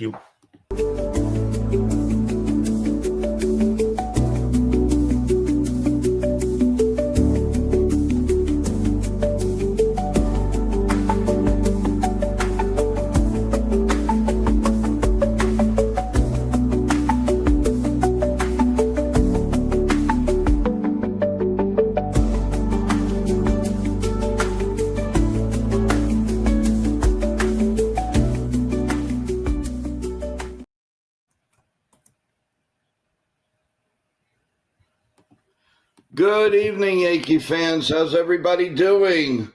Thank you. Good evening, Yankee fans. How's everybody doing?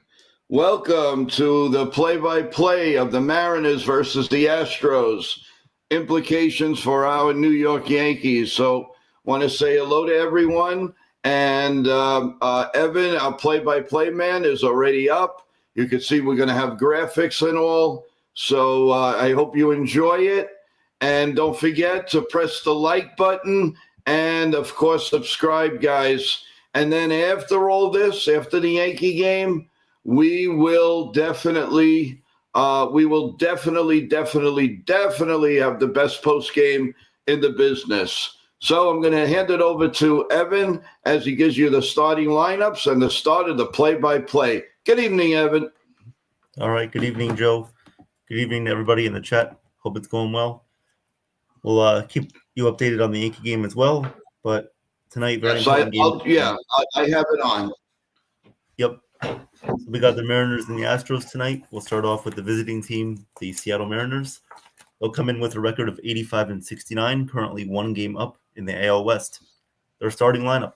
Welcome to the play-by-play of the Mariners versus the Astros. Implications for our New York Yankees. So want to say hello to everyone. And Evan, our play-by-play man, is already up. You can see we're going to have graphics and all. So I hope you enjoy it. And don't forget to press the like button and, of course, subscribe, guys. And then after all this, after the Yankee game, we will definitely have the best post game in the business. So I'm going to hand it over to Evan as he gives you the starting lineups and the start of the play-by-play. Good evening, Evan. All right. Good evening, Joe. Good evening to everybody in the chat. Hope it's going well. We'll keep you updated on the Yankee game as well. But tonight, very important game. I have it on. Yep. So we got the Mariners and the Astros tonight. We'll start off with the visiting team, the Seattle Mariners. They'll come in with a record of 85-69, currently one game up in the AL West. Their starting lineup: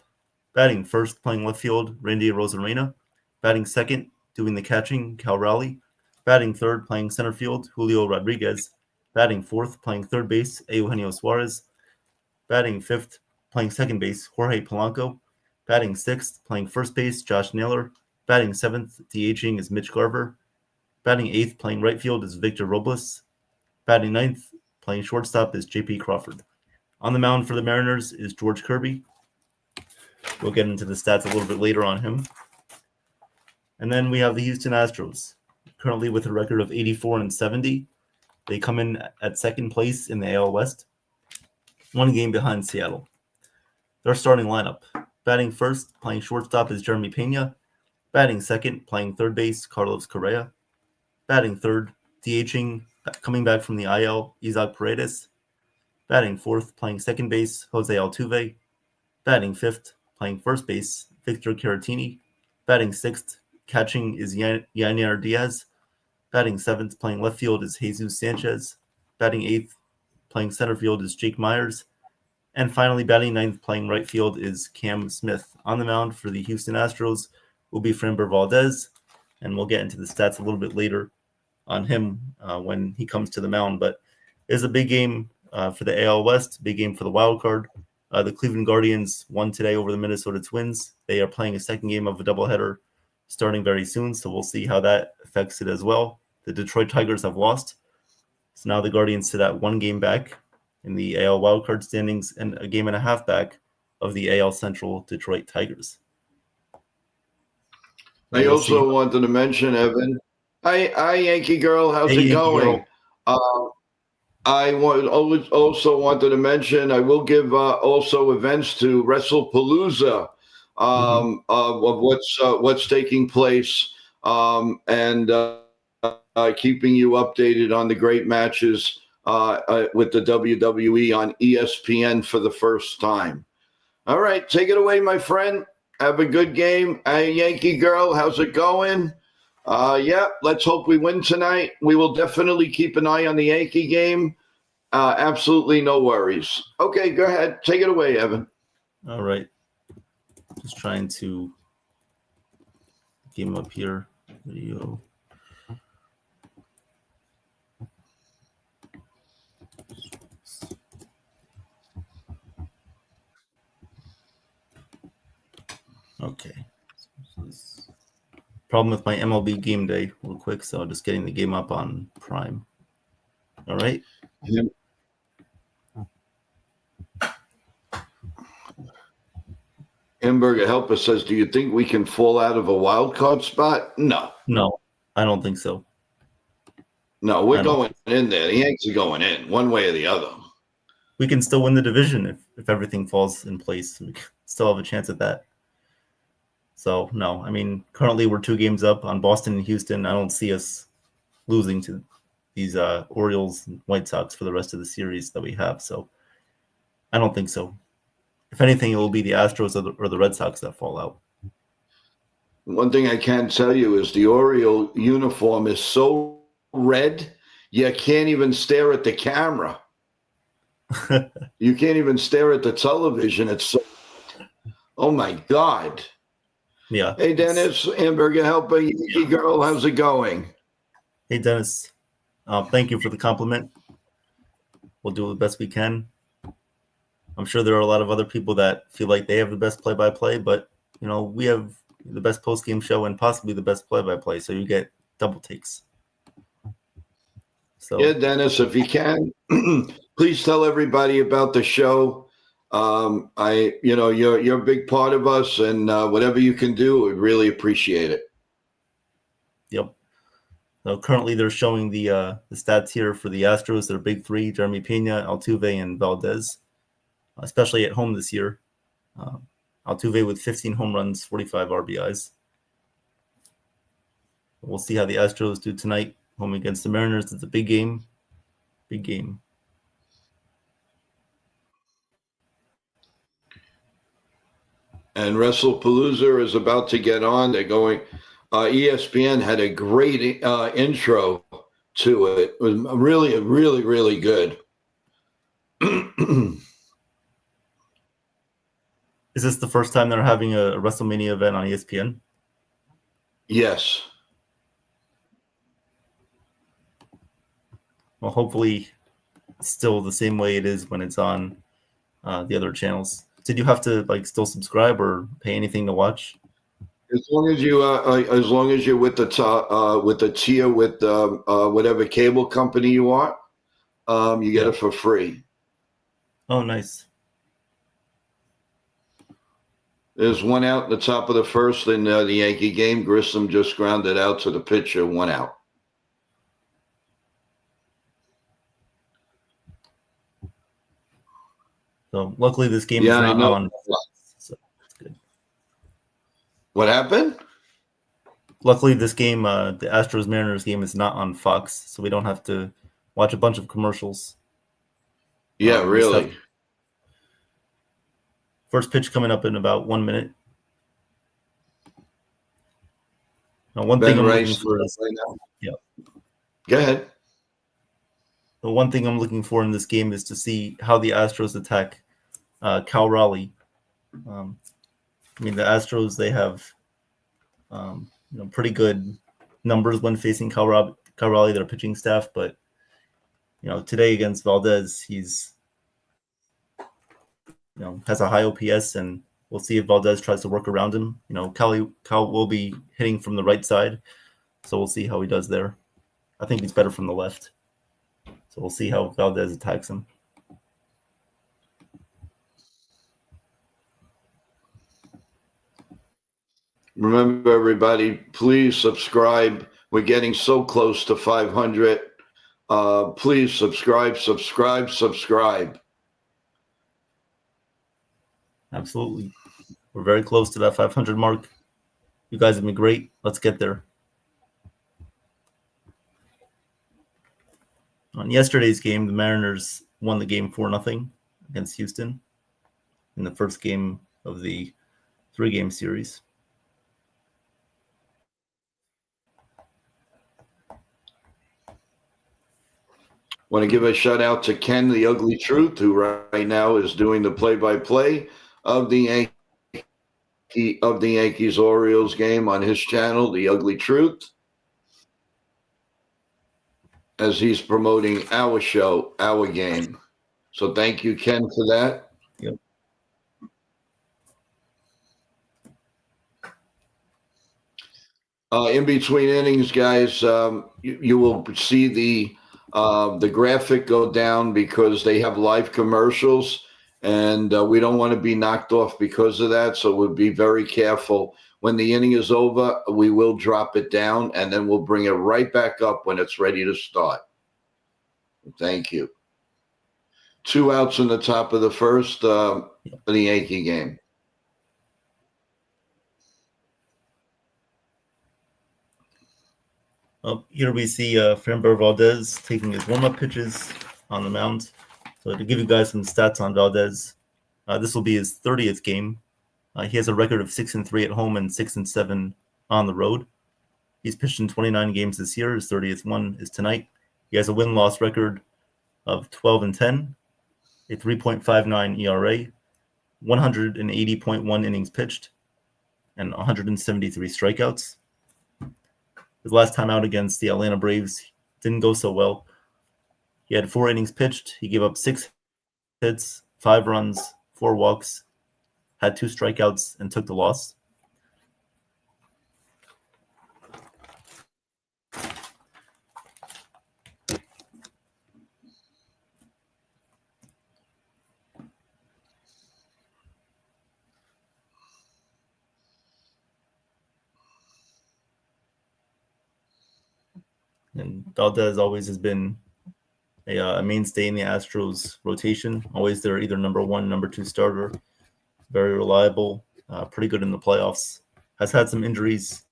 batting first, playing left field, Randy Arozarena; batting second, doing the catching, Cal Raleigh; batting third, playing center field, Julio Rodriguez; batting fourth, playing third base, Eugenio Suarez; batting fifth, playing second base, Jorge Polanco; batting sixth, playing first base, Josh Naylor; batting seventh, DHing is Mitch Garver; batting eighth, playing right field is Victor Robles; batting ninth, playing shortstop is J.P. Crawford. On the mound for the Mariners is George Kirby. We'll get into the stats a little bit later on him. And then we have the Houston Astros, currently with a record of 84-70. They come in at second place in the AL West, one game behind Seattle. Their starting lineup: batting first, playing shortstop is Jeremy Pena; batting second, playing third base, Carlos Correa; batting third, DHing, coming back from the IL, Isaac Paredes; batting fourth, playing second base, Jose Altuve; batting fifth, playing first base, Victor Caratini; batting sixth, catching is Yainer Diaz; batting seventh, playing left field is Jesus Sanchez; batting eighth, playing center field is Jake Myers; and finally, batting ninth, playing right field is Cam Smith. On the mound for the Houston Astros will be Framber Valdez, and we'll get into the stats a little bit later on him when he comes to the mound. But it's a big game for the AL West, big game for the wild card. The Cleveland Guardians won today over the Minnesota Twins. They are playing a second game of a doubleheader starting very soon, so we'll see how that affects it as well. The Detroit Tigers have lost, so now the Guardians sit at one game back in the AL wildcard standings and a game and a half back of the AL Central Detroit Tigers. I also wanted to mention, Evan. Hi, Yankee girl. How's it going? I also wanted to mention I will give also events to WrestlePalooza of what's taking place and keeping you updated on the great matches with the WWE on ESPN for the first time. All right, take it away, my friend. Have a good game. Hey, Yankee girl, how's it going? Let's hope we win tonight. We will definitely keep an eye on the Yankee game. Absolutely no worries. Okay, go ahead. Take it away, Evan. All right. Just trying to get him up here. Video. Okay. Problem with my MLB game day real quick, so just getting the game up on Prime. All right. Yep. Hamburger Helper says, do you think we can fall out of a wild card spot? No. No, I don't think so. No, we're going in there. The Yanks are going in one way or the other. We can still win the division if everything falls in place. We still have a chance at that. So, no, I mean, currently we're 2 games up on Boston and Houston. I don't see us losing to these Orioles and White Sox for the rest of the series that we have. So, I don't think so. If anything, it will be the Astros or the Red Sox that fall out. One thing I can tell you is the Oriole uniform is so red, you can't even stare at the camera. You can't even stare at the television. It's so, oh my God. Yeah. Hey, Dennis, Hamburger Helper, Yankee Girl, how's it going? Hey, Dennis. Thank you for the compliment. We'll do the best we can. I'm sure there are a lot of other people that feel like they have the best play-by-play, but, you know, we have the best post-game show and possibly the best play-by-play, so you get double takes. So, yeah, Dennis, if you can, please tell everybody about the show. You're a big part of us, and whatever you can do, we'd really appreciate it. Yep. So currently they're showing the stats here for the Astros. Their big 3, Jeremy Pena, Altuve, and Valdez, especially at home this year. Altuve with 15 home runs, 45 RBIs. We'll see how the Astros do tonight, home against the Mariners. It's a big game. Big game. And WrestlePalooza is about to get on. They're going. ESPN had a great intro to it. It was really, really, really good. Is this the first time they're having a WrestleMania event on ESPN? Yes. Well, hopefully it's still the same way it is when it's on the other channels. Did you have to still subscribe or pay anything to watch? As long as you're with the tier with whatever cable company you are, you get it for free. Oh, nice. There's 1 out in the top of the first in the Yankee game. Grissom just grounded out to the pitcher, 1 out. So luckily this game is not on Fox, so it's good. What happened? Luckily this game, the Astros-Mariners game, is not on Fox, so we don't have to watch a bunch of commercials. Yeah, really. First pitch coming up in about 1 minute. Now, one thing I'm looking for is Go ahead. The one thing I'm looking for in this game is to see how the Astros attack Cal Raleigh. I mean, the Astros, they have pretty good numbers when facing Cal Raleigh, their pitching staff, but today against Valdez, he's has a high OPS, and we'll see if Valdez tries to work around him. Cal will be hitting from the right side, so we'll see how he does there. I think he's better from the left, so we'll see how Valdez attacks him. Remember, everybody, please subscribe. We're getting so close to 500. Please subscribe. Absolutely. We're very close to that 500 mark. You guys have been great. Let's get there. On yesterday's game, the Mariners won the game 4-0 against Houston in the first game of the 3-game series. Want to give a shout out to Ken, the Ugly Truth, who right now is doing the play-by-play of the Yankees Orioles game on his channel, The Ugly Truth, as he's promoting our show, our game. So thank you, Ken, for that. Yep. In between innings, guys, you will see the graphic go down because they have live commercials, and we don't want to be knocked off because of that. So we'll be very careful When the inning is over, we will drop it down, and then we'll bring it right back up when it's ready to start. Thank you. 2 outs in the top of the first for the Yankee game. Here we see Framber Valdez taking his warm-up pitches on the mound. So to give you guys some stats on Valdez, this will be his 30th game. He has a record of 6-3 at home and 6-7 on the road. He's pitched in 29 games this year. His 30th one is tonight. He has a win-loss record of 12-10, a 3.59 ERA, 180.1 innings pitched, and 173 strikeouts. His last time out against the Atlanta Braves didn't go so well. He had 4 innings pitched. He gave up 6 hits, 5 runs, 4 walks, had 2 strikeouts, and took the loss. And Valdez always has been a mainstay in the Astros rotation. Always their either number 1, number 2 starter. Very reliable, pretty good in the playoffs. Has had some injuries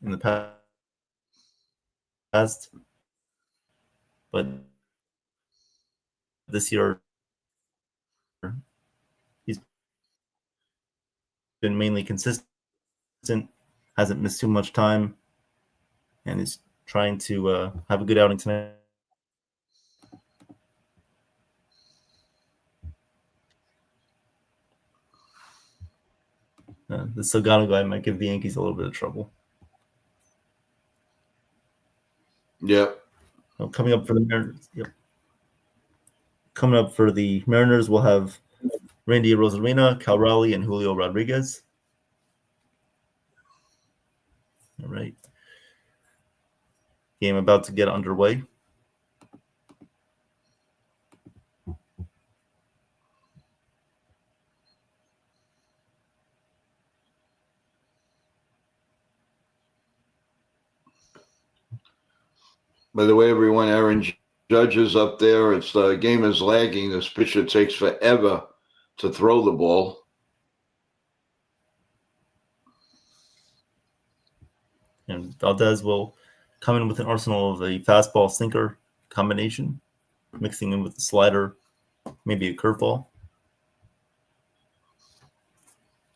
in the past, but this year he's been mainly consistent, hasn't missed too much time, and is trying to have a good outing tonight. The Salgado guy might give the Yankees a little bit of trouble. Yep. Coming up for the Mariners. Yep. Coming up for the Mariners, we'll have Randy Rosarina, Cal Raleigh, and Julio Rodriguez. All right. Game about to get underway. By the way, everyone, Aaron Judge is up there. It's the game is lagging. This pitcher takes forever to throw the ball. And Valdez will come in with an arsenal of a fastball sinker combination, mixing in with the slider, maybe a curveball.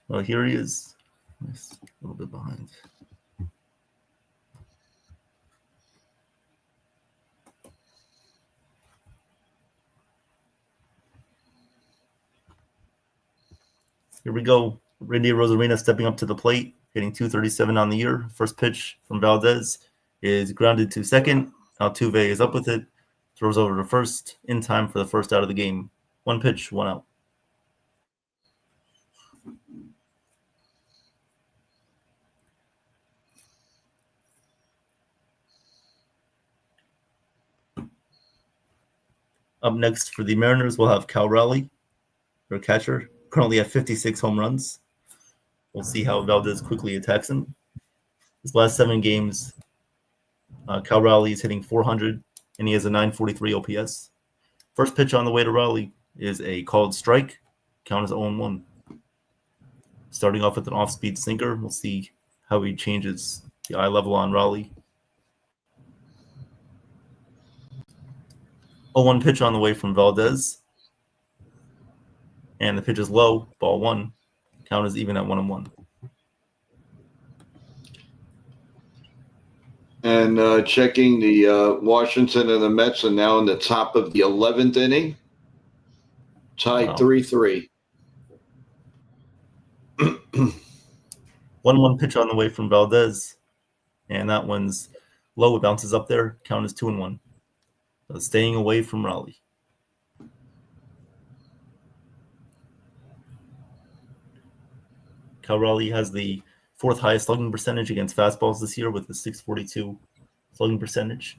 Well, here he is. Nice. A little bit behind. Here we go. Randy Rosarina stepping up to the plate, hitting .237 on the year. First pitch from Valdez is grounded to second. Altuve is up with it, throws over to first in time for the first out of the game. 1 pitch, 1 out. Up next for the Mariners, we'll have Cal Raleigh, their catcher, currently at 56 home runs. We'll see how Valdez quickly attacks him. His last 7 games, Cal Raleigh is hitting .400, and he has a .943 OPS. First pitch on the way to Raleigh is a called strike. Count is 0-1. Starting off with an off-speed sinker. We'll see how he changes the eye level on Raleigh. 0-1 pitch on the way from Valdez. And the pitch is low, ball 1. Count is even at 1-1. And checking the Washington and the Mets are now in the top of the 11th inning. Tied 3-3. 1-1 pitch on the way from Valdez. And that one's low. It bounces up there. Count is 2-1. So staying away from Raleigh. Cal Raleigh has the 4th highest slugging percentage against fastballs this year with a .642 slugging percentage.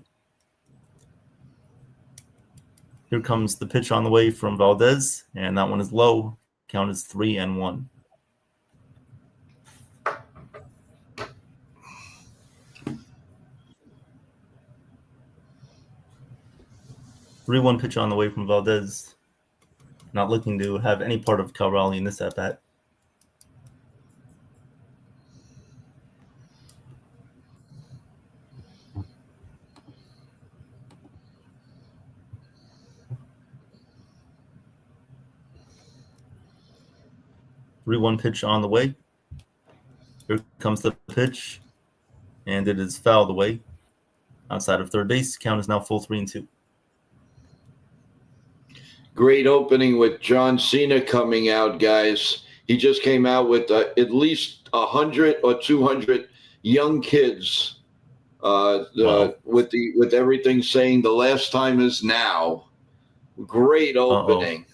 Here comes the pitch on the way from Valdez, and that one is low. Count is 3-1. 3-1 pitch on the way from Valdez. Not looking to have any part of Cal Raleigh in this at-bat. Three-one pitch on the way. Here comes the pitch, and it is fouled away outside of third base. Count is now full 3-2. Great opening with John Cena coming out, guys. He just came out with at least 100 or 200 young kids wow. with everything saying the last time is now. Great opening.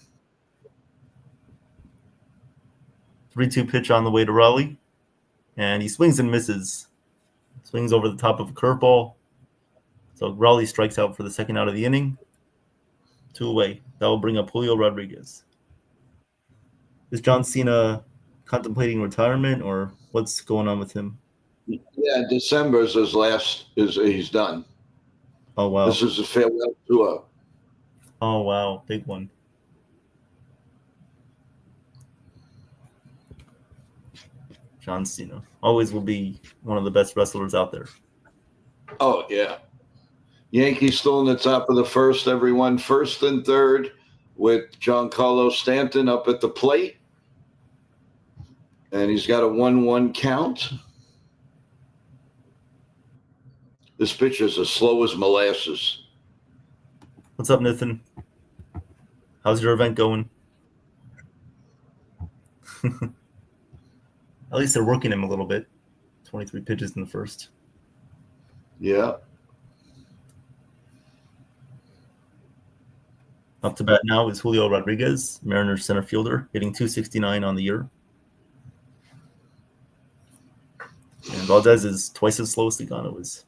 3-2 pitch on the way to Raleigh, and he swings and misses. Swings over the top of a curveball. So Raleigh strikes out for the second out of the inning. 2 away. That will bring up Julio Rodriguez. Is John Cena contemplating retirement, or what's going on with him? Yeah, December is his last. He's done. Oh wow! This is a farewell tour. Oh wow, big one. John Cena always will be one of the best wrestlers out there. Oh yeah. Yankees still in the top of the first, everyone. First and third with Giancarlo Stanton up at the plate. And he's got a 1-1 count. This pitch is as slow as molasses. What's up, Nathan? How's your event going? At least they're working him a little bit. 23 pitches in the first. Yeah. Up to bat now is Julio Rodriguez, Mariners center fielder, hitting .269 on the year. And Valdez is twice as slow as Logano is.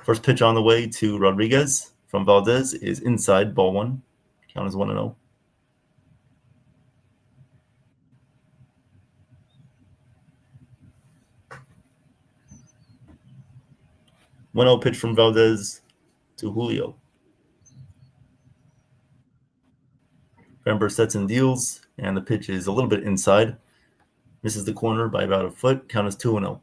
First pitch on the way to Rodriguez from Valdez is inside, ball 1. Count is 1-0. 1-0 pitch from Valdez to Julio. Framber sets and deals, and the pitch is a little bit inside. Misses the corner by about a foot. Count is 2-0.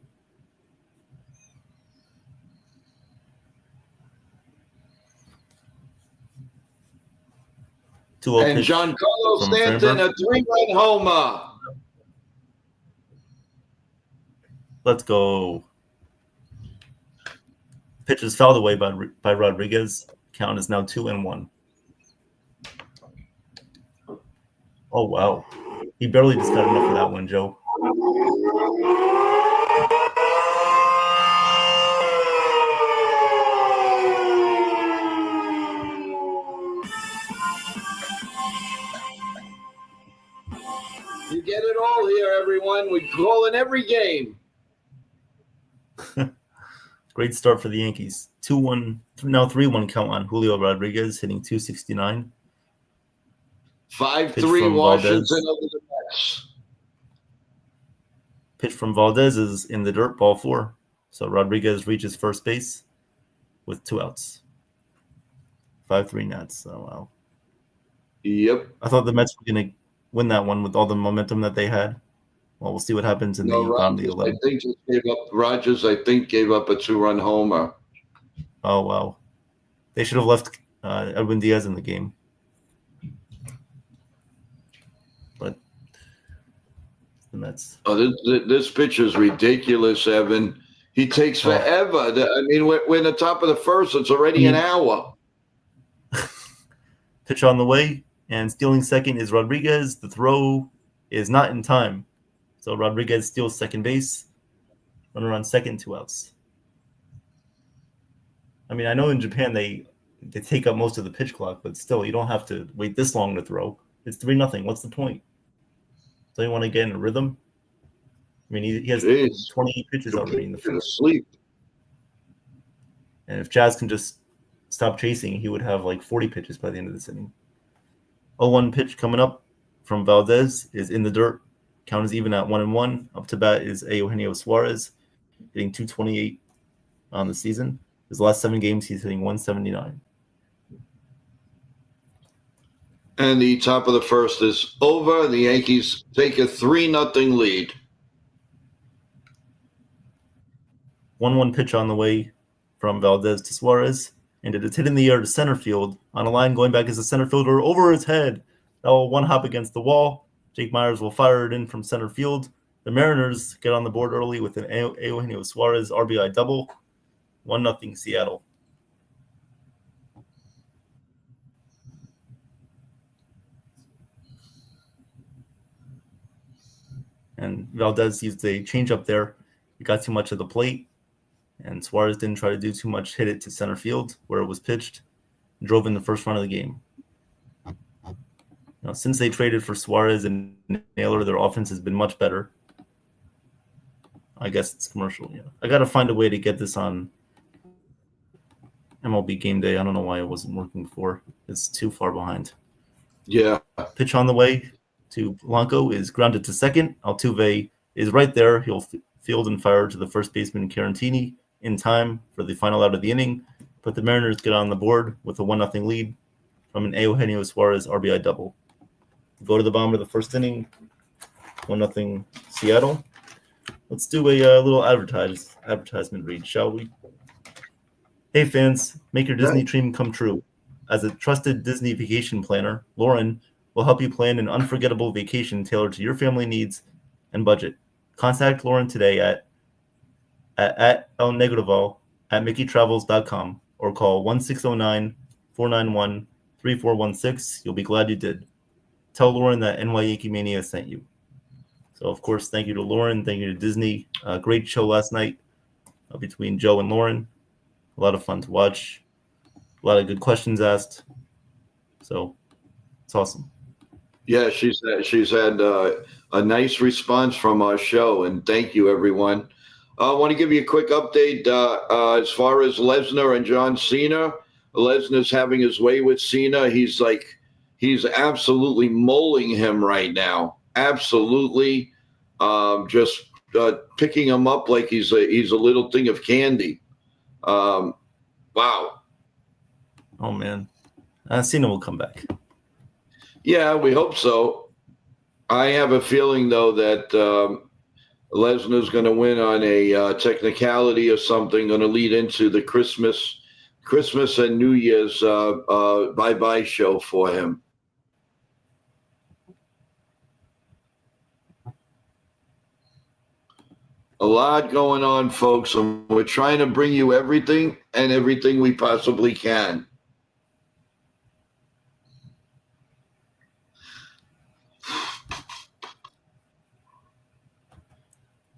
And Giancarlo Stanton, a 3-run homer. Let's go. Pitch is fouled away by Rodriguez. Count is now 2-1. Oh, wow. He barely just got enough of that one, Joe. You get it all here, everyone. We call in every game. Great start for the Yankees. 2-1, now 3-1 count on Julio Rodriguez, hitting .269. 5-3 Washington over the Mets. Pitch from Valdez is in the dirt, ball 4. So Rodriguez reaches first base with 2 outs. 5-3 Nats. Oh, wow. Yep. I thought the Mets were going to win that one with all the momentum that they had. Well, we'll see what happens in the bottom of the 11th. Rogers, I think, gave up a 2-run homer. Oh, wow. They should have left Edwin Diaz in the game. But the Mets. Oh, this pitch is ridiculous, Evan. He takes forever. I mean, we're in the top of the first. It's already an hour. Pitch on the way, and stealing second is Rodriguez. The throw is not in time. So Rodriguez steals second base. Runner on second, 2 outs. I mean, I know in Japan they take up most of the pitch clock, but still, you don't have to wait this long to throw. It's 3-0. What's the point? So you want to get in a rhythm? I mean, he has 28 pitches already in the first. Sleep. And if Jazz can just stop chasing, he would have like 40 pitches by the end of this inning. 0-1 pitch coming up from Valdez is in the dirt. Count is even at 1-1. Up to bat is Eugenio Suarez, hitting .228 on the season. His last 7 games, he's hitting 179. And the top of the first is over. The Yankees take a 3-0 lead. 1-1 pitch on the way from Valdez to Suarez, and it is hit in the air to center field on a line going back as a center fielder over his head. That will one hop against the wall. Jake Myers will fire it in from center field. The Mariners get on the board early with an Eugenio Suarez RBI double. 1-0 Seattle. And Valdez used a changeup there. He got too much of the plate, and Suarez didn't try to do too much, hit it to center field where it was pitched, and drove in the first run of the game. Now, since they traded for Suarez and Naylor, their offense has been much better. I guess it's commercial, yeah. I got to find a way to get this on MLB Game Day. I don't know why it wasn't working before. It's too far behind. Yeah. Pitch on the way to Blanco is grounded to second. Altuve is right there. He'll field and fire to the first baseman Carantini in time for the final out of the inning. But the Mariners get on the board with a 1-0 lead from an Eugenio Suarez RBI double. Go to the bottom of the first inning. 1-0 Seattle. Let's do a little advertisement read, shall we? Hey fans, make your Disney dream come true. As a trusted Disney vacation planner, Lauren will help you plan an unforgettable vacation tailored to your family needs and budget. Contact Lauren today at elnegravo@mickeytravels.com or call 1-609-491-3416. You'll be glad you did. Tell Lauren that NY Yankee Mania sent you. So, of course, thank you to Lauren. Thank you to Disney. Great show last night between Joe and Lauren. A lot of fun to watch. A lot of good questions asked. So, it's awesome. Yeah, she's had a nice response from our show, and thank you, everyone. I want to give you a quick update as far as Lesnar and John Cena. Lesnar's having his way with Cena. He's absolutely mauling him right now. Absolutely, just picking him up like he's a little thing of candy. Wow. Oh man, Cena will come back. Yeah, we hope so. I have a feeling though that Lesnar's going to win on a technicality or something. Going to lead into the Christmas and New Year's bye-bye show for him. A lot going on, folks, and we're trying to bring you everything we possibly can.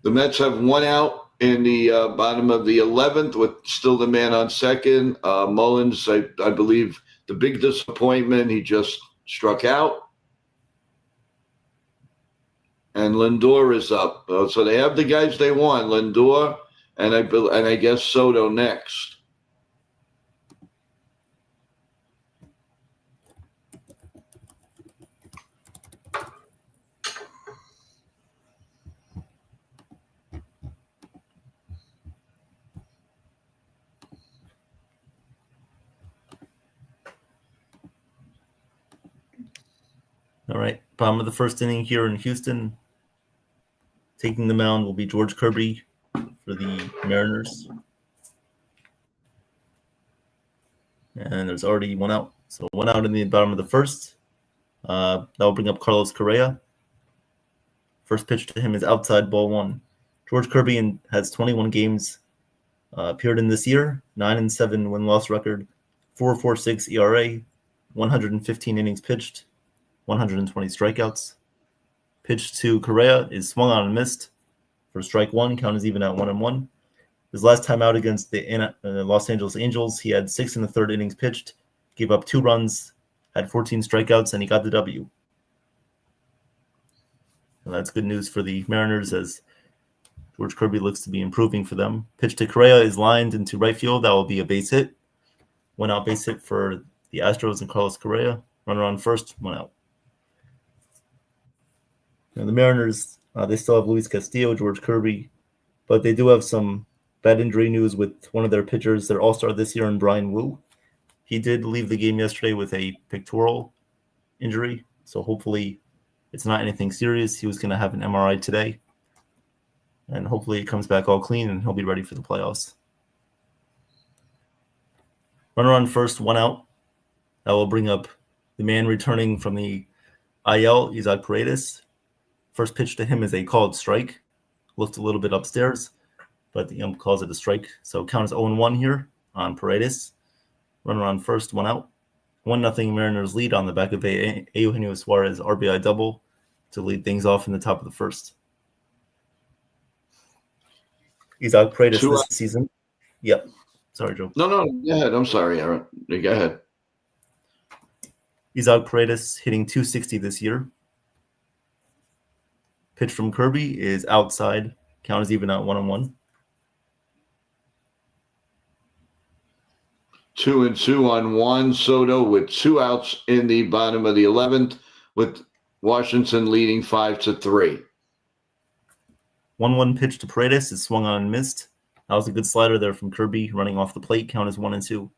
The Mets have one out in the bottom of the 11th with still the man on second. Mullins, I believe, the big disappointment, he just struck out. And Lindor is up. So they have the guys they want, Lindor and I guess Soto next. All right, bottom of the first inning here in Houston. Taking the mound will be George Kirby for the Mariners. And there's already one out. So one out in the bottom of the first. That will bring up Carlos Correa. First pitch to him is outside, ball 1. George Kirby has 21 games appeared in this year, 9-7 win-loss record, 4.46 ERA, 115 innings pitched, 120 strikeouts. Pitch to Correa is swung on and missed for strike 1. Count is even at 1-1. His last time out against the Los Angeles Angels, he had 6 1/3 innings pitched, gave up 2 runs, had 14 strikeouts, and he got the W. And that's good news for the Mariners as George Kirby looks to be improving for them. Pitch to Correa is lined into right field. That will be a base hit. 1 out base hit for the Astros and Carlos Correa. Runner on first, 1 out. Now the Mariners, they still have Luis Castillo, George Kirby, but they do have some bad injury news with one of their pitchers, their all-star this year, in Brian Wu. He did leave the game yesterday with a pectoral injury, so hopefully it's not anything serious. He was going to have an MRI today, and hopefully it comes back all clean and he'll be ready for the playoffs. Runner on first, 1 out. That will bring up the man returning from the IL, Isaac Paredes. First pitch to him is a called strike. Looked a little bit upstairs, but the ump calls it a strike. So count is 0-1 here on Paredes. Runner on first, 1 out. 1-0 Mariners lead on the back of Eugenio Suarez RBI double to lead things off in the top of the first. Isaac Paredes this season. Yep. Sorry, Joe. No, go ahead. I'm sorry, Aaron. Go ahead. Isaac Paredes hitting .260 this year. Pitch from Kirby is outside. Count is even at 1-1. 2-2 on Juan Soto with 2 outs in the bottom of the 11th, with Washington leading 5-3. 1-1 pitch to Paredes is swung on and missed. That was a good slider there from Kirby running off the plate. Count is 1-2.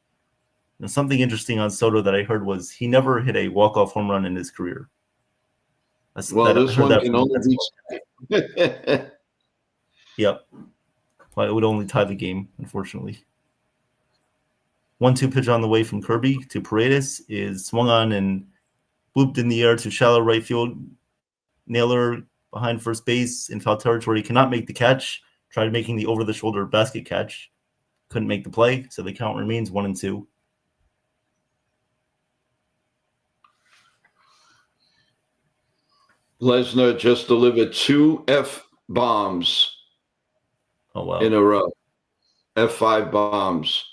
Now, something interesting on Soto that I heard was he never hit a walk-off home run in his career. This one can only be. Yep. Well, it would only tie the game, unfortunately. 1-2 pitch on the way from Kirby to Paredes is swung on and blooped in the air to shallow right field. Naylor behind first base in foul territory cannot make the catch. Tried making the over-the-shoulder basket catch. Couldn't make the play, so the count remains 1-2. Lesnar just delivered 2 F-bombs in a row. F5 bombs.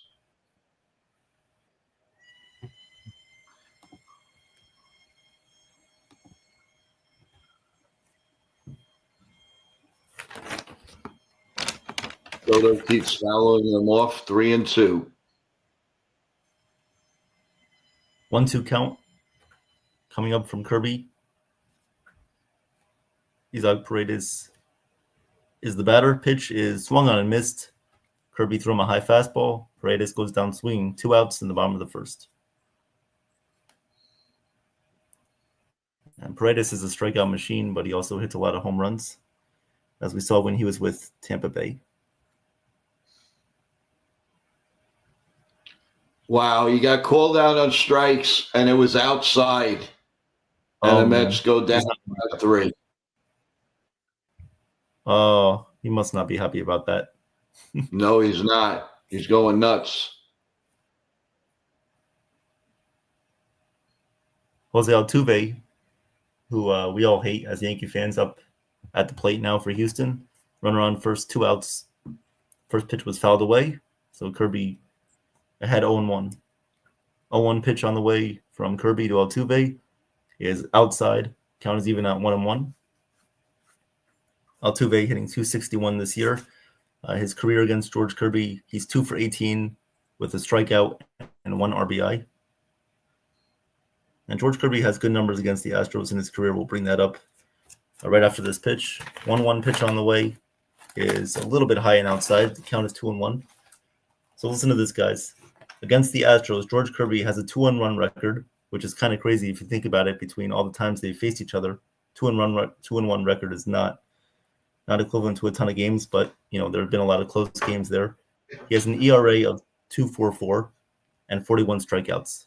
Soto keeps fouling them off. 3-2. 1-2 count coming up from Kirby. Isaac Paredes is the batter. Pitch is swung on and missed. Kirby threw him a high fastball. Paredes goes down swinging. 2 outs in the bottom of the first. And Paredes is a strikeout machine, but he also hits a lot of home runs, as we saw when he was with Tampa Bay. Wow, he got called out on strikes, and it was outside. And the Mets go down 5-3. Oh, he must not be happy about that. No, he's not. He's going nuts. Jose Altuve, who we all hate as Yankee fans, up at the plate now for Houston. Runner on first, 2 outs. First pitch was fouled away, so Kirby ahead 0-1. 0-1 pitch on the way from Kirby to Altuve is outside. Count is even at 1-1. Altuve hitting .261 this year. His career against George Kirby, he's 2 for 18 with a strikeout and 1 RBI. And George Kirby has good numbers against the Astros in his career. We'll bring that up right after this pitch. 1-1 pitch on the way is a little bit high and outside. The count is 2-1. So listen to this, guys. Against the Astros, George Kirby has a 2-1 record, which is kind of crazy if you think about it. Between all the times they faced each other, 2-1 record is not equivalent to a ton of games, but there have been a lot of close games there. He has an ERA of 2.44 and 41 strikeouts.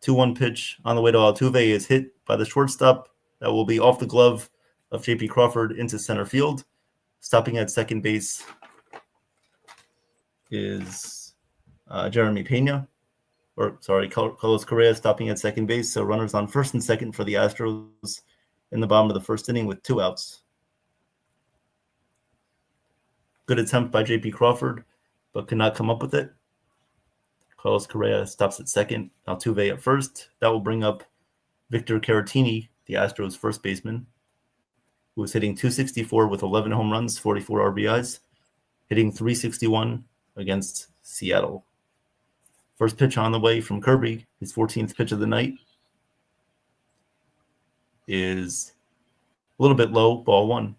2-1 pitch on the way to Altuve is hit by the shortstop. That will be off the glove of J.P. Crawford into center field. Stopping at second base is Jeremy Pena. Carlos Correa stopping at second base. So runners on first and second for the Astros in the bottom of the first inning with 2 outs. Good attempt by J.P. Crawford, but could not come up with it. Carlos Correa stops at second. Altuve at first. That will bring up Victor Caratini, the Astros first baseman, who was hitting .264 with 11 home runs, 44 RBIs, hitting .361 against Seattle. First pitch on the way from Kirby, his 14th pitch of the night, is a little bit low, ball 1.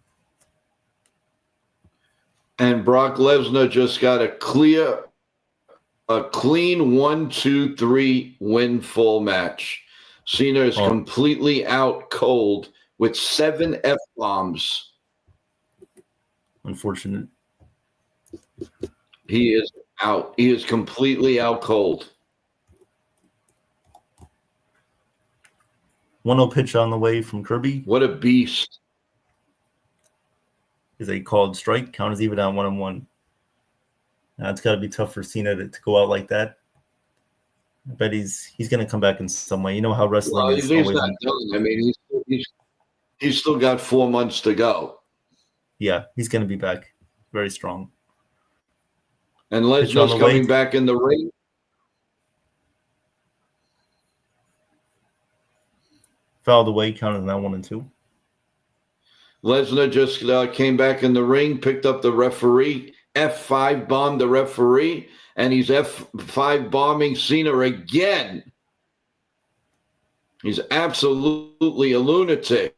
And Brock Lesnar just got a clean 1-2-3 win full match. Cena is completely out cold with 7 F-bombs. Unfortunate. He is out. He is completely out cold. 1-0 pitch on the way from Kirby. What a beast. Is a called strike. Count is even down 1-1. Now it's got to be tough for Cena to go out like that. I bet he's going to come back in some way. You know how wrestling is he's always. Not done. I mean, he's still got 4 months to go. Yeah, he's going to be back very strong. And Lesnar's coming back in the ring. Fouled away, counted now 1-2. Lesnar just came back in the ring, picked up the referee, F5 bombed the referee, and he's F5 bombing Cena again. He's absolutely a lunatic.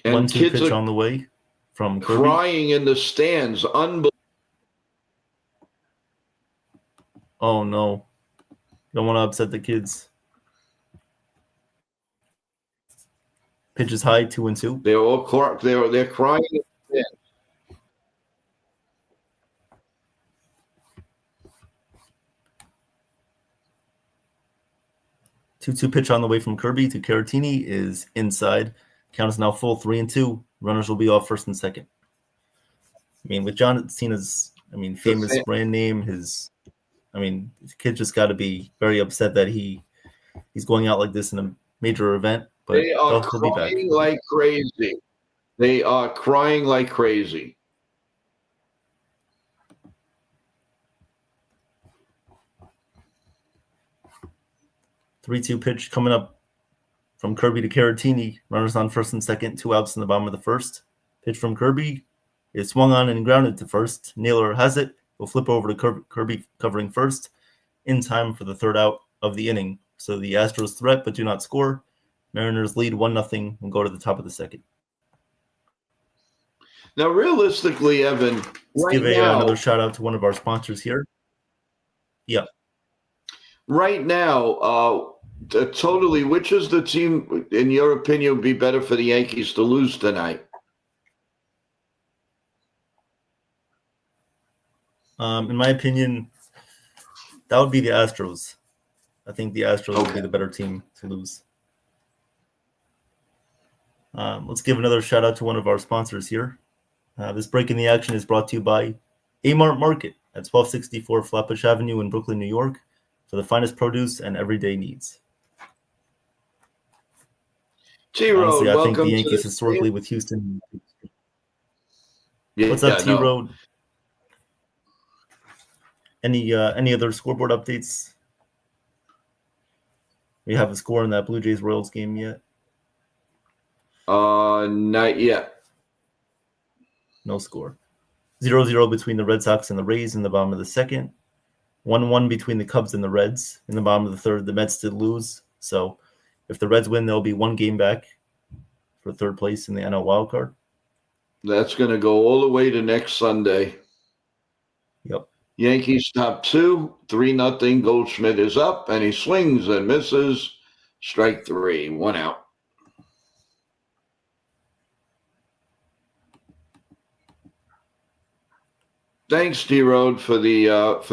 And 1-2 kids pitch are on the way from Kirby. Crying in the stands. Unbelievable. Oh, no. Don't want to upset the kids. Pitch is high, 2-2. They're all they're crying in the stands. Two pitch on the way from Kirby to Caratini is inside. Count is now full, 3-2. Runners will be off first and second. I mean, with John Cena's, famous brand name, the kid just got to be very upset that he's going out like this in a major event. But they are crying like crazy. They are crying like crazy. Three-two pitch coming up from Kirby to Caratini. Runners on first and second, 2 outs in the bottom of the first. Pitch from Kirby is swung on and grounded to first. Naylor has it. Will flip over to Kirby covering first in time for the third out of the inning. So the Astros threat but do not score. Mariners lead 1-0 and go to the top of the second. Now, realistically, Evan, let's give another shout out to one of our sponsors here. Yeah. Right now, totally, which is the team, in your opinion, would be better for the Yankees to lose tonight? In my opinion, that would be the Astros. I think the Astros would be the better team to lose. Let's give another shout out to one of our sponsors here. This break in the action is brought to you by A-Mart Market at 1264 Flatbush Avenue in Brooklyn, New York, for the finest produce and everyday needs. T-Road, I think the Yankees historically with Houston. Yeah, what's up, T-Road? No. Any other scoreboard updates? We have a score in that Blue Jays Royals game yet? Not yet. No score. 0-0 between the Red Sox and the Rays in the bottom of the second. 1-1 between the Cubs and the Reds in the bottom of the third. The Mets did lose, so if the Reds win, they'll be one game back for third place in the NL wildcard. That's going to go all the way to next Sunday. Yep. Yankees top 2, 3-0. Goldschmidt is up, and he swings and misses. Strike 3, 1 out. Thanks, D-Road, for that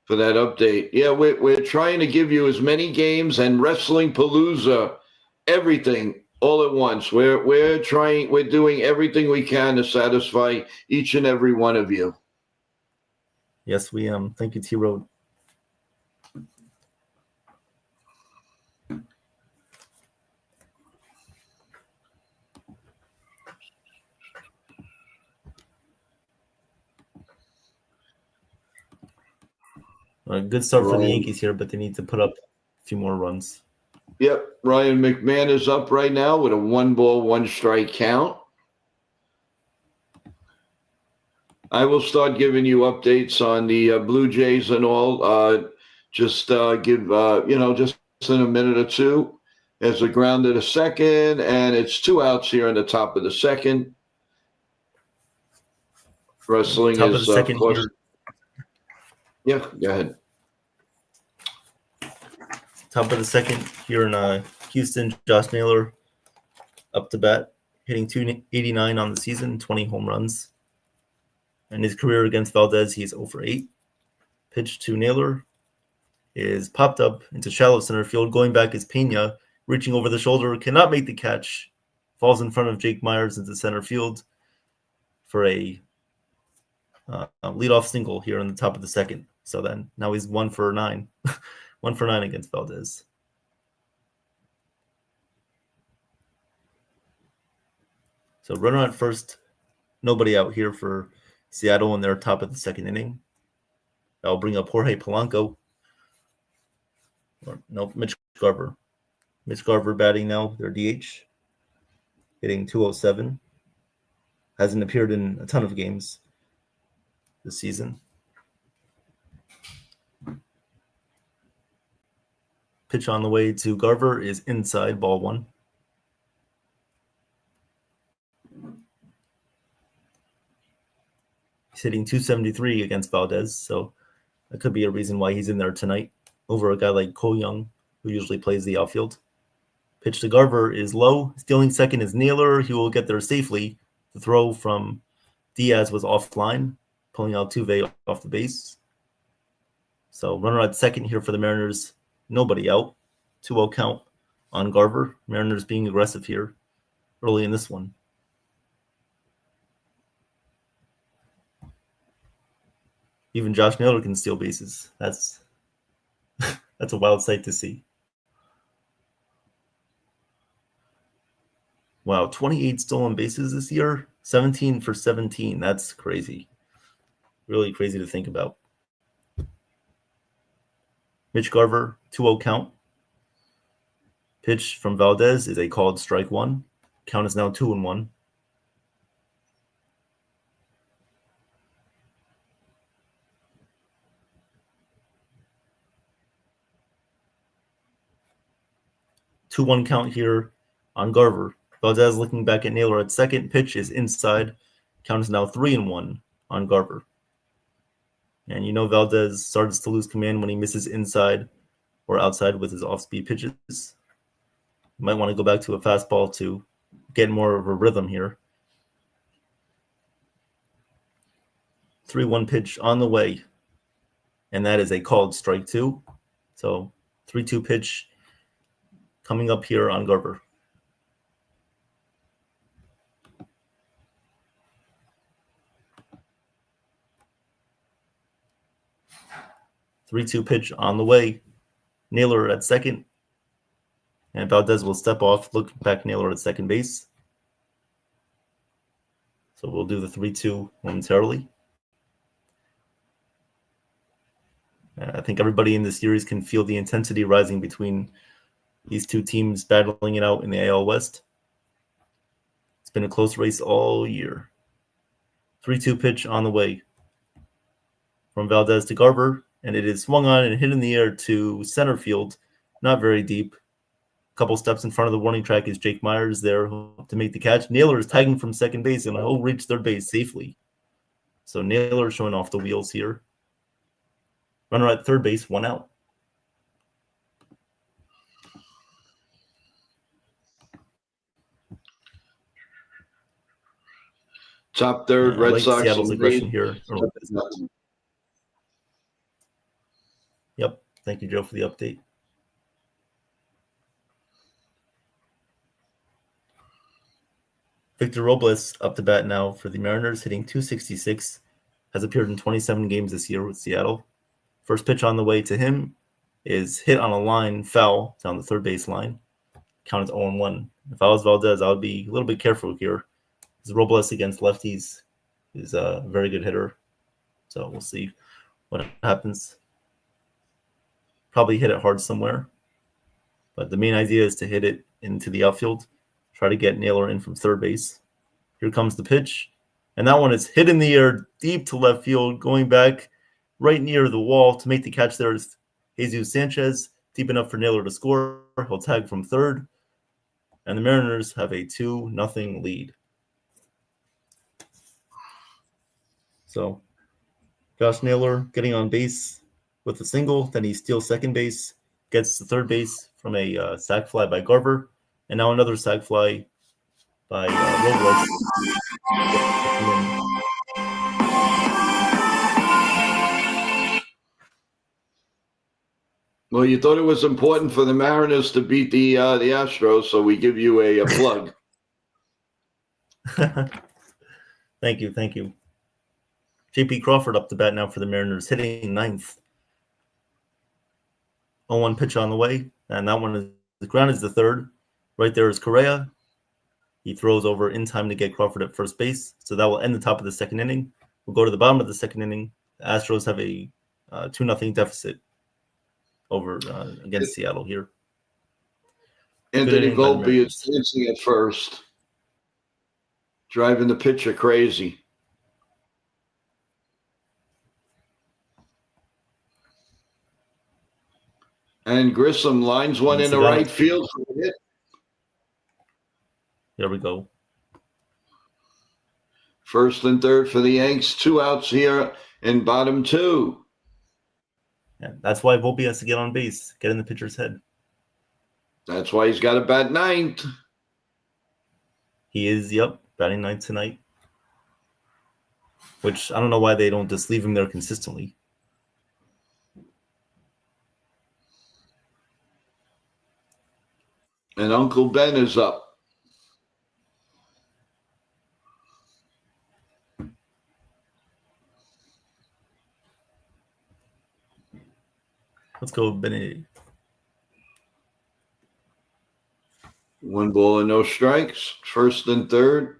update. Yeah, we're trying to give you as many games and Wrestling Palooza, everything all at once. We're doing everything we can to satisfy each and every one of you. Yes, we thank you, T-Road. A good start for the Yankees here, but they need to put up a few more runs. Yep, Ryan McMahon is up right now with a 1-ball, 1-strike count. I will start giving you updates on the Blue Jays and all. Just in a minute or two. As a ground to second, and it's 2 outs here in the top of the second. Wrestling top is of the second here. Yeah, go ahead. Top of the second here in Houston, Josh Naylor up to bat, hitting .289 on the season, 20 home runs. In his career against Valdez, he's 0 for 8. Pitch to Naylor is popped up into shallow center field. Going back is Pena, reaching over the shoulder, cannot make the catch, falls in front of Jake Myers into center field for a leadoff single here on the top of the second. So then now he's 1 for 9. 1 for 9 against Valdez. So runner at first, nobody out here for Seattle in their top of the second inning. That'll bring up Jorge Polanco. Mitch Garver. Mitch Garver batting now, their DH, hitting .207. Hasn't appeared in a ton of games this season. Pitch on the way to Garver is inside, ball 1. He's hitting .273 against Valdez, so that could be a reason why he's in there tonight over a guy like Cole Young, who usually plays the outfield. Pitch to Garver is low. Stealing second is Naylor. He will get there safely. The throw from Diaz was offline, pulling Altuve off the base. So runner at second here for the Mariners. Nobody out. 2-0 count on Garver. Mariners being aggressive here early in this one. Even Josh Naylor can steal bases. That's a wild sight to see. Wow, 28 stolen bases this year, 17 for 17. That's crazy. Really crazy to think about. Mitch Garver, 2-0 count. Pitch from Valdez is a called strike 1. Count is now 2-1. Two-one count here on Garver. Valdez looking back at Naylor at second. Pitch is inside. Count is now 3-1 on Garver. And you know Valdez starts to lose command when he misses inside or outside with his off-speed pitches. You might want to go back to a fastball to get more of a rhythm here. 3-1 pitch on the way. And that is a called strike 2. So 3-2 pitch coming up here on Garver. Three-two pitch on the way. Naylor at second. And Valdez will step off, look back Naylor at second base. So we'll do the 3-2 momentarily. I think everybody in the series can feel the intensity rising between these two teams battling it out in the AL West. It's been a close race all year. 3-2 pitch on the way from Valdez to Garver, and it is swung on and hit in the air to center field, not very deep. A couple steps in front of the warning track is Jake Myers there to make the catch. Naylor is tagging from second base, and he'll reach third base safely. So Naylor showing off the wheels here. Runner at third base, 1 out. Top third, Red Sox. Seattle's aggression here. Yep. Thank you, Joe, for the update. Victor Robles up to bat now for the Mariners, hitting .266. Has appeared in 27 games this year with Seattle. First pitch on the way to him is hit on a line, foul down the third base line. Count is 0-1. If I was Valdez, I would be a little bit careful here. Because Robles against lefties is a very good hitter. So we'll see what happens. Probably hit it hard somewhere. But the main idea is to hit it into the outfield. Try to get Naylor in from third base. Here comes the pitch. And that one is hit in the air deep to left field, going back right near the wall. To make the catch there is Jesus Sanchez, deep enough for Naylor to score. He'll tag from third. and the Mariners have a 2-0 lead. So Josh Naylor getting on base with a single, then he steals second base, gets to third base from a sac fly by Garver, and now another sac fly by Robles. Well, you thought it was important for the Mariners to beat the Astros, so we give you a plug. Thank you. J.P. Crawford up to bat now for the Mariners, hitting ninth. 0-1 pitch on the way, and that one is the ground is the third. Right there is Correa. He throws over in time to get Crawford at first base, so that will end the top of the second inning. We'll go to the bottom of the second inning. The Astros have a 2-0 deficit over against Seattle here. Anthony Volpe is dancing at first, driving the pitcher crazy. And Grissom lines one in the right field for a hit. There we go. First and third for the Yanks. 2 outs here in bottom 2. Yeah, that's why Volpe has to get on base, get in the pitcher's head. That's why he's got to bat ninth. He is, batting ninth tonight. Which I don't know why they don't just leave him there consistently. And Uncle Ben is up. Let's go, Benny. 1 ball and no strikes. First and third.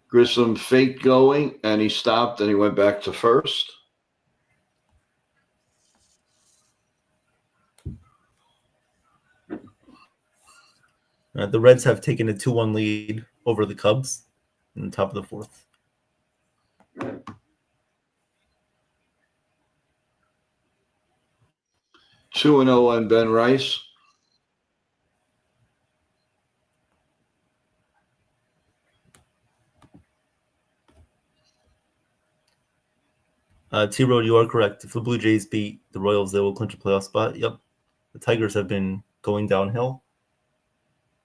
Grissom faked going, and he stopped, and he went back to first. The Reds have taken a 2-1 lead over the Cubs in the top of the fourth. Two and 0 on Ben Rice. T-Road, you are correct. If the Blue Jays beat the Royals, they will clinch a playoff spot. Yep. The Tigers have been going downhill,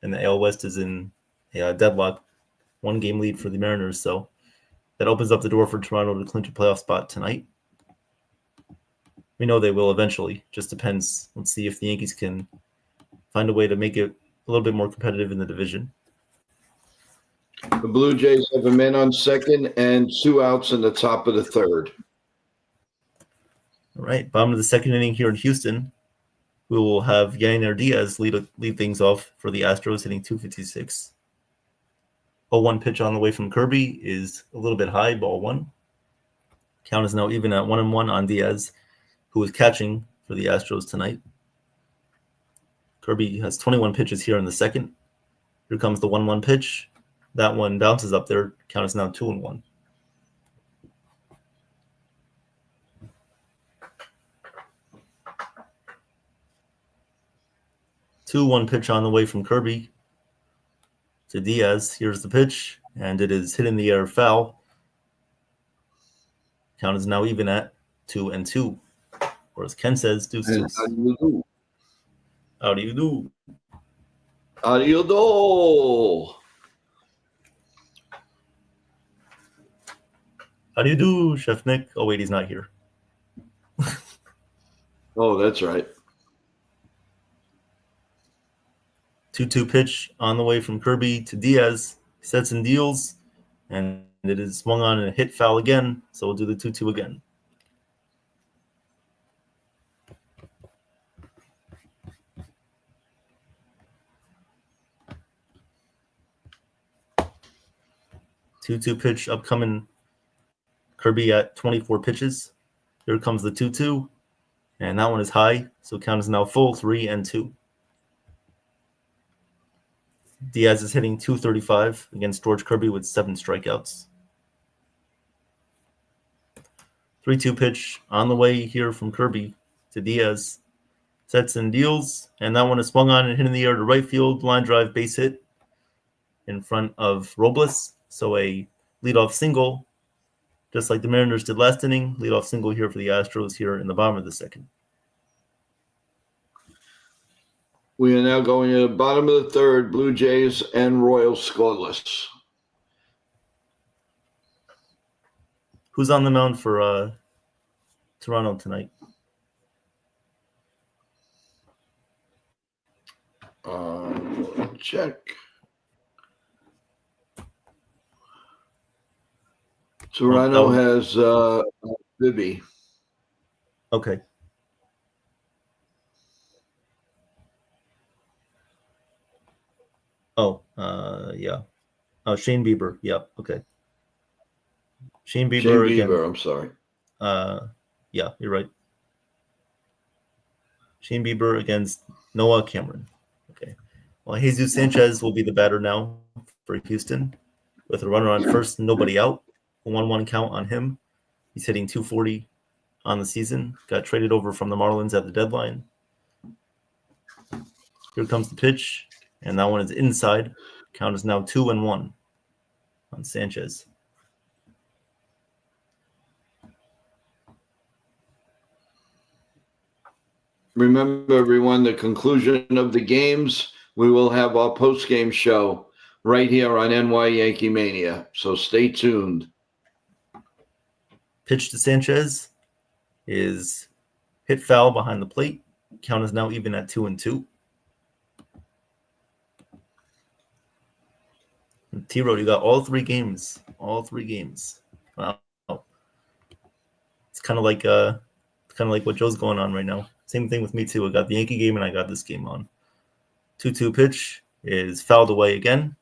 and the AL West is in a deadlock, 1-game lead for the Mariners. So that opens up the door for Toronto to clinch a playoff spot tonight. We know they will eventually. Just depends. Let's see if the Yankees can find a way to make it a little bit more competitive in the division. The Blue Jays have a man on second and 2 outs in the top of the third. All right, bottom of the second inning here in Houston. We will have Yainer Diaz lead things off for the Astros, hitting .256. 0-1 pitch on the way from Kirby is a little bit high, ball 1. Count is now even at 1-1 on Diaz, who is catching for the Astros tonight. Kirby has 21 pitches here in the second. Here comes the 1-1 pitch. That one bounces up there. Count is now 2-1. One pitch on the way from Kirby to Diaz. Here's the pitch, and it is hit in the air, foul. Count is now even at 2-2. Or as Ken says, deuces. How do you do? How do you do? How do you do? How do you do, Chef Nick? Oh, wait, he's not here. Oh, that's right. 2-2 pitch on the way from Kirby to Diaz. Sets and deals, and it is swung on and a hit foul again, so we'll do the 2-2 again. Two pitch upcoming. Kirby at 24 pitches. Here comes the 2-2, and that one is high, so count is now full, 3-2. Diaz is hitting .235 against George Kirby with 7 strikeouts. 3-2 pitch on the way here from Kirby to Diaz. sets and deals, and that one is swung on and hit in the air to right field, line drive, base hit in front of Robles. So a leadoff single, just like the Mariners did last inning. Leadoff single here for the Astros here in the bottom of the second. We are now going to the bottom of the third. Blue Jays and Royals scoreless. Who's on the mound for Toronto tonight? Check. Toronto has Bibby. Okay. Oh, yeah. Oh, Shane Bieber. Yeah, okay. Shane Bieber again. I'm sorry. Yeah, you're right. Shane Bieber against Noah Cameron. Okay. Well, Jesus Sanchez will be the batter now for Houston with a runner on first, nobody out. A 1-1 count on him. He's hitting 240 on the season. Got traded over from the Marlins at the deadline. Here comes the pitch, and that one is inside. Count is now 2-1 on Sanchez. Remember, everyone, the conclusion of the games, we will have our post-game show right here on NY Yankee Mania. So stay tuned. Pitch to Sanchez is hit foul behind the plate. Count is now even at 2-2. T-Road, you got all three games. All three games. Wow. It's kind of like what Joe's going on right now. Same thing with me too. I got the Yankee game and I got this game on. 2-2 pitch is fouled away again.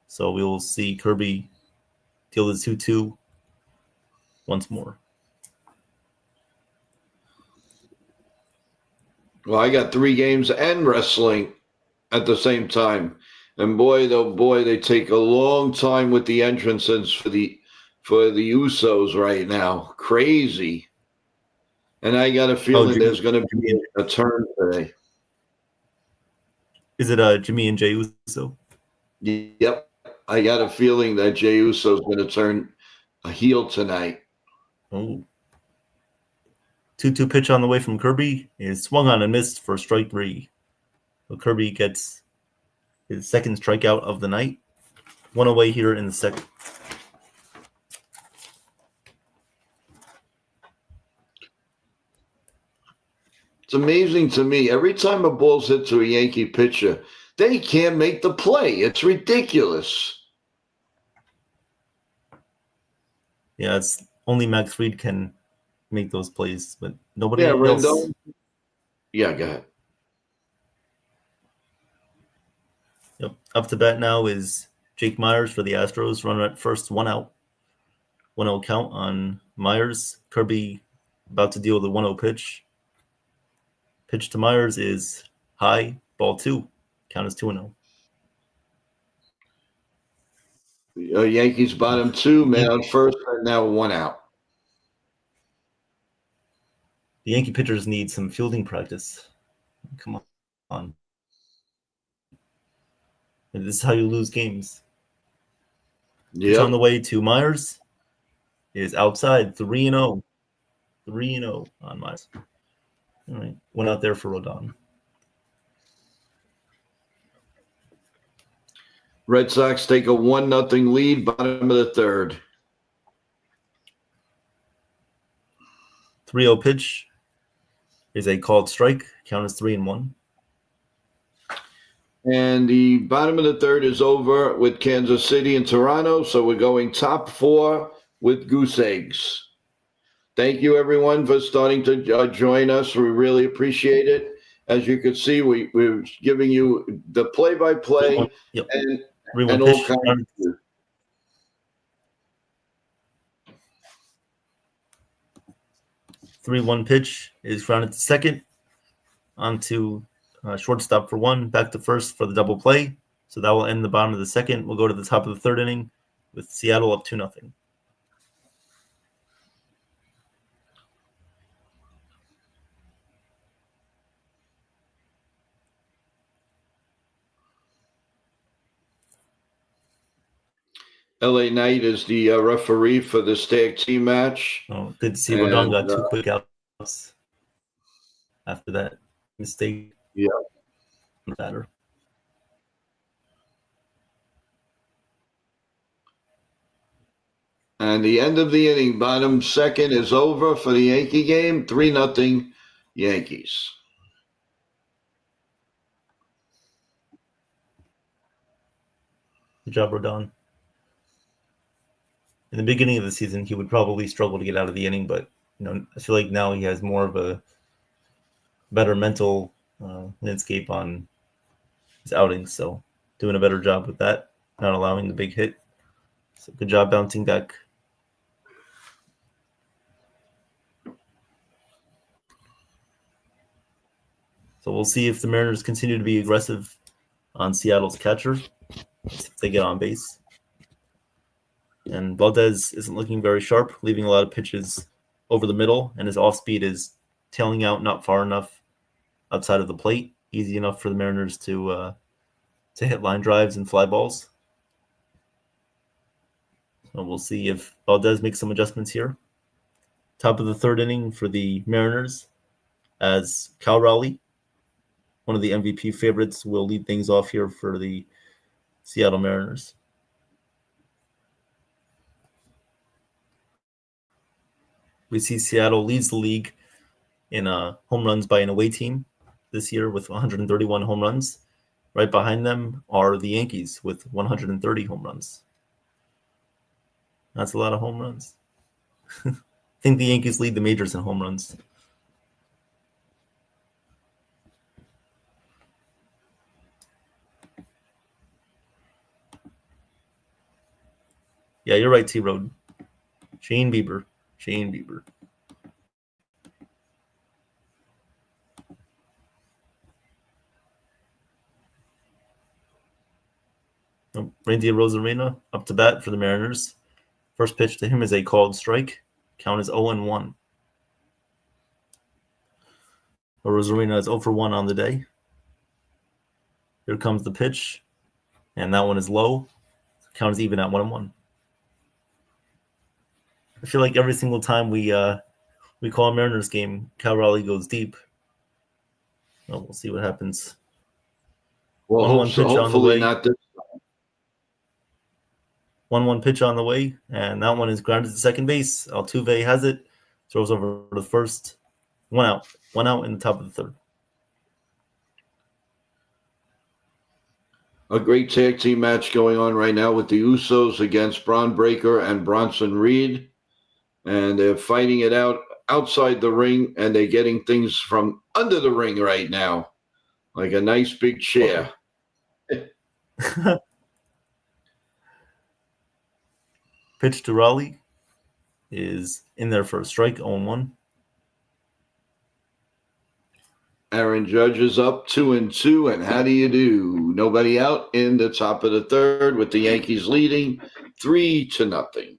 So we will see Kirby deal the 2-2 once more. Well, I got three games and wrestling at the same time. And boy, oh boy, they take a long time with the entrances for the Usos right now. Crazy. And I got a feeling there's going to be a turn today. Is it Jimmy and Jey Uso? Yep. I got a feeling that Jey Uso is going to turn a heel tonight. Oh. 2-2 pitch on the way from Kirby is swung on and missed for strike 3. So Kirby gets his second strikeout of the night. One away here in the second. It's amazing to me. Every time a ball's hit to a Yankee pitcher, they can't make the play. It's ridiculous. Yeah, it's only Max Fried can make those plays, but nobody else. Yeah, go ahead. Yep. Up to bat now is Jake Myers for the Astros. Runner at first, 1 out. 1-0 count on Myers. Kirby about to deal with a 1-0 pitch. Pitch to Myers is high, ball 2. Count is 2-0. Yankees bottom 2, man on first, and now 1 out. The Yankee pitchers need some fielding practice. Come on. And this is how you lose games. It's on the way to Myers. Is outside, 3-0. 3-0 on Myers. All right. Went out there for Rodon. Red Sox take a 1-0 lead, bottom of the third. 3-0 pitch is a called strike. Count is 3-1. And the bottom of the third is over with Kansas City and Toronto. So we're going top 4 with goose eggs. Thank you, everyone, for starting to join us. We really appreciate it. As you can see, we're giving you the play-by-play and all kinds of 3-1 pitch is grounded to second. Onto shortstop for 1. Back to first for the double play. So that will end the bottom of the second. We'll go to the top of the third inning with Seattle up 2-0. LA Knight is the referee for this tag team match. Oh, good to see Rodon got 2 quick outs after that mistake. Yeah. Matter. And the end of the inning, bottom second is over for the Yankee game. 3-0 Yankees. Good job, Rodon. In the beginning of the season, he would probably struggle to get out of the inning, but I feel like now he has more of a better mental landscape on his outings, so doing a better job with that, not allowing the big hit. So good job bouncing back. So we'll see if the Mariners continue to be aggressive on Seattle's catcher, if they get on base. And Valdez isn't looking very sharp, leaving a lot of pitches over the middle, and his off speed is tailing out not far enough outside of the plate, easy enough for the Mariners to hit line drives and fly balls. So we'll see if Valdez makes some adjustments here. Top of the third inning for the Mariners, as Cal Raleigh, one of the MVP favorites, will lead things off here for the Seattle Mariners. We see Seattle leads the league in home runs by an away team this year with 131 home runs. Right behind them are the Yankees with 130 home runs. That's a lot of home runs. I think the Yankees lead the majors in home runs. Yeah, you're right, T-Road. Shane Bieber. Randy Rosarena up to bat for the Mariners. First pitch to him is a called strike. Count is 0-1. Rosarena is 0 for 1 on the day. Here comes the pitch, and that one is low. Count is even at 1-1. I feel like every single time we call a Mariners game, Cal Raleigh goes deep. Well, we'll see what happens. Well, 1-1 pitch on the way. Not this time. 1-1 pitch on the way, and that one is grounded to second base. Altuve has it, throws over to first. 1 out. 1 out in the top of the third. A great tag team match going on right now with the Usos against Braun Breaker and Bronson Reed. And they're fighting it out outside the ring, and they're getting things from under the ring right now, like a nice big chair. Pitch to Raleigh is in there for a strike, 0-1. Aaron Judge is up 2-2, and how do you do? Nobody out in the top of the third with the Yankees leading 3-0.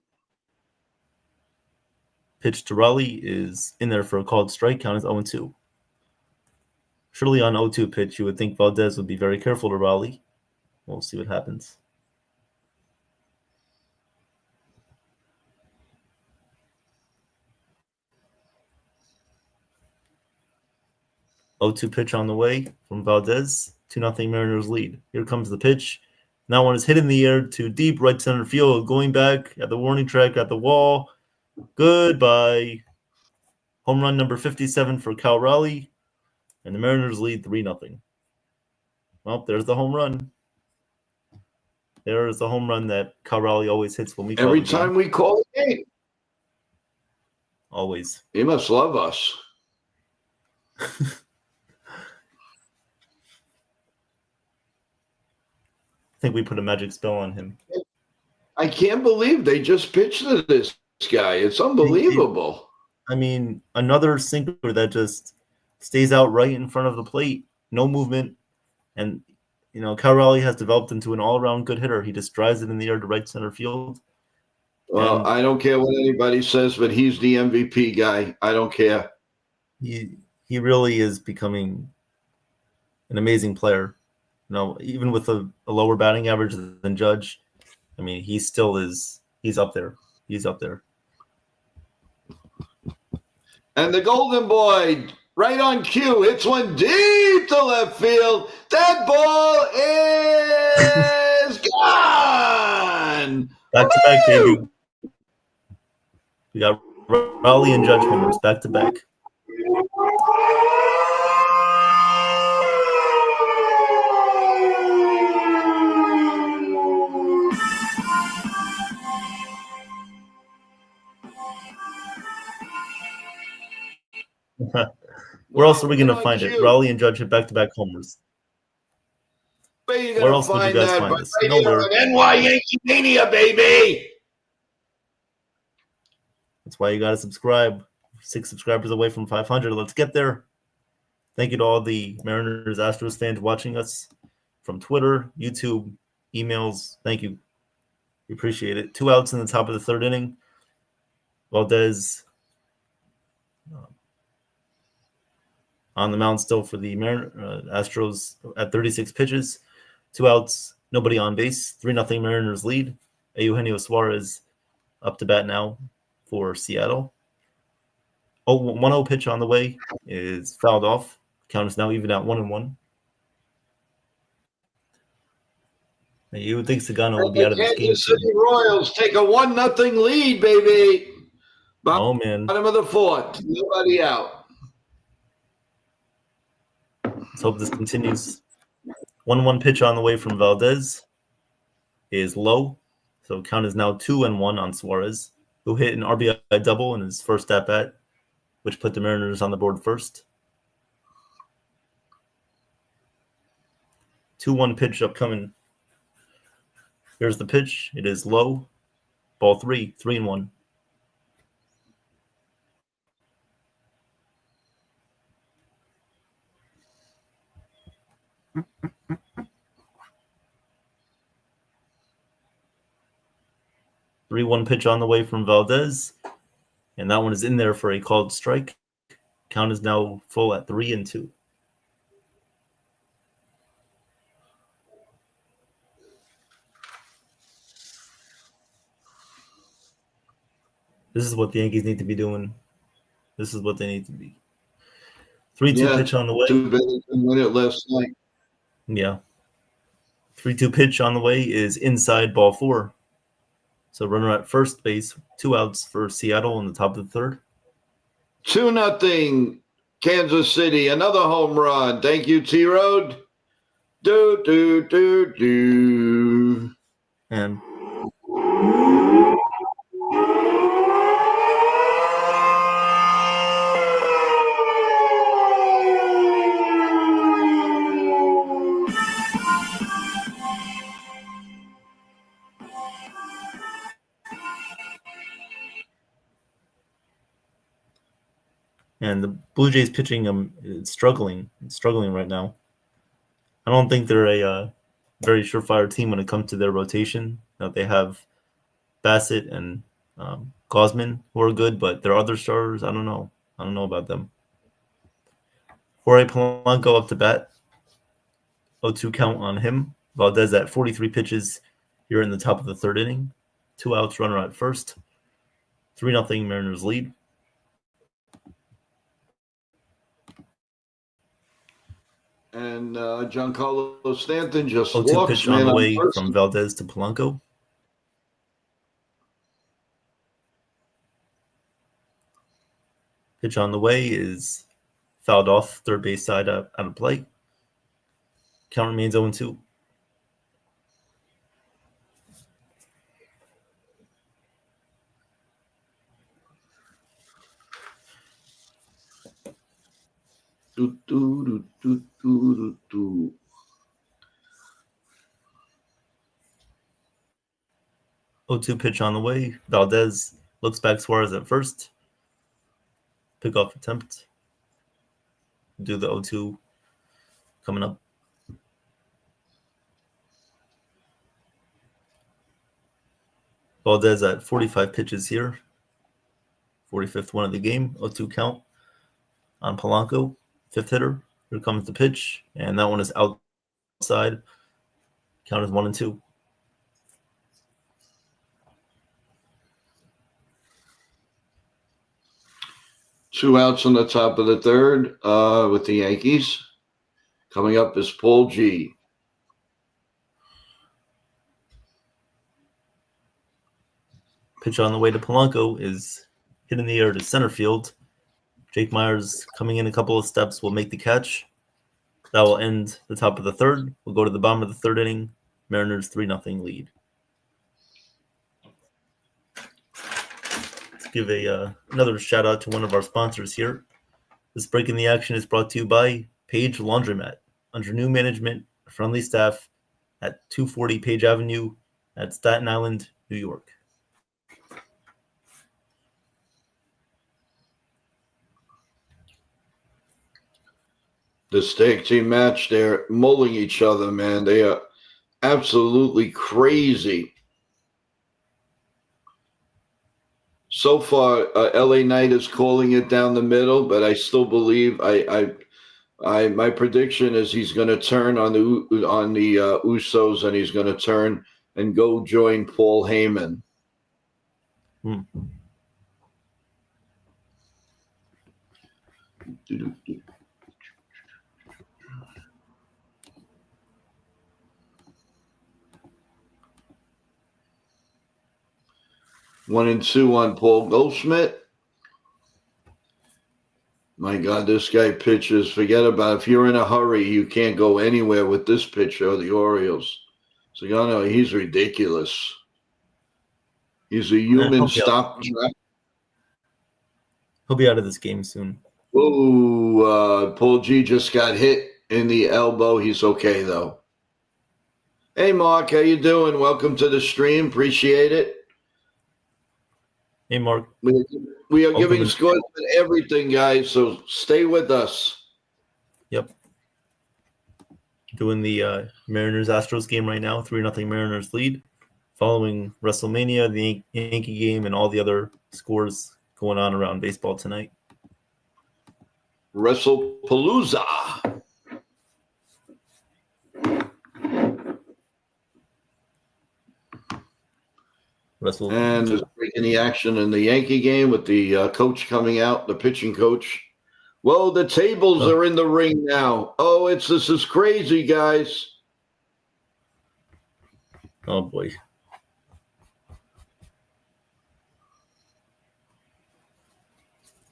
Pitch to Raleigh is in there for a called strike. Count is 0-2. Surely on 0-2 pitch, you would think Valdez would be very careful to Raleigh. We'll see what happens. (0-2) pitch on the way from Valdez. 2-0 Mariners lead. Here comes the pitch. That one is hit in the air to deep right center field. Going back at the warning track at the wall. Goodbye. Home run number 57 for Cal Raleigh. And the Mariners lead 3-0. Well, there's the home run. There is the home run that Cal Raleigh always hits when we call every the time game. We call the game. Always. He must love us. I think we put a magic spell on him. I can't believe they just pitched to this guy. It's unbelievable. I mean, another sinker that just stays out right in front of the plate. No movement. And, Cal Raleigh has developed into an all-around good hitter. He just drives it in the air to right center field. Well, and I don't care what anybody says, but he's the MVP guy. I don't care. He really is becoming an amazing player. Even with a lower batting average than Judge, I mean, he still is. He's up there. He's up there. And the Golden Boy, right on cue, hits one deep to left field. That ball is gone. Back to back, baby. We got Raleigh and Judge homers back to back. Where else are we going to find it? Raleigh and Judge hit back-to-back homers. Where else would you guys find this? Right Nowhere. On NY Yankee Mania, baby. That's why you got to subscribe. 6 subscribers away from 500. Let's get there. Thank you to all the Mariners Astros fans watching us from Twitter, YouTube, emails. Thank you. We appreciate it. 2 outs in the top of the third inning. Valdez on the mound still for the Astros at 36 pitches. 2 outs, nobody on base. 3-0 Mariners lead. Eugenio Suarez up to bat now for Seattle. 1-0 pitch on the way is fouled off. Count is now even at 1-1. You would think Sagano would be out of this game. Kansas City Royals take a 1-0 lead, baby. Oh, man. Bottom of the fourth. Nobody out. Let's hope this continues. 1-1 pitch on the way from Valdez is low. So count is now 2-1 on Suarez, who hit an RBI double in his first at-bat, which put the Mariners on the board first. 2-1 pitch upcoming. Here's the pitch. It is low. Ball 3, 3-1. Three-one pitch on the way from Valdez, and that one is in there for a called strike. Count is now full at 3-2. This is what the Yankees need to be doing. This is what they need to be. 3-2 pitch on the way. Too bad they didn't win it last night. Yeah. 3-2 pitch on the way is inside, ball 4. So runner at first base, 2 outs for Seattle in the top of the third. 2-0 Kansas City. Another home run. Thank you, T-Road. Do. And the Blue Jays pitching is struggling right now. I don't think they're a very surefire team when it comes to their rotation. They have Bassett and Gosman, who are good, but their other starters, I don't know. I don't know about them. Jorge Polanco up to bat. 0-2 count on him. Valdez at 43 pitches here in the top of the third inning. 2 outs, runner at first. 3-0 Mariners lead. And Giancarlo Stanton just 0-2 walks, pitch on the way from Valdez to Polanco. Pitch on the way is fouled off third base side out of play. Count remains 0-2. Do. 0-2 pitch on the way. Valdez looks back Suarez at first. Pickoff attempt. Do the 0-2 coming up. Valdez at 45 pitches here. 45th one of the game. 0-2 count on Polanco. 5th hitter. Here comes the pitch. And that one is outside. Count is 1-2. 2 outs on the top of the third with the Yankees. Coming up is Paul G. Pitch on the way to Polanco is hit in the air to center field. Jake Myers coming in a couple of steps will make the catch. That will end the top of the third. We'll go to the bottom of the third inning. Mariners 3-0 lead. Let's give another shout out to one of our sponsors here. This break in the action is brought to you by Page Laundromat. Under new management, friendly staff at 240 Page Avenue at Staten Island, New York. The stake team match, they're mulling each other, man. They are absolutely crazy. So far, LA Knight is calling it down the middle, but I still believe my prediction is he's going to turn on the Usos, and he's going to turn and go join Paul Heyman. Hmm. One and two on Paul Goldschmidt. My God, this guy pitches. Forget about it. If you're in a hurry, you can't go anywhere with this pitcher, the Orioles. So, he's ridiculous. He's a human stopgap. He'll be out of this game soon. Ooh, Paul G just got hit in the elbow. He's okay, though. Hey, Mark, how you doing? Welcome to the stream. Appreciate it. Hey, Mark. We are giving scores on everything, guys, so stay with us. Yep. Doing the Mariners-Astros game right now, 3-0 Mariners lead. Following WrestleMania, the Yankee game, and all the other scores going on around baseball tonight. WrestlePalooza. And there's breaking the action in the Yankee game with the coach coming out, the pitching coach. Well, the tables are in the ring now. Oh, this is crazy, guys. Oh, boy.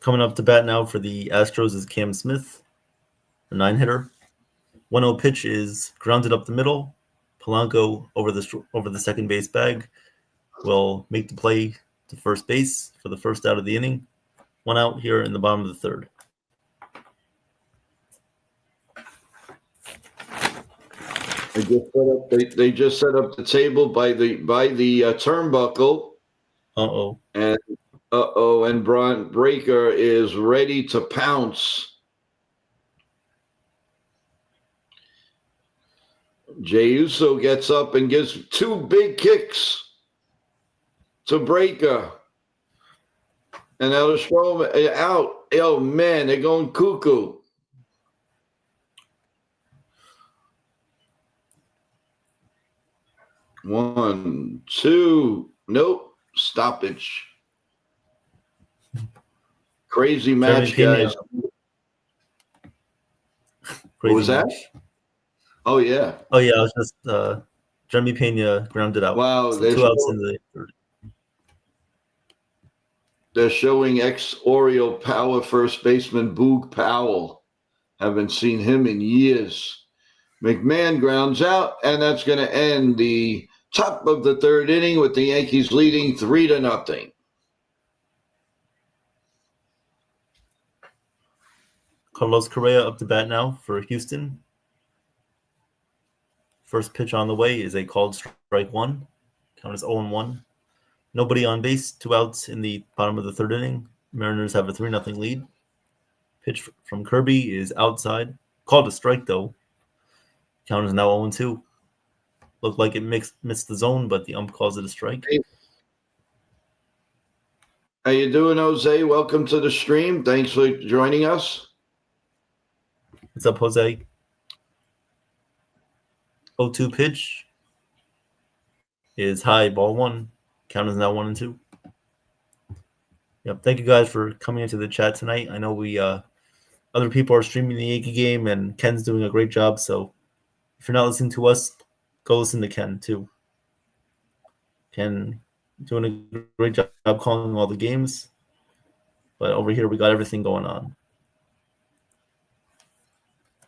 Coming up to bat now for the Astros is Cam Smith, the 9-hitter. 1-0 pitch is grounded up the middle. Polanco over the second base bag will make the play to first base for the first out of the inning. 1 out here in the bottom of the third. They just set up the table by the turnbuckle. And Braun Breaker is ready to pounce. Jey Uso gets up and gives 2 big kicks to Breaker. And now the Strowman out. Oh, man, they're going cuckoo. One, two, nope, stoppage. Crazy match, guys. What was that? Oh, yeah. Oh, yeah, I was just Jeremy Pena grounded out. Wow, so 2 outs in the third. They're showing ex-Oriole Power first baseman Boog Powell. Haven't seen him in years. McMahon grounds out, and that's going to end the top of the third inning with the Yankees leading 3-0. Carlos Correa up to bat now for Houston. First pitch on the way is a called strike 1. Count is 0-1. Nobody on base, 2 outs in the bottom of the third inning. Mariners have a 3-0 lead. Pitch from Kirby is outside. Called a strike, though. Count is now 0-2. Looked like it missed the zone, but the ump calls it a strike. Hey. How you doing, Jose? Welcome to the stream. Thanks for joining us. What's up, Jose? 0-2 pitch is high, ball 1. Count is now 1-2. Yep. Thank you guys for coming into the chat tonight. I know we other people are streaming the Yankee game, and Ken's doing a great job. So if you're not listening to us, go listen to Ken too. Ken doing a great job calling all the games. But over here, we got everything going on.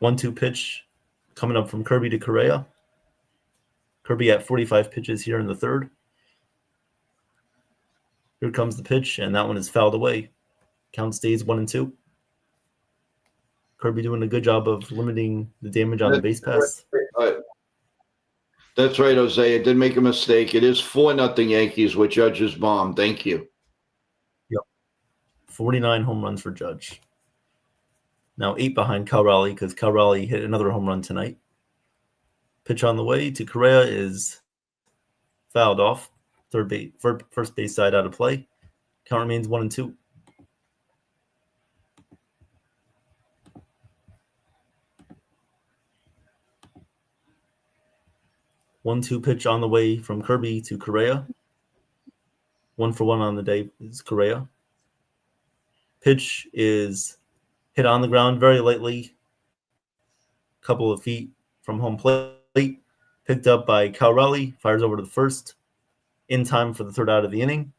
1-2 pitch coming up from Kirby to Correa. Kirby at 45 pitches here in the third. Here comes the pitch, and that one is fouled away. Count stays 1-2. Kirby doing a good job of limiting the damage on the base pass. That's right, Jose. I did make a mistake. It is 4-0 Yankees with Judge's bomb. Thank you. Yep. 49 home runs for Judge. Now 8 behind Cal Raleigh because Cal Raleigh hit another home run tonight. Pitch on the way to Correa is fouled off. First base side out of play. Count remains 1-2. One-two pitch on the way from Kirby to Correa. 1-for-1 on the day is Correa. Pitch is hit on the ground very lightly. Couple of feet from home plate. Picked up by Cal Raleigh. Fires over to the first. In time for the third out of the inning.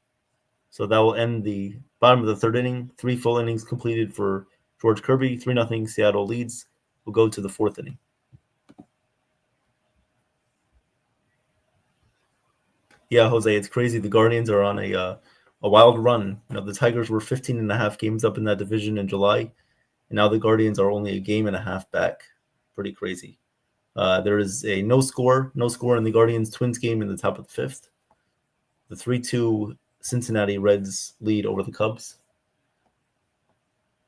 So that will end the bottom of the third inning. 3 full innings completed for George Kirby. 3-0 Seattle leads. We'll go to the fourth inning. Yeah, Jose, it's crazy. The Guardians are on a wild run. You know, the Tigers were 15.5 games up in that division in July, and now the Guardians are only a game and a half back. Pretty crazy. There is a no score in the Guardians Twins game in the top of the fifth. The 3-2 Cincinnati Reds lead over the Cubs.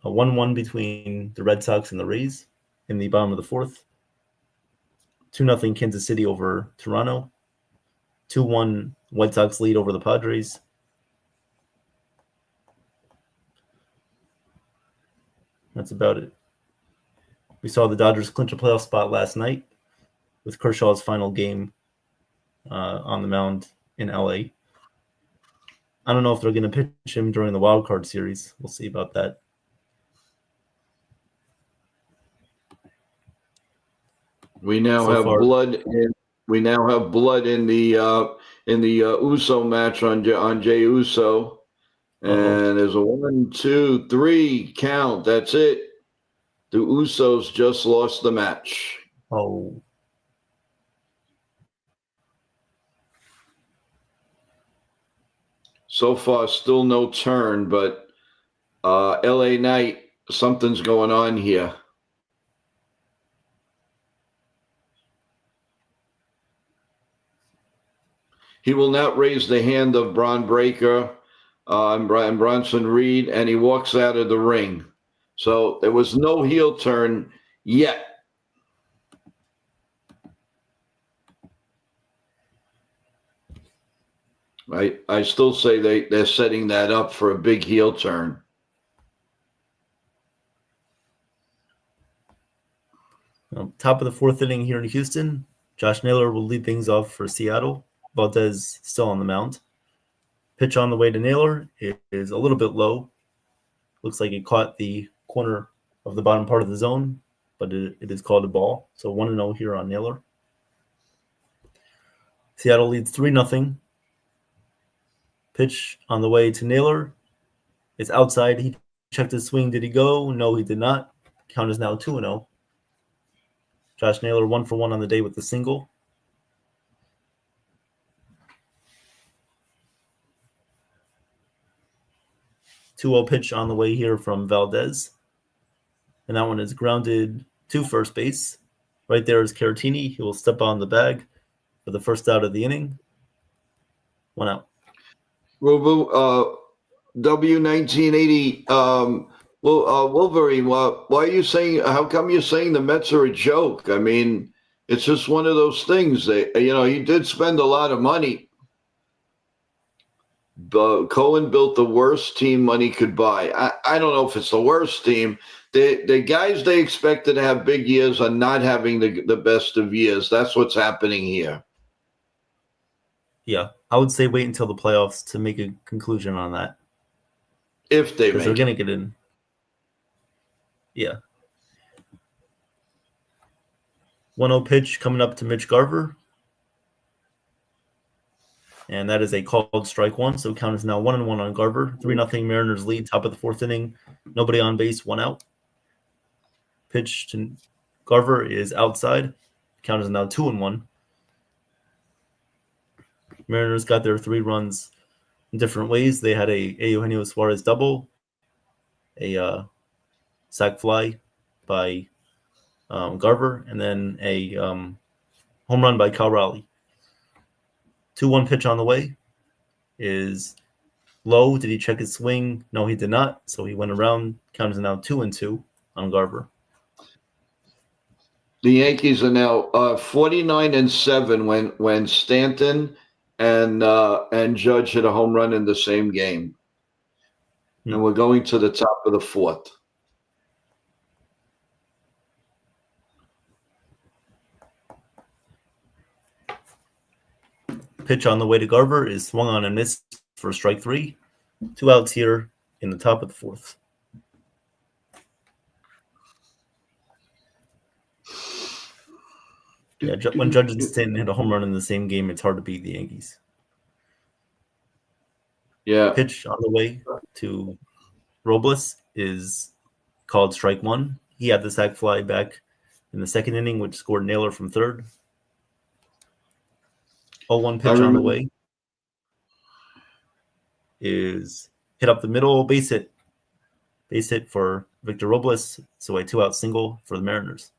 A 1-1 between the Red Sox and the Rays in the bottom of the fourth. 2-0 Kansas City over Toronto. 2-1 White Sox lead over the Padres. That's about it. We saw the Dodgers clinch a playoff spot last night with Kershaw's final game on the mound in LA. I don't know if they're going to pitch him during the wild card series. We'll see about that. We now have blood in the Uso match on Jey Uso, and there's a 1, 2, 3 count. That's it. The Usos just lost the match. Oh. So far, still no turn, but LA Knight, something's going on here. He will not raise the hand of Braun Breaker and Bronson Reed, and he walks out of the ring. So there was no heel turn yet. I still say they're setting that up for a big heel turn. Top of the fourth inning here in Houston. Josh Naylor will lead things off for Seattle. Valdez still on the mound. Pitch on the way to Naylor is a little bit low. Looks like it caught the corner of the bottom part of the zone, but it is called a ball. So 1-0 here on Naylor. Seattle leads 3-0. Pitch on the way to Naylor. It's outside. He checked his swing. Did he go? No, he did not. Count is now 2-0. Josh Naylor 1-for-1 on the day with the single. 2-0 pitch on the way here from Valdez. And that one is grounded to first base. Right there is Caratini. He will step on the bag for the first out of the inning. 1 out. W1980, Wolverine, why are you saying, how come you're saying the Mets are a joke? I mean, it's just one of those things. He did spend a lot of money. Cohen built the worst team money could buy. I don't know if it's the worst team. The guys they expected to have big years are not having the best of years. That's what's happening here. Yeah, I would say wait until the playoffs to make a conclusion on that. If they because they're make going it. to get in. Yeah. 1-0 pitch coming up to Mitch Garver. And that is a called strike one. So count is now 1-1 on Garver. 3-0 Mariners lead, top of the fourth inning. Nobody on base, one out. Pitch to Garver is outside. Count is now 2-1. Mariners got their 3 runs in different ways. They had a Eugenio Suarez double, a sac fly by Garver, and then a home run by Cal Raleigh. 2-1 pitch on the way is low. Did he check his swing? No, he did not. So he went around. Count is now 2-2 on Garver. The Yankees are now 49-7 when Stanton and Judge hit a home run in the same game. And we're going to the top of the fourth. Pitch on the way to Garver is swung on and missed for strike 3. 2 outs here in the top of the fourth. Yeah, when Judge and Stanton hit a home run in the same game, it's hard to beat the Yankees. Yeah. Pitch on the way to Robles is called strike 1. He had the sac fly back in the second inning, which scored Naylor from third. 0-1 pitch on the way is hit up the middle, base hit. Base hit for Victor Robles, so a 2-out single for the Mariners.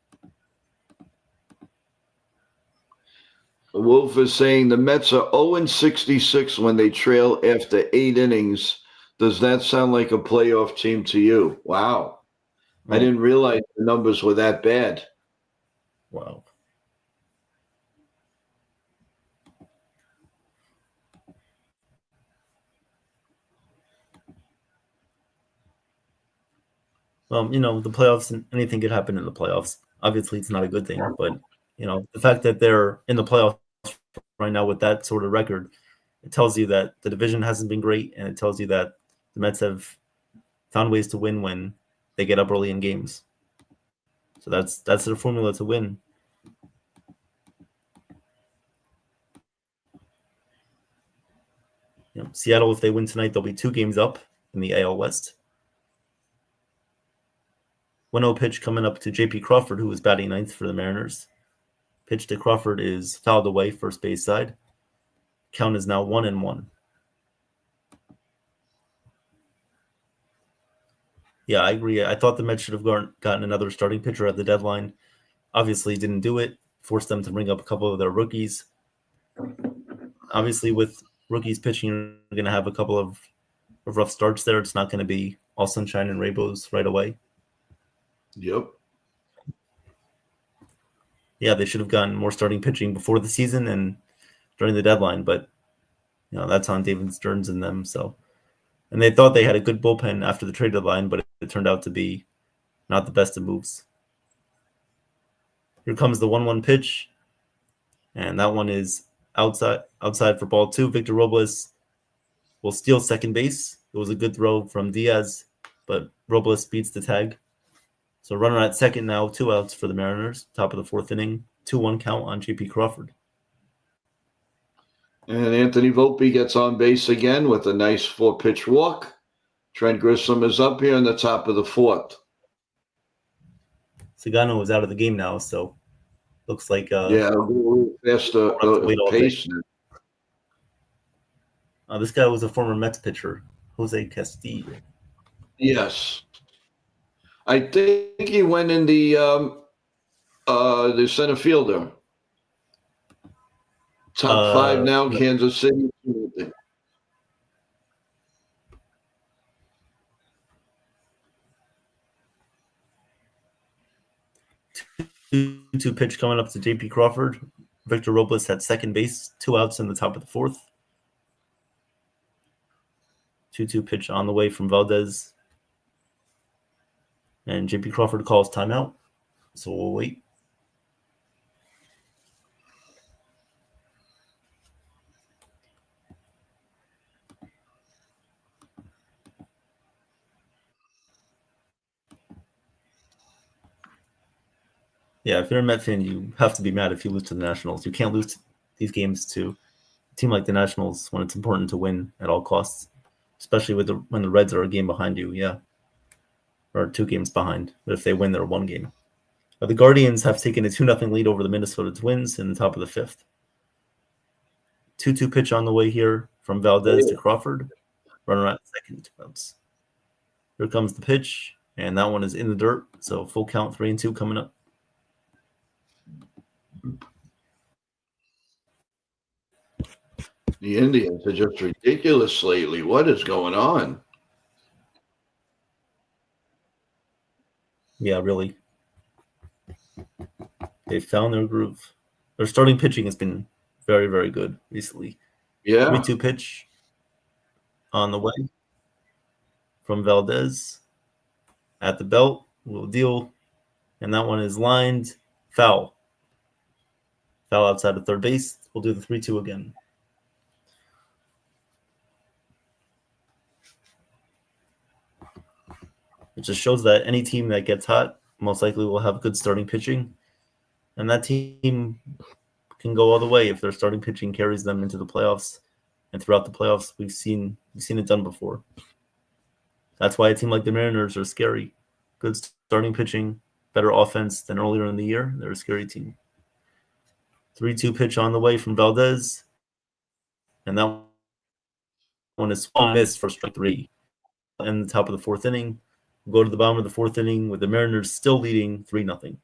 Wolf is saying the Mets are 0-66 when they trail after 8 innings. Does that sound like a playoff team to you? Wow. I didn't realize the numbers were that bad. Wow. The playoffs, anything could happen in the playoffs. Obviously, it's not a good thing, but, the fact that they're in the playoffs right now with that sort of record, it tells you that the division hasn't been great, and it tells you that the Mets have found ways to win when they get up early in games. So that's their formula to win. Seattle, if they win tonight, they'll be 2 games up in the AL West. 1-0 pitch coming up to J.P. Crawford, who was batting ninth for the Mariners. Pitch to Crawford is fouled away, first base side. Count is now 1-1. Yeah, I agree. I thought the Mets should have gotten another starting pitcher at the deadline. Obviously, didn't do it. Forced them to bring up a couple of their rookies. Obviously, with rookies pitching, you're going to have a couple of rough starts there. It's not going to be all sunshine and rainbows right away. Yep. Yeah, they should have gotten more starting pitching before the season and during the deadline, but that's on David Stearns and them. And they thought they had a good bullpen after the trade deadline, but it turned out to be not the best of moves. Here comes the 1-1 pitch, and that one is outside for ball 2. Victor Robles will steal second base. It was a good throw from Diaz, but Robles beats the tag. So runner at second now, 2 outs for the Mariners, top of the fourth inning, 2-1 count on J.P. Crawford. And Anthony Volpe gets on base again with a nice 4-pitch walk. Trent Grissom is up here in the top of the fourth. Sagano is out of the game now, so looks like a little faster pace. This guy was a former Mets pitcher, Jose Castillo. Yes, I think he went in the center fielder. Top 5 now, Kansas City. 2-2 pitch coming up to J.P. Crawford. Victor Robles at second base, 2 outs in the top of the fourth. 2-2 pitch on the way from Valdez. And J.P. Crawford calls timeout, so we'll wait. Yeah, if you're a Met fan, you have to be mad if you lose to the Nationals. You can't lose these games to a team like the Nationals when it's important to win at all costs, especially when the Reds are a game behind you. Yeah, or 2 games behind. But if they win, they're 1 game. The Guardians have taken a 2-0 lead over the Minnesota Twins in the top of the 5th. 2-2 pitch on the way here from Valdez to Crawford. Runner at second, 2 outs. Here comes the pitch, and that one is in the dirt. So full count, 3-2 coming up. The Indians are just ridiculous lately. What is going on? Yeah, really. They've found their groove. Their starting pitching has been very, very good recently. Yeah. 3-2 pitch on the way from Valdez at the belt. Little deal. And that one is lined foul. Foul outside of third base. We'll do the 3-2 again. It just shows that any team that gets hot most likely will have good starting pitching. And that team can go all the way if their starting pitching carries them into the playoffs. And throughout the playoffs, we've seen it done before. That's why a team like the Mariners are scary. Good starting pitching, better offense than earlier in the year. They're a scary team. 3-2 pitch on the way from Valdez. And that one is missed for strike 3. In the top of the 4th inning. We'll go to the bottom of the 4th inning with the Mariners still leading 3-0.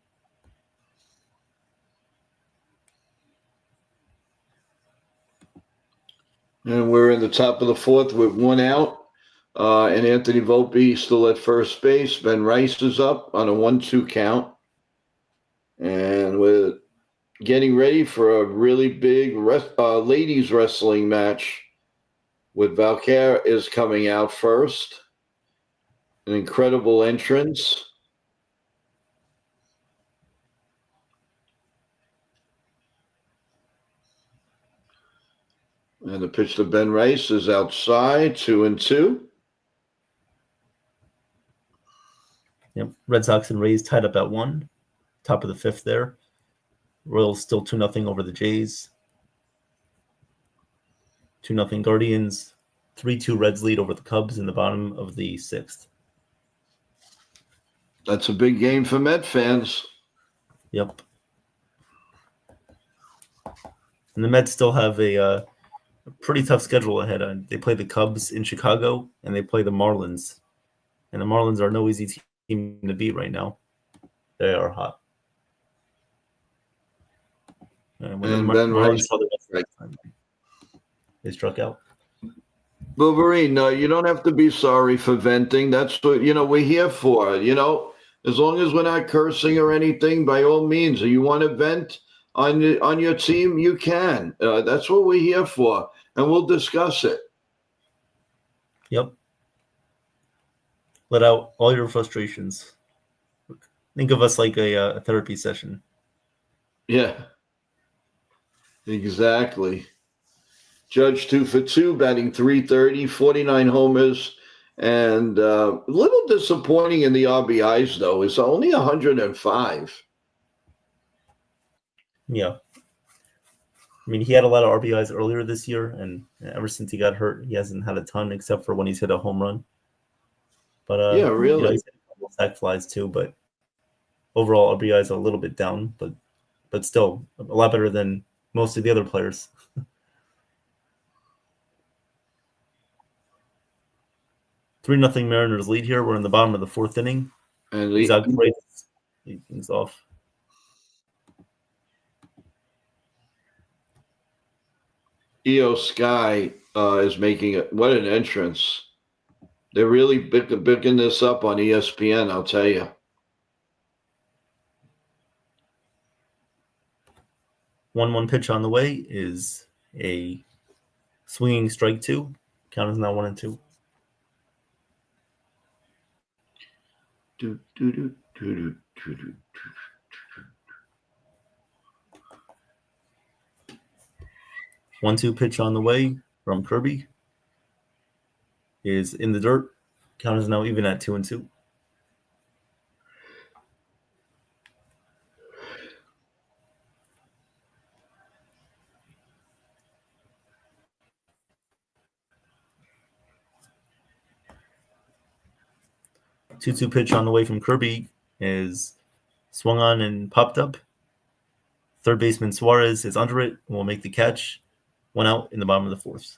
And we're in the top of the 4th with 1 out. And Anthony Volpe still at first base. Ben Rice is up on a 1-2 count. And we're getting ready for a really big ladies wrestling match with Valkyr is coming out first. An incredible entrance. And the pitch to Ben Rice is outside, 2-2. Yep. Red Sox and Rays tied up at 1. Top of the 5th there. Royals still 2-0 over the Jays. 2-0 Guardians. 3-2 Reds lead over the Cubs in the bottom of the 6th. That's a big game for Met fans. Yep. And the Mets still have a pretty tough schedule ahead. They play the Cubs in Chicago, and they play the Marlins. And the Marlins are no easy team to beat right now. They are hot. And when And the Ben Marlins Rice, saw the Mets time, they struck out. Wolverine, you don't have to be sorry for venting. That's what we're here for. As long as we're not cursing or anything, by all means, you want to vent on your team, you can. That's what we're here for, and we'll discuss it. Yep. Let out all your frustrations. Think of us like a therapy session. Yeah, exactly. Judge 2 for 2, batting .330, 49 homers. And a little disappointing in the RBIs, though, is only 105. Yeah. I mean, he had a lot of RBIs earlier this year, and ever since he got hurt, he hasn't had a ton except for when he's hit a home run. But yeah, really. he's hit a couple sac flies too, but overall RBIs are a little bit down, but still a lot better than most of the other players. 3-0 Mariners lead here. We're in the bottom of the 4th inning. And lead things off. EO Sky is making it. What an entrance. They're really picking this up on ESPN, I'll tell you. 1-1 pitch on the way is a swinging strike 2. Count is now 1-2. Do, do, do, do, do, do, do. 1-2 pitch on the way from Kirby is in the dirt. Count is now even at 2-2. 2-2 pitch on the way from Kirby is swung on and popped up. Third baseman Suarez is under it and will make the catch. 1 out in the bottom of the fourth.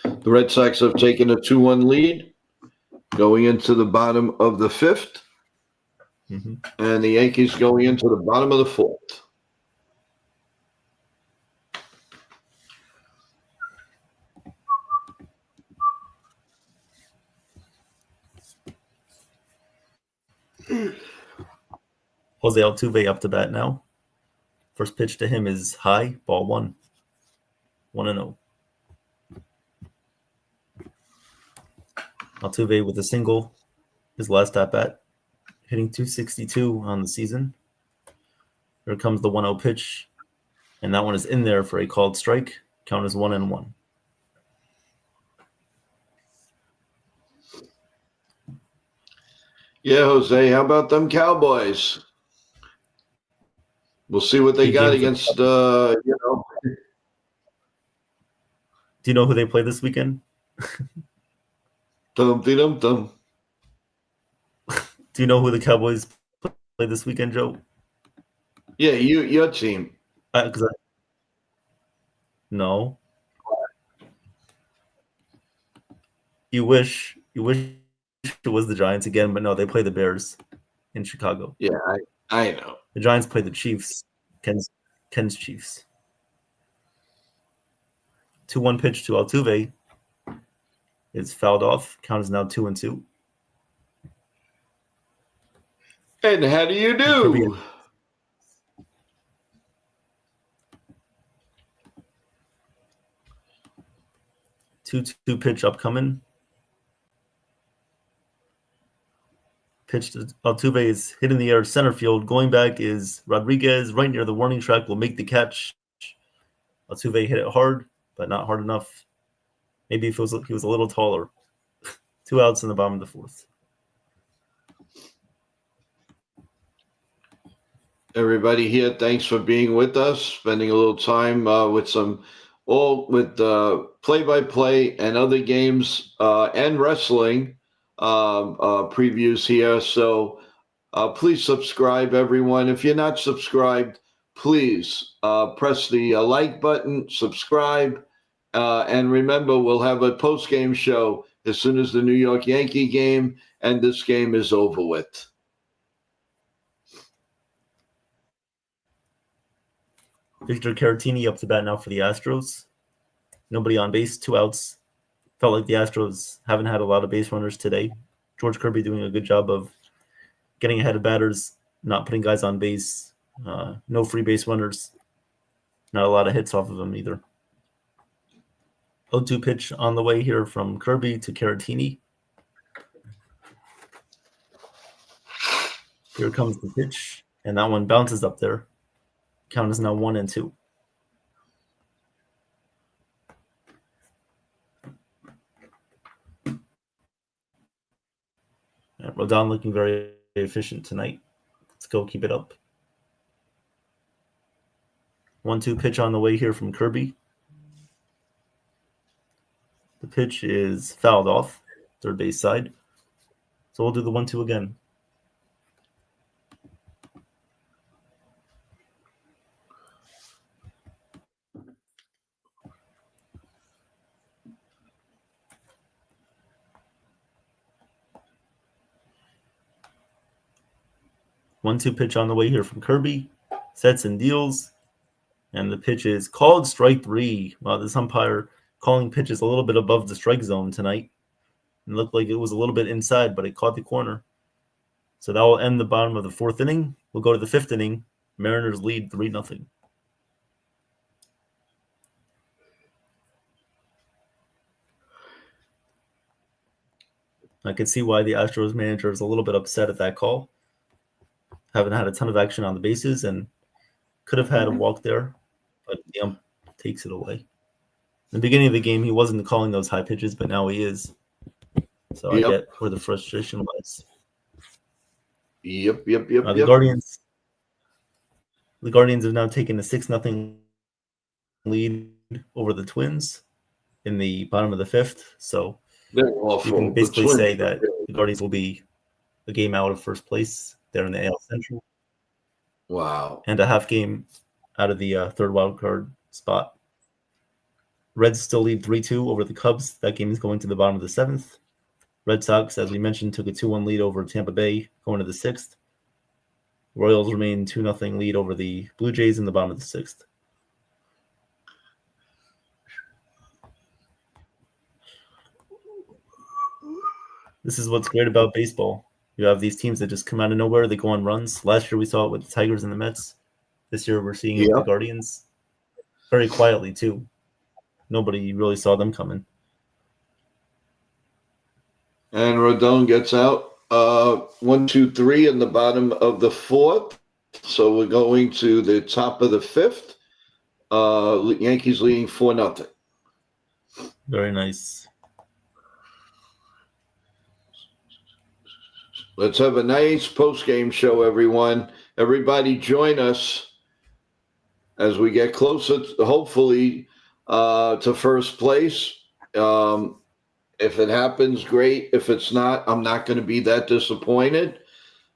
The Red Sox have taken a 2-1 lead going into the bottom of the fifth. Mm-hmm. And the Yankees going into the bottom of the fourth. Jose Altuve up to bat now. First pitch to him is high, ball 1. 1-0. Altuve with a single, his last at bat, hitting .262 on the season. Here comes the 1-0 pitch, and that one is in there for a called strike. Count is 1-1. Yeah, Jose, how about them Cowboys? We'll see what they got against, Do you know who they play this weekend? Dum. Do you know who the Cowboys play this weekend, Joe? Yeah, your team. No. You wish it was the Giants again, but no, they play the Bears in Chicago. Yeah, I know. The Giants play the Chiefs, Ken's Chiefs. 2-1 pitch to Altuve is fouled off. Count is now 2-2. And how do you do? 2-2 pitch upcoming. Pitch to Altuve is hit in the air, center field. Going back is Rodriguez, right near the warning track, will make the catch. Altuve hit it hard, but not hard enough. Maybe if he was a little taller. 2 outs in the bottom of the fourth. Everybody here, thanks for being with us, spending a little time with play-by-play and other games and wrestling previews here. So please subscribe, everyone. If you're not subscribed, please press the like button, subscribe, and remember, we'll have a post-game show as soon as the New York Yankee game and this game is over with. Victor Caratini up to bat now for the Astros. Nobody on base, 2 outs. Felt like the Astros haven't had a lot of base runners today. George Kirby doing a good job of getting ahead of batters, not putting guys on base. No free base runners. Not a lot of hits off of them either. 0-2 pitch on the way here from Kirby to Caratini. Here comes the pitch, and that one bounces up there. Count is now 1-2. Rodon looking very efficient tonight. Let's go keep it up. 1-2 pitch on the way here from Kirby. The pitch is fouled off, third base side. So we'll do the 1-2 again. One-two pitch on the way here from Kirby. Sets and deals. And the pitch is called strike 3. Wow, this umpire calling pitches a little bit above the strike zone tonight. It looked like it was a little bit inside, but it caught the corner. So that will end the bottom of the fourth inning. We'll go to the fifth inning. Mariners lead 3-0. I can see why the Astros manager is a little bit upset at that call. Haven't had a ton of action on the bases and could have had a walk there, but the ump takes it away. In the beginning of the game, he wasn't calling those high pitches, but now he is. So I get where the frustration lies. Yep. The Guardians have now taken a 6-0 lead over the Twins in the bottom of the fifth. So They're awful. You can basically say that the Guardians will be a game out of first place. They're in the AL Central. Wow. And a half game out of the third wild card spot. Reds still lead 3-2 over the Cubs. That game is going to the bottom of the seventh. Red Sox, as we mentioned, took a 2-1 lead over Tampa Bay going to the sixth. Royals remain 2-0 lead over the Blue Jays in the bottom of the sixth. This is what's great about baseball. You have these teams that just come out of nowhere. They go on runs. Last year we saw it with the Tigers and the Mets. This year we're seeing it with the Guardians. Very quietly, too. Nobody really saw them coming. And Rodon gets out 1, 2, 3 in the bottom of the fourth. So we're going to the top of the fifth. Yankees leading 4-0. Very nice. Let's have a nice post-game show, everyone. Everybody join us as we get closer, hopefully, to first place. If it happens, great. If it's not, I'm not going to be that disappointed.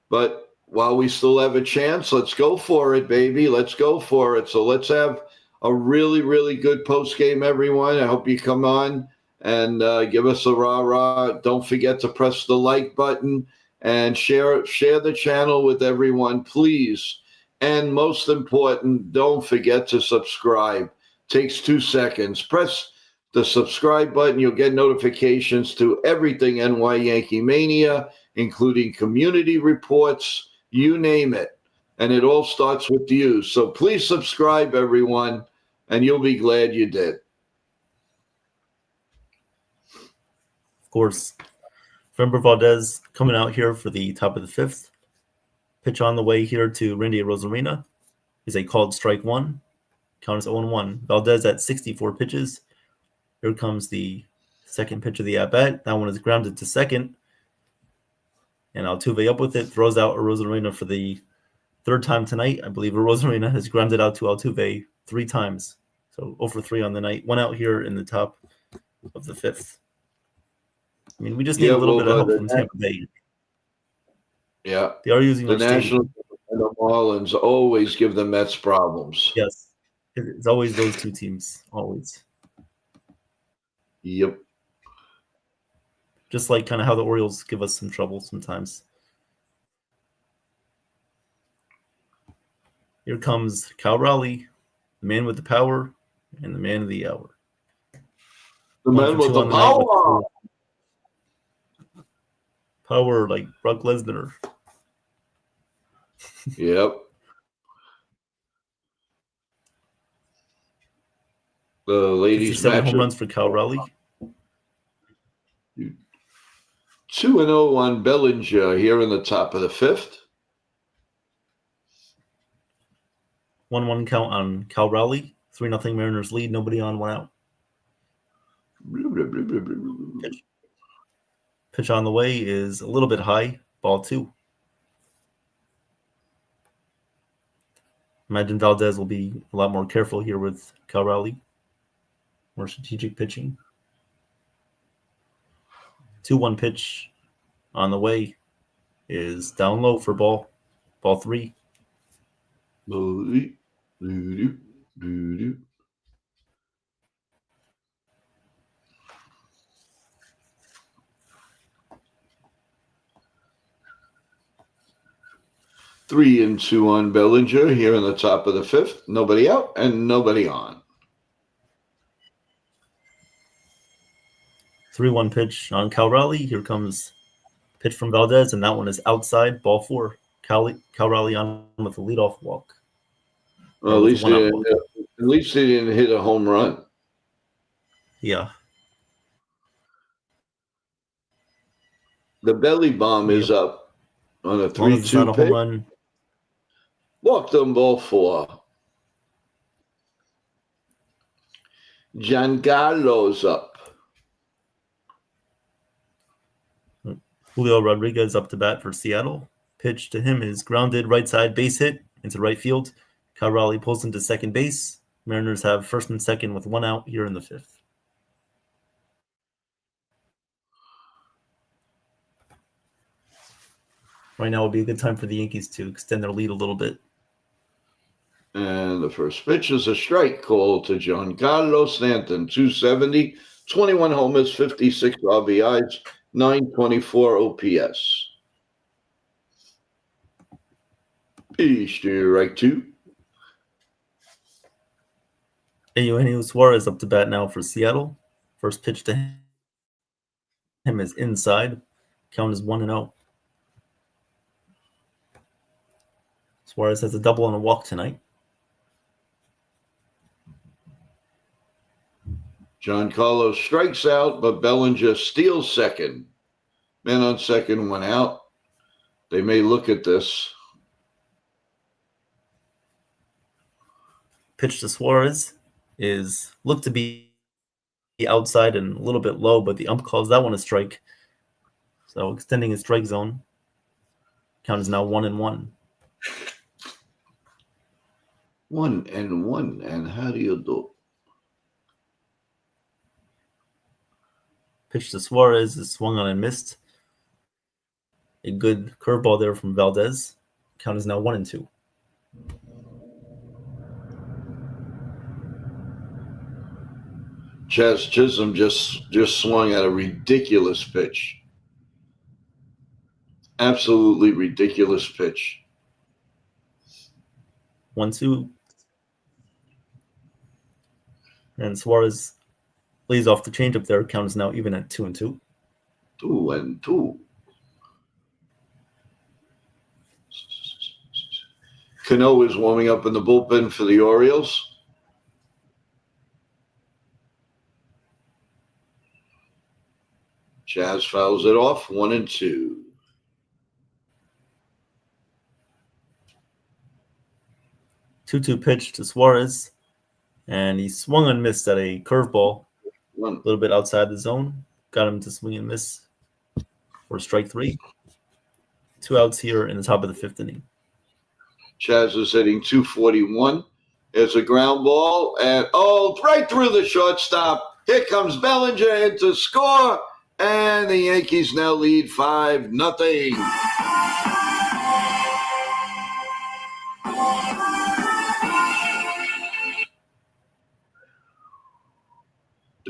But while we still have a chance, let's go for it, baby. Let's go for it. So let's have a really, really good post-game, everyone. I hope you come on and give us a rah-rah. Don't forget to press the like button and share the channel with everyone, please. And most important, don't forget to subscribe. Takes 2 seconds. Press the subscribe button. You'll get notifications to everything NY Yankee Mania, including community reports, you name it. And it all starts with you. So please subscribe, everyone, and you'll be glad you did. Of course. Framber Valdez coming out here for the top of the fifth. Pitch on the way here to Randy Arozarena is a called strike one. Count is 0-1. Valdez at 64 pitches. Here comes the second pitch of the at-bat. That one is grounded to second. And Altuve up with it. Throws out Arozarena for the third time tonight. I believe Arozarena has grounded out to Altuve 3 times. So 0-3 on the night. 1 out here in the top of the fifth. I mean, we just need a little bit of help from Tampa Bay. Yeah. They are using the our Nationals stadium. and the Marlins always give the Mets problems. Yes. It's always those two teams. Always. Yep. Just like kind of how the Orioles give us some trouble sometimes. Here comes Cal Raleigh, the man with the power and the man of the hour. The man with the power. Power like Brock Lesnar. Yep. The ladies' 57 home runs for Cal Raleigh. 2-0 on Bellinger here in the top of the fifth. 1-1 count on Cal Raleigh. 3-0 Mariners lead. Nobody on, 1 out. Pitch on the way is a little bit high. Ball 2. Imagine Valdez will be a lot more careful here with Cal Raleigh. More strategic pitching. 2-1 pitch on the way is down low for ball 3. 3-2 on Bellinger here in the top of the fifth. Nobody out and nobody on. 3-1 pitch on Cal Raleigh. Here comes pitch from Valdez, and that one is outside. Ball 4. Cal Raleigh on with a leadoff walk. Well, at least he didn't hit a home run. Yeah. The belly bomb is up on a 3-2 pitch. Home run. Walked them ball 4. Giancarlo's up. Julio Rodriguez up to bat for Seattle. Pitch to him is grounded right side base hit into right field. Cal Raleigh pulls into second base. Mariners have first and second with 1 out here in the fifth. Right now would be a good time for the Yankees to extend their lead a little bit. And the first pitch is a strike call to Giancarlo Stanton, 270, 21 homers, 56 RBIs, 924 OPS. Pitch to right two. Eugenio Suarez up to bat now for Seattle. First pitch to him is inside. Count is 1-0. Suarez has a double and a walk tonight. Giancarlo strikes out, but Bellinger steals second. Man on second, one out. They may look at this. Pitch to Suarez is looked to be outside and a little bit low, but the ump calls that one a strike. So extending his strike zone. Count is now 1-1. 1-1, and how do you do? Pitch to Suarez is swung on and missed. A good curveball there from Valdez. Count is now 1-2. Chaz Chisholm just swung at a ridiculous pitch. Absolutely ridiculous pitch. 1-2. And Suarez lays off the changeup there. Count is now even at 2-2. 2-2. Cano is warming up in the bullpen for the Orioles. Chaz fouls it off, 1-2. Two pitch to Suarez, and he swung and missed at a curveball, a little bit outside the zone. Got him to swing and miss for strike three. 2 outs here in the top of the fifth inning. Chaz is hitting 241. It's a ground ball, and right through the shortstop. Here comes Bellinger into score, and the Yankees now lead 5-0.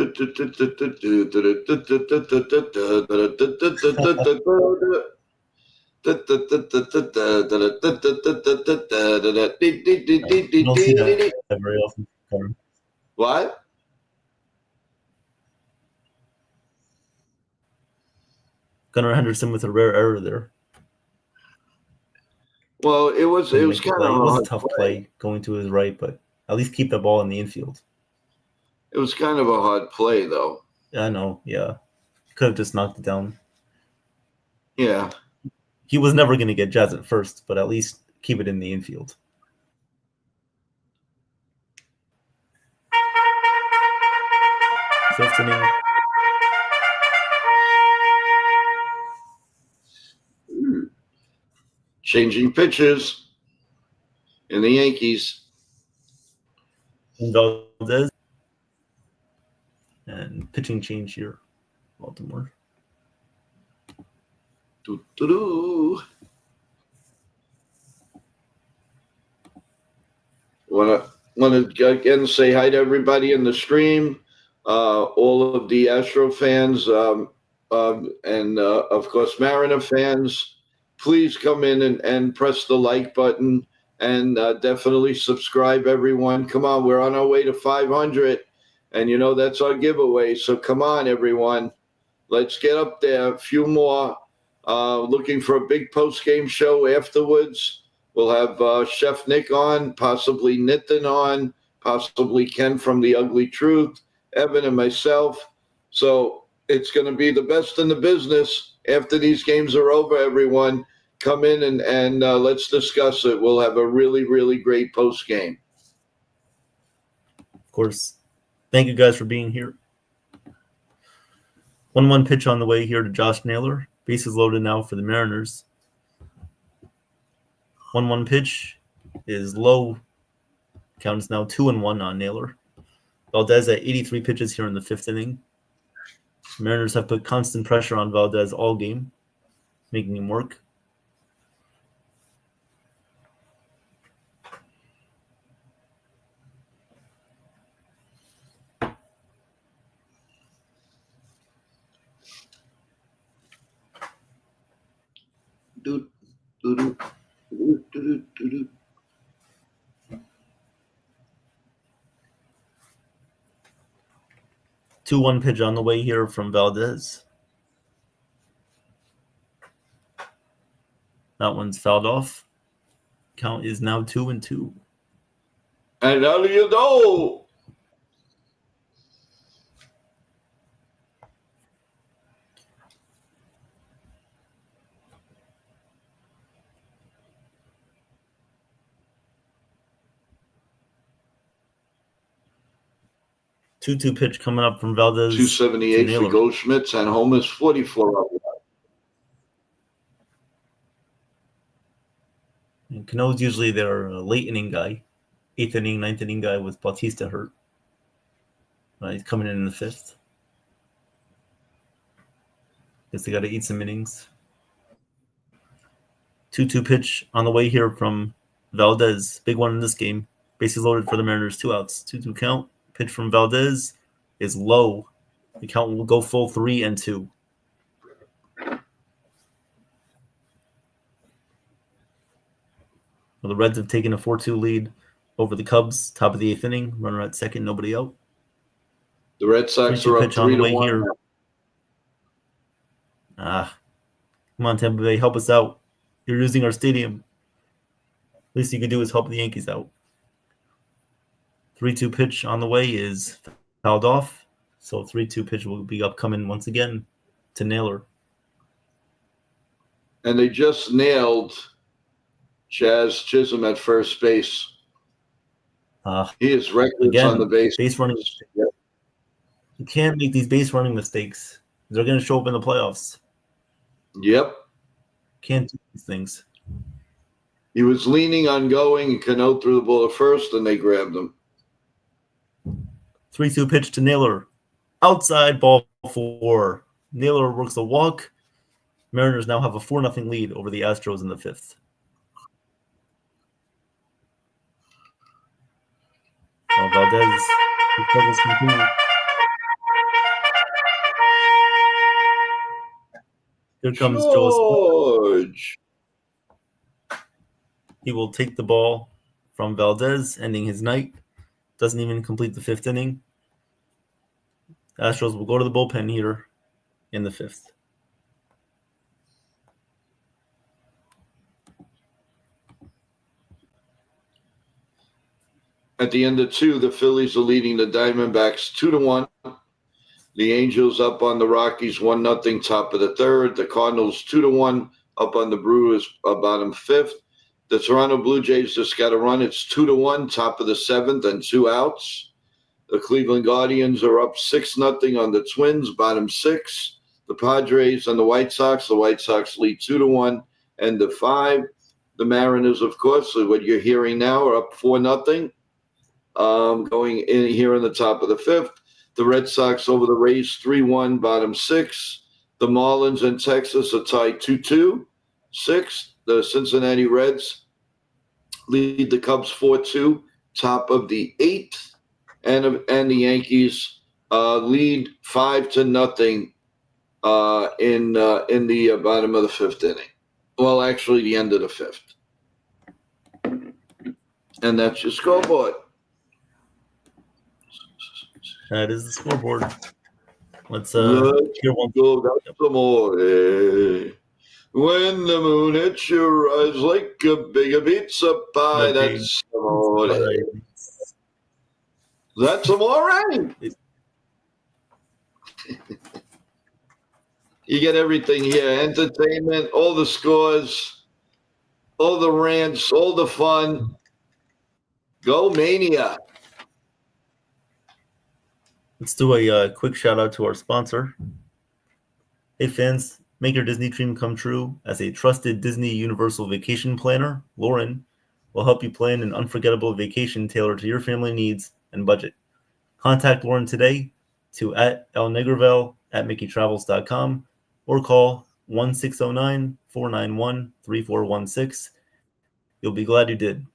You don't see that very often. What? Gunnar Henderson with a rare error there. Well, it was kind of a tough play going to his right, but at least keep the ball in the infield. It was kind of a hard play, though. Yeah, I know. Yeah, could have just knocked it down. Yeah. He was never going to get Jazz at first, but at least keep it in the infield. Fifth inning. Changing pitches in the Yankees. Valdez. And pitching change here, Baltimore. Want to again say hi to everybody in the stream, all of the Astro fans, and of course Mariner fans. Please come in and press the like button and definitely subscribe, everyone. Come on, we're on our way to 500, and that's our giveaway. So come on, everyone, let's get up there. A few more. Looking for a big post-game show afterwards. We'll have Chef Nick on, possibly Nitin on, possibly Ken from The Ugly Truth, Evan and myself. So it's going to be the best in the business. After these games are over, everyone, come in and let's discuss it. We'll have a really, really great post-game. Of course. Thank you guys for being here. 1-1 pitch on the way here to Josh Naylor. Bases loaded now for the Mariners. 1-1 pitch is low. Count is now 2-1 on Naylor. Valdez at 83 pitches here in the fifth inning. Mariners have put constant pressure on Valdez all game, making him work. 2-1 pitch on the way here from Valdez. That one's fouled off. Count is now 2-2. And how do you know? Two pitch coming up from Valdez. 278 for Goldschmidt, and home is 44 up. And Cano's usually their late inning guy, 8th inning, 9th inning guy with Bautista hurt. He's coming in the 5th. Guess they got to eat some innings. 2-2 pitch on the way here from Valdez. Big one in this game. Bases loaded for the Mariners. 2 outs. 2-2 count. Pitch from Valdez is low. The count will go full 3-2. Well, the Reds have taken a 4-2 lead over the Cubs. Top of the 8th inning. Runner at second. Nobody out. The Red Sox are up 3-1 here. Come on, Tampa Bay, help us out. You're using our stadium. Least you can do is help the Yankees out. 3-2 pitch on the way is fouled off. So 3-2 pitch will be upcoming once again to Naylor. And they just nailed Chaz Chisholm at first base. He is reckless on the base. Base running. Yep. You can't make these base running mistakes. They're going to show up in the playoffs. Yep. Can't do these things. He was leaning on going, and Cano threw the ball at first, and they grabbed him. 3-2 pitch to Naylor. Outside ball 4. Naylor works a walk. Mariners now have a 4-0 lead over the Astros in the 5th. Valdez. Here comes George. He will take the ball from Valdez, ending his night. Doesn't even complete the 5th inning. Astros will go to the bullpen here in the 5th. At the end of 2, the Phillies are leading the Diamondbacks 2-1. The Angels up on the Rockies 1-0, top of the 3rd. The Cardinals 2-1 up on the Brewers, bottom 5th. The Toronto Blue Jays just got a run. It's 2-1, top of the 7th, and 2 outs. The Cleveland Guardians are up 6-0 on the Twins, bottom 6. The Padres and the White Sox lead 2-1, end of 5. The Mariners, of course, what you're hearing now, are up 4-0. Going in here in the top of the 5th. The Red Sox over the Rays 3-1, bottom 6. The Marlins in Texas are tied 2-2, 6. The Cincinnati Reds lead the Cubs 4-2, top of the 8th. And the Yankees lead 5-0 in the bottom of the 5th inning. Well, actually, the end of the 5th. And that's your scoreboard. That is the scoreboard. Let's hear one. Some more. When the moon hits your eyes like a big pizza pie, that's amore. That's amore. You get everything here. Entertainment, all the scores, all the rants, all the fun. Go Mania. Let's do a quick shout out to our sponsor. Hey fans, make your Disney dream come true. As a trusted Disney Universal vacation planner, Lauren will help you plan an unforgettable vacation tailored to your family needs and budget. Contact Lauren today to @lnegreville@mickeytravels.com or call 1-609-491-3416. You'll be glad you did.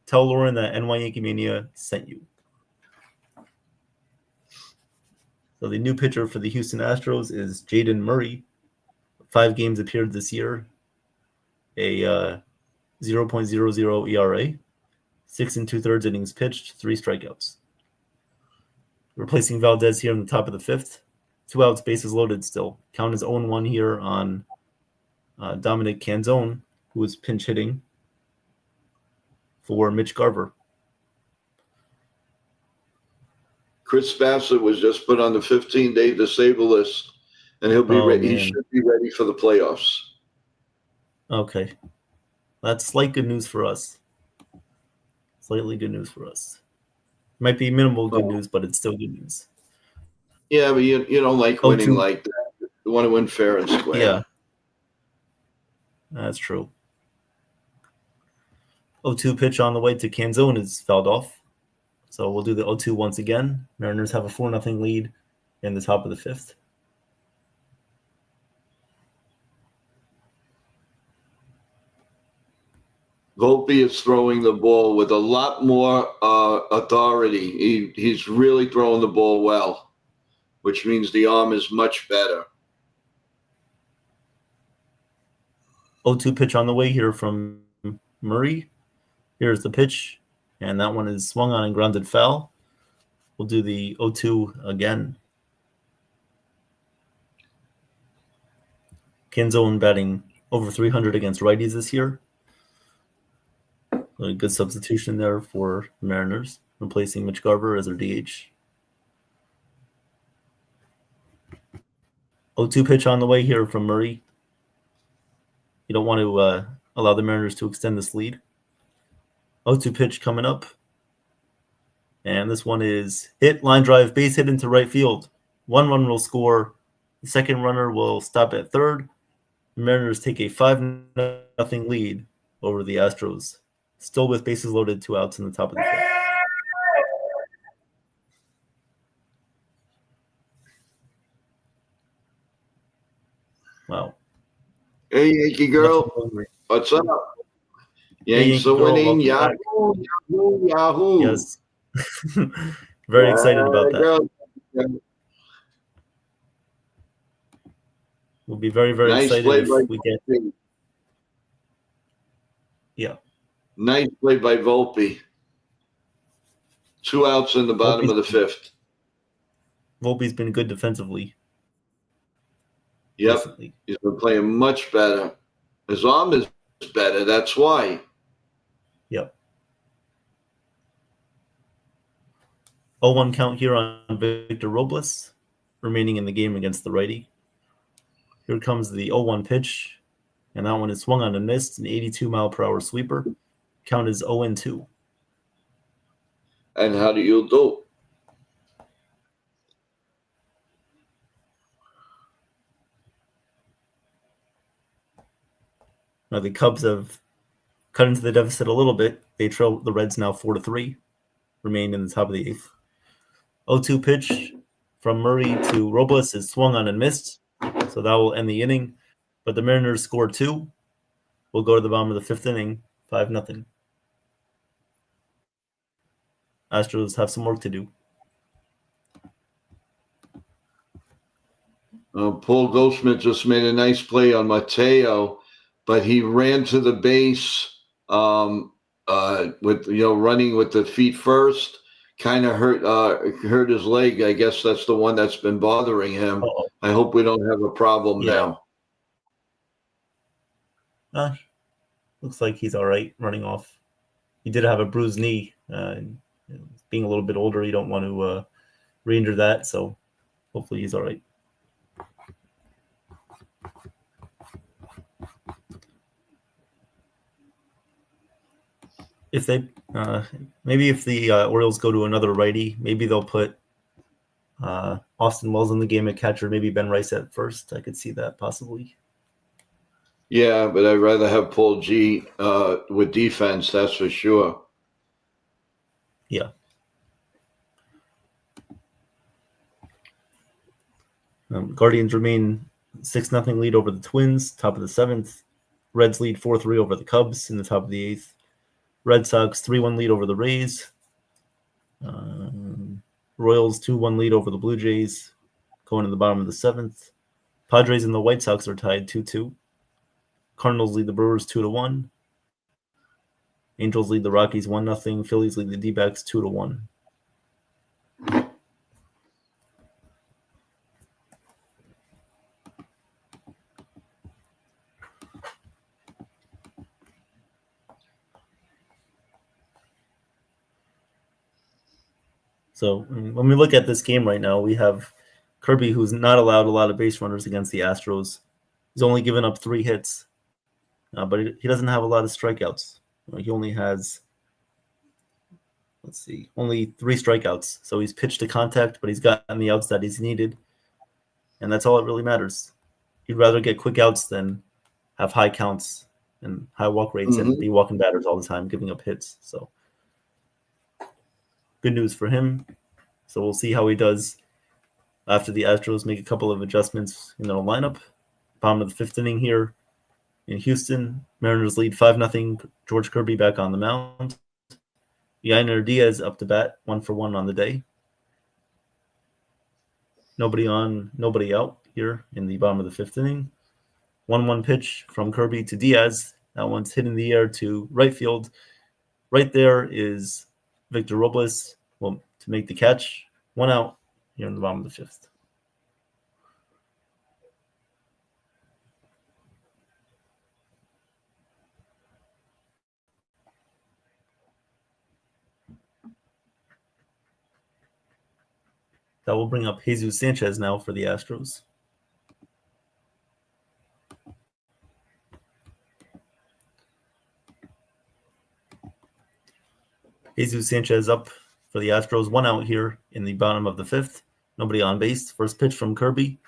Tell Lauren that NY Yankee Mania sent you. So the new pitcher for the Houston Astros is Jaden Murray. 5 games appeared this year. a 0.00 ERA, 6 2/3 innings pitched, 3 strikeouts. Replacing Valdez here in the top of the 5th. 2 outs, bases loaded still. Count is 0-1 here on Dominic Canzone, who is pinch hitting for Mitch Garver. Chris Bassett was just put on the 15-day disabled list, and he'll be he should be ready for the playoffs. Okay. That's slight good news for us. Slightly good news for us. Might be minimal good news, but it's still good news. Yeah, but you don't like winning like that. You want to win fair and square. Yeah. That's true. 0-2 pitch on the way to Canzone is fouled off. So we'll do the 0-2 once again. Mariners have a 4-0 lead in the top of the 5th. Volpe is throwing the ball with a lot more authority. He's really throwing the ball well, which means the arm is much better. 0-2 pitch on the way here from Murray. Here's the pitch, and that one is swung on and grounded foul. We'll do the 0-2 again. Canzone batting over 300 against righties this year. A good substitution there for the Mariners, replacing Mitch Garver as their DH. 0-2 pitch on the way here from Murray. You don't want to allow the Mariners to extend this lead. 0-2 pitch coming up. And this one is hit, line drive, base hit into right field. 1 run will score. The second runner will stop at third. The Mariners take a 5-0 lead over the Astros. Still with bases loaded, 2 outs in the top of the 5th. Wow. Hey, Yankee girl. What's up? Yanks are winning. Yahoo, Yahoo, Yahoo. Yes. Very excited about that. We'll be very, very excited if we get. Yeah. Nice play by Volpe. 2 outs in the bottom of the 5th. Volpe's been good defensively. Yep. Recently. He's been playing much better. His arm is better. That's why. Yep. 0-1 count here on Victor Robles, remaining in the game against the righty. Here comes the 0-1 pitch, and that one is swung on and missed, an 82-mile-per-hour sweeper. Count is 0-2. And how do you do? Now the Cubs have cut into the deficit a little bit. They trail the Reds now 4-3, remain in the top of the 8th. 0-2 pitch from Murray to Robles is swung on and missed, so that will end the inning. But the Mariners score 2. We'll go to the bottom of the 5th inning, 5-0. Astros have some work to do. Paul Goldschmidt just made a nice play on Mateo, but he ran to the base with running with the feet first. Kind of hurt his leg. I guess that's the one that's been bothering him. Uh-oh. I hope we don't have a problem now. Looks like he's all right running off. He did have a bruised knee. Being a little bit older, you don't want to re-injure that, so hopefully he's all right. If they maybe if the Orioles go to another righty, maybe they'll put Austin Wells in the game at catcher, maybe Ben Rice at first. I could see that possibly. Yeah, but I'd rather have Paul G with defense, that's for sure. Yeah. Guardians remain 6-0 lead over the Twins, top of the 7th. Reds lead 4-3 over the Cubs in the top of the 8th. Red Sox 3-1 lead over the Rays. Royals 2-1 lead over the Blue Jays, going to the bottom of the 7th. Padres and the White Sox are tied 2-2. Cardinals lead the Brewers 2-1. Angels lead the Rockies 1-0. Phillies lead the D-backs 2-1. So when we look at this game right now, we have Kirby, who's not allowed a lot of base runners against the Astros. He's only given up 3 hits, but he doesn't have a lot of strikeouts. He only has, only 3 strikeouts. So he's pitched to contact, but he's gotten the outs that he's needed. And that's all that really matters. He'd rather get quick outs than have high counts and high walk rates and be walking batters all the time, giving up hits. So good news for him. So we'll see how he does after the Astros make a couple of adjustments in their lineup. Bottom of the 5th inning here in Houston. Mariners lead 5-0. George Kirby back on the mound. Yainer Diaz up to bat, 1-for-1 on the day. Nobody on, nobody out here in the bottom of the 5th inning. 1-1 pitch from Kirby to Diaz. That one's hit in the air to right field. Right there is Victor Robles to make the catch. 1 out here in the bottom of the 5th. That will bring up Jesus Sanchez now for the Astros. Jesus Sanchez up for the Astros. 1 out here in the bottom of the 5th. Nobody on base. First pitch from Kirby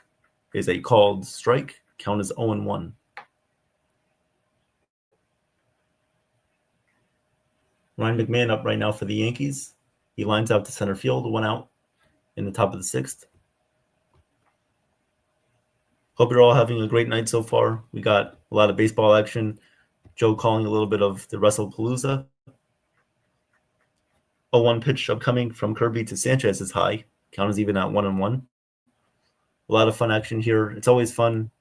is a called strike. Count is 0-1. Ryan McMahon up right now for the Yankees. He lines out to center field. 1 out in the top of the 6th. Hope you're all having a great night so far. We got a lot of baseball action. Joe calling a little bit of the WrestlePalooza. 0-1 pitch upcoming from Kirby to Sanchez is high. Count is even at 1-1. A lot of fun action here. It's always fun.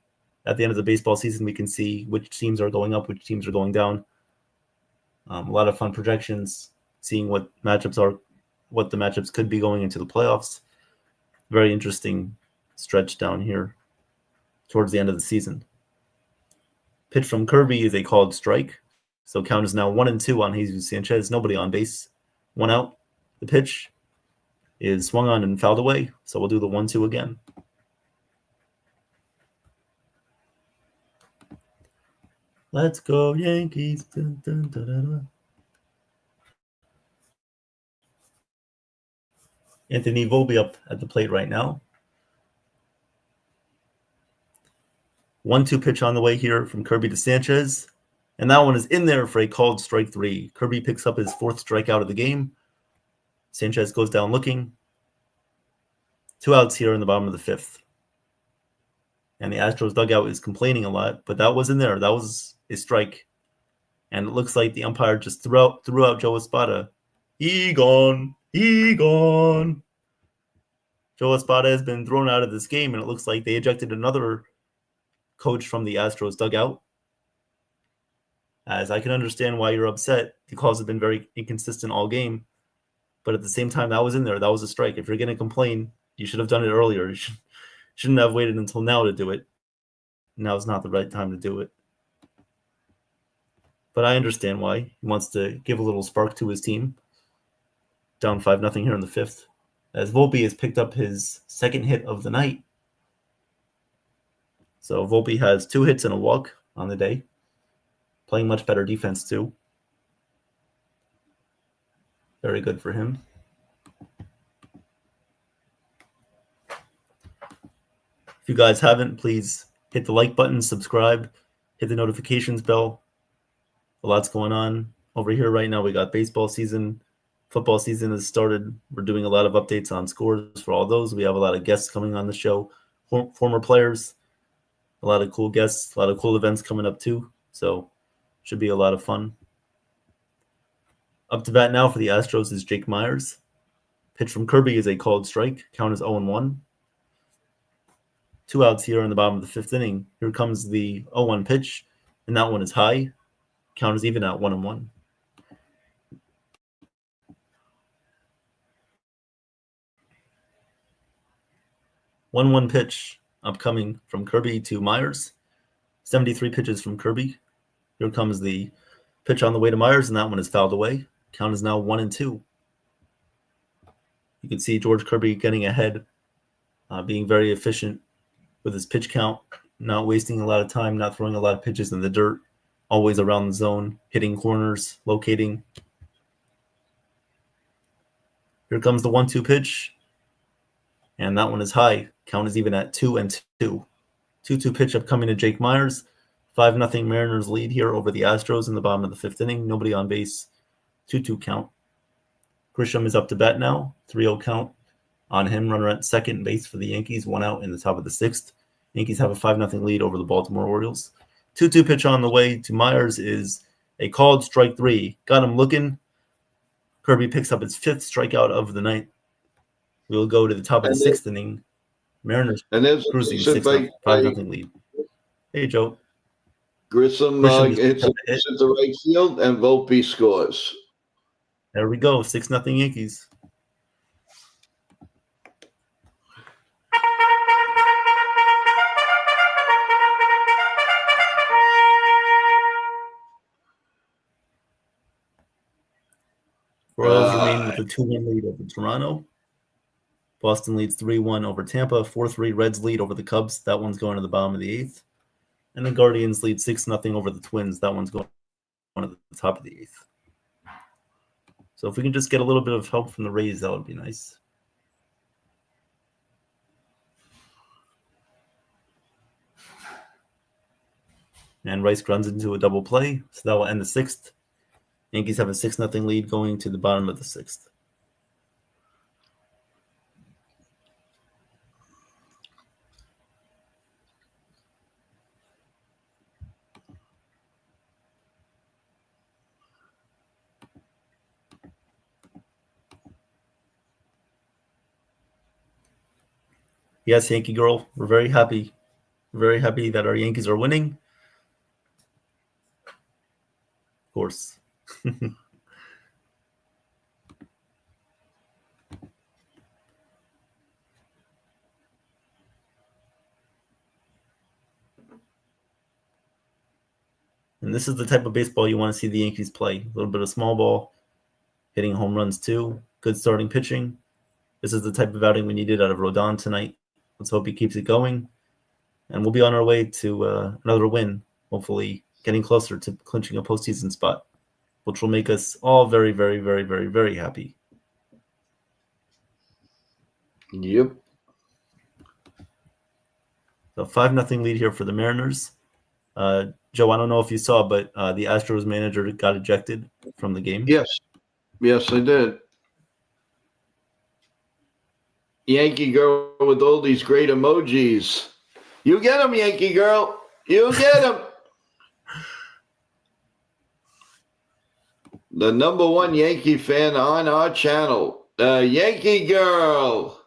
At the end of the baseball season, we can see which teams are going up, which teams are going down. A lot of fun projections, seeing what the matchups could be going into the playoffs. Very interesting stretch down here towards the end of the season. Pitch from Kirby is a called strike. So count is now 1-2 on Jesus Sanchez. Nobody on base. 1 out. The pitch is swung on and fouled away. So we'll do the 1-2 again. Let's go, Yankees. Dun, dun, dun, dun, dun. Anthony Volpe up at the plate right now. 1-2 pitch on the way here from Kirby to Sanchez. And that one is in there for a called strike 3. Kirby picks up his 4th strikeout of the game. Sanchez goes down looking. 2 outs here in the bottom of the 5th. And the Astros dugout is complaining a lot, but that was in there. That was a strike. And it looks like the umpire just threw out Joe Espada. He gone. Joe Espada has been thrown out of this game, and it looks like they ejected another coach from the Astros dugout. As I can understand why you're upset. The calls have been very inconsistent all game. But at the same time, that was in there. That was a strike. If you're going to complain, you should have done it earlier. You shouldn't have waited until now to do it. Now is not the right time to do it. But I understand why. He wants to give a little spark to his team. Down 5-0 here in the 5th. As Volpe has picked up his 2nd hit of the night. So Volpe has 2 hits and a walk on the day. Playing much better defense too. Very good for him. If you guys haven't, please hit the like button, subscribe, hit the notifications bell. A lot's going on over here right now. We got baseball season. Football season has started. We're doing a lot of updates on scores for all those. We have a lot of guests coming on the show, former players, a lot of cool guests, a lot of cool events coming up too. So should be a lot of fun. Up to bat now for the Astros is Jake Myers. Pitch from Kirby is a called strike. Count is 0-1. 2 outs here in the bottom of the 5th inning. Here comes the 0-1 pitch. and that one is high. Count is even at 1-1. 1-1 pitch upcoming from Kirby to Myers. 73 pitches from Kirby. Here comes the pitch on the way to Myers, and that one is fouled away. Count is now 1-2. You can see George Kirby getting ahead, being very efficient with his pitch count, not wasting a lot of time, not throwing a lot of pitches in the dirt, always around the zone, hitting corners, locating. Here comes the 1-2 pitch, and that one is high. Count is even at 2-2. 2-2 pitch upcoming to Jake Myers. 5-0 Mariners lead here over the Astros in the bottom of the fifth inning. Nobody on base. 2-2 count. Grisham is up to bat now. 3-0 count on him. Runner at second base for the Yankees. 1 out in the top of the sixth. Yankees have a 5-0 lead over the Baltimore Orioles. 2-2 pitch on the way to Myers is a called strike 3. Got him looking. Kirby picks up his 5th strikeout of the night. We'll go to the top of the sixth inning. Mariners cruising 5-0 lead. Hey, Joe. Grisham hits the right field, and Volpe scores. There we go. 6-0 Yankees. Royals remain with a 2-1 lead over Toronto. Boston leads 3-1 over Tampa. 4-3 Reds lead over the Cubs. That one's going to the bottom of the 8th. And the Guardians lead 6-0 over the Twins. That one's going to the top of the 8th. So if we can just get a little bit of help from the Rays, that would be nice. And Rice runs into a double play, so that will end the 6th. Yankees have a 6-0 lead going to the bottom of the 6th. Yes, Yankee girl, we're very happy. Very happy that our Yankees are winning. Of course. And this is the type of baseball you want to see the Yankees play. A little bit of small ball, hitting home runs too, good starting pitching. This is the type of outing we needed out of Rodon tonight. Let's hope he keeps it going. And we'll be on our way to another win, hopefully getting closer to clinching a postseason spot, which will make us all very, very, very, very, very happy. Yep. So 5-0 lead here for the Mariners. Joe, I don't know if you saw, but the Astros manager got ejected from the game. Yes, I did. Yankee girl with all these great emojis. You get them, Yankee girl. You get them. The number one Yankee fan on our channel, the Yankee girl.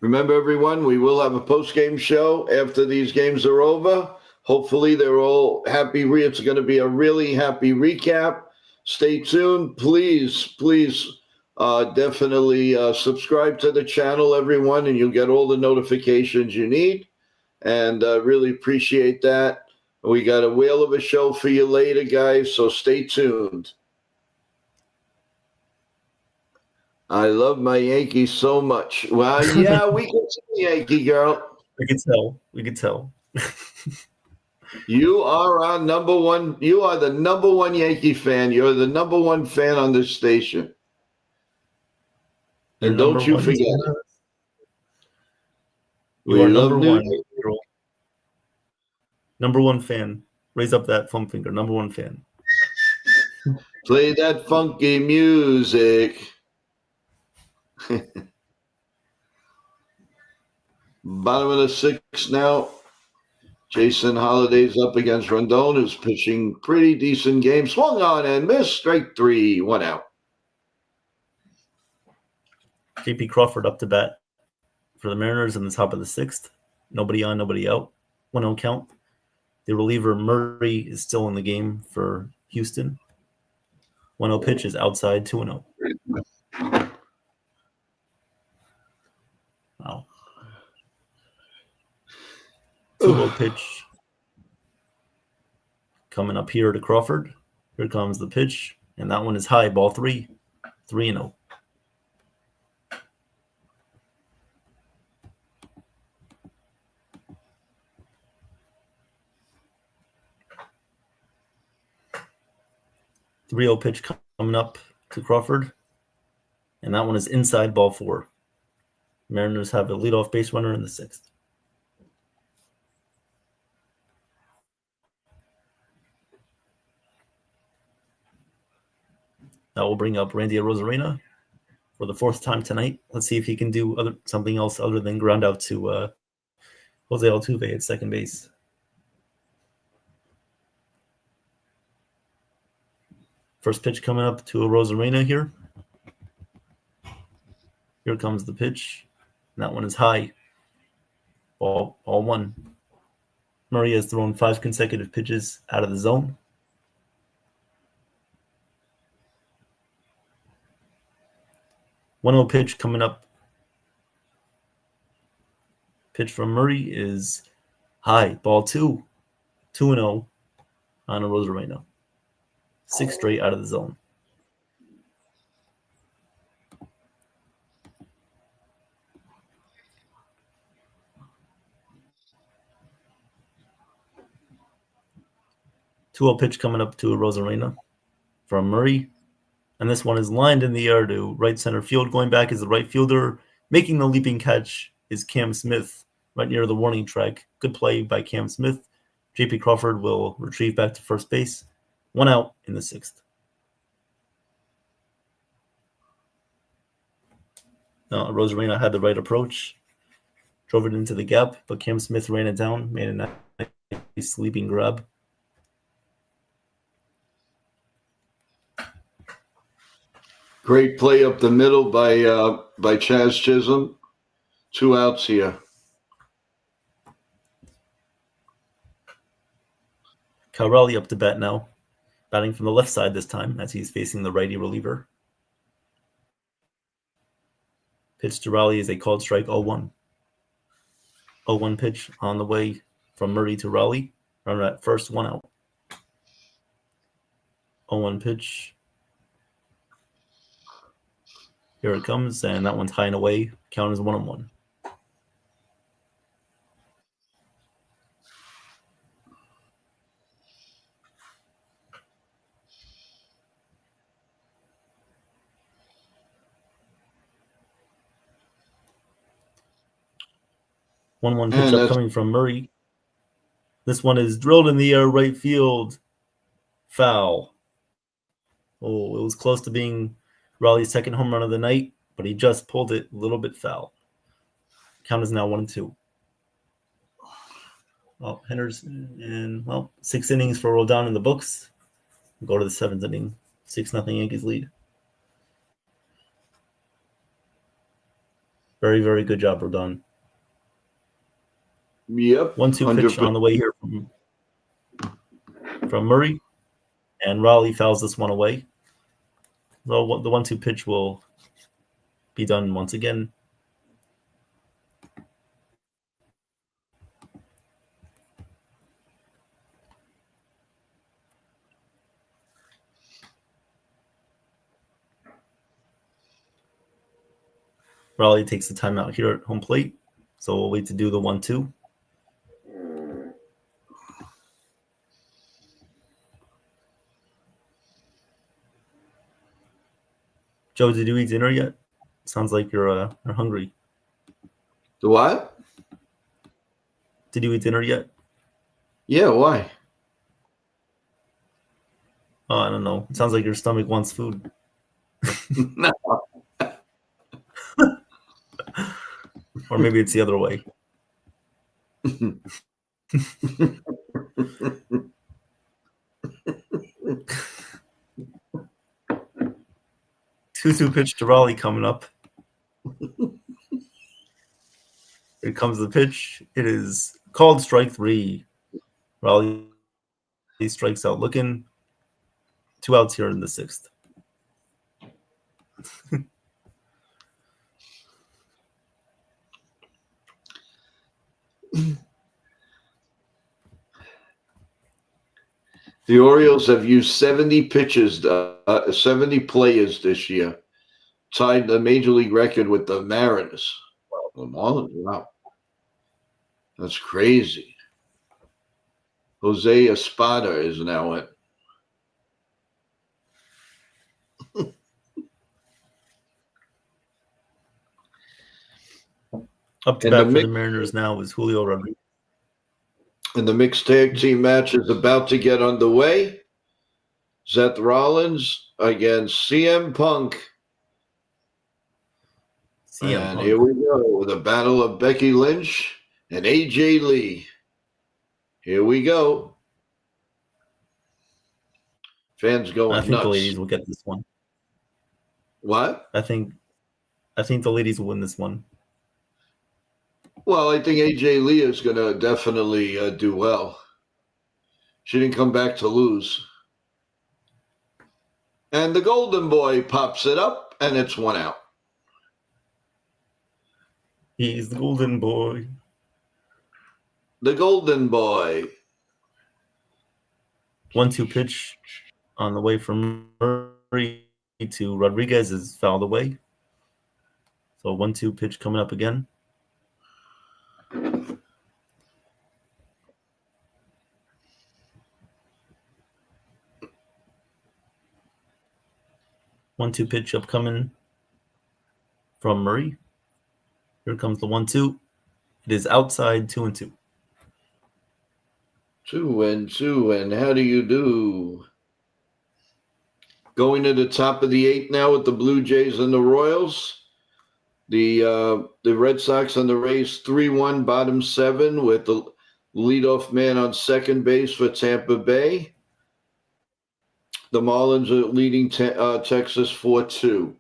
Remember, everyone, we will have a post-game show after these games are over. Hopefully, they're all happy. It's going to be a really happy recap. Stay tuned. Please, definitely subscribe to the channel, everyone, and you'll get all the notifications you need. And really appreciate that. We got a whale of a show for you later, guys, so stay tuned. I love my Yankees so much. Well, yeah, we can see Yankee girl. We can tell. You are our number one. You are the number one Yankee fan. You're the number one fan on this station. And don't you forget it. You are number one. Number one fan. Raise up that thumb finger. Number one fan. Play that funky music. Bottom of the 6th now. Jason Holliday's up against Rondon, who's pitching pretty decent game. Swung on and missed. Strike 3, 1 out. JP Crawford up to bat for the Mariners in the top of the 6th. Nobody on, nobody out. 1-0 count. The reliever Murray is still in the game for Houston. 1-0 pitch is outside, 2-0. Wow. 2-0 pitch coming up here to Crawford. Here comes the pitch, and that one is high, ball 3, 3-0. The 3-0 pitch coming up to Crawford, and that one is inside, ball 4. Mariners have a leadoff base runner in the 6th. That will bring up Randy Arozarena for the 4th time tonight. Let's see if he can do something else other than ground out to Jose Altuve at second base. First pitch coming up to Arozarena here. Here comes the pitch. And that one is high. Ball 1. Murray has thrown 5 consecutive pitches out of the zone. One-0 pitch coming up. Pitch from Murray is high. Ball 2. 2-0 on Arozarena. 6 straight out of the zone. Two-0 pitch coming up to Arozarena from Murray. And this one is lined in the air to right center field. Going back is the right fielder. Making the leaping catch is Cam Smith right near the warning track. Good play by Cam Smith. JP Crawford will retrieve back to first base. 1 out in the 6th. Now, Arozarena had the right approach. Drove it into the gap, but Cam Smith ran it down. Made a nice leaping grab. Great play up the middle by Chaz Chisholm. 2 outs here. Cal Raleigh up to bat now. Batting from the left side this time as he's facing the righty reliever. Pitch to Raleigh is a called strike 0-1. 0-1 pitch on the way from Murray to Raleigh. Runner at first, 1 out. 0-1 pitch. Here it comes, and that one's high and away. Count is 1-1. One pitch up coming from Murray. This one is drilled in the air, right field. Foul. Oh, it was close to being Raleigh's second home run of the night, but he just pulled it a little bit foul. Count is now 1-2. Well, Henderson, 6 innings for Rodon in the books. We'll go to the 7th inning. 6-0 Yankees lead. Very, very good job, Rodon. Yep. 1-2 pitch on the way here from Murray, and Raleigh fouls this one away. So the 1-2 pitch will be done once again. Raleigh takes the timeout here at home plate, so we'll wait to do the 1-2. Joe, did you eat dinner yet? Sounds like you're hungry. The what? Did you eat dinner yet? Yeah, why? Oh, I don't know. It sounds like your stomach wants food. No. Or maybe it's the other way. 2-2 pitch to Raleigh coming up. Here comes the pitch. It is called strike 3. Raleigh strikes out looking. 2 outs here in the 6th. The Orioles have used 70 pitches, 70 players this year, tied the major league record with the Mariners. Wow. That's crazy. Jose Espada is now in. Up to bat for the Mariners now is Julio Rodriguez. And the mixed tag team match is about to get underway. Seth Rollins against CM Punk. And here we go with a battle of Becky Lynch and AJ Lee. Here we go. Fans going nuts. I think the ladies will get this one. What? I think the ladies will win this one. Well, I think AJ Lee is going to definitely do well. She didn't come back to lose. And the Golden Boy pops it up, and it's 1 out. He's the Golden Boy. The Golden Boy. 1-2 pitch on the way from Murray to Rodriguez is fouled away. So 1-2 pitch coming up again. One-two pitch upcoming from Murray. Here comes the 1-2. It is outside 2-2. 2-2, and how do you do? Going to the top of the 8th now with the Blue Jays and the Royals. The Red Sox and the Rays 3-1 bottom 7 with the leadoff man on second base for Tampa Bay. The Marlins are leading Texas 4-2.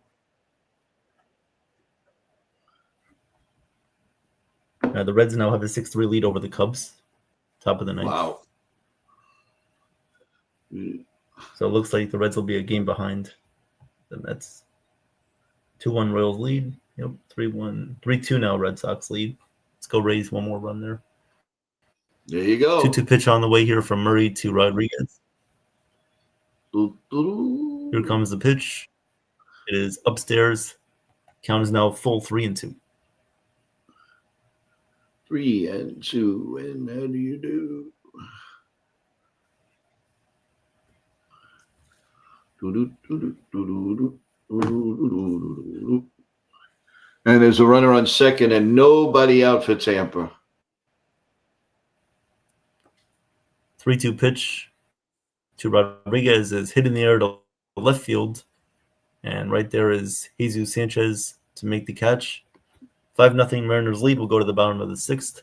The Reds now have a 6-3 lead over the Cubs. Top of the 9th. Wow. So it looks like the Reds will be a game behind the Mets. 2-1 Royals lead. Yep, 3-1. 3-2 now Red Sox lead. Let's go Rays, one more run there. There you go. 2-2 pitch on the way here from Murray to Rodriguez. Here comes the pitch. It is upstairs. Count is now full 3-2. 3-2, and how do you do? And there's a runner on second and nobody out for Tampa. 3-2 pitch to Rodriguez is hit in the air to left field. And right there is Jesus Sanchez to make the catch. 5-0 Mariners lead. We'll go to the bottom of the 6th.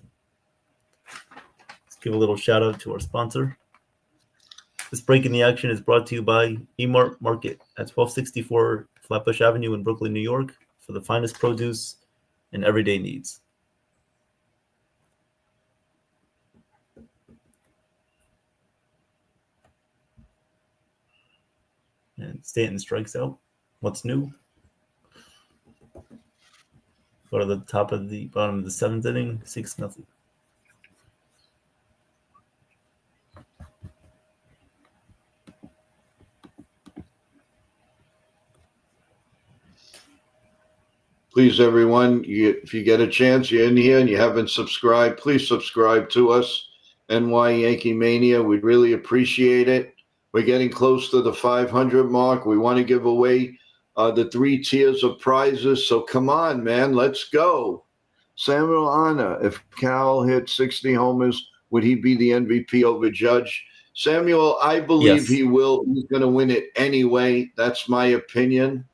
Let's give a little shout out to our sponsor. This break in the action is brought to you by eMart Market at 1264 Flatbush Avenue in Brooklyn, New York, for the finest produce and everyday needs. And Stanton strikes out. What's new? Go to the bottom of the 7th inning, 6-0. Please, everyone, if you get a chance, you're in here and you haven't subscribed, please subscribe to us, NY Yankee Mania. We'd really appreciate it. We're getting close to the 500 mark. We want to give away the 3 tiers of prizes. So come on, man, let's go. Samuel Anna, if Cal hit 60 homers, would he be the MVP over Judge? Samuel, I believe Yes. he will. He's going to win it anyway. That's my opinion.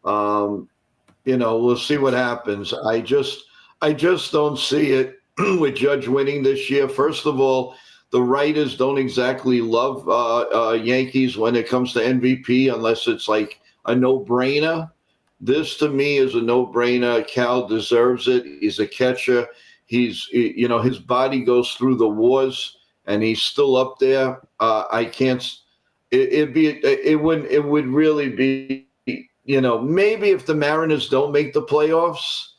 We'll see what happens. I just don't see it with Judge winning this year. First of all, the writers don't exactly love Yankees when it comes to MVP unless it's like a no-brainer. This, to me, is a no-brainer. Cal deserves it. He's a catcher. his body goes through the wars, and he's still up there. I can't. It would really be, maybe if the Mariners don't make the playoffs,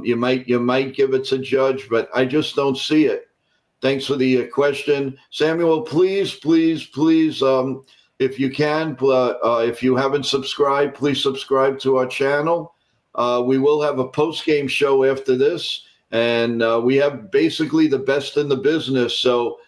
you might give it to Judge, but I just don't see it. Thanks for the question, Samuel. Please, if you can, if you haven't subscribed, please subscribe to our channel. We will have a post-game show after this, and we have basically the best in the business. So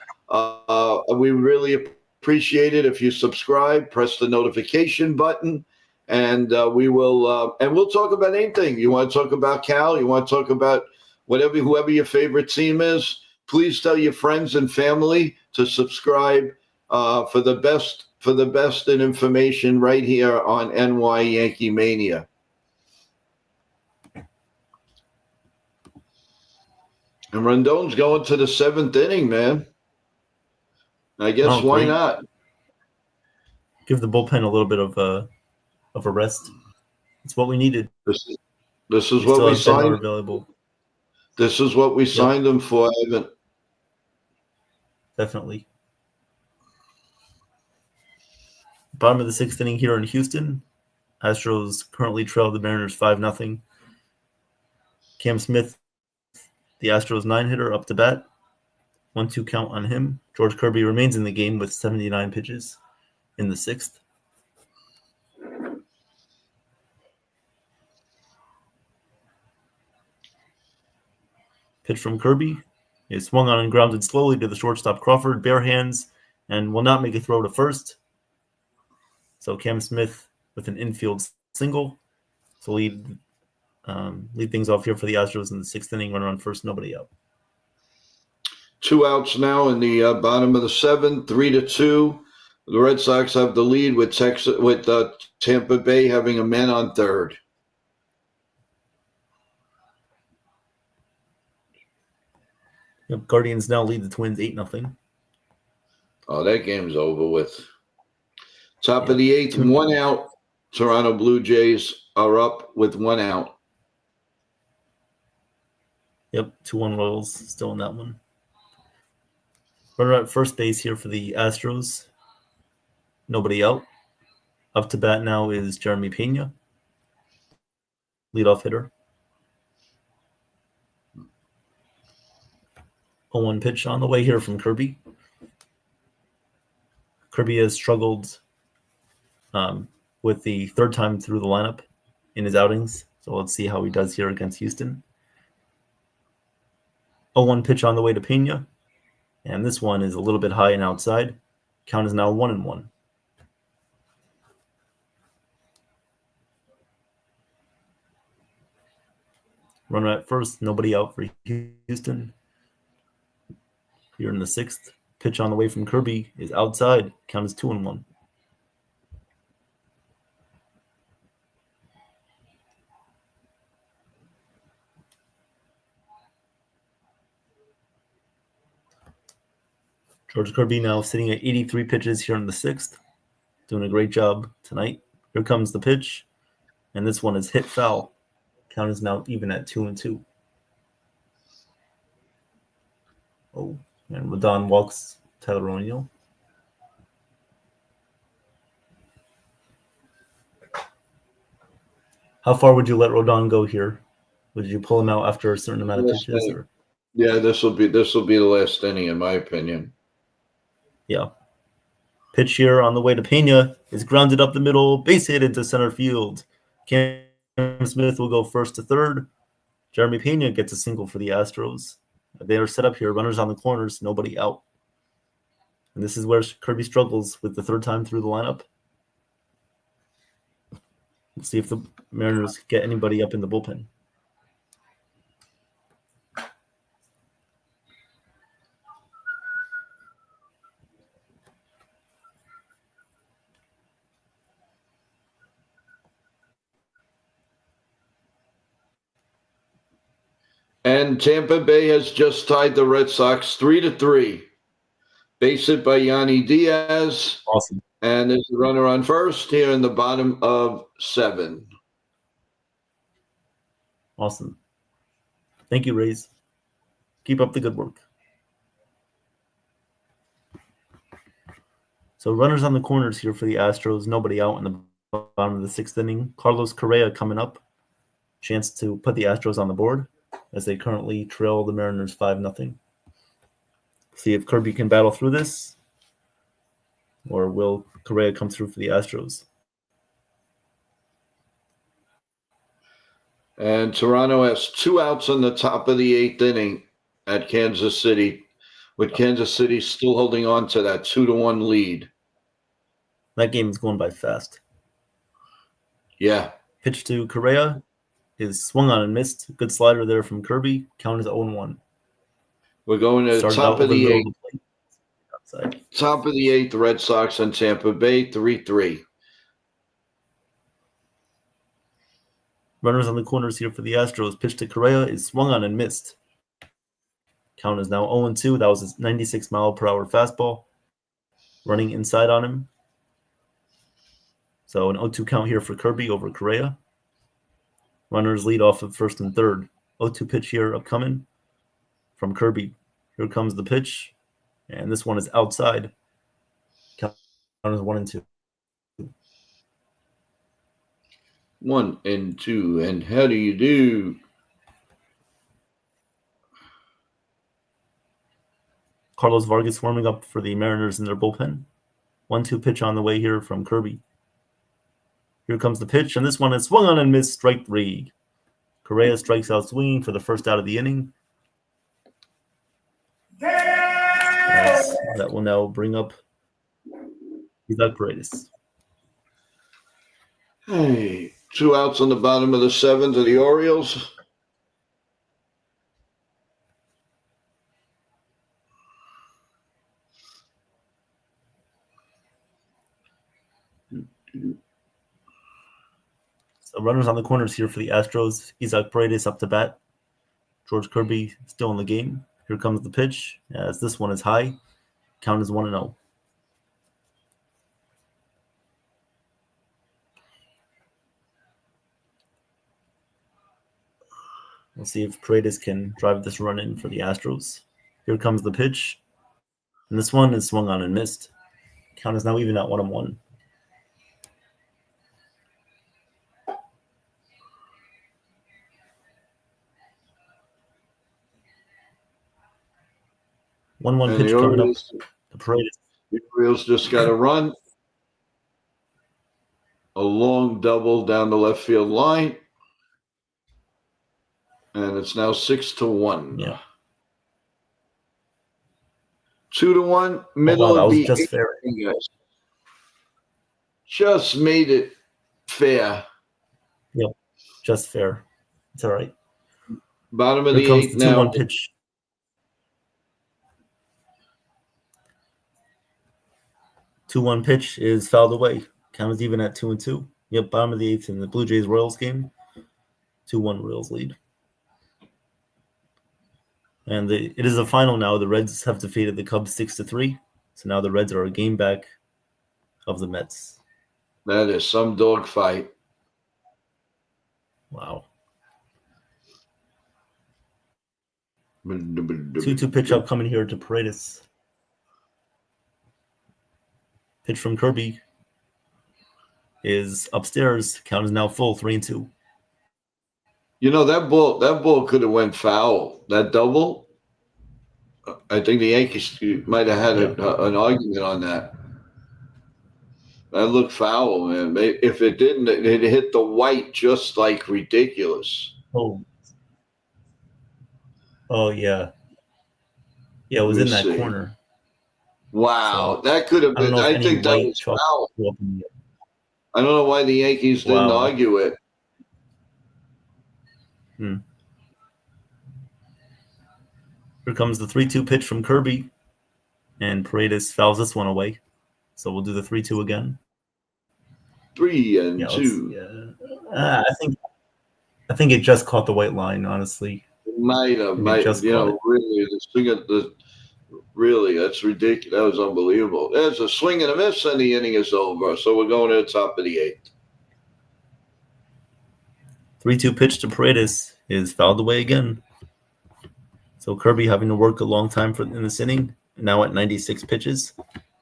we really appreciate it if you subscribe, press the notification button, and we'll talk about anything. You want to talk about Cal? You want to talk about whoever your favorite team is? Please tell your friends and family to subscribe for the best in information right here on NY Yankee Mania. And Rendon's going to the 7th inning, man. I guess why not? Give the bullpen a little bit of a rest. It's what we needed. This is what we signed. Available. This is what we signed them for, Ivan. Definitely. Bottom of the 6th inning here in Houston. Astros currently trail the Mariners 5-0. Cam Smith, the Astros 9-hitter, up to bat. 1-2 count on him. George Kirby remains in the game with 79 pitches in the 6th. Pitch from Kirby is swung on and grounded slowly to the shortstop Crawford, bare hands, and will not make a throw to first. So Cam Smith with an infield single to lead things off here for the Astros in the 6th inning. Runner on first, nobody out. 2 outs now in the bottom of the 7th, 3-2. The Red Sox have the lead with Tampa Bay having a man on third. Yep, Guardians now lead the Twins 8-0. Oh, that game's over with. Top of the 8th, 1 out. Toronto Blue Jays are up with 1 out. Yep, 2-1 Royals still in that one. Runner at first base here for the Astros. Nobody out. Up to bat now is Jeremy Pena, leadoff hitter. 0-1 pitch on the way here from Kirby. Kirby has struggled with the third time through the lineup in his outings. So let's see how he does here against Houston. 0-1 pitch on the way to Pena. And this one is a little bit high and outside. Count is now 1-1. Runner at first, nobody out for Houston. Here in the 6th, pitch on the way from Kirby is outside. Count is 2-1. George Kirby now sitting at 83 pitches here in the 6th. Doing a great job tonight. Here comes the pitch. And this one is hit foul. Count is now even at 2-2. Oh, and Rodon walks Tyler O'Neill. How far would you let Rodon go here? Would you pull him out after a certain amount of pitches? Or? Yeah, this will be the last inning, in my opinion. Yeah. Pitch here on the way to Pena is grounded up the middle, base hit into center field. Cam Smith will go first to third. Jeremy Pena gets a single for the Astros. They are set up here, runners on the corners, nobody out. And this is where Kirby struggles with the third time through the lineup. Let's see if the Mariners get anybody up in the bullpen. And Tampa Bay has just tied the Red Sox 3-3. Base hit by Yanni Diaz. Awesome. And there's a runner on first here in the bottom of 7. Awesome. Thank you, Rays. Keep up the good work. So runners on the corners here for the Astros. Nobody out in the bottom of the sixth inning. Carlos Correa coming up. Chance to put the Astros on the board as they currently trail the Mariners 5-0. See if Kirby can battle through this, or will Correa come through for the Astros? And Toronto has 2 outs in the top of the 8th inning at Kansas City, with Kansas City still holding on to that 2-1 lead. That game is going by fast. Yeah. Pitch to Correa is swung on and missed. Good slider there from Kirby. Count is 0-1. We're going to the top of the 8th. Top of the 8th, the Red Sox and Tampa Bay, 3-3. Runners on the corners here for the Astros. Pitch to Correa is swung on and missed. Count is now 0-2. That was a 96-mile-per-hour fastball. Running inside on him. So an 0-2 count here for Kirby over Correa. Runners lead off of first and third. 0-2 pitch here upcoming from Kirby. Here comes the pitch. And this one is outside. Count is 1-2. 1-2. And how do you do? Carlos Vargas warming up for the Mariners in their bullpen. 1-2 pitch on the way here from Kirby. Here comes the pitch, and this one is swung on and missed. Strike 3. Correa strikes out swinging for the first out of the inning. Yes, that will now bring up Isaac Paredes. Hey, 2 outs on the bottom of the 7th of the Orioles. So runners on the corners here for the Astros. Isaac Paredes up to bat. George Kirby still in the game. Here comes the pitch. As this one is high. Count is 1-0. We'll see if Paredes can drive this run in for the Astros. Here comes the pitch. And this one is swung on and missed. Count is now even at 1-1. One pitch coming up to Paredes. The Orioles just got a run. A long double down the left field line. And it's now 6-1. Yeah. 2-1, middle of the just fair. Guys. Just made it fair. Yep, just fair. It's all right. Bottom of the 8th now. 2-1 pitch. Two-one pitch is fouled away. Count is even at 2-2. Yep, bottom of the 8th in the Blue Jays Royals game. 2-1 Royals lead. And it is a final now. The Reds have defeated the Cubs 6-3. So now the Reds are a game back of the Mets. That is some dogfight. Wow. 2-2 pitch up coming here to Paredes. Pitch from Kirby is upstairs. Count is now full, 3-2. You know, that ball could have went foul. That double, I think the Yankees might have had an argument on that. That looked foul, man. If it didn't, it hit the white just like ridiculous. Oh yeah. Yeah, it was in that corner. Wow, so, that could have been. I think that was foul. I don't know why the Yankees didn't argue it. Here comes the 3-2 pitch from Kirby, and Paredes fouls this one away. So we'll do the 3-2 again. 3-2. Yeah. I think it just caught the white line. Honestly, it might have. Really, the swing of the. Really, that's ridiculous. That was unbelievable. There's a swing and a miss, and the inning is over. So we're going to the top of the 8th. 3-2 pitch to Paredes is fouled away again. So Kirby having to work a long time in this inning, now at 96 pitches.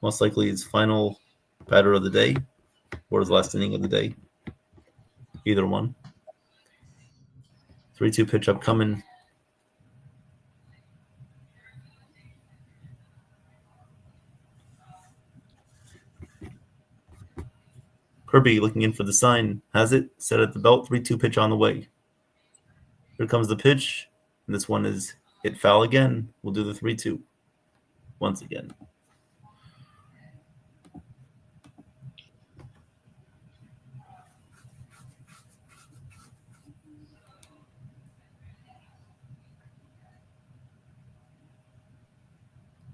Most likely his final batter of the day or his last inning of the day. Either one. 3-2 pitch up coming. Kirby looking in for the sign. Has it. Set at the belt. 3-2 pitch on the way. Here comes the pitch. And this one is hit foul again. We'll do the 3-2 once again.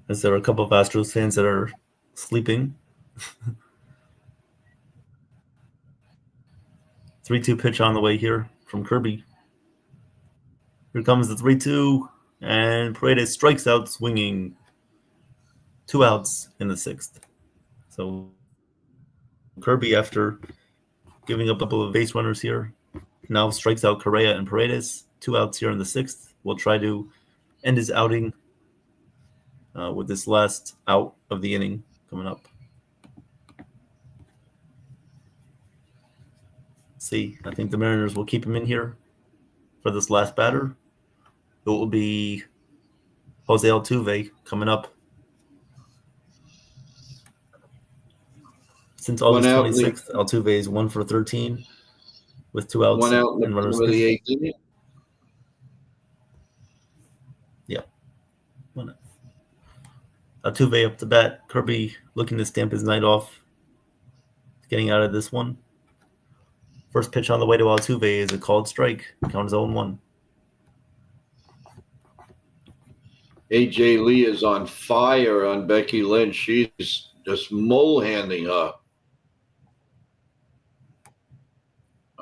As there are a couple of Astros fans that are sleeping. 3-2 pitch on the way here from Kirby. Here comes the 3-2, and Paredes strikes out swinging. 2 outs in the 6th. So Kirby, after giving up a couple of base runners here, now strikes out Correa and Paredes. 2 outs here in the 6th. We'll try to end his outing with this last out of the inning coming up. See, I think the Mariners will keep him in here for this last batter. It will be Jose Altuve coming up. Since August 26th, Altuve is 1 for 13 with 2 outs and runners. Yeah. Altuve up to bat. Kirby looking to stamp his night off. Getting out of this one. First pitch on the way to Altuve is a called strike. Count is 0-1. AJ Lee is on fire on Becky Lynch. She's just mole-handing her.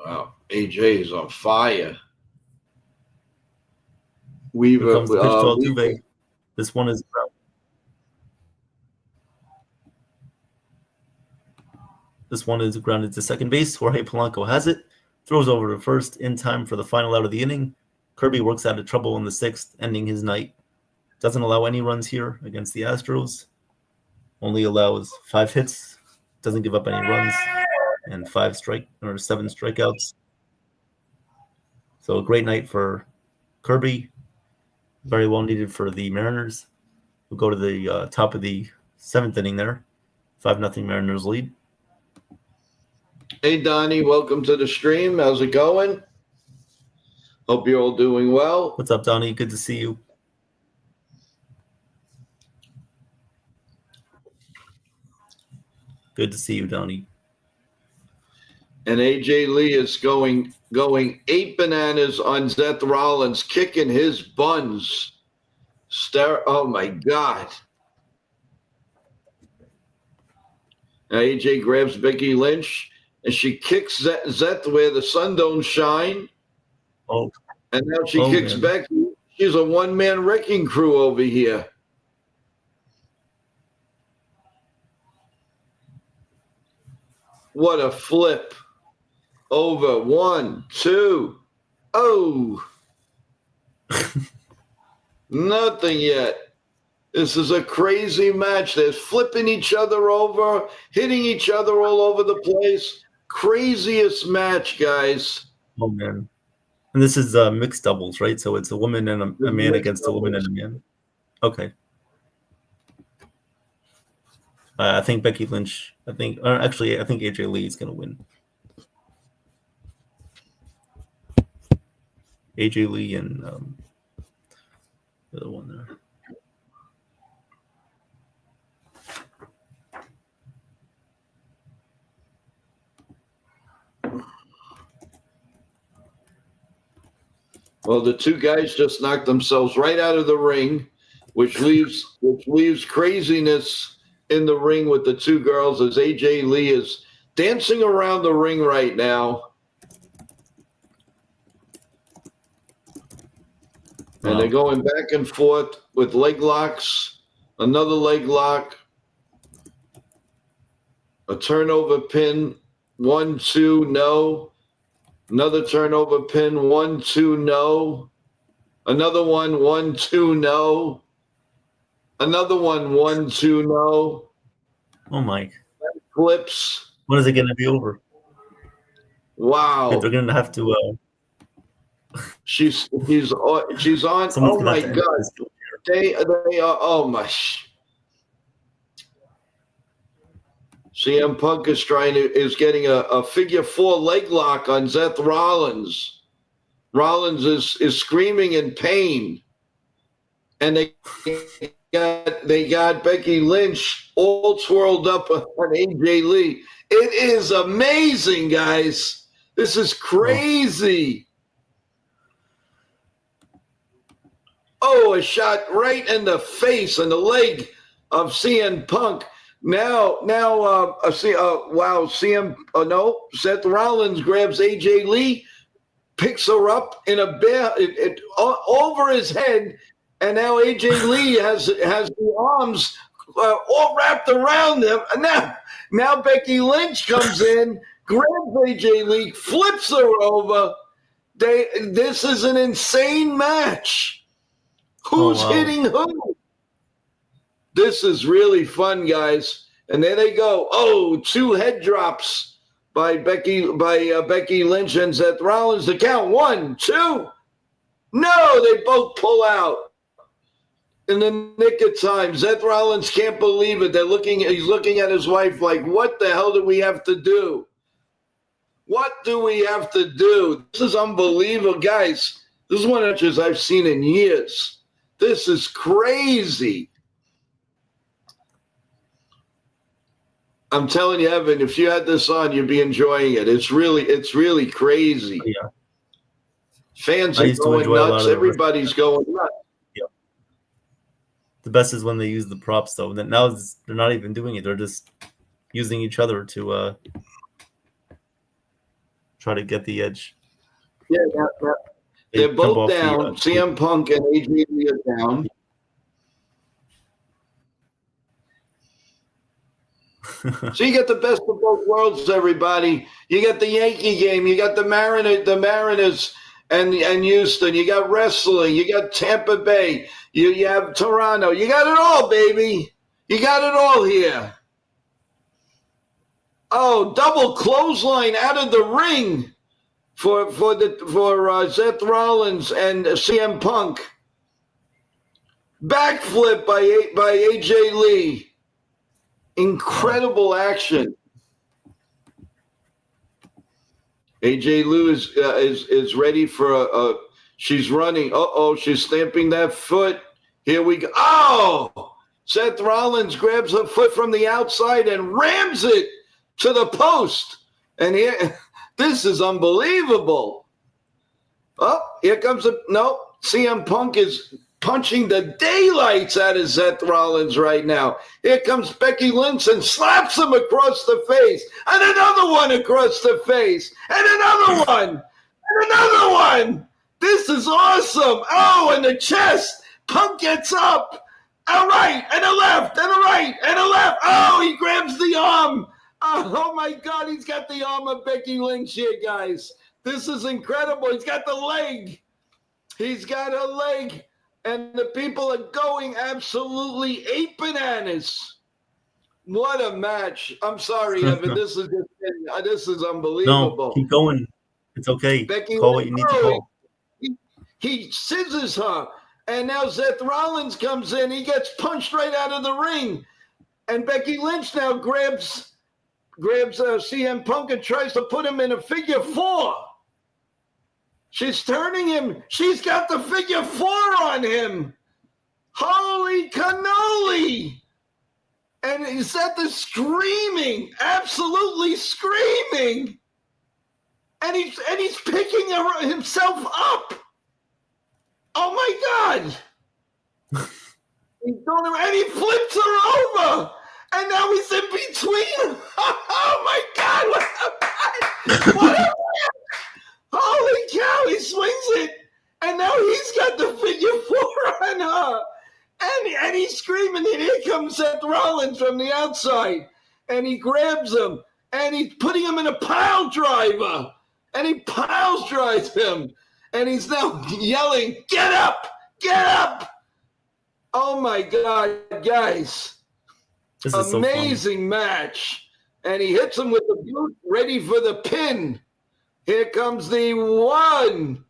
Wow, AJ is on fire. Here comes the pitch to Altuve. This one is grounded to second base. Jorge Polanco has it. Throws over to first in time for the final out of the inning. Kirby works out of trouble in the 6th, ending his night. Doesn't allow any runs here against the Astros. Only allows 5 hits. Doesn't give up any runs. And 7 strikeouts. So a great night for Kirby. Very well needed for the Mariners. We'll go to the top of the 7th inning there. 5-0 Mariners lead. Hey, Donnie, welcome to the stream. How's it going? Hope you're all doing well. What's up, Donnie? Good to see you. Good to see you, Donnie. And AJ Lee is going 8 bananas on Seth Rollins, kicking his buns. Oh, my God. Now AJ grabs Becky Lynch, and she kicks Zeth where the sun don't shine. Oh. And now she kicks Becky. She's a one-man wrecking crew over here. What a flip. Over 1, 2. Oh. Nothing yet. This is a crazy match. They're flipping each other over, hitting each other all over the place. Craziest match, guys. Oh, man. And this is mixed doubles, right? So it's a woman and a man against a woman and a man. Okay. I think Becky Lynch, I think AJ Lee is going to win. AJ Lee and the other one there. Well, the two guys just knocked themselves right out of the ring, which leaves craziness in the ring with the two girls as AJ Lee is dancing around the ring right now. And they're going back and forth with leg locks, another leg lock, a turnover pin, 1, 2, no. Another turnover pin, 1, 2, no. Another one, 1-2, no. Another one, 1-2, no. Oh, Mike. Flips. When is it going to be over? Wow. They're going to have to. She's on. Oh my God. They are. Oh my. CM Punk is getting a figure 4 leg lock on Seth Rollins. Rollins is screaming in pain, and they got Becky Lynch all twirled up on AJ Lee. It is amazing, guys. This is crazy. Oh, a shot right in the face and the leg of CM Punk. Now, wow, CM, Seth Rollins grabs AJ Lee, picks her up in a bear over his head, and now AJ Lee has the arms all wrapped around him. And now Becky Lynch comes in, grabs AJ Lee, flips her over. This is an insane match. Who's hitting who? This is really fun, guys. And there they go. Oh, 2 head drops by Becky Lynch and Seth Rollins. The count 1, 2. No, they both pull out in the nick of time. Seth Rollins can't believe it. He's looking at his wife like, what the hell do we have to do? What do we have to do? This is unbelievable, guys. This is one of the matches I've seen in years. This is crazy. I'm telling you, Evan, if you had this on, you'd be enjoying it. It's really crazy. Yeah. Fans are going nuts. Everybody's going nuts. Yeah. The best is when they use the props, though. Now they're not even doing it. They're just using each other to try to get the edge. Yeah. They're both down. CM Punk and AJ Lee are down. So you get the best of both worlds, everybody. You got the Yankee game. You got the Mariners and Houston. You got wrestling. You got Tampa Bay. You have Toronto. You got it all, baby. You got it all here. Oh, double clothesline out of the ring for Seth Rollins and CM Punk. Backflip by AJ Lee. Incredible action. AJ Lee is ready for she's running. She's stamping that foot. Here we go. Oh! Seth Rollins grabs her foot from the outside and rams it to the post. And here, this is unbelievable. Oh, here comes CM Punk is punching the daylights out of Seth Rollins right now. Here comes Becky Lynch and slaps him across the face. And another one across the face. And another one. And another one. This is awesome. Oh, and the chest. Punk gets up. A right and a left and a right and a left. Oh, he grabs the arm. Oh, my God. He's got the arm of Becky Lynch here, guys. This is incredible. He's got the leg. He's got a leg. And the people are going absolutely 8 bananas. What a match. I'm sorry, Evan. This is unbelievable. No, keep going. It's okay. Becky call what you need to call. He scissors her. And now Seth Rollins comes in. He gets punched right out of the ring. And Becky Lynch now grabs CM Punk and tries to put him in a figure 4. She's turning him. She's got the figure 4 on him. Holy cannoli. And Seth is screaming, absolutely screaming. And he's picking himself up. Oh, my God. And he flips her over. And now he's in between. Oh, my God. What a holy cow, he swings it. And now he's got the figure 4 on her. And he's screaming. And here comes Seth Rollins from the outside. And he grabs him. And he's putting him in a pile driver. And he piles drives him. and he's now yelling, "Get up! Get up!" Oh my God, guys. This is amazing so match. And he hits him with the boot, ready for the pin. Here comes the 1,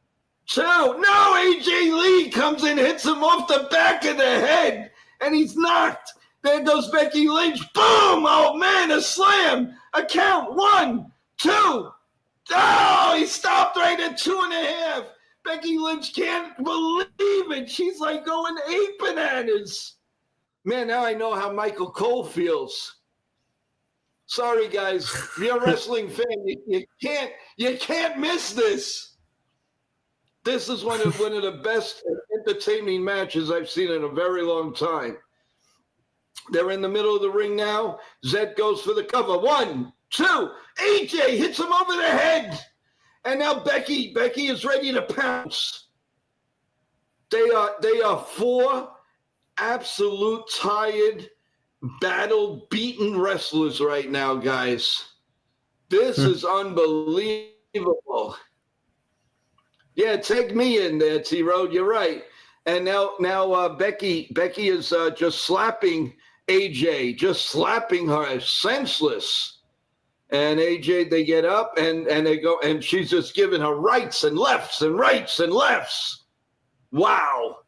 2. No, AJ Lee comes in, hits him off the back of the head, and he's knocked. There goes Becky Lynch. Boom! Oh, man, a slam. A count. 1, 2. Oh, he stopped right at 2.5. Becky Lynch can't believe it. She's like going 8 bananas. Man, now I know how Michael Cole feels. Sorry, guys. If you're a wrestling fan, you can't miss this. This is one of the best entertaining matches I've seen in a very long time. They're in the middle of the ring now. Zed goes for the cover. 1, 2. AJ hits him over the head. And now Becky is ready to pounce. They are 4 absolute tired, battle-beaten wrestlers right now, guys. This is unbelievable. Yeah, take me in there, T-Road. You're right. And now Becky is just slapping AJ, just slapping her, senseless. And AJ, they get up and they go, and she's just giving her rights and lefts and rights and lefts. Wow.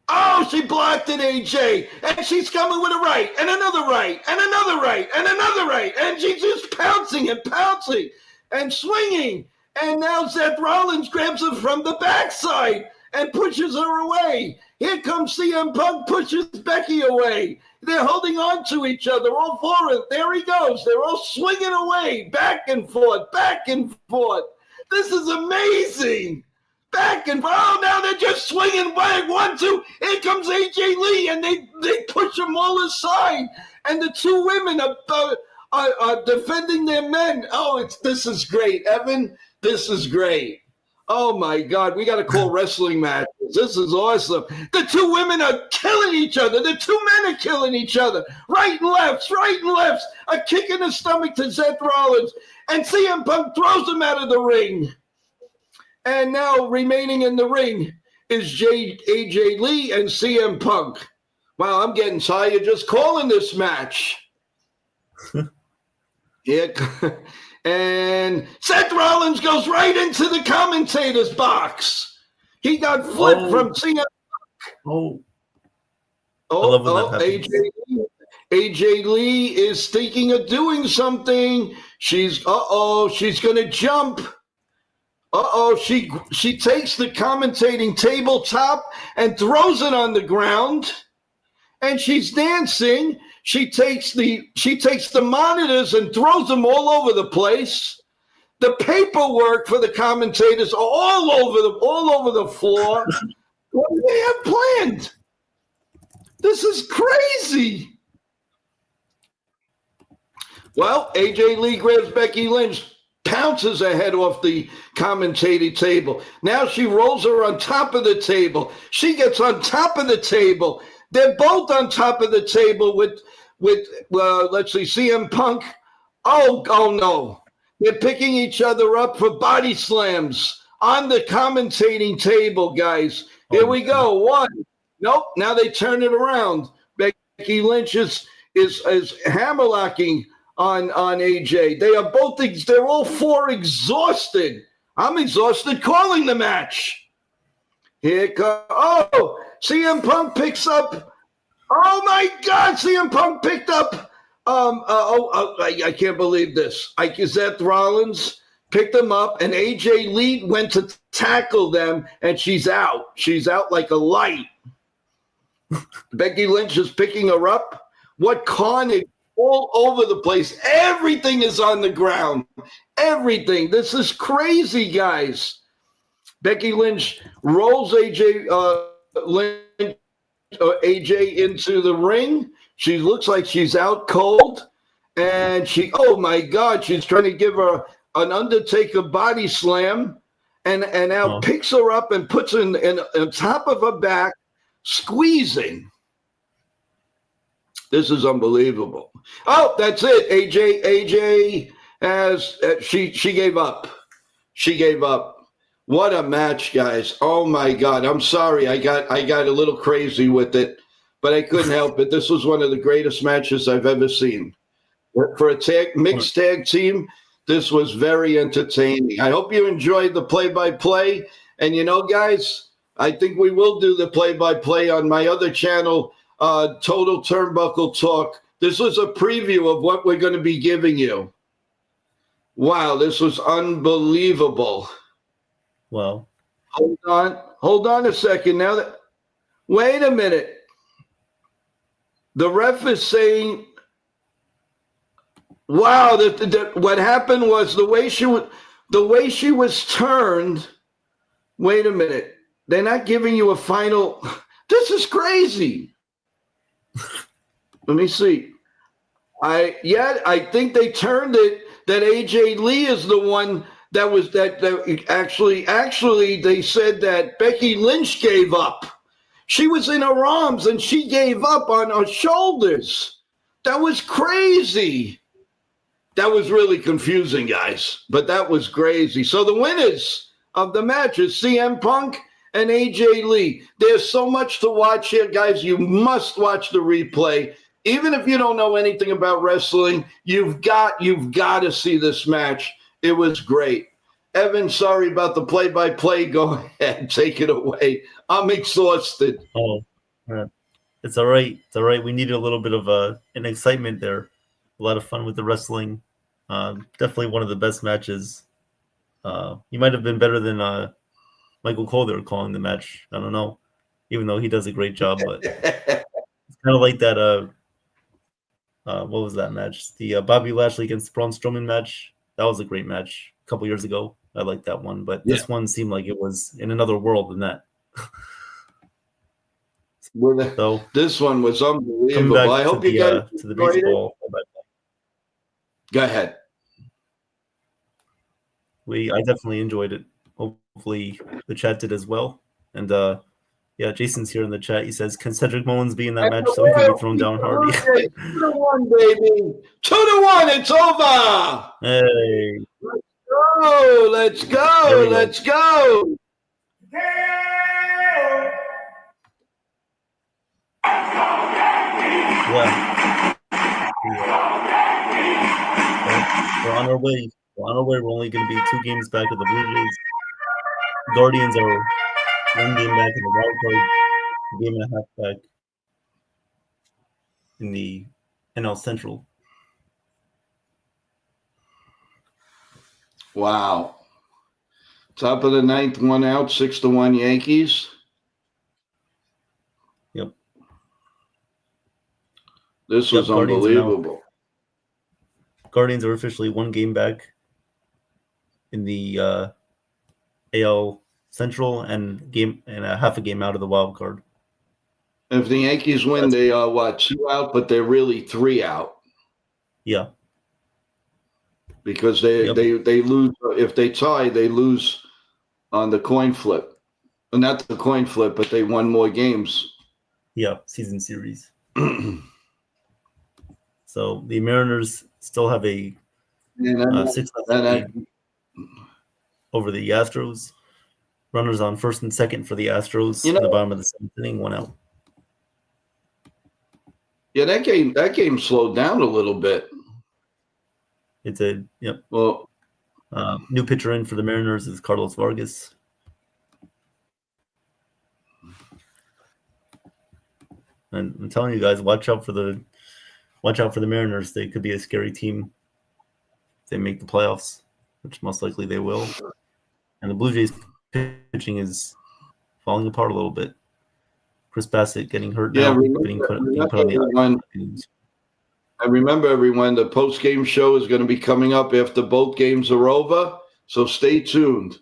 Oh, she blocked it, AJ. And she's coming with a right and another right and another right and another right. And she's just pouncing and pouncing and swinging. And now Seth Rollins grabs her from the backside and pushes her away. Here comes CM Punk, pushes Becky away. They're holding on to each other, all 4 of them. There he goes. They're all swinging away, back and forth, back and forth. This is amazing. Back and forth. Oh, now they're just swinging back. 1, 2. Here comes AJ Lee, and they push them all aside. And the 2 women are defending their men. Oh, this is great, Evan. This is great. Oh, my God. We got to call wrestling matches. This is awesome. The 2 women are killing each other. The 2 men are killing each other. Right and lefts, right and lefts. A kick in the stomach to Seth Rollins. And CM Punk throws him out of the ring. And now remaining in the ring is AJ Lee and CM Punk. Wow, I'm getting tired just calling this match. Yeah. And Seth Rollins goes right into the commentator's box. He got flipped from CM Punk. I love when that happens. AJ Lee is thinking of doing something. She's going to jump. She takes the commentating tabletop and throws it on the ground. And she's dancing. She takes the monitors and throws them all over the place. The paperwork for the commentators are all over the floor. What do they have planned? This is crazy. Well, AJ Lee grabs Becky Lynch, pounces her head off the commentating table. Now she rolls her on top of the table. She gets on top of the table. They're both on top of the table with let's see, CM Punk. Oh no. They're picking each other up for body slams on the commentating table, guys. Here we go. 1. Nope. Now they turn it around. Becky Lynch is hammerlocking on AJ. They're all 4 exhausted. I'm exhausted calling the match. Here comes, CM Punk picks up. Oh my God, CM Punk picked up. I can't believe this. Seth Rollins picked him up, and AJ Lee went to tackle them, and she's out. She's out like a light. Becky Lynch is picking her up. What carnage all over the place. Everything is on the ground. Everything. This is crazy, guys. Becky Lynch rolls AJ into the ring. She looks like she's out cold. And oh my God, she's trying to give her an Undertaker body slam. And now picks her up and puts her on top of her back, squeezing. This is unbelievable. Oh, that's it. AJ has she gave up. She gave up. What a match, guys. Oh my God. I'm sorry. I got a little crazy with it, but I couldn't help it. This was one of the greatest matches I've ever seen. For a mixed tag team, this was very entertaining. I hope you enjoyed the play-by-play. And guys, I think we will do the play-by-play on my other channel, Total Turnbuckle Talk. This was a preview of what we're going to be giving you. Wow, this was unbelievable. Well, hold on a second. Wait a minute. The ref is saying, wow, what happened was the way she was turned. Wait a minute. They're not giving you a final. This is crazy. Let me see. I think they turned it that AJ Lee is the one that was that actually they said that Becky Lynch gave up. She was in her arms and she gave up on her shoulders. That was crazy. That was really confusing, guys, but that was crazy. So the winners of the match is CM Punk and AJ Lee. There's so much to watch here, guys. You must watch the replay. Even if you don't know anything about wrestling, you've got to see this match. It was great. Evan, sorry about the play-by-play. Go ahead, take it away. I'm exhausted. Oh, it's all right. It's all right. We needed a little bit of an excitement there. A lot of fun with the wrestling. Definitely one of the best matches. You might have been better than Michael Cole there calling the match. I don't know, even though he does a great job. But it's kind of like that. What was that match? The Bobby Lashley against Braun Strowman match. That was a great match a couple years ago. I liked that one, but this one seemed like it was in another world than that. So this one was unbelievable. I hope you guys to the baseball. Go ahead. I definitely enjoyed it. Hopefully the chat did as well. And yeah, Jason's here in the chat. He says, "Can Cedric Mullins be in that match so he can be thrown down hard?" 2-1, baby. 2-1. It's over. Hey. Let's go. Let's go. Yeah. We're on our way. We're only going to be 2 games back of the Blue Jays. Guardians are 1 game back in the wild card, a game and a half back in the NL Central. Wow. Top of the 9th, 1 out, 6-1 Yankees. Yep. This was unbelievable. Guardians are officially 1 game back in the AL Central and a half a game out of the wild card. If the Yankees win, they are 2 out, but they're really 3 out. Yeah. Because they lose. If they tie, they lose on the coin flip. Well, not the coin flip, but they won more games. Yeah, season series. So the Mariners still have a 6 lead over the Astros. Runners on first and second for the Astros in the bottom of the 7th inning, 1 out. Yeah, that game slowed down a little bit. It did. Yep. Well, new pitcher in for the Mariners is Carlos Vargas. And I'm telling you guys, watch out for the Mariners. They could be a scary team if they make the playoffs, which most likely they will. And the Blue Jays pitching is falling apart a little bit. Chris Bassett getting hurt now, being put on the IL. I remember, everyone, the post-game show is going to be coming up after both games are over, so stay tuned.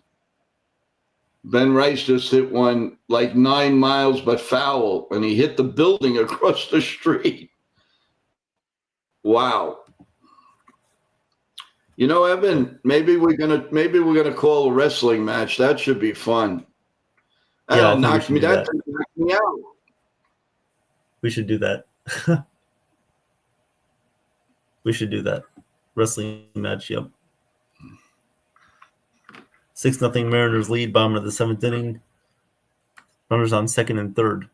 Ben Rice just hit one like 9 miles but foul, and he hit the building across the street. Wow. You know, Evan, maybe we're gonna call a wrestling match. That should be fun. Yeah, knocked me out. We should do that. We should do that. Wrestling match, yep. 6-0 Mariners lead, bottom of the 7th inning. Runners on second and third.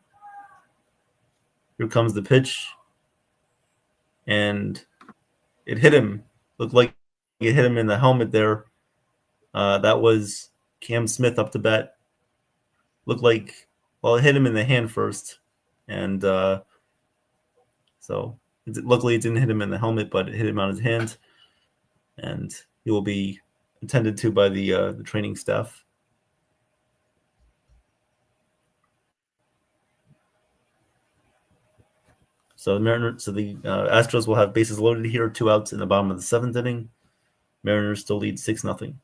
Here comes the pitch. And it hit him. Looked like it hit him in the helmet there. That was Cam Smith up to bat. Looked like, well, it hit him in the hand first. And so luckily it didn't hit him in the helmet, but it hit him on his hand. And he will be attended to by the training staff. So the Astros will have bases loaded here, 2 outs in the bottom of the 7th inning. Mariners still lead 6-0.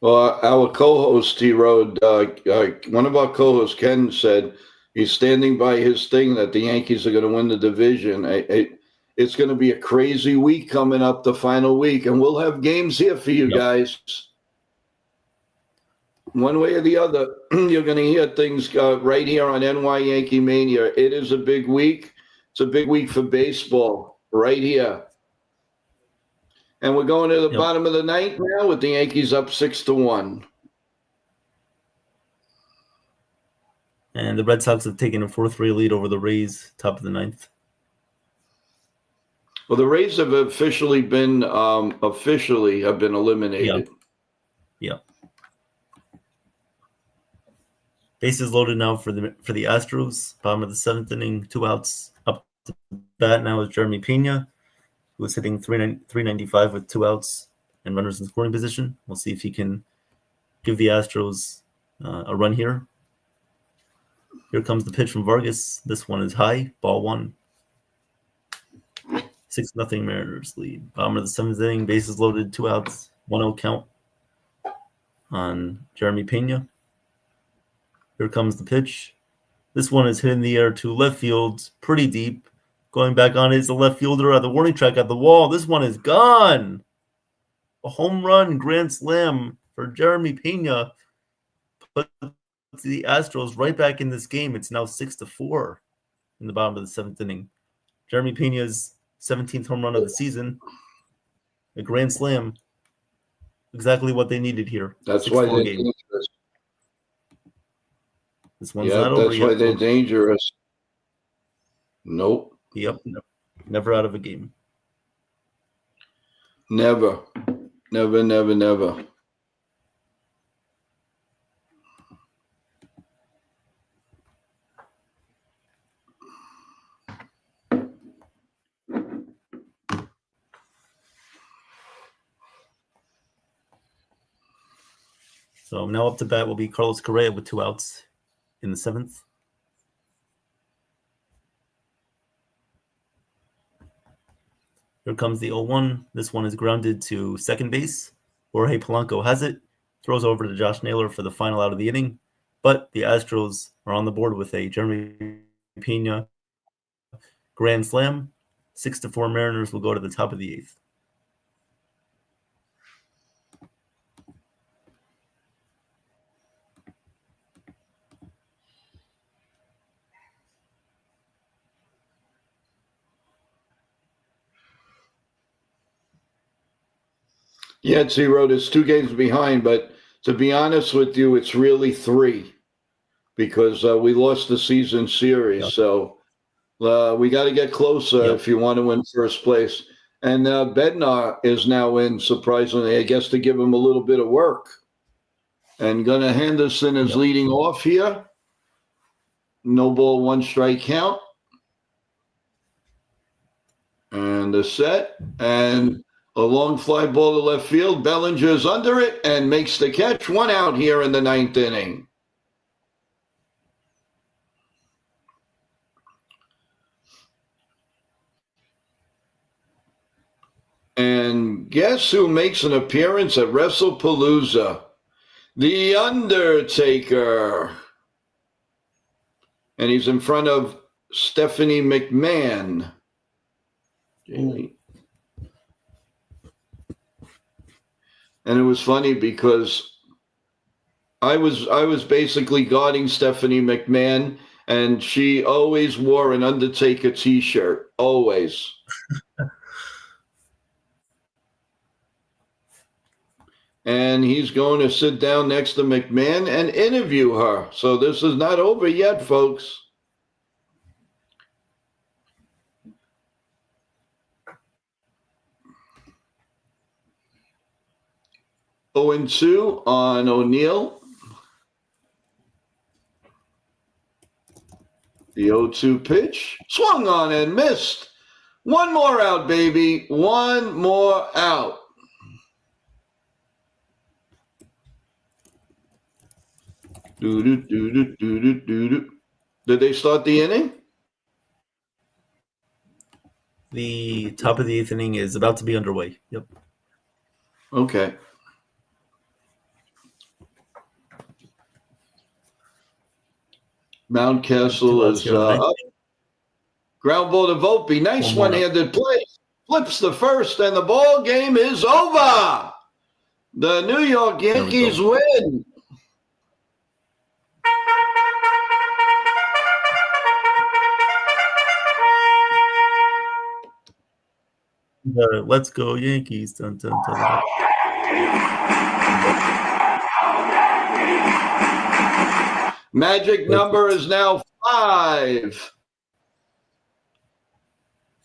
Well, our co-host, T-Road, one of our co-hosts, Ken, said he's standing by his thing that the Yankees are going to win the division. It's going to be a crazy week coming up, the final week, and we'll have games here for you guys. One way or the other, you're going to hear things right here on NY Yankee Mania. It is a big week. It's a big week for baseball right here. And we're going to the bottom of the ninth now with the Yankees up 6-1. And the Red Sox have taken a 4-3 lead over the Rays, top of the ninth. Well, the Rays have officially been eliminated. Yeah. Bases loaded now for the Astros. Bottom of the 7th inning, 2 outs. Up to bat now is Jeremy Pena, who is hitting 395 with 2 outs and runners in scoring position. We'll see if he can give the Astros a run here. Here comes the pitch from Vargas. This one is high, ball 1. 6-0 Mariners lead. Bottom of the 7th inning, bases loaded, 2 outs, 1-0 count on Jeremy Pena. Here comes the pitch. This one is hit in the air to left field, pretty deep. Going back on it is the left fielder at the warning track at the wall. This one is gone. A home run, grand slam for Jeremy Pena. Put the Astros right back in this game. It's now 6-4 in the bottom of the 7th inning. Jeremy Pena's 17th home run of the season. A grand slam. Exactly what they needed here. That's why they're dangerous. This one's not over yet. That's why they're dangerous. Nope. Yep. Never out of a game. Never. So now up to bat will be Carlos Correa with 2 outs in the 7th. Here comes the 0-1. This one is grounded to second base. Jorge Polanco has it. Throws over to Josh Naylor for the final out of the inning. But the Astros are on the board with a Jeremy Pena grand slam. 6-4 Mariners will go to the top of the 8th. Yeah, T-Road, it's 2 games behind, but to be honest with you, it's really 3 because we lost the season series. So we got to get closer if you want to win first place. And Bednar is now in, surprisingly, I guess, to give him a little bit of work. And Gunnar Henderson is leading off here. No ball, 1 strike count. And the set. And a long fly ball to left field. Bellinger's under it and makes the catch. 1 out here in the 9th inning. And guess who makes an appearance at WrestlePalooza? The Undertaker. And he's in front of Stephanie McMahon. Jamie. And it was funny because I was basically guarding Stephanie McMahon, and she always wore an Undertaker T-shirt. Always. And he's going to sit down next to McMahon and interview her. So this is not over yet, folks. Oh and 2 on O'Neal. The 0-2 pitch. Swung on and missed. One more out, baby. One more out. Did they start the inning? The top of the 8th inning is about to be underway. Yep. Okay. Mountcastle is up. Ground ball to Volpe. Nice one-handed play. Flips the first, and the ball game is over. The New York Yankees win. Let's go Yankees. Dun, dun, dun, dun. Magic number is now 5.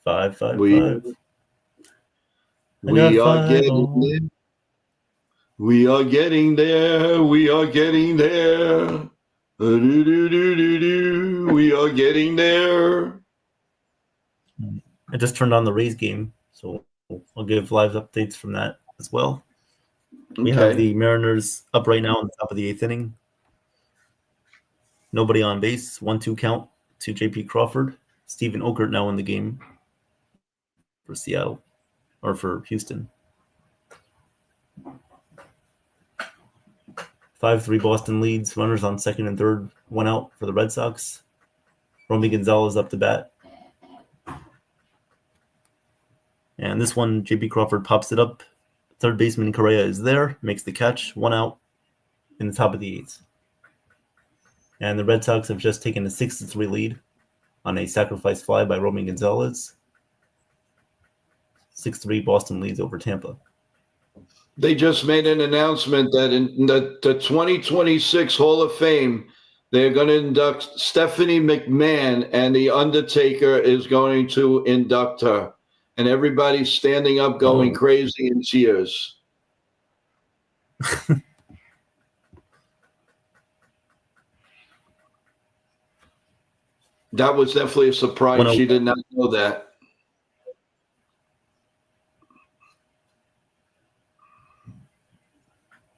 5, 5, We 5. We are getting there. We are getting there. We are getting there. We are getting there. I just turned on the Rays game, so I'll give live updates from that as well. We have the Mariners up right now on the top of the 8th inning. Nobody on base. 1-2 count to J.P. Crawford. Stephen Okert now in the game for Seattle, or for Houston. 5-3 Boston leads. Runners on second and third. 1 out for the Red Sox. Romy Gonzalez up to bat. And this one, J.P. Crawford pops it up. Third baseman Correa is there. Makes the catch. 1 out in the top of the 8th. And the Red Sox have just taken a 6-3 lead on a sacrifice fly by Romy Gonzalez. 6-3 Boston leads over Tampa. They just made an announcement that in the 2026 Hall of Fame, they're going to induct Stephanie McMahon, and The Undertaker is going to induct her. And everybody's standing up going crazy in cheers. That was definitely a surprise. She did not know that.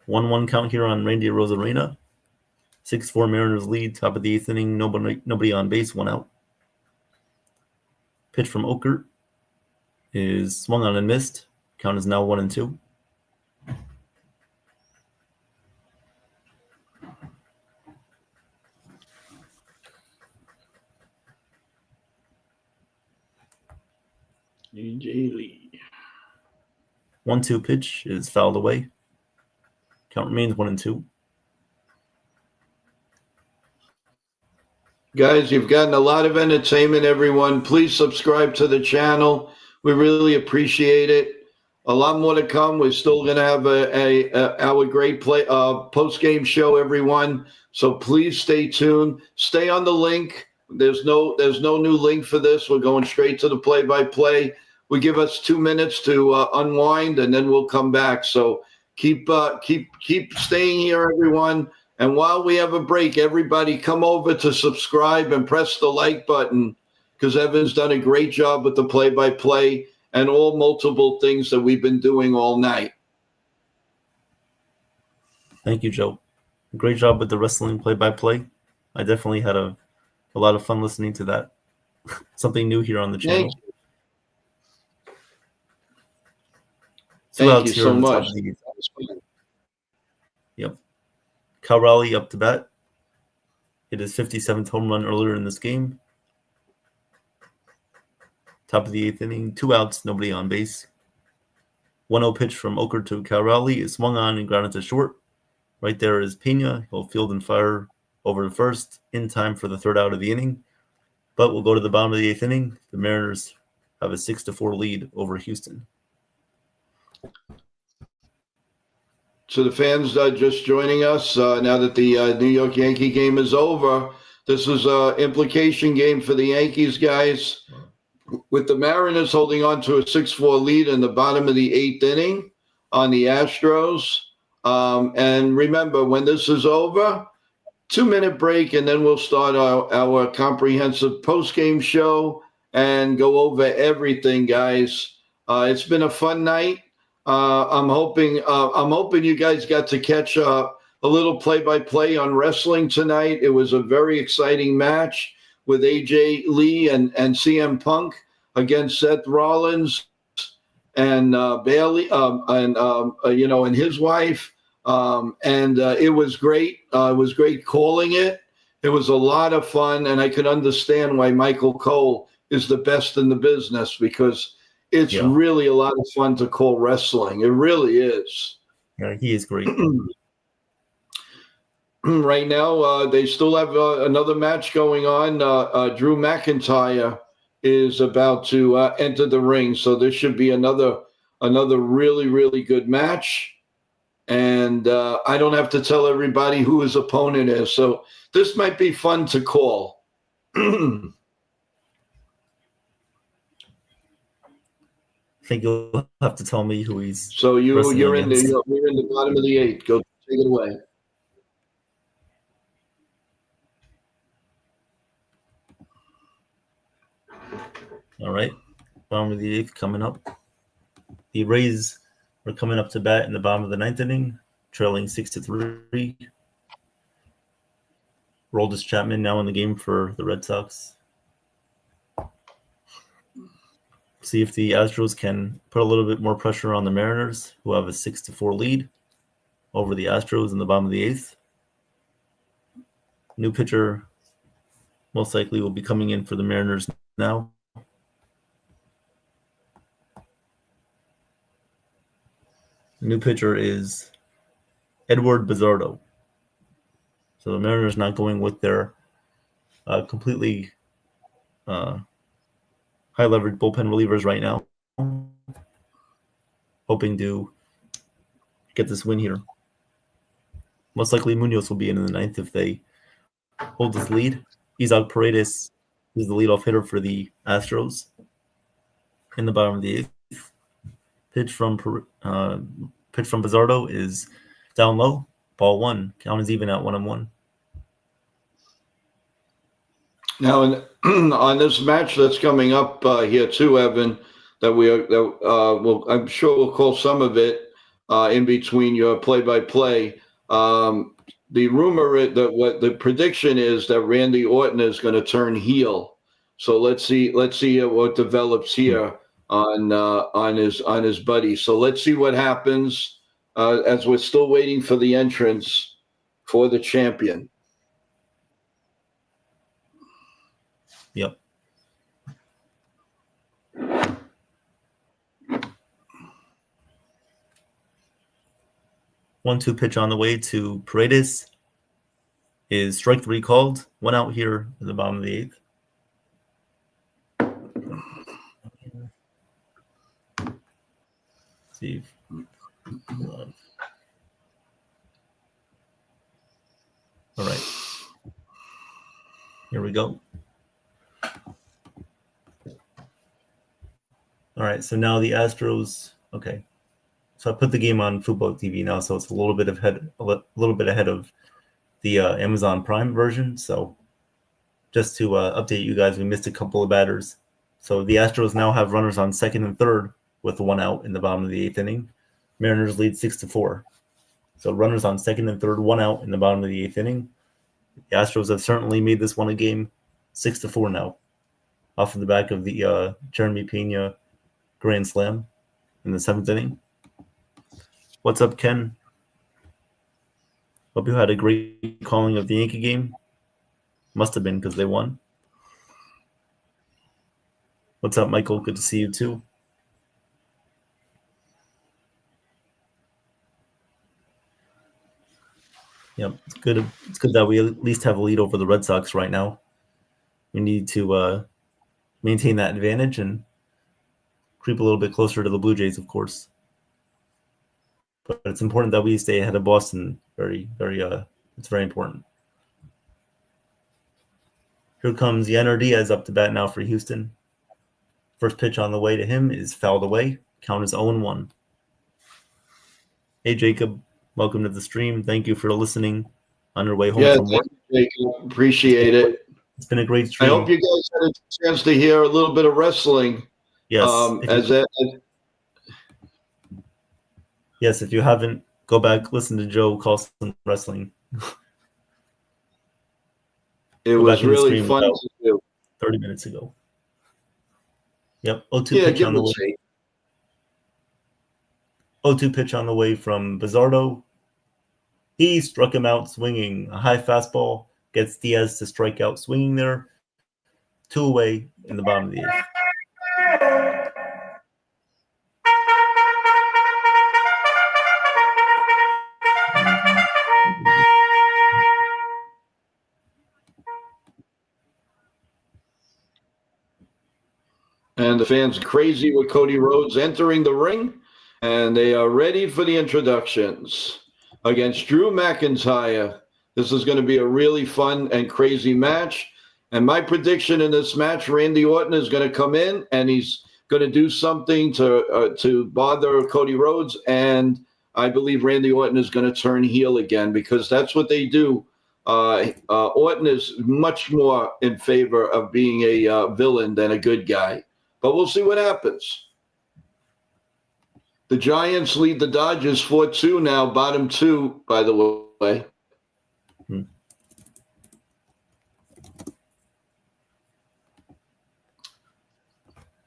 1-1 count here on Randy Rosarena. 6-4 Mariners lead. Top of the 8th inning. Nobody on base. 1 out. Pitch from Okert is swung on and missed. Count is now 1-2. DJ Lee. 1-2 pitch is fouled away. Count remains 1-2. Guys, you've gotten a lot of entertainment, everyone. Please subscribe to the channel. We really appreciate it. A lot more to come. We're still going to have our great post-game show, everyone. So please stay tuned. Stay on the link. There's no new link for this. We're going straight to the play-by-play. We give us 2 minutes to unwind, and then we'll come back. So keep staying here, everyone. And while we have a break, everybody come over to subscribe and press the like button, because Evan's done a great job with the play-by-play and all multiple things that we've been doing all night. Thank you, Joe. Great job with the wrestling play-by-play. I definitely had a lot of fun listening to that. Something new here on the channel. Thank you so much. Yep. Cal Raleigh up to bat. Hit his 57th home run earlier in this game. Top of the 8th inning. 2 outs, nobody on base. 1-0 pitch from Okert to Cal Raleigh is swung on and grounded to short. Right there is Pena. He'll field and fire over the first in time for the third out of the inning. But we'll go to the bottom of the eighth inning. The Mariners have a 6-4 lead over Houston. To the fans just joining us, now that the New York Yankee game is over, this is an implication game for the Yankees, guys, with the Mariners holding on to a 6-4 lead in the bottom of the eighth inning on the Astros. And remember, when this is over, 2-minute break, and then we'll start our comprehensive post-game show and go over everything, guys. It's been a fun night. I'm hoping you guys got to catch a little play-by-play on wrestling tonight. It was a very exciting match with AJ Lee and CM Punk against Seth Rollins and Bailey and his wife. It was great. It was great calling it. It was a lot of fun, and I can understand why Michael Cole is the best in the business, because it's really a lot of fun to call wrestling. It really is. Yeah, he is great. Right now, they still have another match going on. Drew McIntyre is about to enter the ring, so this should be another really, really good match. And I don't have to tell everybody who his opponent is, so this might be fun to call. I think you'll have to tell me who he's. So you're in the bottom of the eighth. Go take it away. All right, bottom of the eighth coming up. The Rays are coming up to bat in the bottom of the ninth inning, trailing 6-3. Roldis Chapman now in the game for the Red Sox. See if the Astros can put a little bit more pressure on the Mariners, who have a 6-4 lead over the Astros in the bottom of the eighth. New pitcher most likely will be coming in for the Mariners now. The new pitcher is Edward Bizardo. So the Mariners not going with their completely high-leveraged bullpen relievers right now, hoping to get this win here. Most likely Munoz will be in the ninth if they hold this lead. Isaac Paredes is the leadoff hitter for the Astros in the bottom of the eighth. Pitch from Bizardo is down low. Ball one. Count is even at 1-1. Now, on this match that's coming up here too, Evan, I'm sure we'll call some of it in between your play-by-play. The rumor what the prediction is that Randy Orton is going to turn heel. So let's see what develops here on his buddy. So let's see what happens as we're still waiting for the entrance for the champion. Yep. One-two pitch on the way to Paredes is strike three called. One out here in the bottom of the eighth. See. All right. Here we go. All right, so now the Astros. Okay, so I put the game on Football TV now, so it's a little bit ahead of the Amazon Prime version. So just to update you guys, we missed a couple of batters. So the Astros now have runners on second and third with one out in the bottom of the eighth inning. Mariners lead 6-4. So runners on second and third, one out in the bottom of the eighth inning. The Astros have certainly made this one a game. 6-4 now, off of the back of the Jeremy Pena grand slam in the seventh inning. What's up, Ken? Hope you had a great calling of the Yankee game. Must have been because they won. What's up, Michael? Good to see you too. Yep, it's good. It's good that we at least have a lead over the Red Sox right now. We need to maintain that advantage and creep a little bit closer to the Blue Jays, of course. But it's important that we stay ahead of Boston. It's very important. Here comes Yanner Diaz up to bat now for Houston. First pitch on the way to him is fouled away. Count is 0-1. Hey, Jacob. Welcome to the stream. Thank you for listening on your way home from work. Jacob. Appreciate it. It's been a great stream. I hope you guys had a chance to hear a little bit of wrestling. Yes. Yes, if you haven't, go back, listen to Joe call some wrestling. It was really fun to do. 30 minutes ago. Yep. 0-2 pitch on the way. 0-2 pitch on the way from Bizzardo. He struck him out swinging. A high fastball gets Diaz to strike out swinging there. 2 away in the bottom of the 8th. And the fans crazy with Cody Rhodes entering the ring, and they are ready for the introductions against Drew McIntyre. This is going to be a really fun and crazy match. And my prediction in this match, Randy Orton is going to come in and he's going to do something to bother Cody Rhodes. And I believe Randy Orton is going to turn heel again because that's what they do. Orton is much more in favor of being a villain than a good guy. But we'll see what happens. The Giants lead the Dodgers 4-2 now, bottom 2, by the way.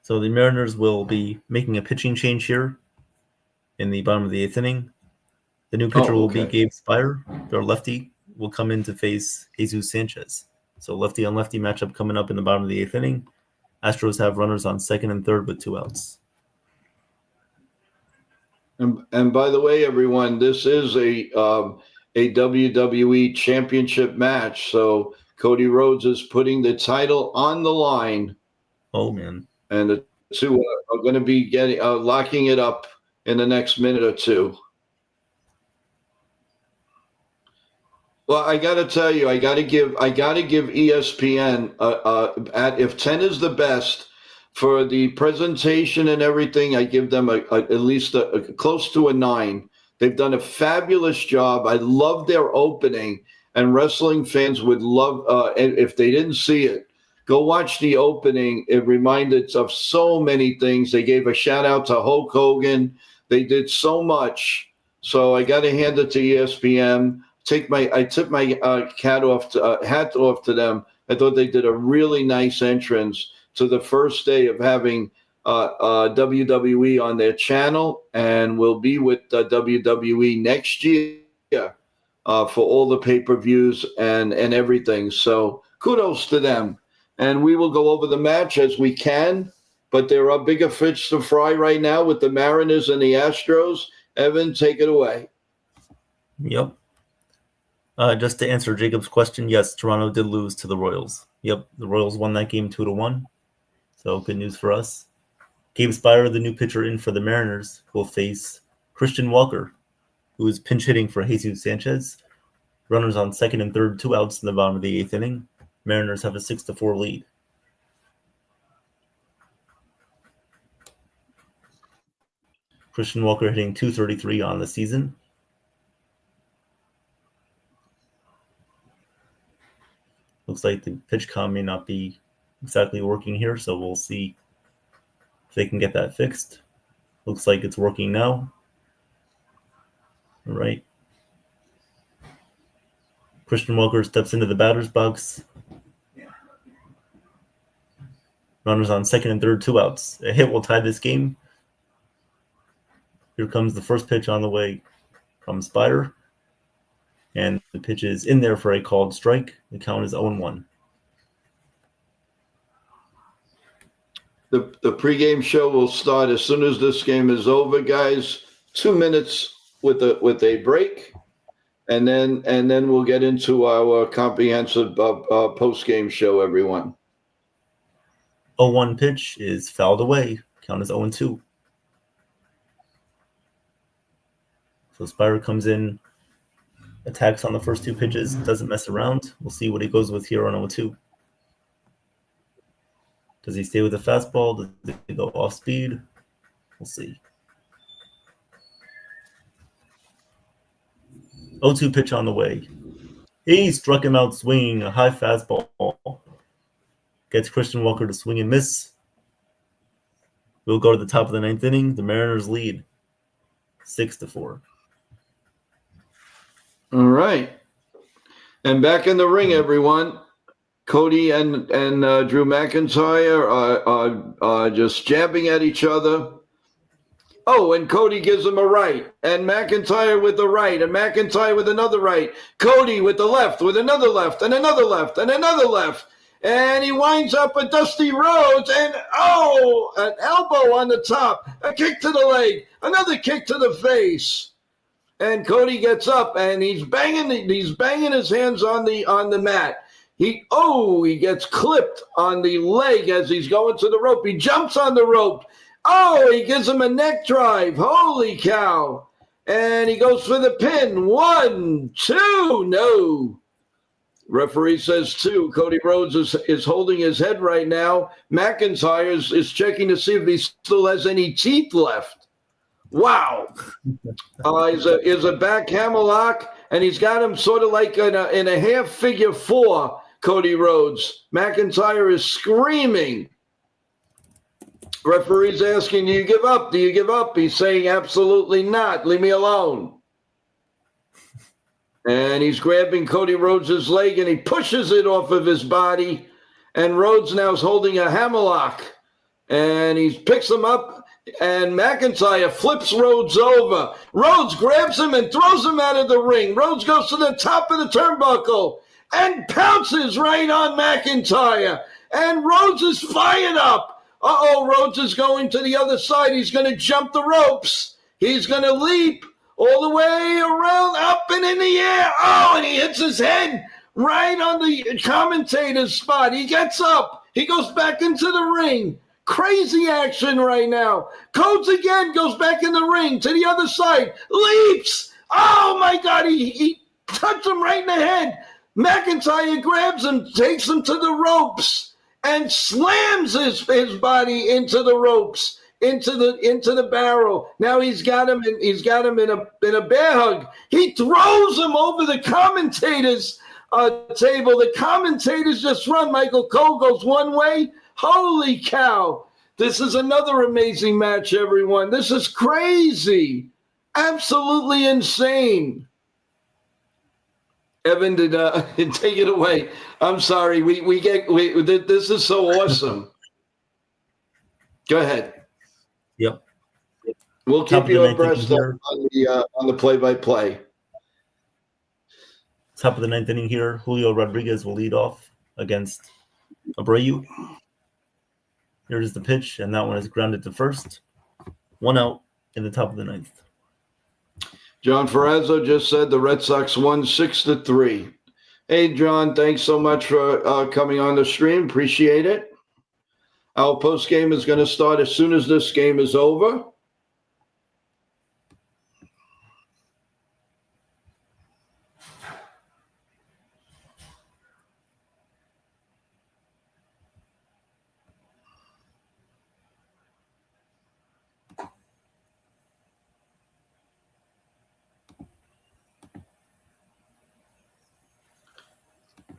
So the Mariners will be making a pitching change here in the bottom of the 8th inning. The new pitcher will be Gabe Spire. Their lefty will come in to face Jesus Sanchez. So lefty on lefty matchup coming up in the bottom of the 8th inning. Astros have runners on second and third with 2 outs. And by the way, everyone, this is a WWE championship match. So Cody Rhodes is putting the title on the line. Oh, man. And the two are going to be locking it up in the next minute or two. Well, I got to tell you, I got to give ESPN if 10 is the best for the presentation and everything. I give them at least close to a 9. They've done a fabulous job. I love their opening, and wrestling fans would love. If they didn't see it, go watch the opening. It reminded of so many things. They gave a shout out to Hulk Hogan. They did so much. So I got to hand it to ESPN. I tip my hat off to them. I thought they did a really nice entrance to the first day of having WWE on their channel, and will be with WWE next year for all the pay-per-views and everything. So kudos to them. And we will go over the match as we can, but there are bigger fish to fry right now with the Mariners and the Astros. Evan, take it away. Yep. Just to answer Jacob's question, yes, Toronto did lose to the Royals. Yep, the Royals won that game 2-1. So good news for us. Gabe Spire, the new pitcher in for the Mariners, will face Christian Walker, who is pinch hitting for Jesus Sanchez. Runners on second and third, 2 outs in the bottom of the 8th inning. Mariners have a 6-4 lead. Christian Walker hitting .233 on the season. Looks like the pitch comm may not be exactly working here, so we'll see if they can get that fixed. Looks like it's working now. All right. Christian Walker steps into the batter's box. Runners on second and third, 2 outs. A hit will tie this game. Here comes the first pitch on the way from Spire. And the pitch is in there for a called strike. The count is 0-1. The pregame show will start as soon as this game is over, guys. 2 minutes with a break. and then we'll get into our comprehensive post-game show, everyone. 0-1 pitch is fouled away. Count is 0-2. So Spire comes in, attacks on the first two pitches, doesn't mess around. We'll see what he goes with here on 0-2. Does he stay with the fastball? Does he go off speed? We'll see. 0-2 pitch on the way. He struck him out swinging a high fastball. Gets Christian Walker to swing and miss. We'll go to the top of the ninth inning. The Mariners lead 6-4. All right. And back in the ring, everyone. Cody and Drew McIntyre are just jabbing at each other. Oh, and Cody gives him a right, and McIntyre with the right, and McIntyre with another right. Cody with the left, with another left, and another left, and another left. And he winds up with Dusty Rhodes, and an elbow on the top, a kick to the leg, another kick to the face. And Cody gets up, and he's banging his hands on the mat. He gets clipped on the leg as he's going to the rope. He jumps on the rope. Oh, he gives him a neck drive. Holy cow. And he goes for the pin. 1, 2, no. Referee says 2. Cody Rhodes is holding his head right now. McIntyre is checking to see if he still has any teeth left. Wow. Is a back hammerlock, and he's got him sort of like in a half figure 4, Cody Rhodes. McIntyre is screaming. Referee's asking, do you give up? Do you give up? He's saying, absolutely not. Leave me alone. And he's grabbing Cody Rhodes' leg, and he pushes it off of his body. And Rhodes now is holding a hammerlock. And he picks him up, and McIntyre flips Rhodes over. Rhodes grabs him and throws him out of the ring. Rhodes goes to the top of the turnbuckle and pounces right on McIntyre. And Rhodes is fired up. Rhodes is going to the other side. He's going to jump the ropes. He's going to leap all the way around, up and in the air. And he hits his head right on the commentator's spot. He gets up. He goes back into the ring. Crazy action right now. Codes again goes back in the ring to the other side. Leaps. Oh, my God. He touched him right in the head. McIntyre grabs him, takes him to the ropes, and slams his body into the ropes, into the barrel. Now he's got him in a bear hug. He throws him over the commentators' table. The commentators just run. Michael Cole goes one way. Holy cow! This is another amazing match, everyone. This is crazy, absolutely insane. Evan, take it away. I'm sorry. This is so awesome. Go ahead. Yep. We'll keep you abreast on the play-by-play. Top of the ninth inning here. Julio Rodriguez will lead off against Abreu. Here's the pitch, and that one is grounded to first. 1 out in the top of the ninth. John Ferrazzo just said the Red Sox won 6-3. Hey, John, thanks so much for coming on the stream. Appreciate it. Our post game is going to start as soon as this game is over.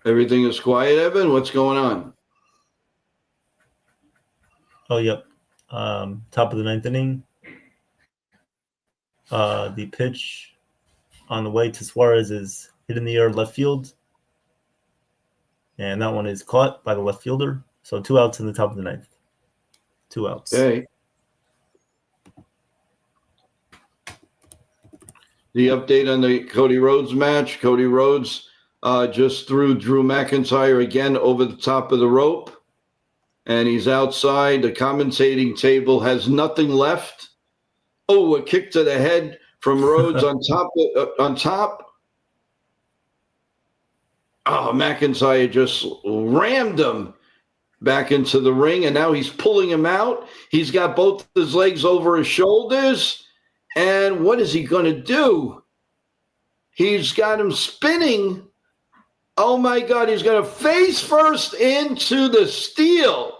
Everything is quiet, Evan. What's going on? Oh, yep. Top of the ninth inning. The pitch on the way to Suarez is hit in the air left field. And that one is caught by the left fielder. So 2 outs in the top of the ninth. 2 outs. Okay. The update on the Cody Rhodes match. Cody Rhodes just threw Drew McIntyre again over the top of the rope. And he's outside. The commentating table has nothing left. A kick to the head from Rhodes on top. McIntyre just rammed him back into the ring, and now he's pulling him out. He's got both his legs over his shoulders. And what is he going to do? He's got him spinning. Oh, my God. He's going to face first into the steel.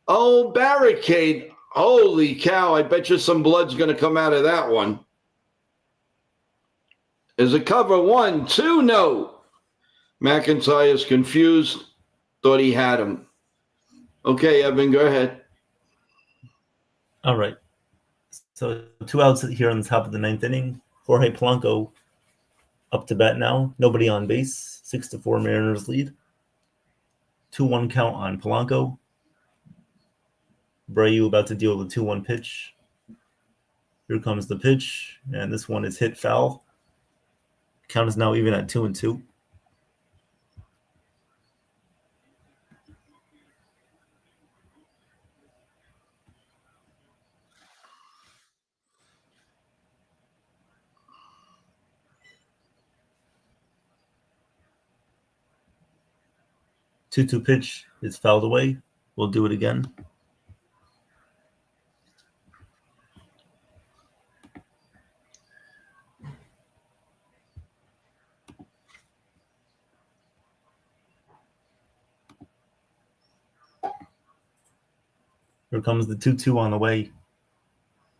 Oh, barricade. Holy cow. I bet you some blood's going to come out of that one. Is it cover? 1, 2? No. McIntyre is confused. Thought he had him. Okay, Evan, go ahead. All right. So 2 outs here on the top of the 9th inning. Jorge Polanco up to bat now. Nobody on base. 6-4 Mariners lead. 2-1 count on Polanco. Abreu about to deal with a 2-1 pitch. Here comes the pitch, and this one is hit foul. Count is now even at 2-2. Two pitch is fouled away. We'll do it again. Here comes the 2-2 on the way.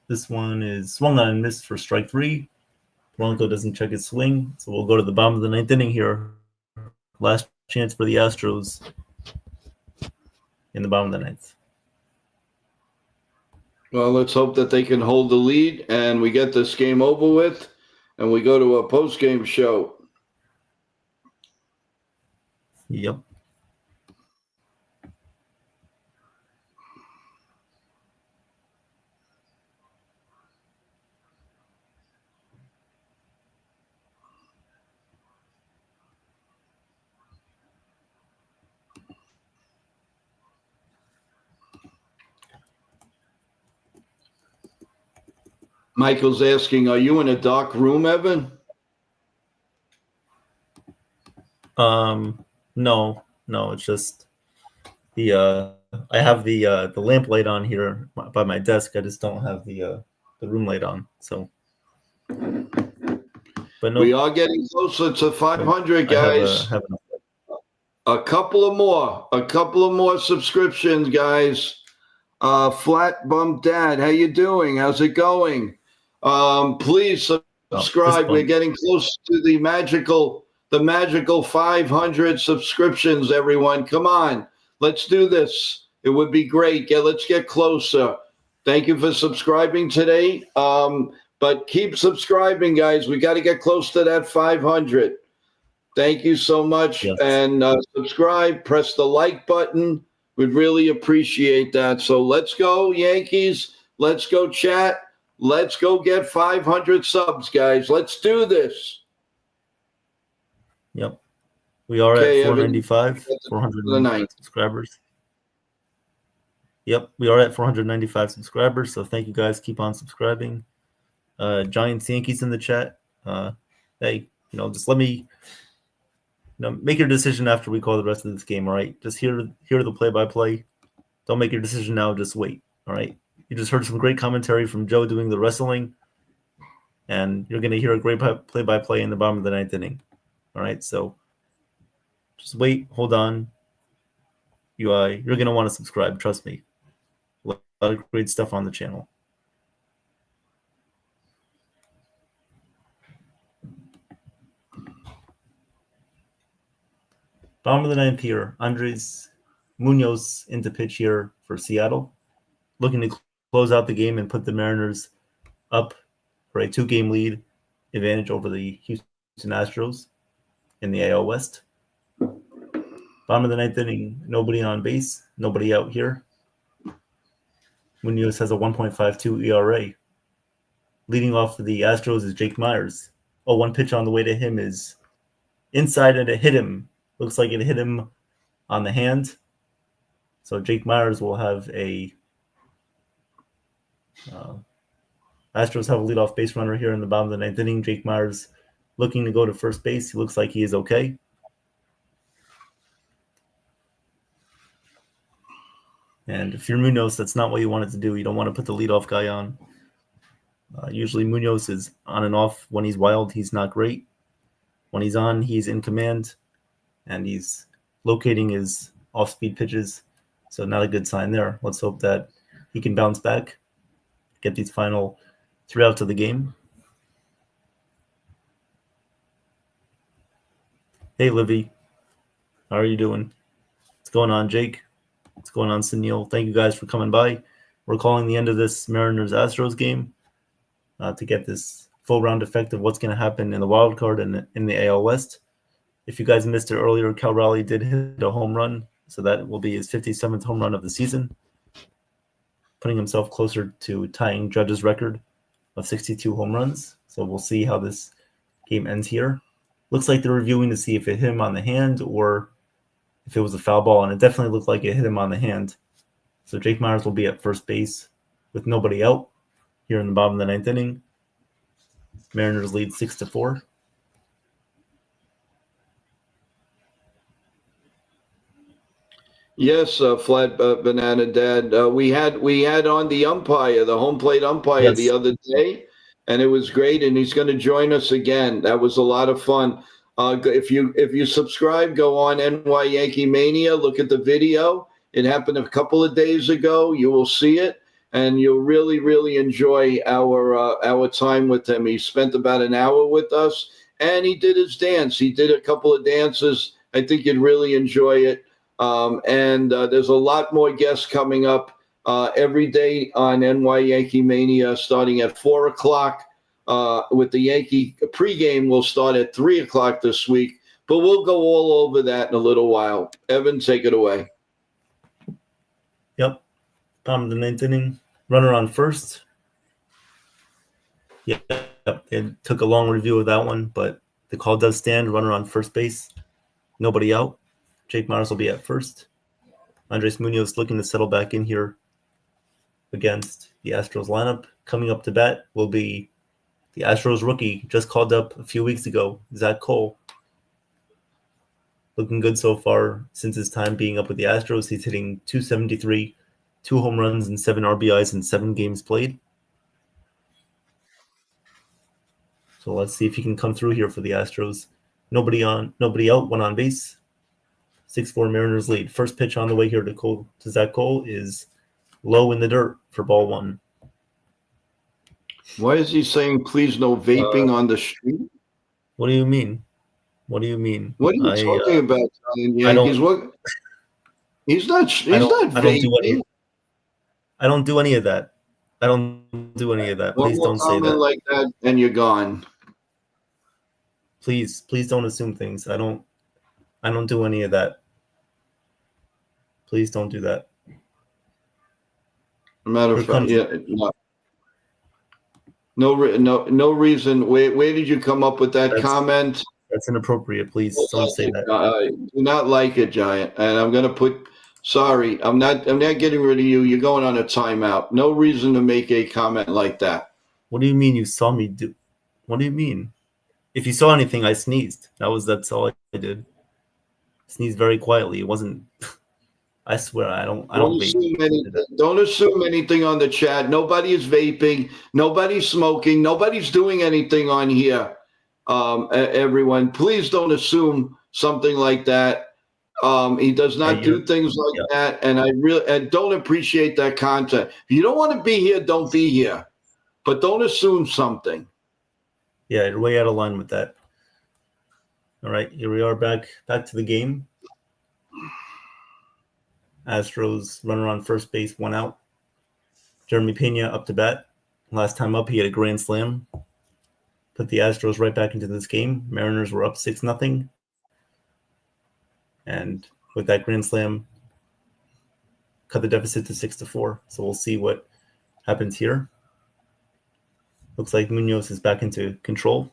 This one is swung on and missed for strike 3. Polanco doesn't check his swing, so we'll go to the bottom of the 9th inning here. Last chance for the Astros in the bottom of the 9th. Well, let's hope that they can hold the lead and we get this game over with and we go to a post-game show. Yep. Michael's asking, are you in a dark room, Evan? No, it's just the I have the lamp light on here by my desk. I just don't have the room light on. So, but no, we are getting closer to 500, guys. A couple of more subscriptions, guys. Flat Bump Dad, how you doing? How's it going? Please subscribe. We're getting close to the magical 500 subscriptions, everyone. Come on. Let's do this. It would be great. Let's get closer. Thank you for subscribing today. But keep subscribing, guys. We got to get close to that 500. Thank you so much. Yes. And subscribe. Press the like button. We'd really appreciate that. So let's go, Yankees. Let's go, chat. Let's go get 500 subs, guys. Let's do this. Yep. We are at 495, 400 subscribers. Yep, we are at 495 subscribers. So thank you guys. Keep on subscribing. Giants, Yankees in the chat. Hey, just let me make your decision after we call the rest of this game. All right, just hear the play-by-play. Don't make your decision now. Just wait. All right. You just heard some great commentary from Joe doing the wrestling, and you're going to hear a great play-by-play in the bottom of the 9th inning. All right, so just wait, hold on. You're going to want to subscribe. Trust me. A lot of great stuff on the channel. Bottom of the 9th here. Andres Munoz into pitch here for Seattle, looking to close out the game and put the Mariners up for a 2-game lead advantage over the Houston Astros in the AL West. Bottom of the 9th inning, nobody on base, nobody out here. Munoz has a 1.52 ERA. Leading off for the Astros is Jake Myers. One pitch on the way to him is inside and it hit him. Looks like it hit him on the hand. So Jake Myers will have Astros have a leadoff base runner here in the bottom of the 9th inning. Jake Myers looking to go to first base. He looks like he is okay. And if you're Munoz, that's not what you wanted to do. You don't want to put the leadoff guy on. Usually Munoz is on and off. When he's wild, he's not great. When he's on, he's in command, and he's locating his off-speed pitches. So not a good sign there. Let's hope that he can bounce back, get these final 3 outs of the game. Hey, Livy. How are you doing? What's going on, Jake? What's going on, Sunil? Thank you guys for coming by. We're calling the end of this Mariners-Astros game to get this full round effect of what's going to happen in the wild card and in the AL West. If you guys missed it earlier, Cal Raleigh did hit a home run, so that will be his 57th home run of the season, putting himself closer to tying Judge's record of 62 home runs. So we'll see how this game ends here. Looks like they're reviewing to see if it hit him on the hand or if it was a foul ball, and it definitely looked like it hit him on the hand. So Jake Myers will be at first base with nobody out here in the bottom of the 9th inning. Mariners lead 6-4. Yes, Flat Banana Dad. We had on the umpire, the home plate umpire, Yes. the other day, and it was great. And he's going to join us again. That was a lot of fun. If you subscribe, go on NY Yankee Mania. Look at the video. It happened a couple of days ago. You will see it, and you'll really, really enjoy our time with him. He spent about an hour with us, and he did his dance. He did a couple of dances. I think you'd really enjoy it. And there's a lot more guests coming up every day on NY Yankee Mania, starting at 4 o'clock. With the Yankee pregame, we'll start at 3 o'clock this week. But we'll go all over that in a little while. Evan, take it away. Yep. Bottom of the 9th inning. Runner on first. Yep. It took a long review of that one, but the call does stand. Runner on first base. Nobody out. Jake Myers will be at first. Andres Munoz looking to settle back in here against the Astros lineup. Coming up to bat will be the Astros rookie, just called up a few weeks ago, Zach Cole. Looking good so far since his time being up with the Astros. He's hitting .273, 2 home runs and 7 RBIs in 7 games played. So let's see if he can come through here for the Astros. Nobody out, 1 on base. 6-4 Mariners lead. First pitch on the way here to Zach Cole is low in the dirt for ball 1. Why is he saying, please no vaping on the street? What do you mean? What do you mean? What are you talking about, Yankees? He's not vaping. I don't do any of that. I don't do any of that. Please don't say that. Like that, and you're gone. Please don't assume things. I don't do any of that. Please don't do that. Matter of fact, yeah, no reason. Where did you come up with that comment? That's inappropriate. Please don't say that. I do not like it, Giant. And I'm going to put. Sorry, I'm not getting rid of you. You're going on a timeout. No reason to make a comment like that. What do you mean you saw me do? What do you mean? If you saw anything, I sneezed. That's all I did. Sneezed very quietly. It wasn't. I swear, I don't vape. Don't assume anything on the chat. Nobody is vaping. Nobody's smoking. Nobody's doing anything on here. Everyone, please don't assume something like that. He does not do things like that, and I don't appreciate that content. If you don't want to be here, don't be here. But don't assume something. Yeah, you're way out of line with that. All right, here we are back to the game. Astros runner on first base, 1 out. Jeremy Pena up to bat. Last time up, he had a grand slam. Put the Astros right back into this game. Mariners were up 6-0. And with that grand slam, cut the deficit to 6-4. So we'll see what happens here. Looks like Munoz is back into control.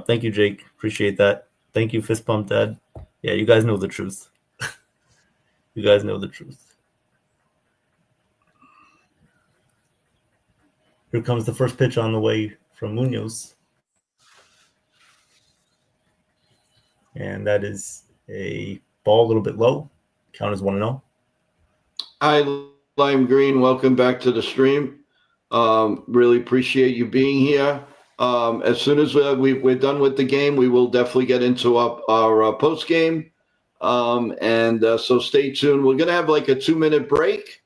Thank you, Jake. Appreciate that. Thank you, Fist Pump Dad. Yeah, you guys know the truth. You guys know the truth. Here comes the first pitch on the way from Munoz. And that is a ball a little bit low. Count is 1-0. Hi, Lime Green. Welcome back to the stream. Really appreciate you being here. As soon as we're done with the game, we will definitely get into our post game. So stay tuned. We're going to have like a 2-minute break.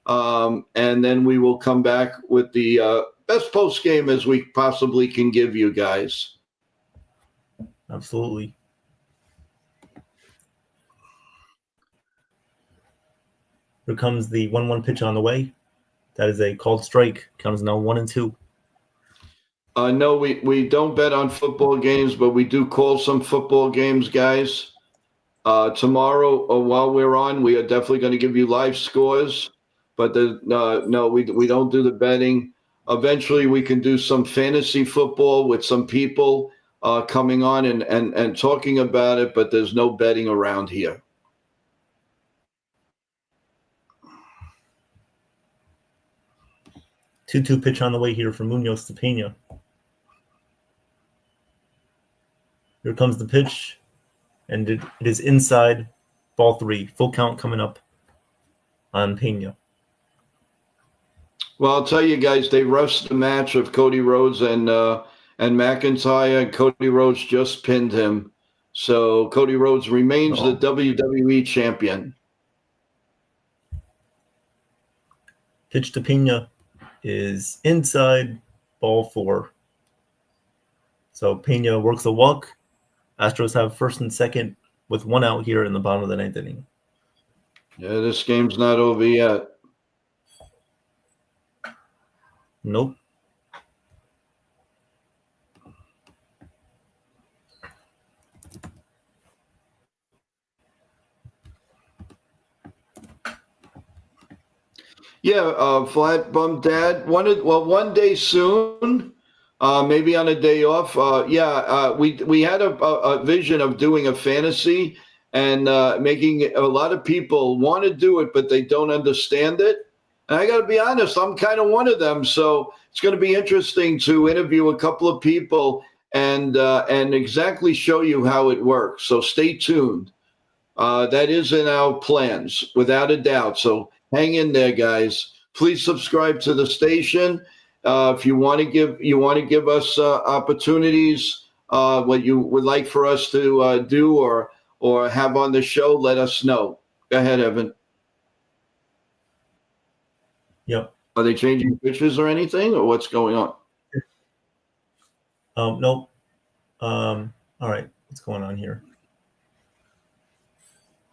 And then we will come back with the best post game as we possibly can give you guys. Absolutely. Here comes the 1-1 pitch on the way. That is a called strike. Count is now 1-2. No, we don't bet on football games, but we do call some football games, guys. Tomorrow, while we're on, we are definitely going to give you live scores. But no, we don't do the betting. Eventually, we can do some fantasy football with some people coming on and talking about it, but there's no betting around here. Two pitch on the way here from Munoz to Pena. Here comes the pitch, and it is inside, ball 3. Full count coming up on Pena. Well, I'll tell you guys, they rushed the match of Cody Rhodes and McIntyre. Cody Rhodes just pinned him. So Cody Rhodes remains the WWE champion. Pitch to Pena is inside, ball 4. So Pena works a walk. Astros have first and second with 1 out here in the bottom of the 9th inning. Yeah, this game's not over yet. Nope. Yeah, Flat Bum Dad. One day soon, maybe on a day off. We had a vision of doing a fantasy and making a lot of people want to do it, but they don't understand it. And I got to be honest, I'm kind of one of them. So it's going to be interesting to interview a couple of people and exactly show you how it works. So stay tuned. That is in our plans, without a doubt. So hang in there, guys. Please subscribe to the station. If you want to give us opportunities, what you would like for us to do or have on the show, let us know. Go ahead, Evan. Yep. Are they changing pitches or anything, or what's going on? Nope. All right. What's going on here?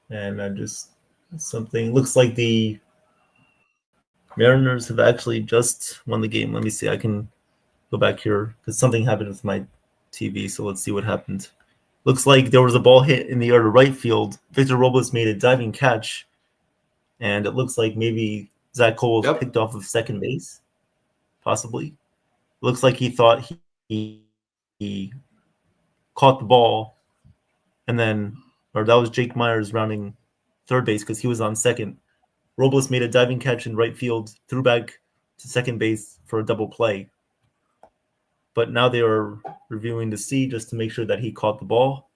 And I just something looks like the Mariners have actually just won the game. Let me see. I can go back here because something happened with my TV. So let's see what happened. Looks like there was a ball hit in the air to right field. Victor Robles made a diving catch, and it looks like maybe Zach Cole was picked off of second base, possibly. Looks like he thought he caught the ball, and then, or that was Jake Myers rounding third base because he was on second. Robles made a diving catch in right field, threw back to second base for a double play. But now they are reviewing to see just to make sure that he caught the ball,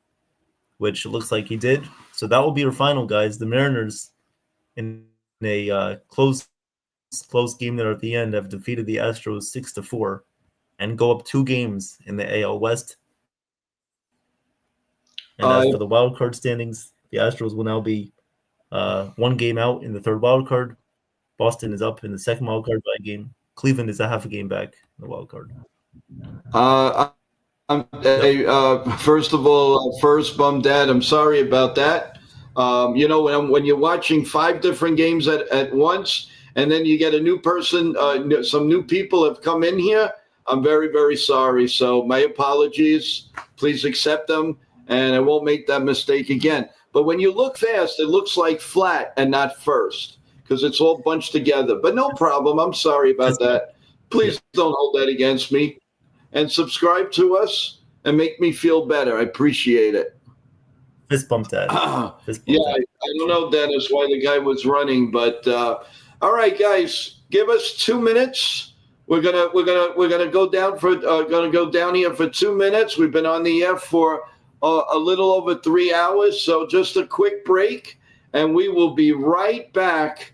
which it looks like he did. So that will be our final, guys. The Mariners, in a close game there at the end, have defeated the Astros 6-4 and go up 2 games in the AL West. And as for the wild card standings, the Astros will now be 1 game out in the third wild card. Boston is up in the second wild card by a game. Cleveland is a half a game back in the wild card. First of all, first Bum Dad, I'm sorry about that. When you're watching 5 different games at once, and then you get a new person, some new people have come in here, I'm very, very sorry. So my apologies. Please accept them, and I won't make that mistake again. But when you look fast, it looks like flat and not first because it's all bunched together. But no problem. I'm sorry about that. Please don't hold that against me. And subscribe to us and make me feel better. I appreciate it. Fist bump, Dad. I don't know, Dennis, why the guy was running, but all right, guys, give us 2 minutes. We're gonna go down here for 2 minutes. We've been on the air for a little over 3 hours, so just a quick break, and we will be right back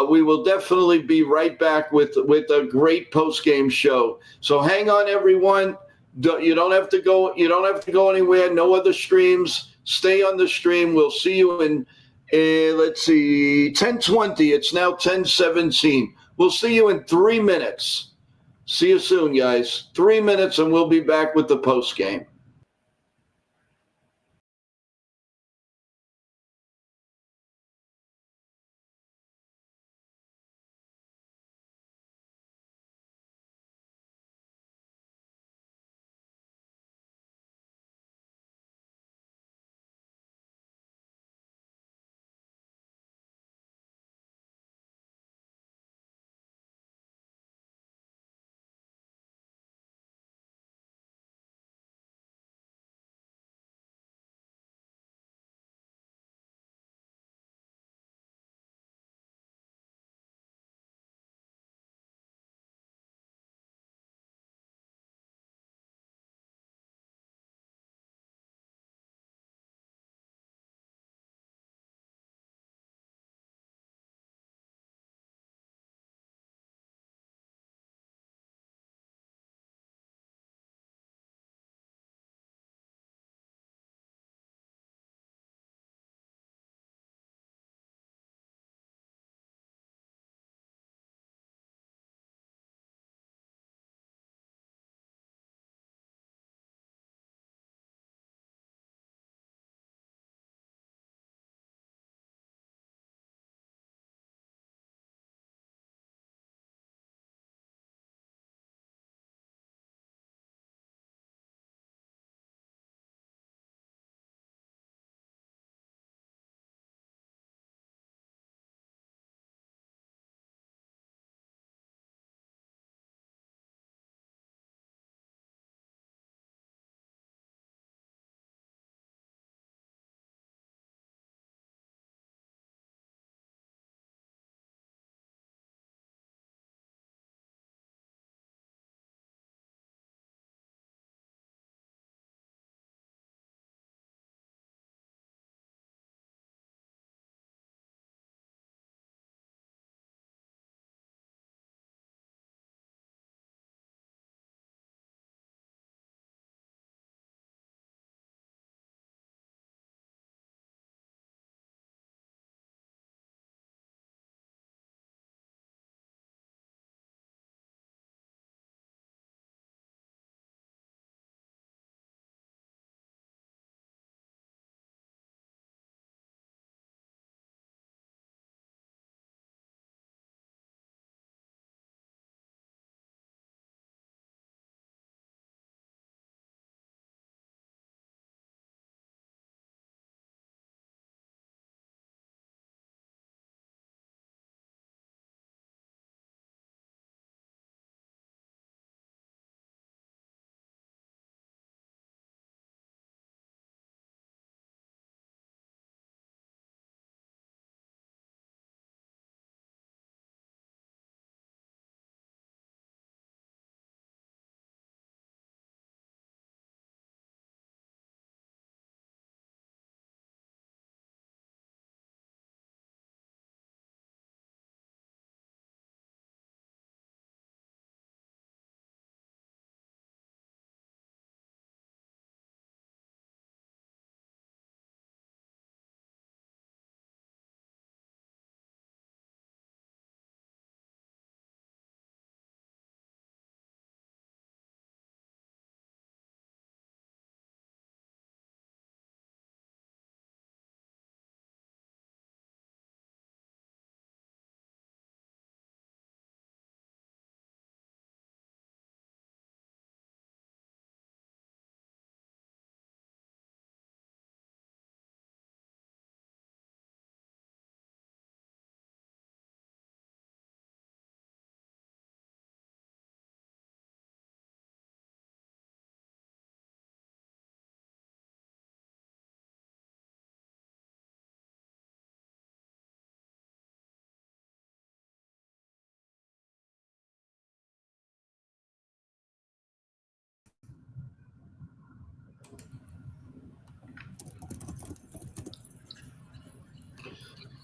we will definitely be right back with a great post game show. So hang on, everyone. You don't have to go. You don't have to go anywhere. No other streams. Stay on the stream. We'll see you in. Let's see, 10:20. It's now 10:17. We'll see you in 3 minutes. See you soon, guys. 3 minutes, and we'll be back with the post game.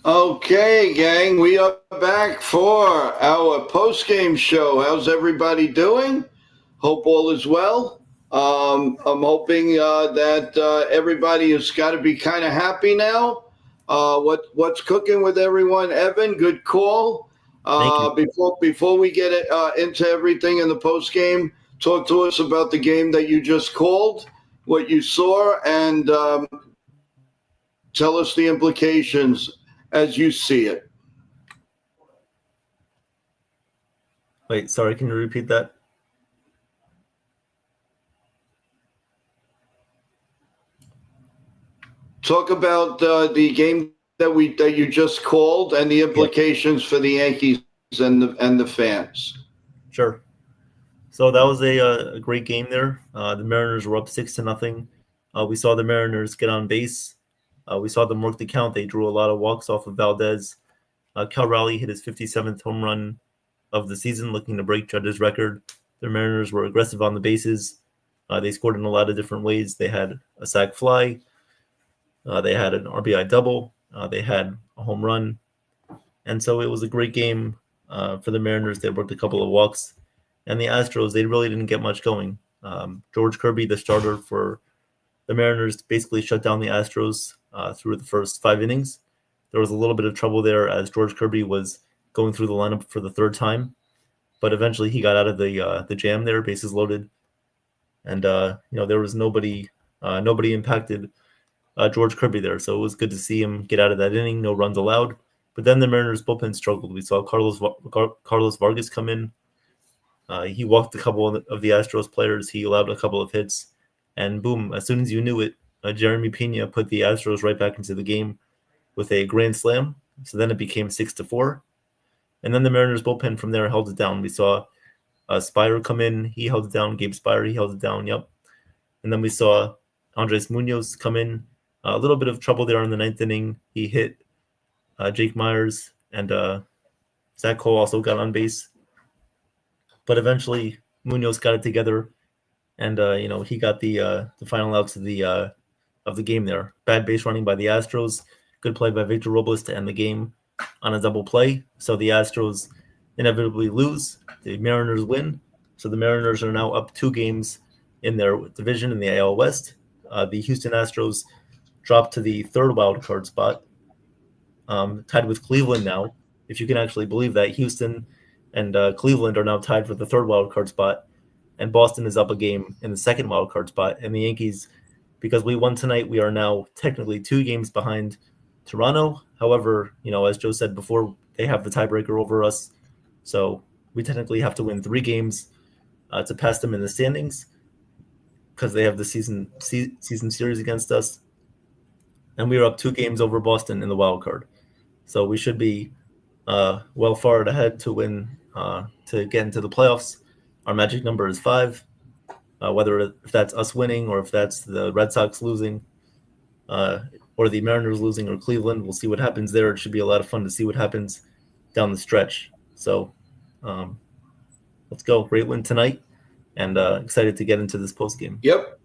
Okay, gang, we are back for our post-game show. How's everybody doing? Hope all is well. I'm hoping that everybody has got to be kind of happy now. What's cooking with everyone? Evan, good call. Thank you. Before we get into everything in the post-game, talk to us about the game that you just called, what you saw, and tell us the implications as you see it. Wait, sorry, can you repeat that? Talk about the game that you just called and the Yeah, implications for the Yankees and the fans. sure. So that was a great game there. The Mariners were up 6-0. We saw the Mariners get on base. We saw them work the count. They drew a lot of walks off of Valdez. Cal Raleigh hit his 57th home run of the season, looking to break Judge's record. The Mariners were aggressive on the bases. They scored in a lot of different ways. They had a sac fly. They had an RBI double. They had a home run. And so it was a great game for the Mariners. They worked a couple of walks. And the Astros, they really didn't get much going. George Kirby, the starter for the Mariners, basically shut down the Astros through the first 5 innings. There was a little bit of trouble there as George Kirby was going through the lineup for the third time, but eventually he got out of the jam there, bases loaded, and there was nobody impacted George Kirby there, so it was good to see him get out of that inning. No runs allowed, but then the Mariners bullpen struggled. We saw Carlos Vargas come in. He walked a couple of the Astros players. He allowed a couple of hits, and boom! As soon as you knew it, Jeremy Pena put the Astros right back into the game with a grand slam. So then it became 6-4. And then the Mariners bullpen from there held it down. We saw Spire come in. He held it down. Gabe Spire, he held it down. Yep. And then we saw Andres Munoz come in. A little bit of trouble there in the ninth inning. He hit Jake Myers, and Zach Cole also got on base. But eventually Munoz got it together, and he got the final outs of the game there. Bad base running by the Astros. Good play by Victor Robles to end the game on a double play. So the Astros inevitably lose. The Mariners win. So the Mariners are now up 2 games in their division in the AL West. The Houston Astros dropped to the 3rd wild card spot, tied with Cleveland now. If you can actually believe that, Houston and Cleveland are now tied for the 3rd wild card spot, and Boston is up a game in the 2nd wild card spot. And the Yankees, because we won tonight, we are now technically 2 games behind Toronto. However, as Joe said before, they have the tiebreaker over us. So we technically have to win 3 games to pass them in the standings because they have the season series against us. And we are up 2 games over Boston in the wild card. So we should be well far ahead to win, to get into the playoffs. Our magic number is 5. Whether if that's us winning or if that's the Red Sox losing, or the Mariners losing, or Cleveland. We'll see what happens there. It should be a lot of fun to see what happens down the stretch. So let's go. Great win tonight, and excited to get into this post game. Yep.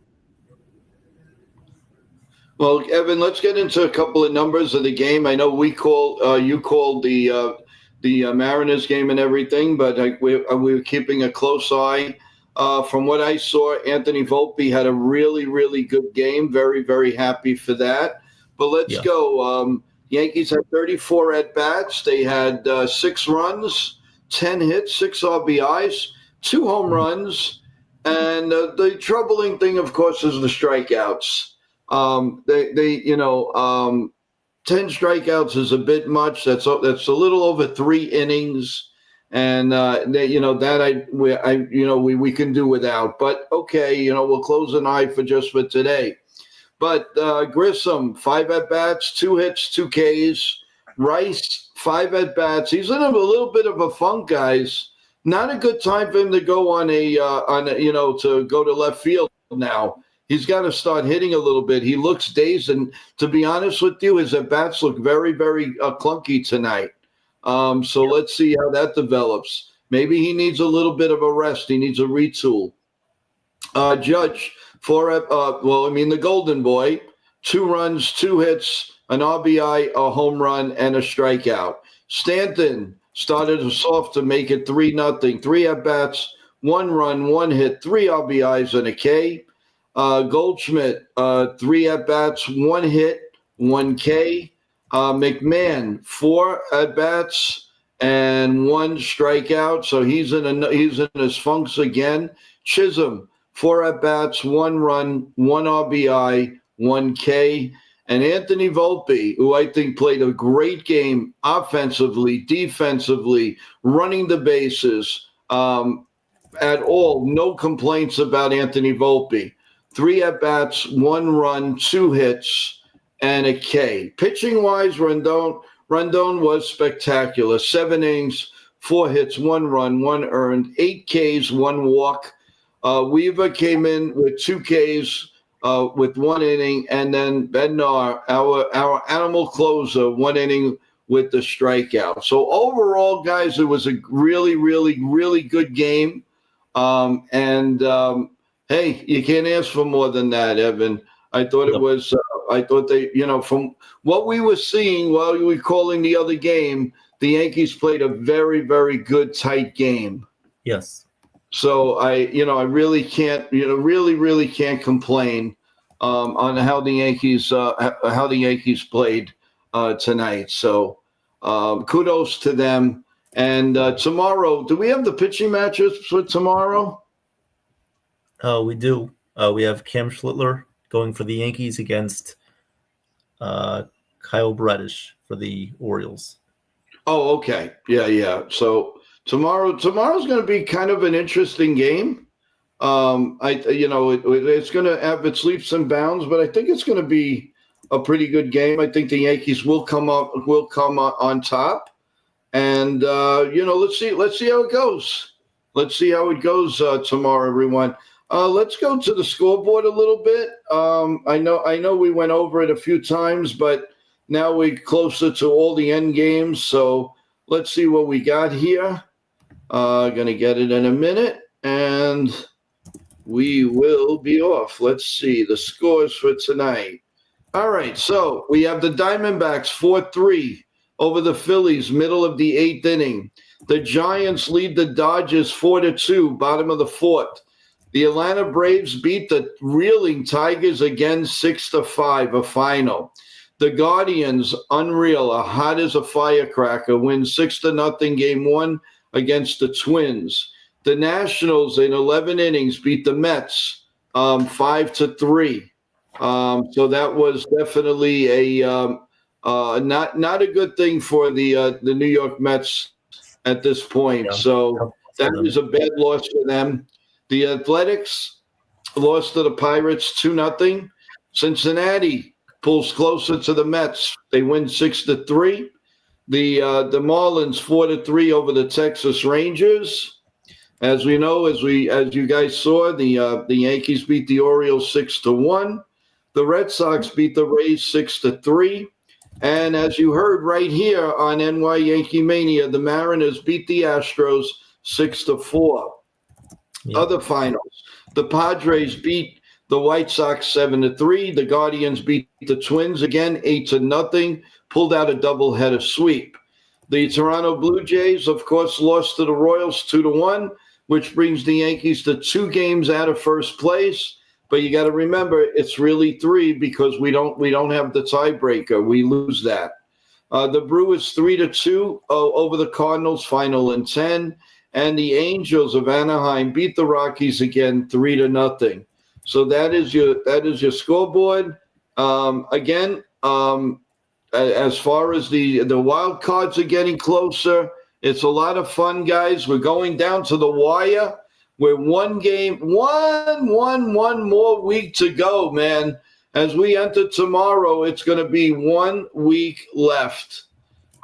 Well, Evan, let's get into a couple of numbers of the game. I know you called the Mariners game and everything, but we were keeping a close eye. From what I saw, Anthony Volpe had a really, really good game. Very, very happy for that. But let's go. Yankees had 34 at-bats. They had 6 runs, 10 hits, 6 RBIs, 2 home runs. And the troubling thing, of course, is the strikeouts. 10 strikeouts is a bit much. That's a little over 3 innings. And we can do without. But okay, we'll close an eye for today. But Grissom, 5 at-bats, 2 hits, 2 Ks. Rice, 5 at-bats. He's in a little bit of a funk, guys. Not a good time for him to go to go to left field now. He's got to start hitting a little bit. He looks dazed, and to be honest with you, his at-bats look very, very clunky tonight. So let's see how that develops. Maybe he needs a little bit of a rest. He needs a retool. Judge, the golden boy, 2 runs, 2 hits, an RBI, a home run, and a strikeout. Stanton started us off to make it 3-0. 3 at-bats, 1 run, 1 hit, 3 RBIs, and a K. Goldschmidt, 3 at-bats, 1 hit, 1 K. McMahon, 4 at-bats and 1 strikeout. So he's in his funks again. Chisholm, 4 at-bats, 1 run, 1 RBI, 1 K. And Anthony Volpe, who I think played a great game offensively, defensively, running the bases at all. No complaints about Anthony Volpe. 3 at-bats, 1 run, 2 hits, and a K. Pitching-wise, Rendon was spectacular. 7 innings, 4 hits, 1 run, 1 earned, 8 Ks, 1 walk. Weaver came in with 2 Ks with 1 inning, and then Bednar, our animal closer, 1 inning with the strikeout. So overall, guys, it was a really, really, really good game. Hey, you can't ask for more than that, Evan. I thought it was. I thought they, from what we were seeing while we were calling the other game, the Yankees played a very, very good, tight game. Yes. So I really can't, really can't complain on how the Yankees played tonight. So kudos to them. And tomorrow, do we have the pitching matches for tomorrow? We do. We have Cam Schlittler going for the Yankees against Kyle Bradish for the Orioles. Oh, okay. Yeah. So tomorrow's going to be kind of an interesting game. It's going to have its leaps and bounds, but I think it's going to be a pretty good game. I think the Yankees will come on top, and let's see how it goes. Let's see how it goes tomorrow, everyone. Let's go to the scoreboard a little bit. I know we went over it a few times, but now we're closer to all the end games. So let's see what we got here. Going to get it in a minute, and we will be off. Let's see the scores for tonight. All right, so we have the Diamondbacks 4-3 over the Phillies, middle of the 8th inning. The Giants lead the Dodgers 4-2, bottom of the 4th. The Atlanta Braves beat the reeling Tigers again 6-5, a final. The Guardians, unreal, are hot as a firecracker, win 6-0 game 1 against the Twins. The Nationals, in 11 innings, beat the Mets 5-3. So that was definitely not a good thing for the New York Mets at this point. Yeah. So that is a bad loss for them. The Athletics lost to the Pirates 2-0. Cincinnati pulls closer to the Mets. They win 6-3. The Marlins 4-3 over the Texas Rangers. As we know, as you guys saw, the Yankees beat the Orioles 6-1. The Red Sox beat the Rays 6-3. And as you heard right here on NY Yankee Mania, the Mariners beat the Astros 6-4. Yeah. Other finals, the Padres beat the White Sox 7-3. The Guardians beat the Twins again 8-0. Pulled out a doubleheader sweep. The Toronto Blue Jays, of course, lost to the Royals 2-1, which brings the Yankees to 2 games out of first place. But you got to remember, it's really 3 because we don't have the tiebreaker. We lose that. The Brewers 3-2 over the Cardinals, final in 10. And the Angels of Anaheim beat the Rockies again 3-0. So that is your scoreboard. Again, as far as the wild cards are getting closer, it's a lot of fun, guys. We're going down to the wire. We're one more week to go, man. As we enter tomorrow, it's going to be 1 week left.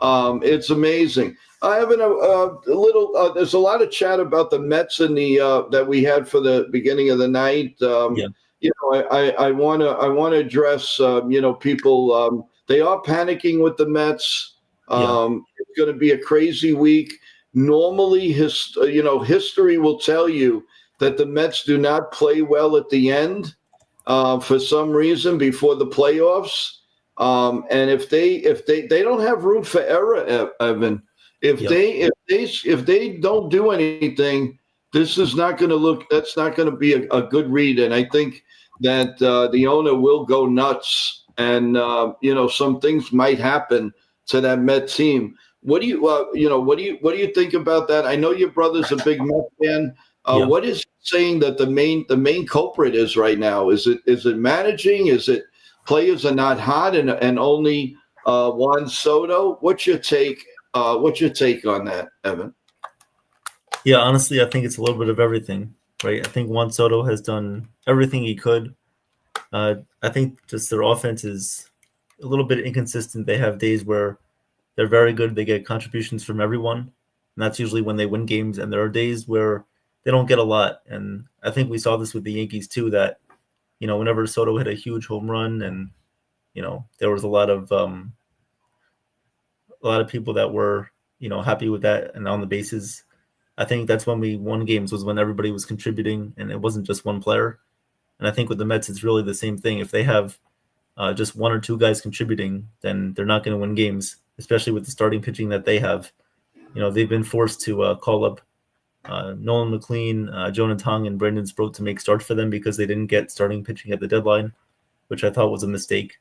It's amazing. I have a little. There's a lot of chat about the Mets and the that we had for the beginning of the night. I want to address. People. They are panicking with the Mets. It's going to be a crazy week. Normally, history will tell you that the Mets do not play well at the end for some reason before the playoffs. And if they don't have room for error, Evan, if they don't do anything, this is not going to look. That's not going to be a good read. And I think that the owner will go nuts, and some things might happen to that Met team. What do you what do you think about that? I know your brother's a big Met fan. What is saying that the main culprit is right now? Is it managing? Is it players are not hot and only Juan Soto? What's your take? What's your take on that, Evan? Yeah, honestly, I think it's a little bit of everything, right? I think Juan Soto has done everything he could. I think just their offense is a little bit inconsistent. They have days where they're very good. They get contributions from everyone, and that's usually when they win games. And there are days where they don't get a lot. And I think we saw this with the Yankees too, that, whenever Soto hit a huge home run and, there was a lot of people that were, happy with that and on the bases. I think that's when we won games, was when everybody was contributing and it wasn't just one player. And I think with the Mets, it's really the same thing. If they have just one or two guys contributing, then they're not going to win games, especially with the starting pitching that they have. They've been forced to call up Nolan McLean, Jonah Tong, and Brandon Sproat to make starts for them because they didn't get starting pitching at the deadline, which I thought was a mistake.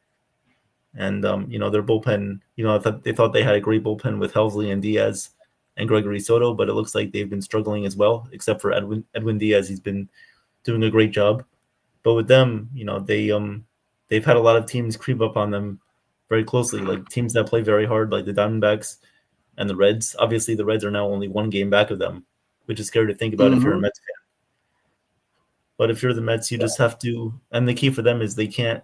And, their bullpen, they thought they had a great bullpen with Helsley and Diaz and Gregory Soto, but it looks like they've been struggling as well, except for Edwin Diaz. He's been doing a great job. But with them, they've had a lot of teams creep up on them very closely, like teams that play very hard, like the Diamondbacks and the Reds. Obviously, the Reds are now only one game back of them, which is scary to think about if you're a Mets fan. But if you're the Mets, you just have to, and the key for them is they can't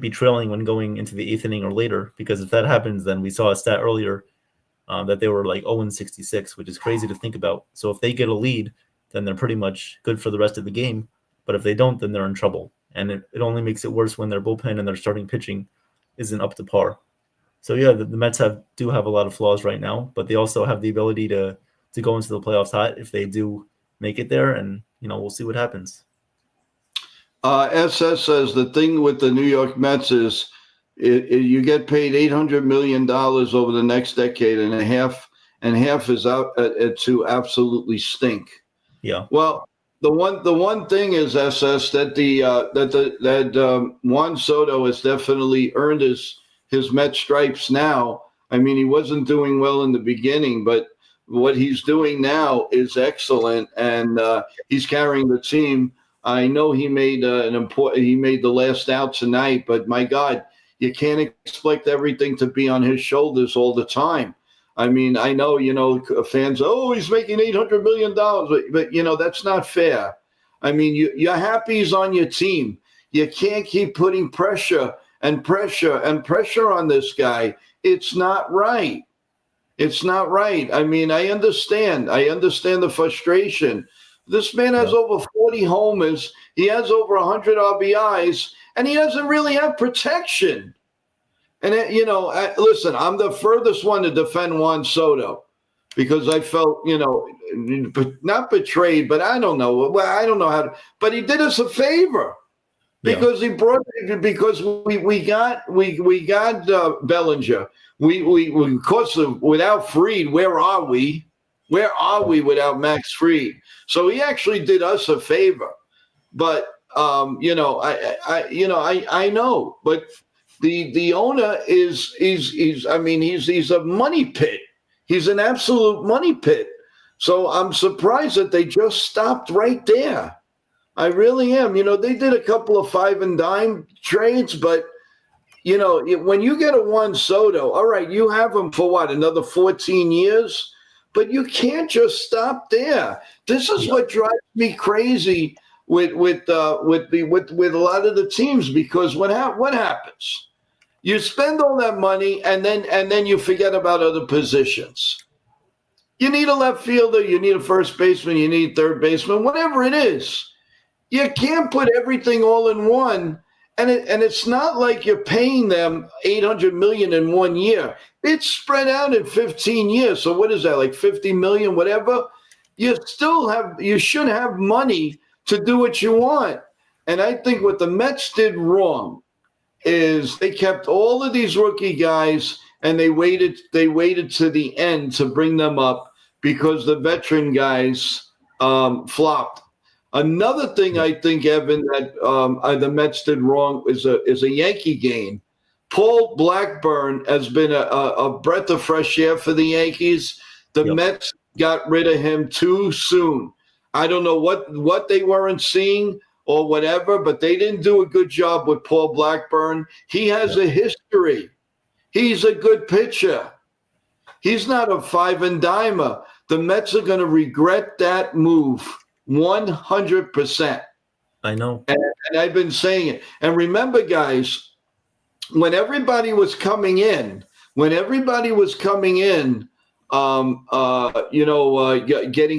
be trailing when going into the eighth inning or later, because if that happens, then we saw a stat earlier that they were like 0-66, which is crazy to think about. So if they get a lead, then they're pretty much good for the rest of the game. But if they don't, then they're in trouble. And it only makes it worse when their bullpen and their starting pitching isn't up to par. So yeah, the Mets do have a lot of flaws right now, but they also have the ability to go into the playoffs hot if they do make it there, and we'll see what happens. SS says the thing with the New York Mets is you get paid $800 million over the next decade, and half is out to absolutely stink. Yeah. Well, the one thing is, SS, that Juan Soto has definitely earned his Met stripes now. I mean, he wasn't doing well in the beginning, but what he's doing now is excellent, and he's carrying the team. I know he made the last out tonight, but my God, you can't expect everything to be on his shoulders all the time. I mean, I know, fans, he's making $800 million, but that's not fair. I mean, you're happy he's on your team. You can't keep putting pressure and pressure and pressure on this guy. It's not right. It's not right. I mean, I understand the frustration. This man has over 40 homers. He has over 100 RBIs, and he doesn't really have protection. And, listen, I'm the furthest one to defend Juan Soto because I felt, not betrayed, but I don't know. Well, I don't know how to, but he did us a favor because we got Bellinger. Of course, without Fried, where are we? Where are we without Max Fried? So he actually did us a favor, but I know, but the owner he's a money pit. He's an absolute money pit. So I'm surprised that they just stopped right there. I really am. They did a couple of 5 and dime trades, but when you get a Juan Soto, all right, you have him for what, another 14 years? But you can't just stop there. This is what drives me crazy with a lot of the teams, because what happens? You spend all that money and then you forget about other positions. You need a left fielder, you need a first baseman, you need third baseman, whatever it is. You can't put everything all in one. And it's not like you're paying them $800 million in 1 year. It's spread out in 15 years. So what is that, like $50 million, whatever? You should have money to do what you want. And I think what the Mets did wrong is they kept all of these rookie guys and they waited to the end to bring them up because the veteran guys flopped. Another thing I think, Evan, that the Mets did wrong is a Yankee game. Paul Blackburn has been a breath of fresh air for the Yankees. The Mets got rid of him too soon. I don't know what they weren't seeing or whatever, but they didn't do a good job with Paul Blackburn. He has a history. He's a good pitcher. He's not a five and dimer. The Mets are going to regret that move 100%. I know. And I've been saying it. And remember, guys, when everybody was coming in, getting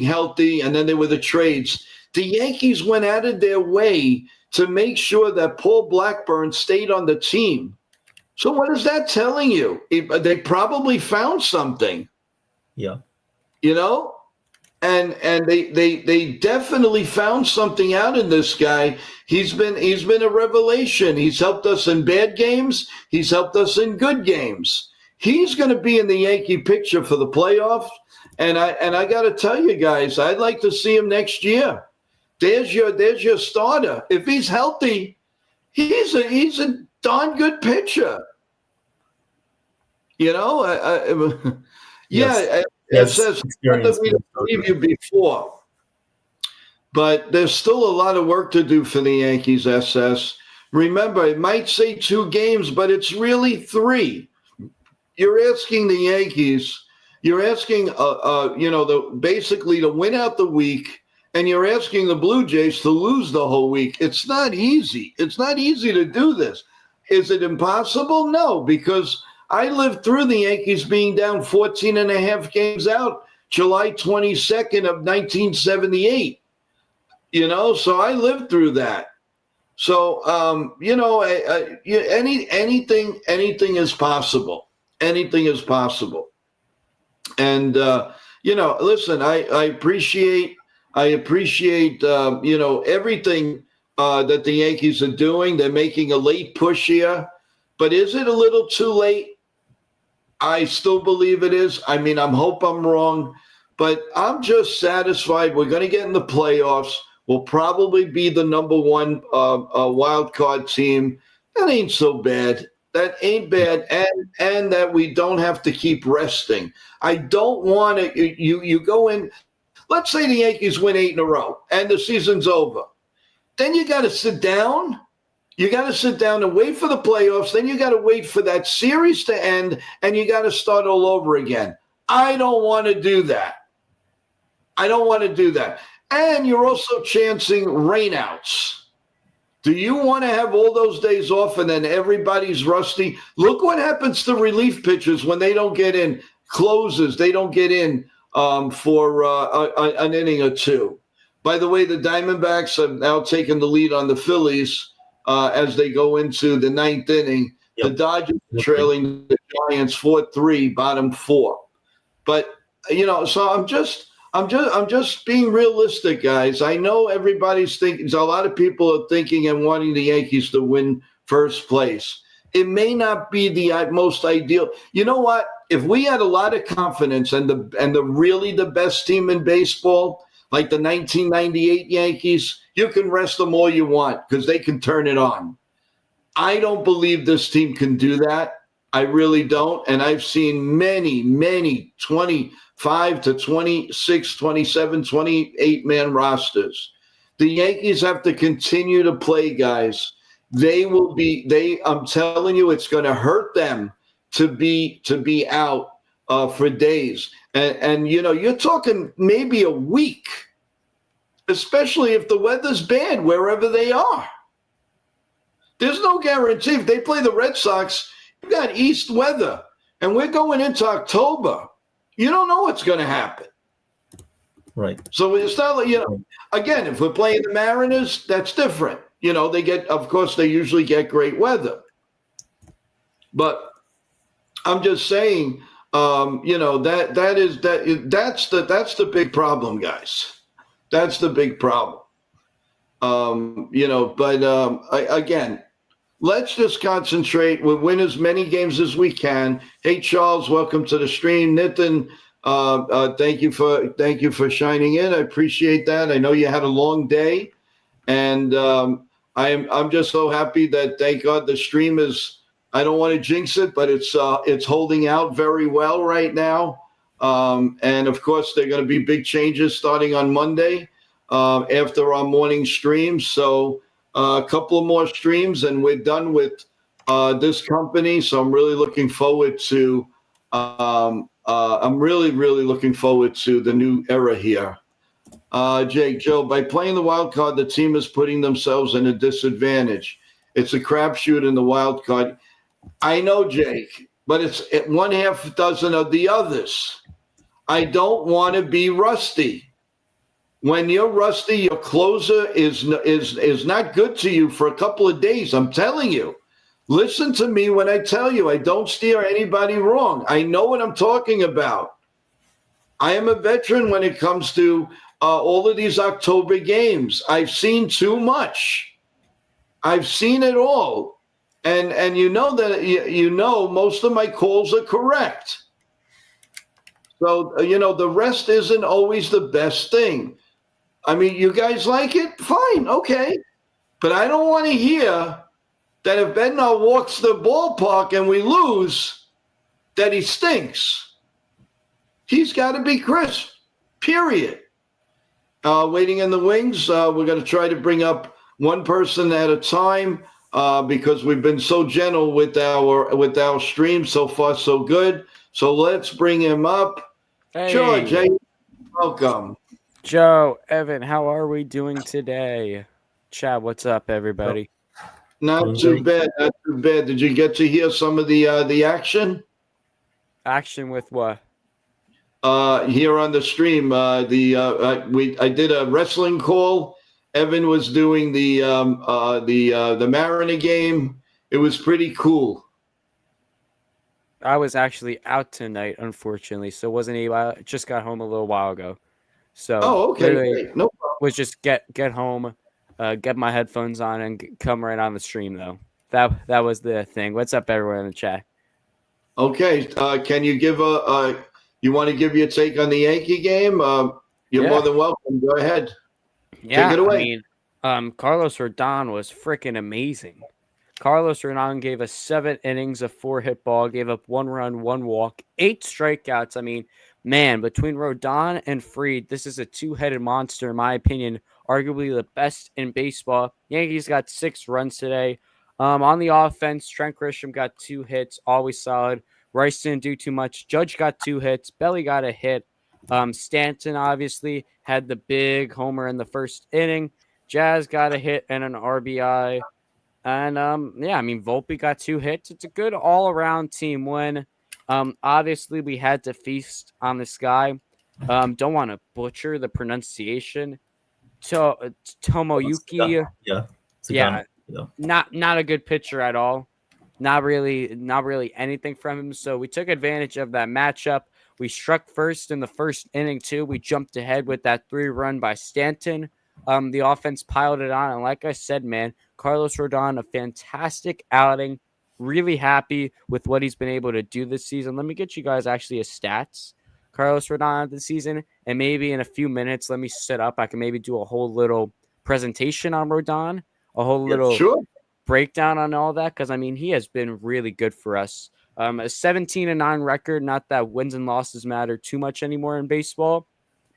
healthy, and then there were the trades, the Yankees went out of their way to make sure that Paul Blackburn stayed on the team. So what is that telling you? They probably found something. Yeah. And they definitely found something out in this guy. He's been a revelation. He's helped us in bad games. He's helped us in good games. He's going to be in the Yankee picture for the playoffs. And I got to tell you guys, I'd like to see him next year. There's your starter. If he's healthy, he's a darn good pitcher. It says not that we don't believe you before, but there's still a lot of work to do for the Yankees. SS. Remember, it might say 2 games, but it's really 3. You're asking the Yankees. You're asking, basically to win out the week, and you're asking the Blue Jays to lose the whole week. It's not easy. It's not easy to do this. Is it impossible? No, because I lived through the Yankees being down 14 and a half games out July 22nd of 1978. So I lived through that. So, anything is possible. Anything is possible. And, listen, I appreciate, everything that the Yankees are doing. They're making a late push here. But is it a little too late? I still believe it is. I mean, I hope I'm wrong. But I'm just satisfied. We're going to get in the playoffs. We'll probably be the number 1 wild card team. That ain't so bad. That ain't bad. And that we don't have to keep resting. I don't want to. You go in. Let's say the Yankees win 8 in a row and the season's over. Then you got to sit down. You got to sit down and wait for the playoffs. Then you got to wait for that series to end, and you got to start all over again. I don't want to do that. And you're also chancing rainouts. Do you want to have all those days off and then everybody's rusty? Look what happens to relief pitchers when they don't get in closes. They don't get in for an inning or 2. By the way, the Diamondbacks have now taken the lead on the Phillies as they go into the 9th inning. Yep. The Dodgers trailing the Giants 4-3, bottom 4. But so I'm just being realistic, guys. I know everybody's thinking. A lot of people are thinking and wanting the Yankees to win first place. It may not be the most ideal. You know what? If we had a lot of confidence and the really the best team in baseball, like the 1998 Yankees, you can rest them all you want because they can turn it on. I don't believe this team can do that. I really don't. And I've seen many 25 to 26, 27, 28-man rosters. The Yankees have to continue to play, guys. I'm telling you, it's going to hurt them to be out for days. And you're talking maybe a week, especially if the weather's bad wherever they are. There's no guarantee. If they play the Red Sox, you've got east weather, and we're going into October. You don't know what's going to happen. Right. So it's not like, again, if we're playing the Mariners, that's different. They usually get great weather. But I'm just saying, that's the big problem, guys. That's the big problem. Again, let's just concentrate. We'll win as many games as we can. Hey, Charles, welcome to the stream. Nitin, thank you for shining in. I appreciate that. I know you had a long day, and I'm just so happy that, thank God, the stream is. I don't want to jinx it, but it's holding out very well right now. And of course, there are going to be big changes starting on Monday after our morning stream. So a couple of more streams, and we're done with this company. So I'm really looking forward to. I'm really, really looking forward to the new era here. Jake, Joe, by playing the wild card, the team is putting themselves in a disadvantage. It's a crapshoot in the wild card. I know, Jake, but it's one half dozen of the others. I don't want to be rusty. When you're rusty, your closer is not good to you for a couple of days. I'm telling you. Listen to me when I tell you. I don't steer anybody wrong. I know what I'm talking about. I am a veteran when it comes to all of these October games. I've seen too much. I've seen it all. And you know that most of my calls are correct. So, the rest isn't always the best thing. I mean, you guys like it? Fine, okay. But I don't want to hear that if Bednar walks the ballpark and we lose, that he stinks. He's got to be crisp, period. Waiting in the wings, we're going to try to bring up one person at a time because we've been so gentle with our stream. So far, so good. So let's bring him up. Hey. George, hey, welcome. Joe, Evan, how are we doing today? Chad, what's up, everybody? Not too bad, not too bad. Did you get to hear some of the action? Action with what? Here on the stream, I did a wrestling call. Evan was doing the Mariner game. It was pretty cool. I was actually out tonight, unfortunately, so wasn't able. I just got home a little while ago. So okay, great. No problem. Was just get home, get my headphones on, and come right on the stream though. That was the thing. What's up, everyone in the chat? Okay, can you give you want to give your take on the Yankee game? You're more than welcome. Go ahead. Yeah, take it away. I mean, Carlos Rodon was freaking amazing. Carlos Rodon gave us 7 innings of 4-hit ball, gave up 1 run, 1 walk, 8 strikeouts. I mean, man, between Rodon and Fried, this is a 2-headed monster, in my opinion, arguably the best in baseball. Yankees got 6 runs today. On the offense, Trent Grisham got 2 hits, always solid. Rice didn't do too much. Judge got 2 hits. Belly got a hit. Stanton obviously had the big homer in the first inning. Jazz got a hit and an RBI. And I mean, Volpe got 2 hits. It's a good all-around team win. Obviously, we had to feast on this guy. Don't want to butcher the pronunciation. Tomoyuki. Yeah. Not a good pitcher at all. Not really anything from him. So we took advantage of that matchup. We struck first in the first inning too. We jumped ahead with that 3-run by Stanton. The offense piled it on, and like I said, man, Carlos Rodon, a fantastic outing. Really happy with what he's been able to do this season. Let me get you guys actually his stats. Carlos Rodon this season, and maybe in a few minutes, let me set up. I can maybe do a whole little presentation on Rodon, a whole little breakdown on all that, because I mean he has been really good for us. A 17-9 record. Not that wins and losses matter too much anymore in baseball.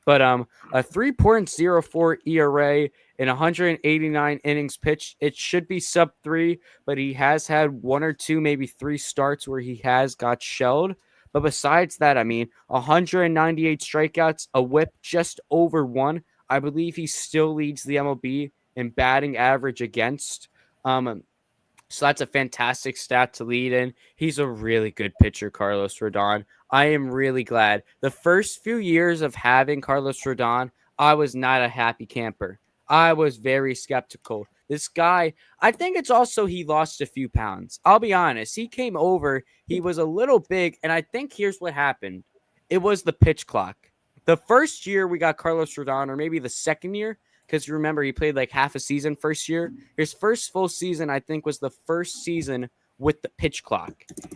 But a 3.04 ERA in 189 innings pitched. It should be sub 3, but he has had 1 or 2, maybe 3 starts where he has got shelled. But besides that, I mean, 198 strikeouts, a whip just over 1. I believe he still leads the MLB in batting average against. So that's a fantastic stat to lead in. He's a really good pitcher, Carlos Rodon. I am really glad. The first few years of having Carlos Rodon, I was not a happy camper. I was very skeptical. This guy, I think it's also he lost a few pounds. I'll be honest. He came over. He was a little big, and I think here's what happened. It was the pitch clock. The first year we got Carlos Rodon, or maybe the second year, because you remember he played like half a season first year. His first full season, I think, was the first season with the pitch clock.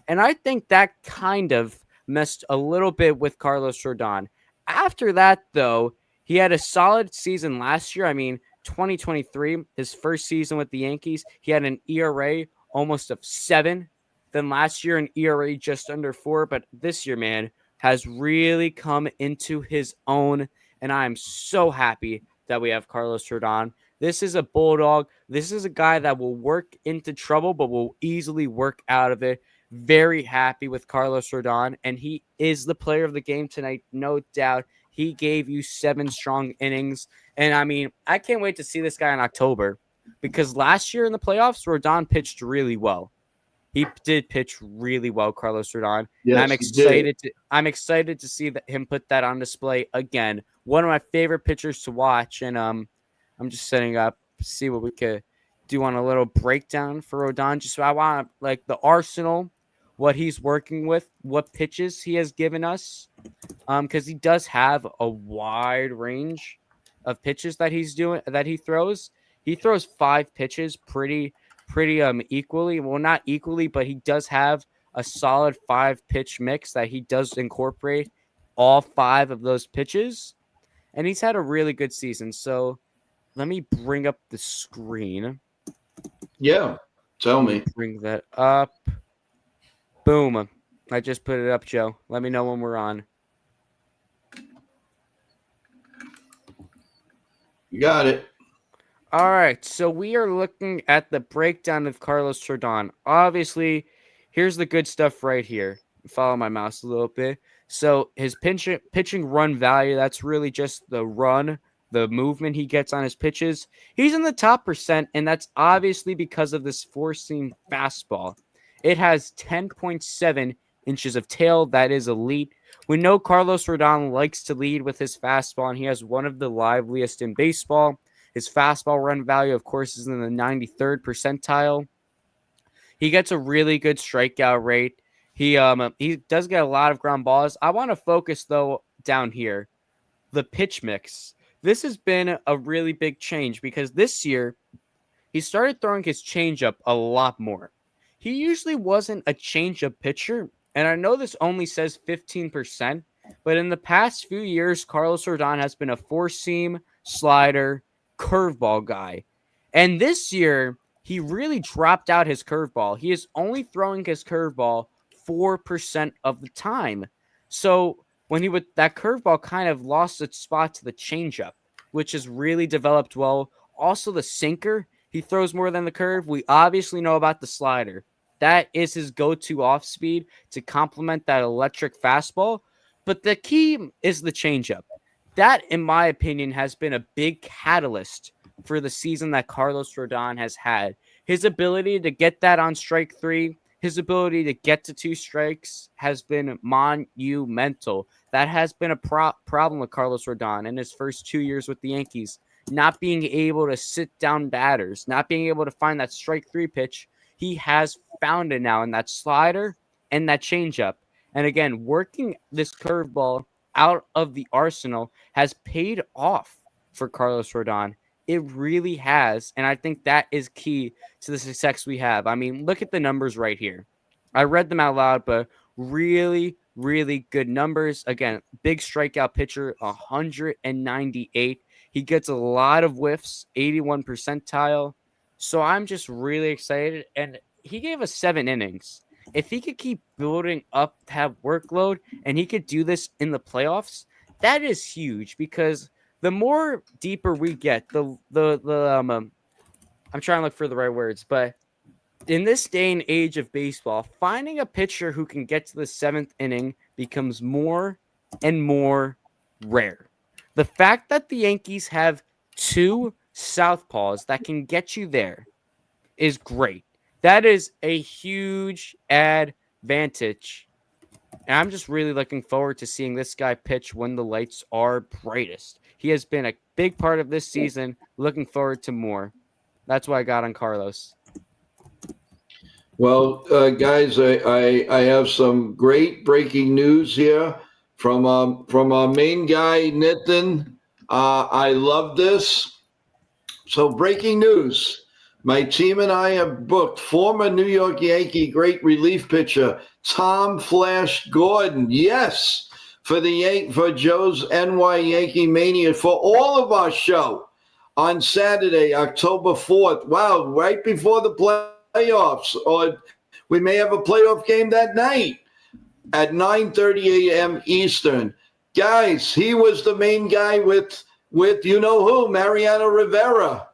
And I think that kind of messed a little bit with Carlos Rodon. After that, though, he had a solid season last year. I mean, 2023, his first season with the Yankees, he had an ERA almost of 7. Then last year, an ERA just under 4. But this year, man, has really come into his own. And I am so happy that we have Carlos Rodon. This is a bulldog. This is a guy that will work into trouble, but will easily work out of it. Very happy with Carlos Rodon, and he is the player of the game tonight, no doubt. He gave you 7 strong innings, and I mean, I can't wait to see this guy in October, because last year in the playoffs, Rodon pitched really well. He did pitch really well, Carlos Rodon. Yes, I'm excited to see him put that on display again. One of my favorite pitchers to watch, and I'm just setting up to see what we could do on a little breakdown for Rodon. Just I want like the arsenal, what he's working with, what pitches he has given us, because he does have a wide range of pitches that he throws. He throws 5 pitches pretty equally. Well, not equally, but he does have a solid 5-pitch mix that he does incorporate all 5 of those pitches, and he's had a really good season. So let me bring up the screen. Yeah, tell me. Bring that up. Boom. I just put it up, Joe. Let me know when we're on. You got it. All right, so we are looking at the breakdown of Carlos Rodon. Obviously, here's the good stuff right here. Follow my mouse a little bit. So his pitching run value, that's really just the run, the movement he gets on his pitches. He's in the top percent, and that's obviously because of this 4-seam fastball. It has 10.7 inches of tail. That is elite. We know Carlos Rodon likes to lead with his fastball, and he has one of the liveliest in baseball. His fastball run value, of course, is in the 93rd percentile. He gets a really good strikeout rate. He does get a lot of ground balls. I want to focus, though, down here. The pitch mix. This has been a really big change because this year he started throwing his changeup a lot more. He usually wasn't a changeup pitcher, and I know this only says 15%, but in the past few years, Carlos Rodon has been a 4-seam, slider, curveball guy. And this year, he really dropped out his curveball. He is only throwing his curveball 4% of the time. So when that curveball kind of lost its spot to the changeup, which has really developed well. Also the sinker, he throws more than the curve. We obviously know about the slider. That is his go-to off speed to complement that electric fastball. But the key is the changeup. That, in my opinion, has been a big catalyst for the season that Carlos Rodon has had. His ability to get that on strike 3, his ability to get to 2 strikes has been monumental. That has been a problem with Carlos Rodon in his first 2 years with the Yankees. Not being able to sit down batters, not being able to find that strike 3 pitch. He has found it now in that slider and that changeup. And again, working this curveball out of the arsenal has paid off for Carlos Rodon. It really has. And I think that is key to the success we have. I mean, look at the numbers right here. I read them out loud, but really, really good numbers. Again, big strikeout pitcher, 198. He gets a lot of whiffs, 81 percentile. So I'm just really excited. And he gave us 7 innings. If he could keep building up that workload and he could do this in the playoffs, that is huge because the more deeper we get, I'm trying to look for the right words, but in this day and age of baseball, finding a pitcher who can get to the 7th inning becomes more and more rare. The fact that the Yankees have 2 southpaws that can get you there is great. That is a huge advantage. And I'm just really looking forward to seeing this guy pitch when the lights are brightest. He has been a big part of this season. Looking forward to more. That's what I got on Carlos. Well, guys, I have some great breaking news here from our main guy, Nitin. I love this. So breaking news. My team and I have booked former New York Yankee great relief pitcher Tom Flash Gordon. Yes, for Joe's NY Yankee Mania for all of our show on Saturday, October 4th. Wow, right before the playoffs, or we may have a playoff game that night at 9:30 a.m. Eastern. Guys, he was the main guy with you know who, Mariano Rivera.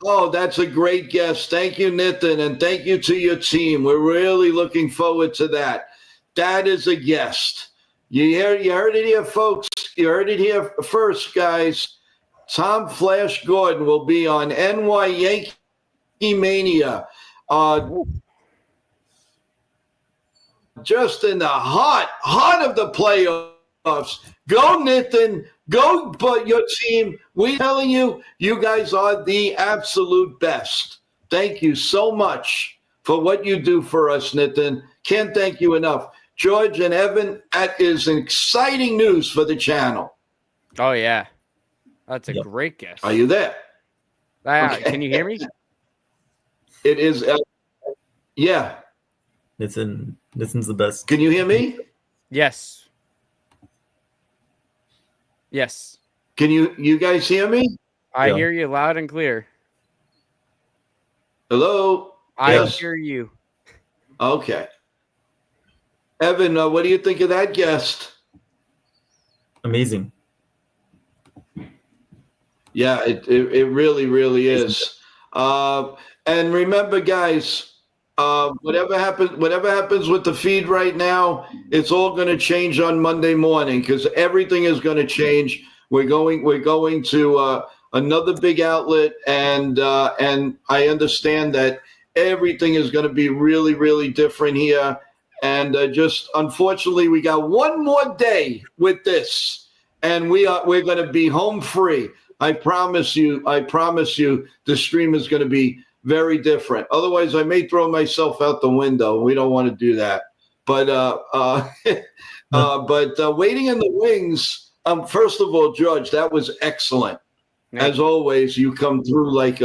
Oh, that's a great guest. Thank you, Nitin, and thank you to your team. We're really looking forward to that. That is a guest. You heard it here, folks. You heard it here first, guys. Tom Flash Gordon will be on NY Yankee Mania. Just in the heart of the playoffs. Go, Nitin. Go, but your team. We're telling you, you guys are the absolute best. Thank you so much for what you do for us, Nitin. Can't thank you enough. George and Evan, that is exciting news for the channel. Oh, yeah. That's a great guess. Are you there? Okay. Can you hear me? It is. Yeah. Nitin's the best. Can you hear me? Yes. Yes. Can you guys hear me? I hear you loud and clear. Hello? I hear you. Okay. Evan, what do you think of that guest? Amazing. Yeah, it really, really is. And remember, guys, whatever happens with the feed right now, it's all going to change on Monday morning because everything is going to change. We're going to another big outlet, and I understand that everything is going to be really, really different here. And just unfortunately, we got one more day with this, and we're going to be home free. I promise you, the stream is going to be very different. Otherwise, I may throw myself out the window. We don't want to do that. But waiting in the wings. First of all, George, that was excellent. As always, you come through like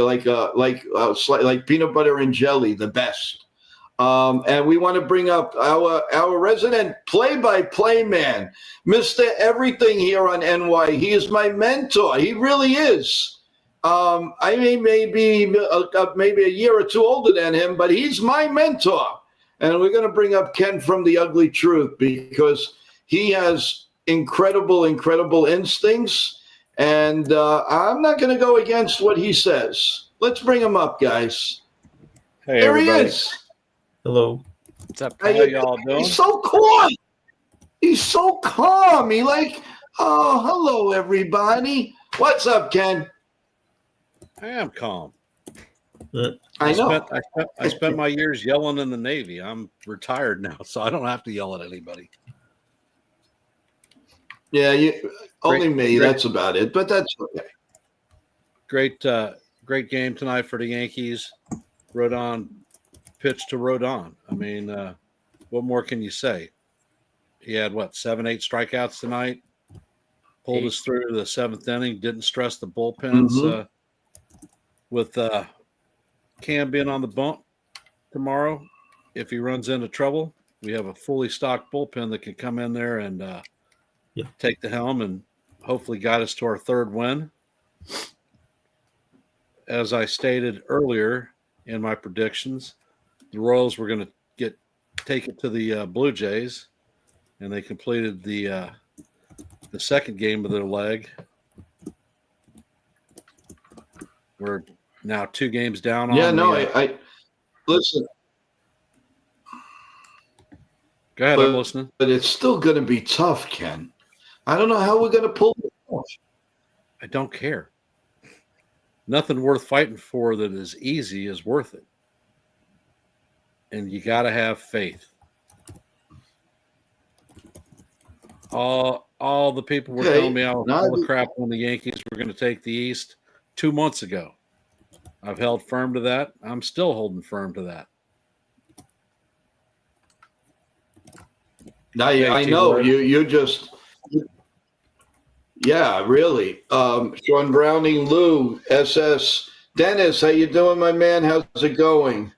peanut butter and jelly, the best. And we want to bring up our resident play-by-play man, Mr. Everything here on NY. He is my mentor. He really is. I may be maybe a year or two older than him, but he's my mentor. And we're going to bring up Ken from The Ugly Truth because he has incredible instincts. And I'm not going to go against what he says. Let's bring him up, guys. Hey, there everybody. He is. Hello. What's up? How y'all doing? He's so calm. He's so calm. Oh, hello, everybody. What's up, Ken? I am calm. I know. I spent my years yelling in the Navy. I'm retired now, so I don't have to yell at anybody. Yeah, only me. That's about it, but that's okay. Great game tonight for the Yankees. Rodon pitched to Rodon. I mean, what more can you say? He had 7, 8 strikeouts tonight. Pulled us through the 7th inning. Didn't stress the bullpens. With Cam being on the bump tomorrow, if he runs into trouble, we have a fully stocked bullpen that can come in there and take the helm and hopefully guide us to our 3rd win. As I stated earlier in my predictions, the Royals were going to take it to the Blue Jays, and they completed the 2nd game of their leg. We're now 2 games down. I listen. Go ahead, I'm listening. But it's still going to be tough, Ken. I don't know how we're going to pull it off. I don't care. Nothing worth fighting for that is easy is worth it. And you got to have faith. All the people were telling me I was full of crap when the Yankees were going to take the East 2 months ago. I've held firm to that. I'm still holding firm to that. Now I know you just, yeah, really. Sean Browning, Lou, SS, Dennis, how you doing, my man? How's it going?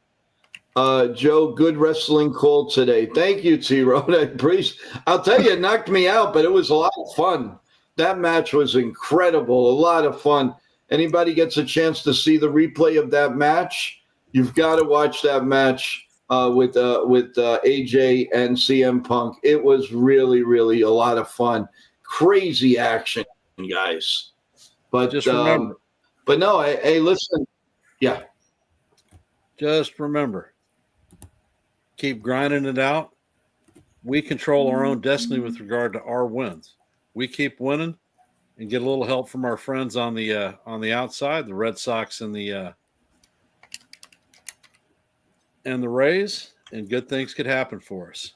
Joe, good wrestling call today. Thank you, T-Road. I appreciate. I'll tell you, it knocked me out, but it was a lot of fun. That match was incredible. A lot of fun. Anybody gets a chance to see the replay of that match, you've got to watch that match with AJ and CM Punk. It was really, really a lot of fun. Crazy action, guys. But just remember. But no, hey, listen. Yeah. Just remember. Keep grinding it out. We control our own destiny with regard to our wins. We keep winning and get a little help from our friends on the outside, the Red Sox and the Rays, and good things could happen for us.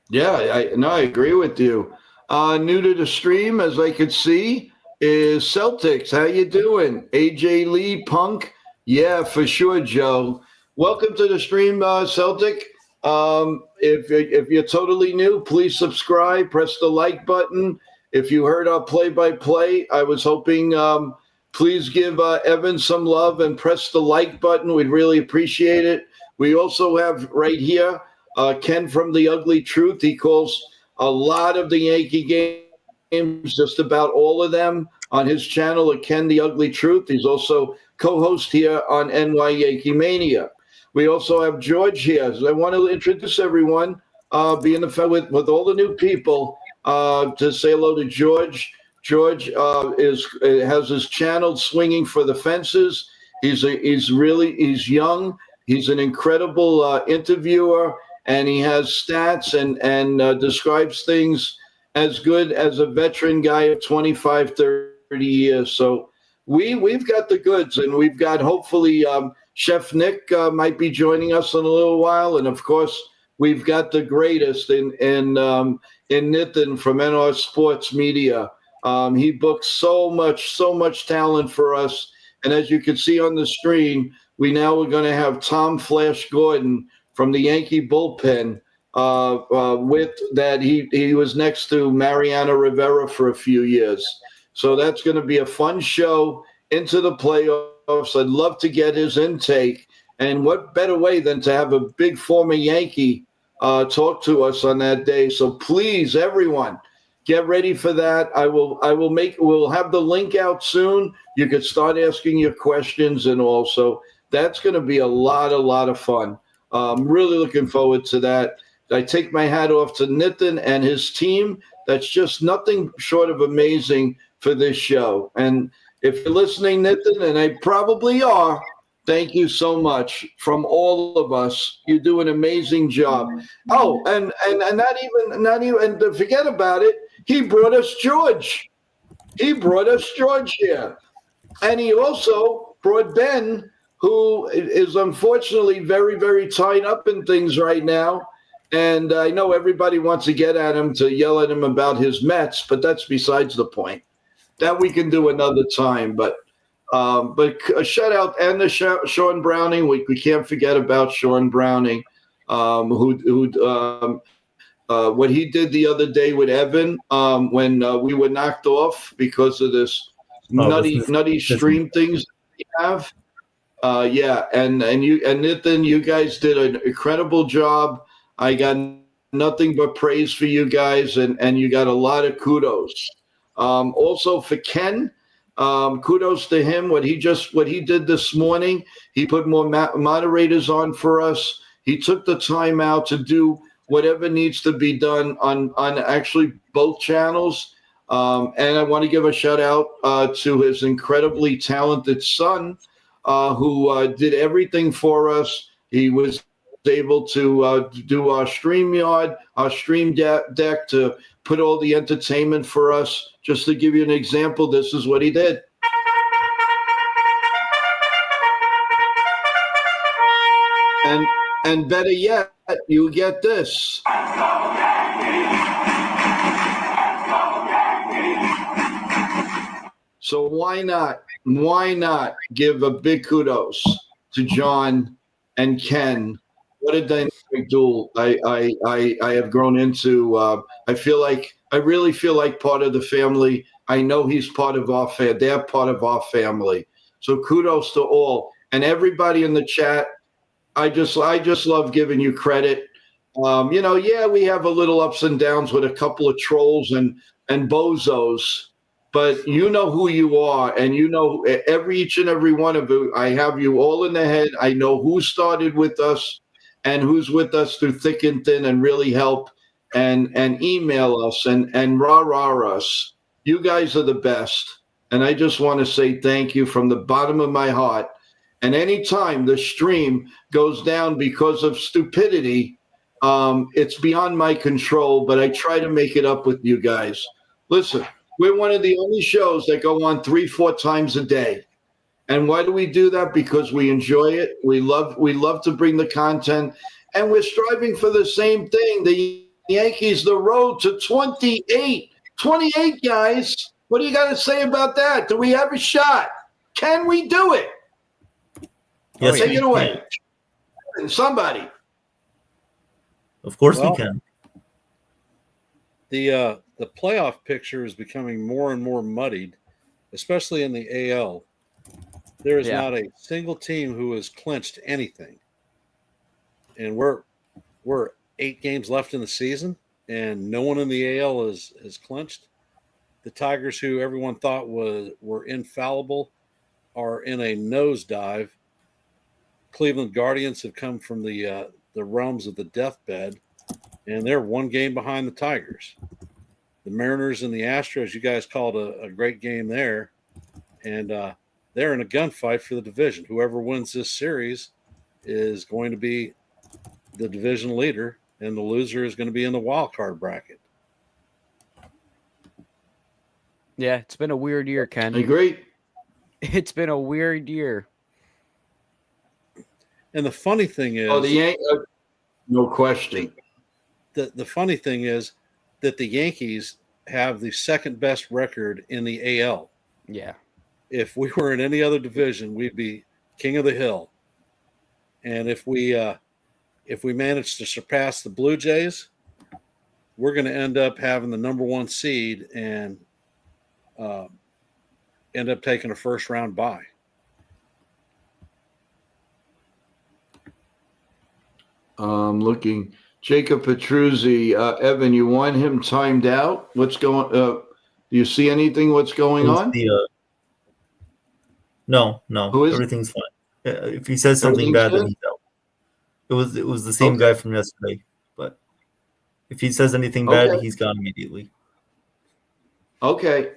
Yeah, I agree with you. New to the stream, as I could see, is Celtics. How you doing? AJ Lee, Punk. Yeah, for sure, Joe. Welcome to the stream, Celtic. If you're totally new, please subscribe, press the like button. If you heard our play-by-play, I was hoping please give Evan some love and press the like button. We'd really appreciate it. We also have right here Ken from The Ugly Truth. He calls a lot of the Yankee games, just about all of them, on his channel at Ken The Ugly Truth. He's also co-host here on NY Yankee Mania. We also have George here. So I want to introduce everyone, being with all the new people, to say hello to George. George has his channel Swinging for the Fences. He's young. He's an incredible interviewer, and he has stats and describes things as good as a veteran guy of 25, 30 years. So we've got the goods, and we've got hopefully Chef Nick might be joining us in a little while, and of course we've got the greatest in Nitin from NR Sports Media. He books so much talent for us, and as you can see on the screen, we're going to have Tom Flash Gordon from the Yankee bullpen. With that, he was next to Mariano Rivera for a few years. So that's going to be a fun show into the playoffs. I'd love to get his intake. And what better way than to have a big former Yankee talk to us on that day. So please, everyone, get ready for that. We'll have the link out soon. You could start asking your questions and all. So that's going to be a lot of fun. I'm really looking forward to that. I take my hat off to Nitin and his team. That's just nothing short of amazing for this show. And if you're listening, Nitin, and I probably are, thank you so much from all of us. You do an amazing job. Oh, and not even to forget about it, he brought us George. He brought us George here. And he also brought Ben, who is unfortunately very, very tied up in things right now. And I know everybody wants to get at him to yell at him about his Mets, but that's besides the point. That we can do another time. But a shout out and the Sean Browning. We can't forget about Sean Browning, who what he did the other day with Evan when we were knocked off because of this nutty stream things that we have. Yeah, and Nitin, you guys did an incredible job. I got nothing but praise for you guys, and you got a lot of kudos. Also for Ken, kudos to him. What he did this morning, he put more moderators on for us. He took the time out to do whatever needs to be done on actually both channels. And I want to give a shout out to his incredibly talented son, who did everything for us. He was able to do our StreamYard, our Stream Deck, to put all the entertainment for us. Just to give you an example, this is what he did. And better yet, you get this. So why not give a big kudos to John and Ken? What a dynamic duel I have grown into. I really feel like part of the family. I know he's part of our family. They're part of our family. So kudos to all and everybody in the chat. I just love giving you credit. We have a little ups and downs with a couple of trolls and bozos, but you know who you are, and you know each and every one of you. I have you all in the head. I know who started with us and who's with us through thick and thin and really help and email us and rah us. You guys are the best, and I just want to say thank you from the bottom of my heart. And anytime the stream goes down because of stupidity, it's beyond my control, but I try to make it up with you guys. Listen, we're one of the only shows that go on 3-4 times a day. And why do we do that? Because we enjoy it. We love to bring the content, and we're striving for the same thing. The Yankees, the road to 28. 28, guys. What do you got to say about that? Do we have a shot? Can we do it? Yes, take it away. Somebody. Of course we can. The playoff picture is becoming more and more muddied, especially in the AL. There is not a single team who has clinched anything. And we're 8 games left in the season, and no one in the AL has clinched. The Tigers, who everyone thought were infallible, are in a nosedive. Cleveland Guardians have come from the realms of the deathbed, and they're 1 game behind the Tigers. The Mariners and the Astros, you guys called a great game there, and they're in a gunfight for the division. Whoever wins this series is going to be the division leader, and the loser is going to be in the wild card bracket. Yeah, it's been a weird year, Ken. I agree. It's been a weird year. And the funny thing is, no question. The funny thing is that the Yankees have the second best record in the AL. Yeah. If we were in any other division, we'd be king of the hill. And if we manage to surpass the Blue Jays, we're going to end up having the number 1 seed and end up taking a first round bye. Looking, Jacob Petruzzi, Evan, you want him timed out? What's going? Do you see anything? What's going on? No, everything's fine. If he says something bad, then he's out. It was the same guy from yesterday, but if he says anything bad, he's gone immediately. Okay.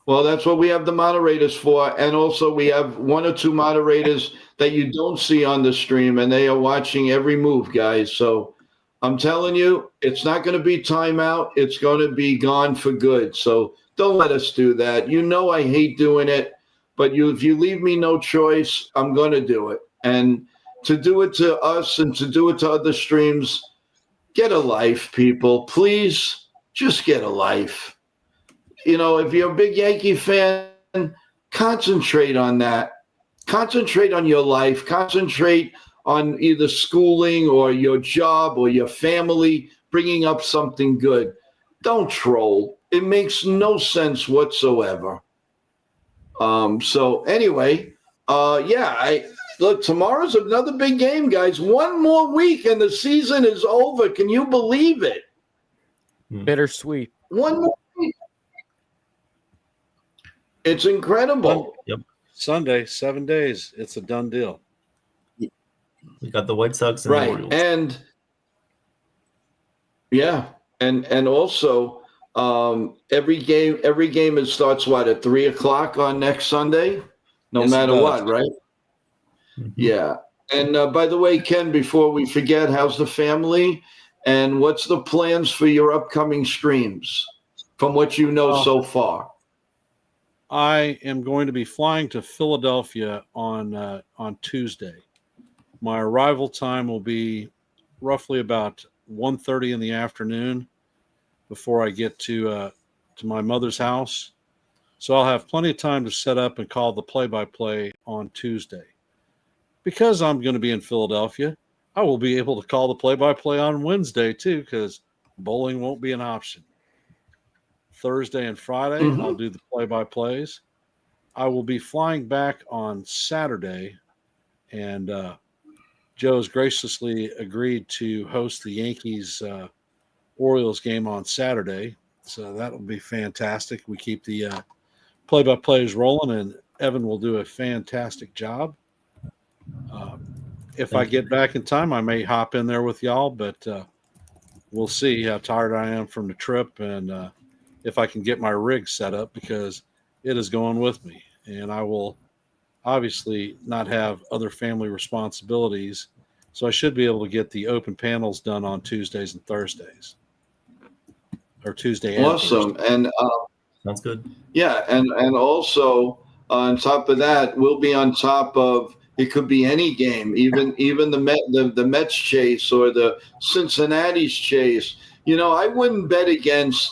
Well, that's what we have the moderators for. And also we have 1 or 2 moderators that you don't see on the stream, and they are watching every move, guys. So I'm telling you, it's not going to be timeout. It's going to be gone for good. So don't let us do that. You know I hate doing it, but if you leave me no choice, I'm going to do it. And to do it to us and to do it to other streams, get a life, people. Please, just get a life. If you're a big Yankee fan, concentrate on that. Concentrate on your life. Concentrate on either schooling or your job or your family, bringing up something good. Don't troll. It makes no sense whatsoever. So anyway, look, tomorrow's another big game, guys. 1 more week and the season is over. Can you believe it? Bittersweet. 1 more week. It's incredible. Yep. Sunday, 7 days. It's a done deal. We got the White Sox and the Orioles. And and also every game it starts at 3:00 on next Sunday, no matter what, right? Mm-hmm. Yeah. And by the way, Ken, before we forget, how's the family? And what's the plans for your upcoming streams from what you know so far? I am going to be flying to Philadelphia on Tuesday. My arrival time will be roughly about 1:30 in the afternoon before I get to my mother's house. So I'll have plenty of time to set up and call the play-by-play on Tuesday. Because I'm going to be in Philadelphia, I will be able to call the play-by-play on Wednesday too, because bowling won't be an option. Thursday and Friday. Mhm. I'll do the play-by-plays. I will be flying back on Saturday, and Joe's graciously agreed to host the Yankees Orioles game on Saturday, so that will be fantastic. We keep the play-by-plays rolling, and Evan will do a fantastic job. If I get back in time, I may hop in there with y'all, but we'll see how tired I am from the trip and if I can get my rig set up, because it is going with me, and I will obviously not have other family responsibilities, so I should be able to get the open panels done on Tuesdays and Thursdays, or Tuesday and Awesome. Thursday. And Sounds good. yeah, and also on top of that, we'll be on top of, it could be any game, even the Mets chase or the Cincinnati's chase. I wouldn't bet against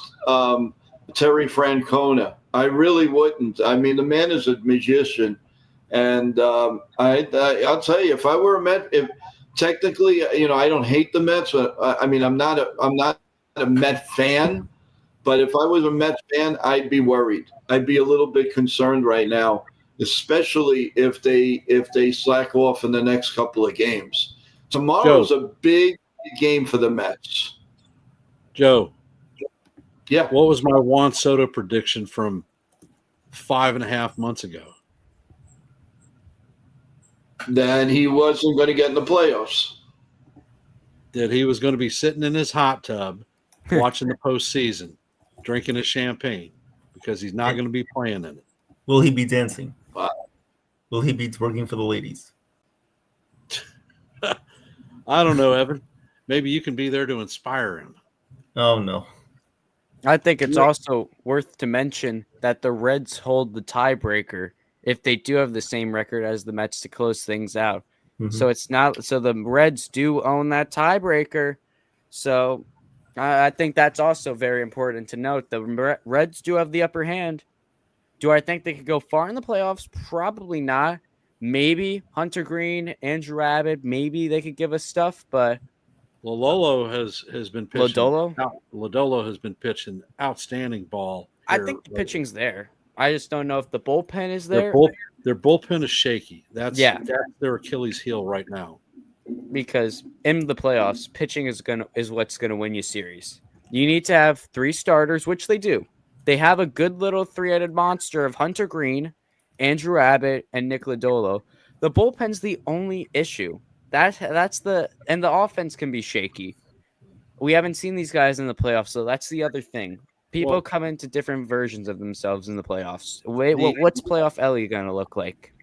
Terry Francona. I really wouldn't. I mean, the man is a magician, and I'll tell you, if I were a Met, if technically, I don't hate the Mets. But I mean, I'm not a Met fan. But if I was a Mets fan, I'd be worried. I'd be a little bit concerned right now, especially if they slack off in the next couple of games. Tomorrow's a big game for the Mets. Joe, yeah. What was my Juan Soto prediction from 5.5 months ago? That he wasn't going to get in the playoffs. That he was going to be sitting in his hot tub watching the postseason, drinking his champagne, because he's not going to be playing in it. Will he be dancing? Wow. Will he be twerking for the ladies? I don't know, Evan. Maybe you can be there to inspire him. Oh, no. I think it's also worth to mention that the Reds hold the tiebreaker if they do have the same record as the Mets to close things out. Mm-hmm. So it's not. So the Reds do own that tiebreaker. So I think that's also very important to note. The Reds do have the upper hand. Do I think they could go far in the playoffs? Probably not. Maybe Hunter Green, Andrew Abbott, maybe they could give us stuff, but Lodolo has been pitching. Lodolo has been pitching outstanding ball. I think the pitching's there. I just don't know if the bullpen is there. Their bullpen is shaky. That's their Achilles heel right now. Because in the playoffs, pitching is what's gonna win you series. You need to have 3 starters, which they do. They have a good little 3-headed monster of Hunter Green, Andrew Abbott, and Nick Lodolo. The bullpen's the only issue. And the offense can be shaky. We haven't seen these guys in the playoffs, so that's the other thing. People come into different versions of themselves in the playoffs. What's playoff Ellie going to look like?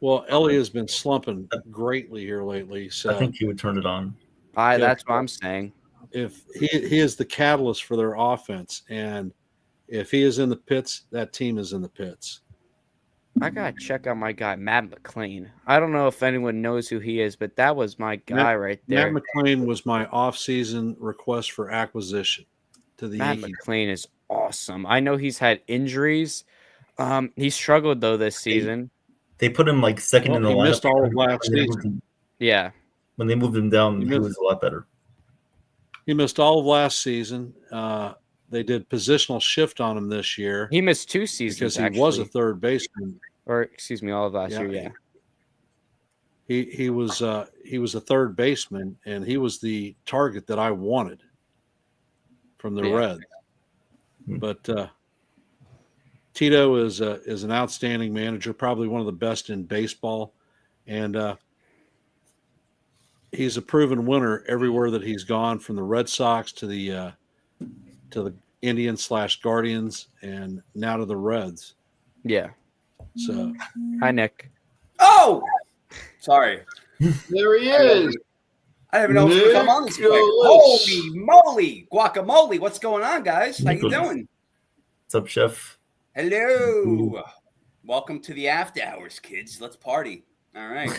Well, Ellie has been slumping greatly here lately. So I think he would turn it on. That's what I'm saying. If he is the catalyst for their offense, and if he is in the pits, that team is in the pits. I got to check out my guy, Matt McClain. I don't know if anyone knows who he is, but that was my guy right there. Matt McClain was my off-season request for acquisition to the Yankees. Matt McClain is awesome. I know he's had injuries. He struggled, though, this season. They put him like second in the lineup. He missed all of last season. Yeah. When they moved him down, he was a lot better. He missed all of last season. They did positional shift on him this year. He missed 2 seasons because he was a third baseman. Or excuse me, all of last year. Yeah. He was a third baseman, and he was the target that I wanted from the Reds. But Tito is an outstanding manager, probably one of the best in baseball, and he's a proven winner everywhere that he's gone, from the Red Sox to the Indians/Guardians, and now to the Reds. Yeah. So, hi, Nick. Oh, sorry. There he is. I didn't even know if he come on this quick. Holy moly, guacamole! What's going on, guys? How you doing? What's up, Chef? Hello. Welcome to the after hours, kids. Let's party. All right.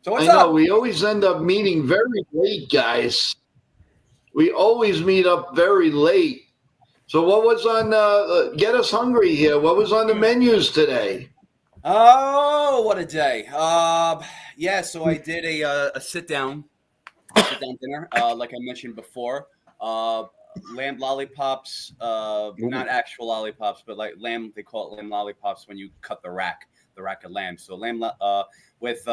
So what's up? We always end up meeting very late, guys. We always meet up very late. So what was on Get Us Hungry here? What was on the menus today? Oh, what a day. So I did a sit-down dinner, like I mentioned before. lamb lollipops. Not actual lollipops, but like lamb. They call it lamb lollipops when you cut the rack of lamb. So lamb with.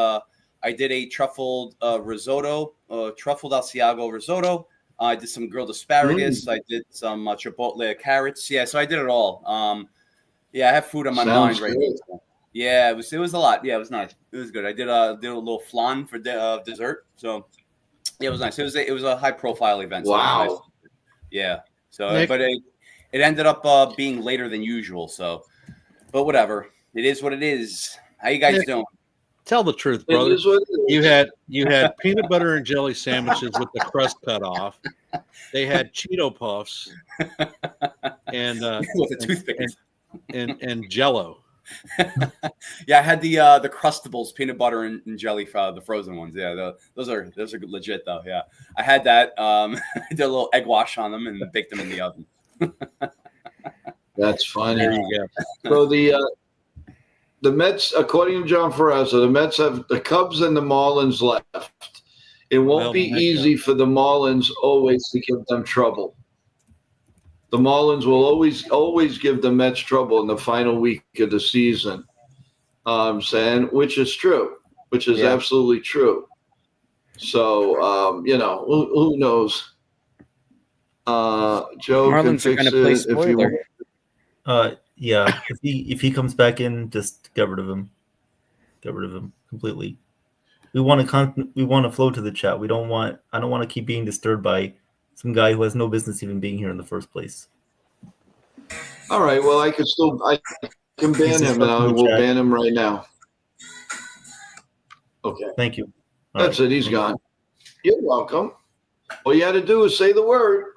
I did a truffled risotto, truffled Asiago risotto. I did some grilled asparagus. I did some chipotle carrots. Yeah, so I did it all. Yeah, I have food on my mind right now. Yeah, it was a lot. Yeah, it was nice. It was good. I did a little flan for dessert. So yeah, it was nice. It was a high profile event. So wow. Nice. Yeah. So, Nick? but it ended up being later than usual. So, but whatever. It is what it is. How you guys doing? Tell the truth, brother. You had peanut butter and jelly sandwiches with the crust cut off. They had Cheeto puffs and with a toothpick and Jello. Yeah, I had the Crustables, peanut butter and jelly, the frozen ones. Yeah, those are legit though. Yeah, I had that. I did a little egg wash on them and baked them in the oven. That's funny. There you So go. the Mets, according to John Ferrazzo, the Mets have the Cubs and the Marlins left. It won't be easy for the Marlins always to give them trouble. The Marlins will always give the Mets trouble in the final week of the season. Saying which is true, which is absolutely true. So who knows? Joe Marlins can fix are going to play it spoiler. Yeah, if he comes back in, just get rid of him. Get rid of him completely. We want to flow to the chat. I don't want to keep being disturbed by some guy who has no business even being here in the first place. All right. Well, I can ban him, and I will ban him right now. Okay. Thank you. That's it. He's gone. You're welcome. All you had to do is say the word.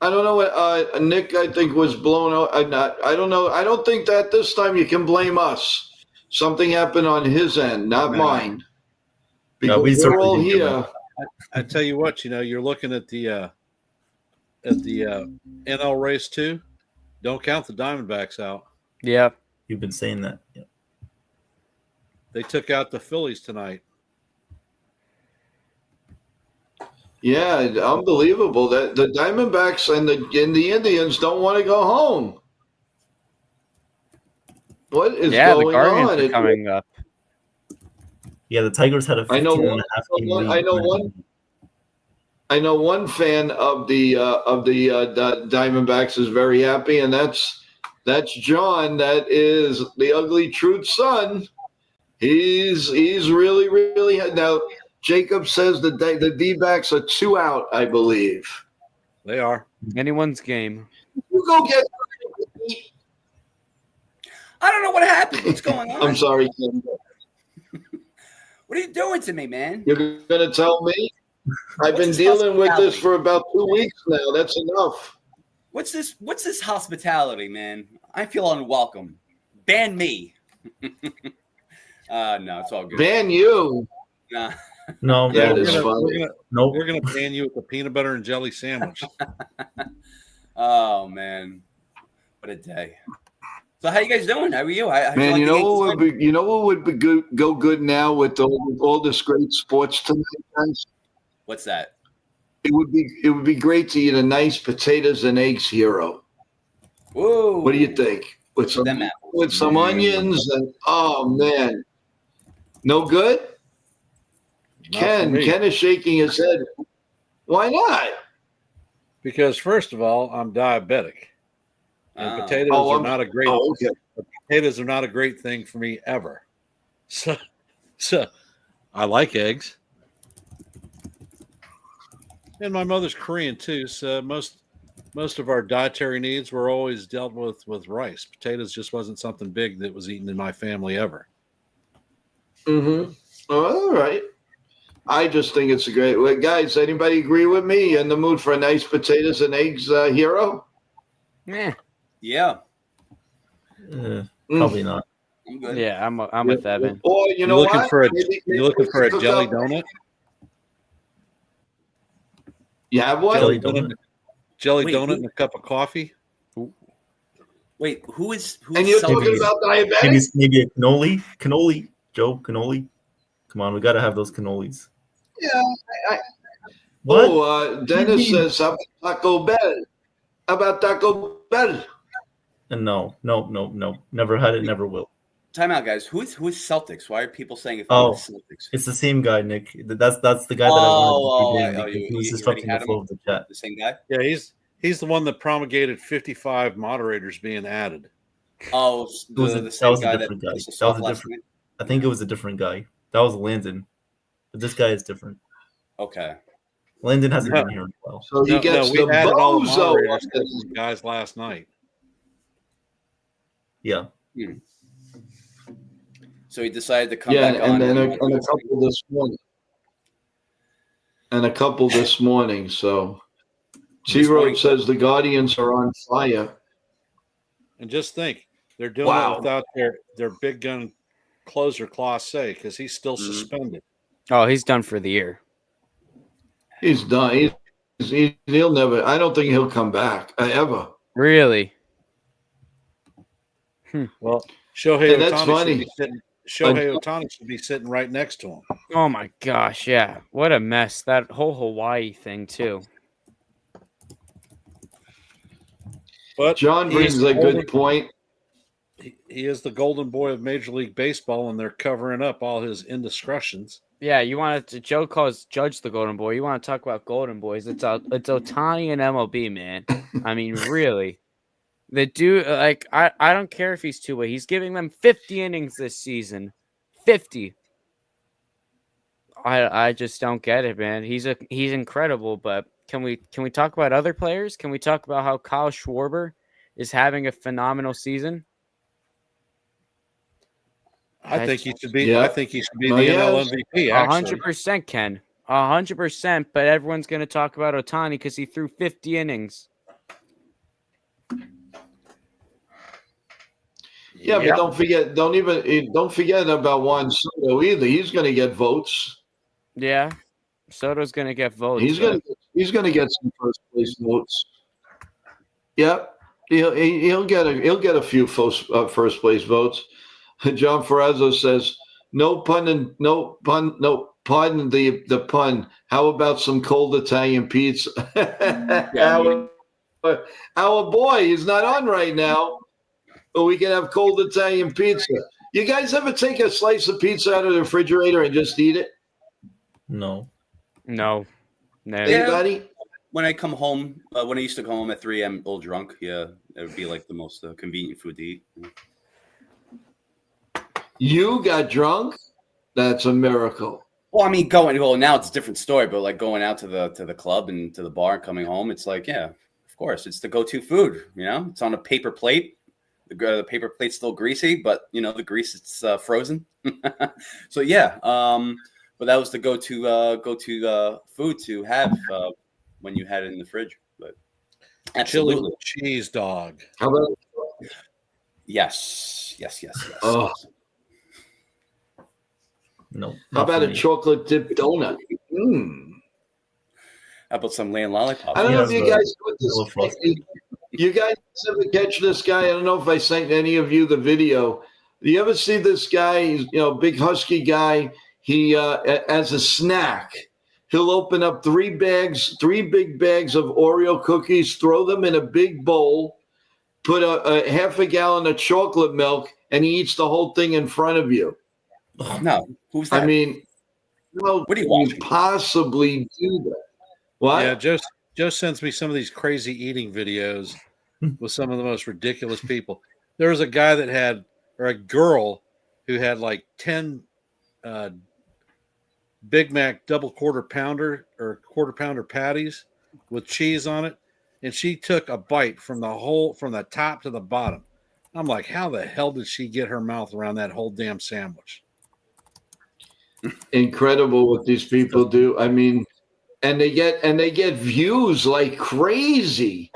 I don't know what Nick, I think, was blown out. I don't know. I don't think that this time you can blame us. Something happened on his end, not mine. Because we're all here. I tell you what, you're looking at the NL race too. Don't count the Diamondbacks out. Yeah, you've been saying that. Yeah. They took out the Phillies tonight. Yeah, unbelievable. That the Diamondbacks and the Indians don't want to go home. What is going the Guardians on? Are coming up. Yeah, the Tigers had a 15.5 game lead. I know one fan of the Diamondbacks is very happy, and that's John. That is the ugly truth son. He's really, really now. Jacob says the D-backs are 2 out, I believe. They are. Anyone's game. You go get. I don't know what happened. What's going on? I'm sorry, Kim. What are you doing to me, man? You're going to tell me? I've been dealing with this for about 2 weeks now. That's enough. What's this hospitality, man? I feel unwelcome. Ban me. No, it's all good. Ban you. Nah. No, that is funny. We're gonna ban you with the peanut butter and jelly sandwich. Oh man, what a day! So how you guys doing? How are you? Man, you know what would be good, go good now with all this great sports tonight, guys? What's that? It would be great to eat a nice potatoes and eggs hero. Whoa! What do you think? With some onions and oh man, no good. Ken is shaking his head. Why not? Because first of all, I'm diabetic, and potatoes are not a great. Potatoes are not a great thing for me ever. So I like eggs, and my mother's Korean too. So most of our dietary needs were always dealt with rice. Potatoes just wasn't something big that was eaten in my family ever. Mm-hmm. All right. I just think it's a great way. Guys, anybody agree with me? In the mood for a nice potatoes and eggs hero? Yeah. Probably not. I'm good. Yeah, I'm with Evan. Or you know what? You're looking for a jelly donut? You have one? Jelly donut and a cup of coffee? Wait, who is and you're talking about diabetes? Maybe a cannoli. Joe, cannoli. Come on, we got to have those cannolis. Yeah, What? Dennis says, how about Taco Bell? How about Taco Bell? No. Never had it, never will. Time out, guys. Who is Celtics? Why are people saying if I'm the Celtics? It's the same guy, Nick. That's the guy that I wanted to be. He was disrupting the flow of the chat. The same guy? Yeah, he's the one that promulgated 55 moderators being added. Oh, the same guy that was a different. I think it was a different guy. That was Landon, but this guy is different. Okay. Landon hasn't been here in a while. So he gets we the added all the bozo. moderators guys last night. Yeah. So he decided to come back on. And a couple this morning. And a couple this morning. So T-Road says the Guardians are on fire. And just think, they're doing it without their big gun closer, Clase, because he's still suspended. Oh, he's done for the year. He's done. He'll never. I don't think he'll come back ever. Really? Well, Shohei that's funny. Ohtani should be sitting right next to him. Oh my gosh, yeah. What a mess. That whole Hawaii thing too. But John brings a good point. He is the golden boy of Major League Baseball, and they're covering up all his indiscretions. Yeah, you wanted to. Joe calls Judge the golden boy. You want to talk about golden boys? It's Ohtani and MLB, man. I mean, really. The dude, like, I don't care if he's two-way. He's giving them 50 innings this season. 50. I just don't get it, man. He's incredible, but can we talk about other players? Can we talk about how Kyle Schwarber is having a phenomenal season? I think he should be. Yeah. I think he should be the NL MVP. 100%, Ken. 100%. But everyone's going to talk about Ohtani because he threw 50 innings. Yeah, but don't forget about Juan Soto either. He's going to get votes. Yeah, Soto's going to get votes. He's going to get some first place votes. Yep, he'll get a few first place votes. John Ferrazzo says, pardon the pun. How about some cold Italian pizza? Our boy is not on right now, but we can have cold Italian pizza. You guys ever take a slice of pizza out of the refrigerator and just eat it? No. Anybody? Yeah. When I come home, when I used to come home at 3 a.m. all drunk, yeah, it would be like the most convenient food to eat. You got drunk? That's a miracle. Well, I mean, now it's a different story, but like going out to the club and to the bar and coming home, it's like, yeah, of course, it's the go-to food. You know, it's on a paper plate. The paper plate's still greasy, but the grease it's frozen. So yeah, but that was the go-to food to have when you had it in the fridge. But absolutely, chili cheese dog. How about? Yes. Oh. No. How about a chocolate dipped donut? How about some land lollipops? I don't know if you guys put this. You guys ever catch this guy? I don't know if I sent any of you the video. Do you ever see this guy? He's, big husky guy. He as a snack, he'll open up 3 big bags of Oreo cookies, throw them in a big bowl, put a half a gallon of chocolate milk, and he eats the whole thing in front of you. No, who's that? I mean, what do you possibly do that? What? Yeah, Joe sends me some of these crazy eating videos with some of the most ridiculous people. There was a guy a girl who had like 10 Big Mac double quarter pounder patties with cheese on it, and she took a bite from the top to the bottom. I'm like, how the hell did she get her mouth around that whole damn sandwich? Incredible what these people do. I mean, and they get views like crazy.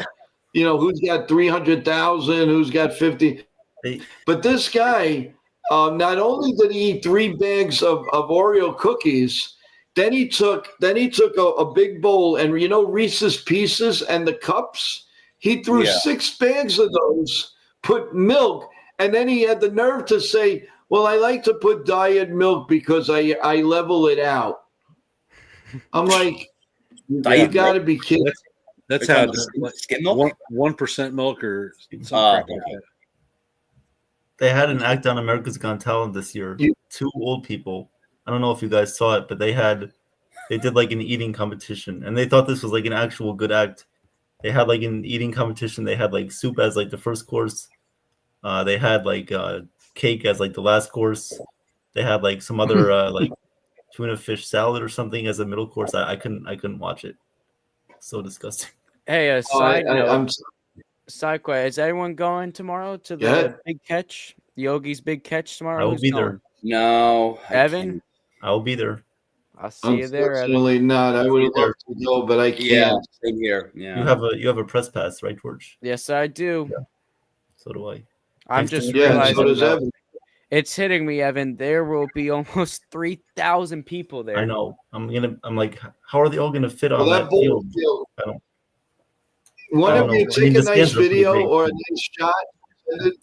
Who's got 300,000? Who's got 50? But this guy, not only did he eat 3 bags of Oreo cookies, then he took a big bowl and Reese's Pieces and the cups. He threw 6 bags of those, put milk, and then he had the nerve to say, "Well, I like to put diet milk because I level it out." I'm like, You got to be kidding. That's how skim milk? 1% milk or something like that. They had an act on America's Got Talent this year. 2 old people. I don't know if you guys saw it, but they did like an eating competition, and they thought this was like an actual good act. They had like an eating competition. They had like soup as like the first course. They had like cake as like the last course. They had like some other like tuna fish salad or something as a middle course. I couldn't watch it. So disgusting. Hey, a side note. Side question: is anyone going tomorrow to the Big Catch? Yogi's Big Catch tomorrow? I will be there. No, Evan. I will be there. I'll see you there. Unfortunately, not. I would love to go, but I can't. Yeah, same here. Yeah. You have a press pass, right, George? Yes, I do. Yeah. So do I. I'm just realizing so does Evan. It's hitting me, Evan. There will be almost 3,000 people there. I know. I'm like, how are they all gonna fit on that field? I don't. One of you take a nice video or a nice shot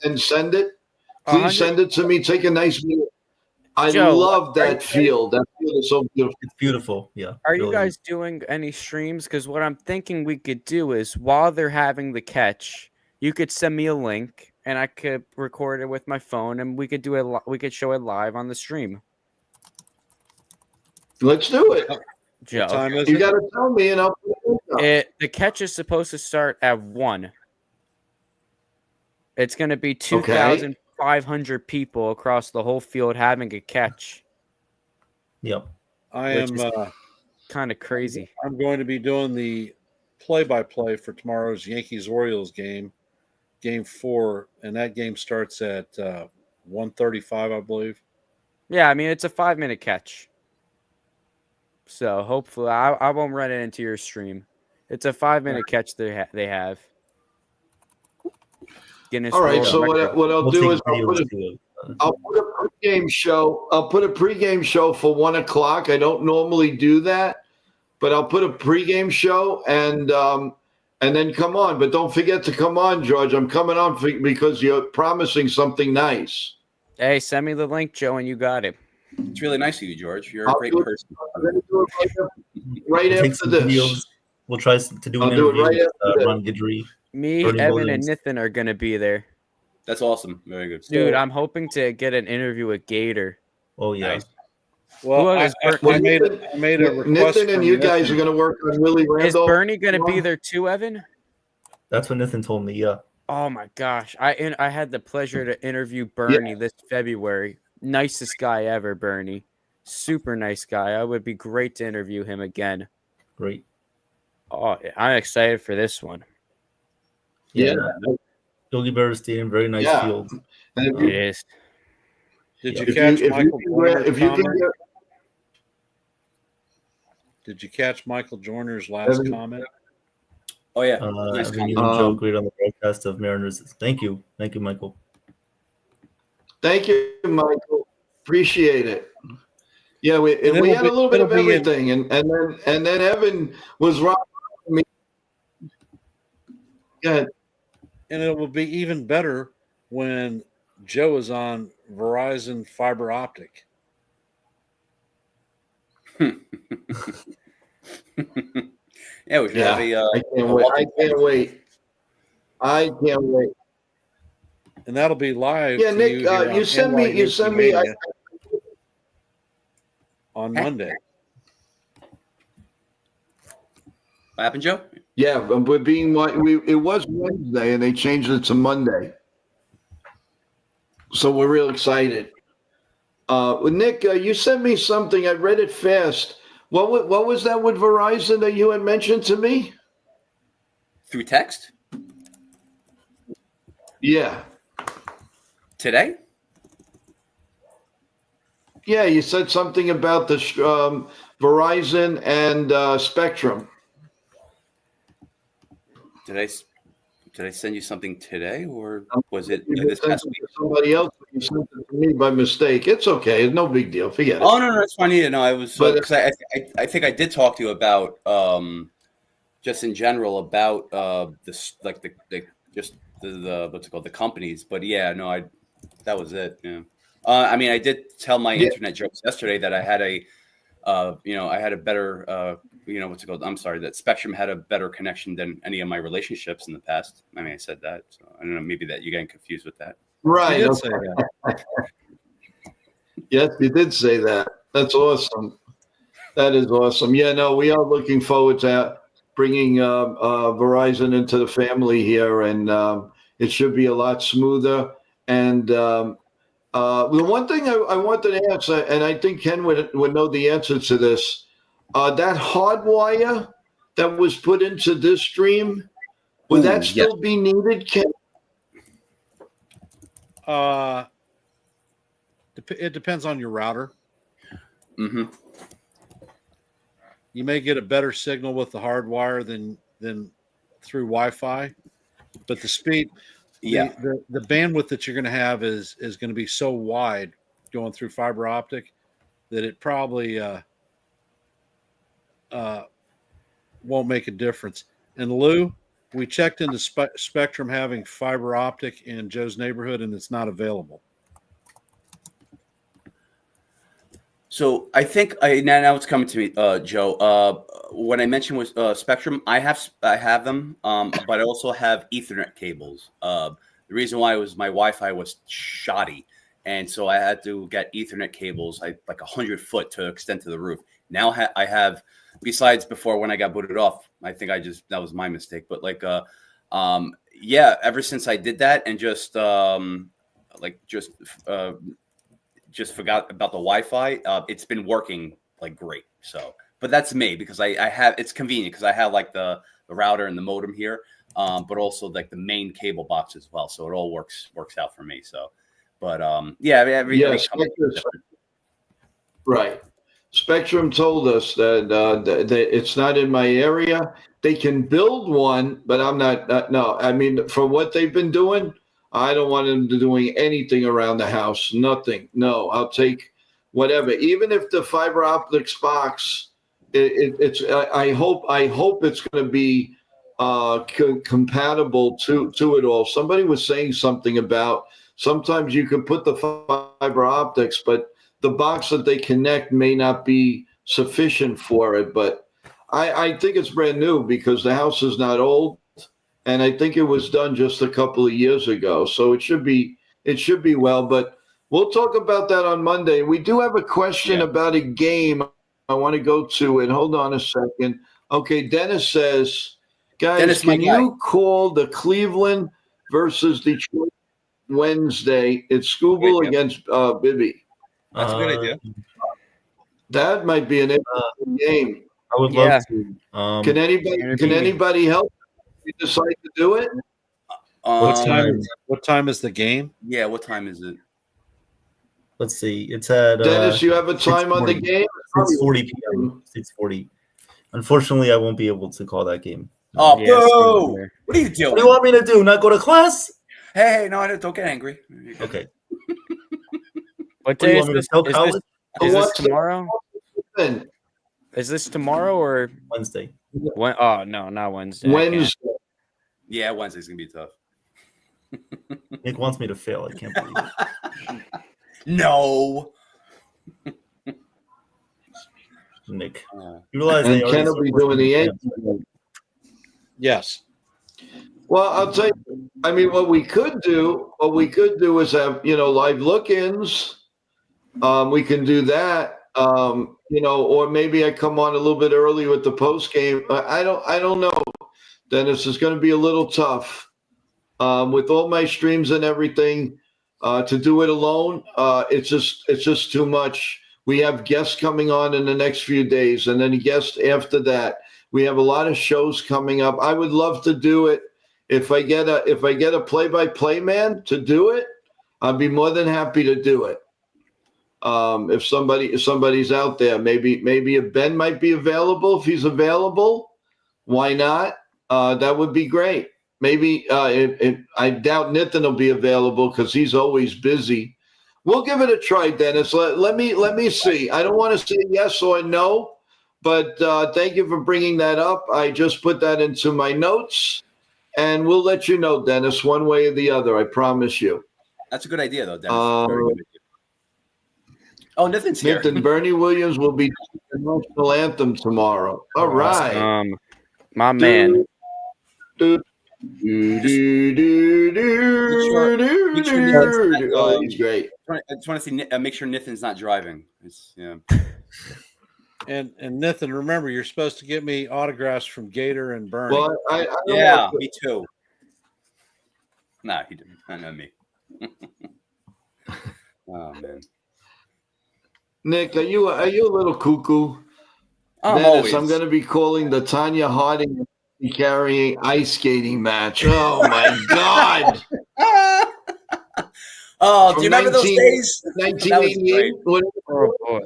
and send it. Please send it to me. Take a nice video. I love that field. That field is so beautiful. It's beautiful. Yeah. Are you guys doing any streams? Because what I'm thinking we could do is while they're having the catch, you could send me a link and I could record it with my phone, and we could do it. We could show it live on the stream. Let's do it. Joe, you got to tell me, and I'll put it. The catch is supposed to start at 1. It's going to be 2,500 people across the whole field having a catch. Yep. I am kind of crazy. I'm going to be doing the play-by-play for tomorrow's Yankees-Orioles game, Game 4, and that game starts at 1:35, I believe. Yeah, I mean, it's a 5-minute catch. So hopefully I won't run it into your stream. It's a 5-minute catch they have. All right, so what I'll do is I'll put a pregame show. I'll put a pregame show for 1 o'clock. I don't normally do that, but I'll put a pregame show and then come on. But don't forget to come on, George. I'm coming on because you're promising something nice. Hey, send me the link, Joe, and you got it. It's really nice of you, George. You're a great person. I'm going to do it right after this. Videos. We'll try to do an interview with Ron Guidry. Me, Bernie Evan, Williams. and Nathan are going to be there. That's awesome. Very good. Dude, I'm hoping to get an interview with Gator. Oh, yeah. Nice. Well, I made a request. Nathan and you guys are going to work on Willie Randolph. Is Bernie going to be there too, Evan? That's what Nathan told me, yeah. Oh, my gosh. I had the pleasure to interview Bernie this February. Nicest guy ever, Bernie. Super nice guy. I would be great to interview him again. Great. Oh, I'm excited for this one. Yeah. Yogi Berra Stadium, very nice field. It is. Did you catch Michael Joyner's comment? Did you catch Michael Joyner's last comment? Oh, yeah. Nice comment. Joe, great on the broadcast of Mariners. Thank you. Thank you, Michael. Thank you, Michael. Appreciate it. Yeah, we had a little bit of everything, and then Evan was wrong. Go ahead. And it will be even better when Joe is on Verizon fiber optic. Yeah, we should have a. I can't wait. I can't wait. And that'll be live. Yeah, Nick, you send me. On Monday. What happened, Joe? Yeah, we're being it was Wednesday and they changed it to Monday, so we're real excited. Nick, you sent me something. I read it fast. What was that with Verizon that you had mentioned to me? Through text? Yeah. Today? Yeah, you said something about the Verizon and Spectrum. Did I send you something today, or was it this past week? Somebody else, you sent it to me by mistake. It's okay. It's no big deal. Forget it. Oh no, that's fine. Yeah, no, I was because I think I did talk to you about just in general about this like the what's it called, the companies. But yeah, no, that was it. Yeah. I mean, I did tell my internet jokes yesterday that I had I had a better, what's it called? I'm sorry, that Spectrum had a better connection than any of my relationships in the past. I mean, I said that, so I don't know. Maybe that you're getting confused with that. Right. You did say that. Yes, you did say that. That's awesome. That is awesome. Yeah, no, we are looking forward to bringing Verizon into the family here, and it should be a lot smoother. And the one thing I wanted to ask, and I think Ken would know the answer to this, that hardwire that was put into this stream, would that still be needed, Ken? It depends on your router. Mm-hmm. You may get a better signal with the hardwire than through Wi-Fi, but the speed, the bandwidth that you're going to have is going to be so wide going through fiber optic that it probably won't make a difference. And Lou, we checked into Spectrum having fiber optic in Joe's neighborhood, and it's not available. So I think now it's coming to me, Joe. When I mentioned with Spectrum, I have them, but I also have Ethernet cables. The reason why was my Wi-Fi was shoddy, and so I had to get Ethernet cables, like 100 foot to extend to the roof. Now I have, besides before when I got booted off, I think that was my mistake. But ever since I did that and just forgot about the Wi-Fi. It's been working like great. So, but that's me because I have, it's convenient because I have like the router and the modem here, but also like the main cable box as well. So it all works out for me. So, but right. Spectrum told us that it's not in my area. They can build one, but I'm not. No, I mean, for what they've been doing, I don't want them to doing anything around the house. Nothing. No, I'll take whatever. Even if the fiber optics box, it's. I hope it's going to be compatible to it all. Somebody was saying something about sometimes you can put the fiber optics, but the box that they connect may not be sufficient for it. But I think it's brand new because the house is not old. And I think it was done just a couple of years ago. So it should be well, but we'll talk about that on Monday. We do have a question about a game I want to go to it. Hold on a second. Okay, Dennis says, guys, can you call the Cleveland versus Detroit Wednesday? It's Scooble against Bibby. That's a good idea. That might be an interesting game. I would love to. Can anybody help? You decide to do it? What time is the game? Yeah, what time is it? Let's see. It's at Dennis. You have a time on the game? 6:40 p.m. 6:40. Unfortunately, I won't be able to call that game. Oh, boo! What are you doing? What do you want me to do? Not go to class? Hey, no, don't get angry. Okay. What day is this? Is this tomorrow? Is this tomorrow or Wednesday? Oh no, not Wednesday. Wednesday. Yeah, Wednesday's gonna be tough. Nick wants me to fail. I can't believe it. No. Nick, you realize and Ken will be doing the Yankee. Yes. Well, I'll tell you. I mean, what we could do is have live look-ins. We can do that. Or maybe I come on a little bit early with the post game. I don't know. Dennis, is going to be a little tough with all my streams and everything to do it alone. It's just too much. We have guests coming on in the next few days, and then a guest after that. We have a lot of shows coming up. I would love to do it. If I get a play-by-play man to do it, I'd be more than happy to do it. If somebody's out there, maybe if Ben might be available. If he's available, why not? That would be great. Maybe I doubt Nathan will be available because he's always busy. We'll give it a try, Dennis. Let me see. I don't want to say yes or no, but thank you for bringing that up. I just put that into my notes, and we'll let you know, Dennis, one way or the other. I promise you. That's a good idea, though, Dennis. Very good idea. Oh, nothing's here. Nathan, Bernie Williams will be the national anthem tomorrow. All right. My man. Oh, he's great. I just want to see. Make sure Nathan's not driving. And Nathan, remember, you're supposed to get me autographs from Gator and Bernie. Well, me too. Nah, he didn't. I know me. Oh man. Nick, are you a little cuckoo? Always. I'm going to be calling the Tanya Harding carrying ice skating match. Oh my God! Oh, do you remember those days? 1988. Oh boy.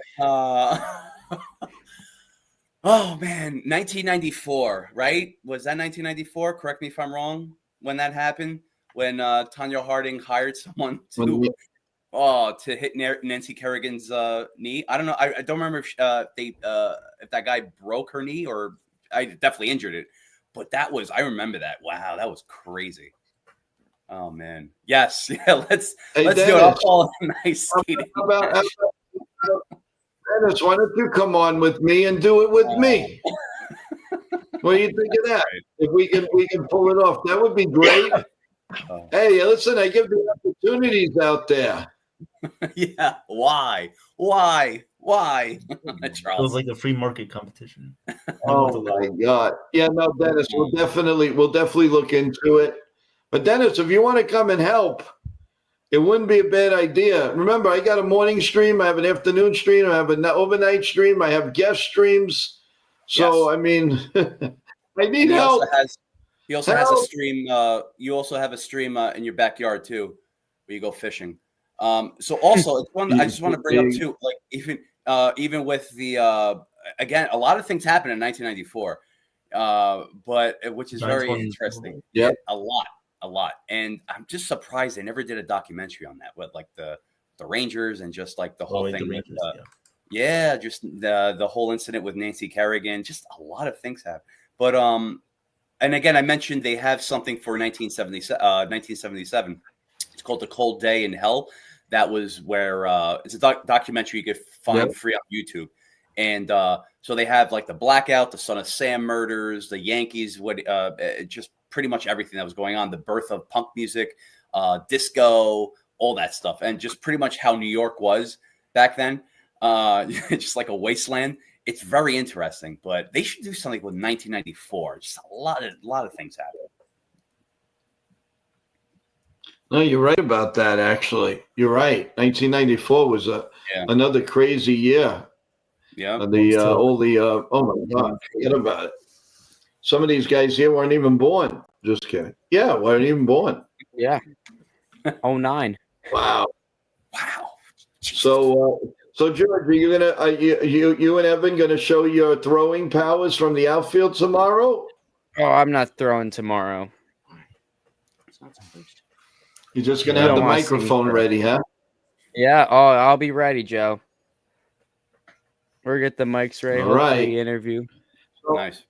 Oh man, 1994, right? Was that 1994? Correct me if I'm wrong. When that happened, when Tanya Harding hired someone to hit Nancy Kerrigan's knee. I don't know. I don't remember if that guy broke her knee or I definitely injured it. But I remember that. Wow, that was crazy. Oh man. Yes. Yeah, let's do it. I'll call it nice skating. Dennis, why don't you come on with me and do it with me? What do you think of that? If we can pull it off, that would be great. Hey, listen, I give the opportunities out there. Yeah. Why? It was like a free market competition. Oh my God. Yeah, no, Dennis, we'll definitely look into it. But Dennis, if you want to come and help, it wouldn't be a bad idea. Remember, I got a morning stream, I have an afternoon stream, I have an overnight stream, I have guest streams. So, yes. I mean, I need help. He also has a stream. You also have a stream in your backyard too, where you go fishing. So also, it's one I just want to bring up too. Like even with the again, a lot of things happened in 1994, but which is very interesting. Yeah, a lot, and I'm just surprised they never did a documentary on that. With like the Rangers and just like the whole thing. Rangers, just the whole incident with Nancy Kerrigan. Just a lot of things happened, but and again, I mentioned they have something for 1977. It's called The Cold Day in Hell. That was where it's a documentary you could find free on YouTube. And so they have like the blackout, the Son of Sam murders, the Yankees, just pretty much everything that was going on, the birth of punk music, disco, all that stuff. And just pretty much how New York was back then, just like a wasteland. It's very interesting, but they should do something with 1994. Just a lot of things happened. No, you're right about that. Actually, you're right. 1994 was another crazy year. Yeah. Oh my God, forget about it. Some of these guys here weren't even born. Just kidding. Yeah, weren't even born. Yeah. 09. Wow. So George, are you gonna you and Evan gonna show your throwing powers from the outfield tomorrow? Oh, I'm not throwing tomorrow. You're just gonna have the microphone ready, huh? Yeah. Oh, I'll be ready, Joe. We'll get the mics ready. All right. The interview. Nice.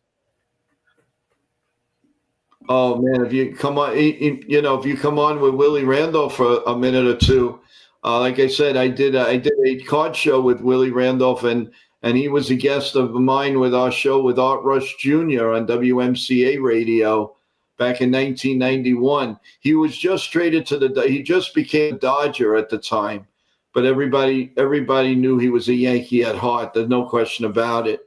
Oh man, if you come on, if you come on with Willie Randolph for a minute or two, like I said, I did a card show with Willie Randolph, and he was a guest of mine with our show with Art Rush Jr. on WMCA radio back in 1991. He was just traded he just became a Dodger at the time, but everybody knew he was a Yankee at heart. There's no question about it.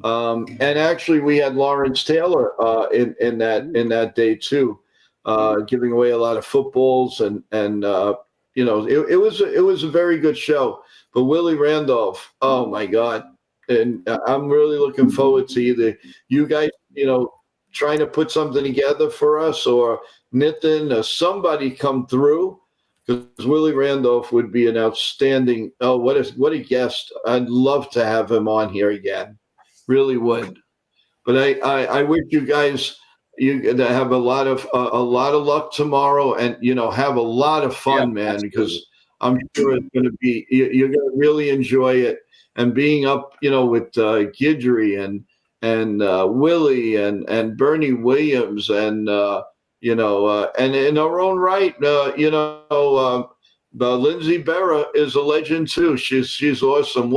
And actually, we had Lawrence Taylor in that day too, giving away a lot of footballs, and it was a very good show. But Willie Randolph, oh my God, and I'm really looking forward to either you guys, trying to put something together for us, or Nathan or somebody come through, because Willie Randolph would be an outstanding. Oh, what a guest! I'd love to have him on here again. Really would. But I wish you guys have a lot of luck tomorrow, and have a lot of fun, man. Absolutely. Because I'm sure it's going to be, you're going to really enjoy it. And being up, with Guidry and Willie and Bernie Williams, and and in our own right, Lindsay Berra is a legend too. She's awesome.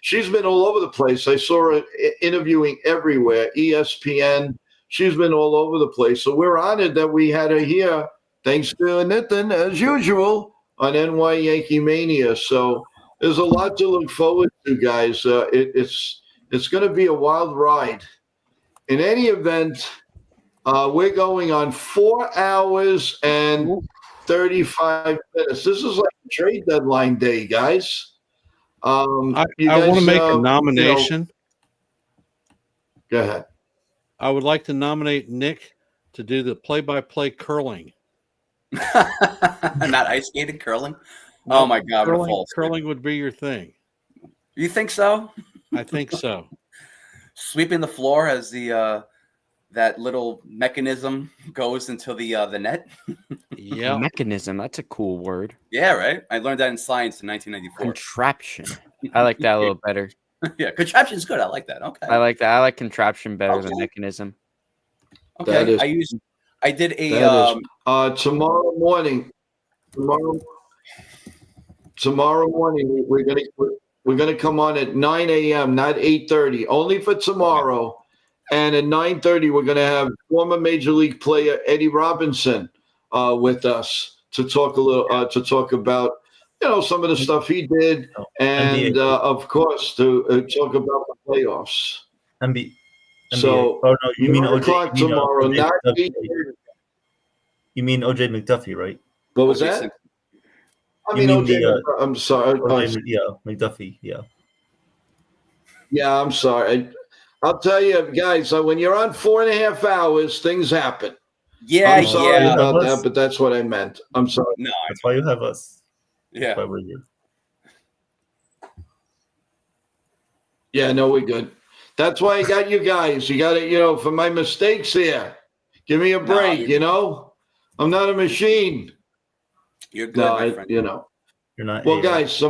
She's been all over the place. I saw her interviewing everywhere. ESPN. She's been all over the place. So we're honored that we had her here. Thanks to Nathan, as usual, on NY Yankee Mania. So there's a lot to look forward to, guys. It's going to be a wild ride. In any event, we're going on 4 hours and 35 minutes. This is like a trade deadline day, guys. I want to make a nomination. Go ahead. I would like to nominate Nick to do the play-by-play curling. Not ice skating, curling. Oh my God! Curling would be your thing. You think so? I think so. Sweeping the floor as the that little mechanism goes into the net. Yeah, mechanism. That's a cool word. Yeah, right. I learned that in science in 1994. Contraption. I like that a little better. Yeah, contraption is good. I like that. Okay. I like that. I like contraption better than mechanism. Okay. I did a tomorrow morning. Tomorrow morning we're gonna come on at 9 a.m. not 8:30. Only for tomorrow. And at 9:30 we're gonna have former Major League player Eddie Robinson with us to talk about some of the stuff he did, and of course to talk about the playoffs. NBA. So, oh no, you mean OJ tomorrow? Not you mean OJ McDuffie, right? What was that? I mean OJ. I'm sorry. McDuffie. Yeah. Yeah, I'm sorry. I'll tell you, guys. When you're on 4.5 hours, things happen. Yeah, I'm sorry about that, but that's what I meant. I'm sorry. No, that's why you have us. Yeah. That's why we're here. Yeah, no, we're good. That's why I got you guys. You got to, for my mistakes here. Give me a break, I'm not a machine. You're good, my friend. You're not. Well, guys,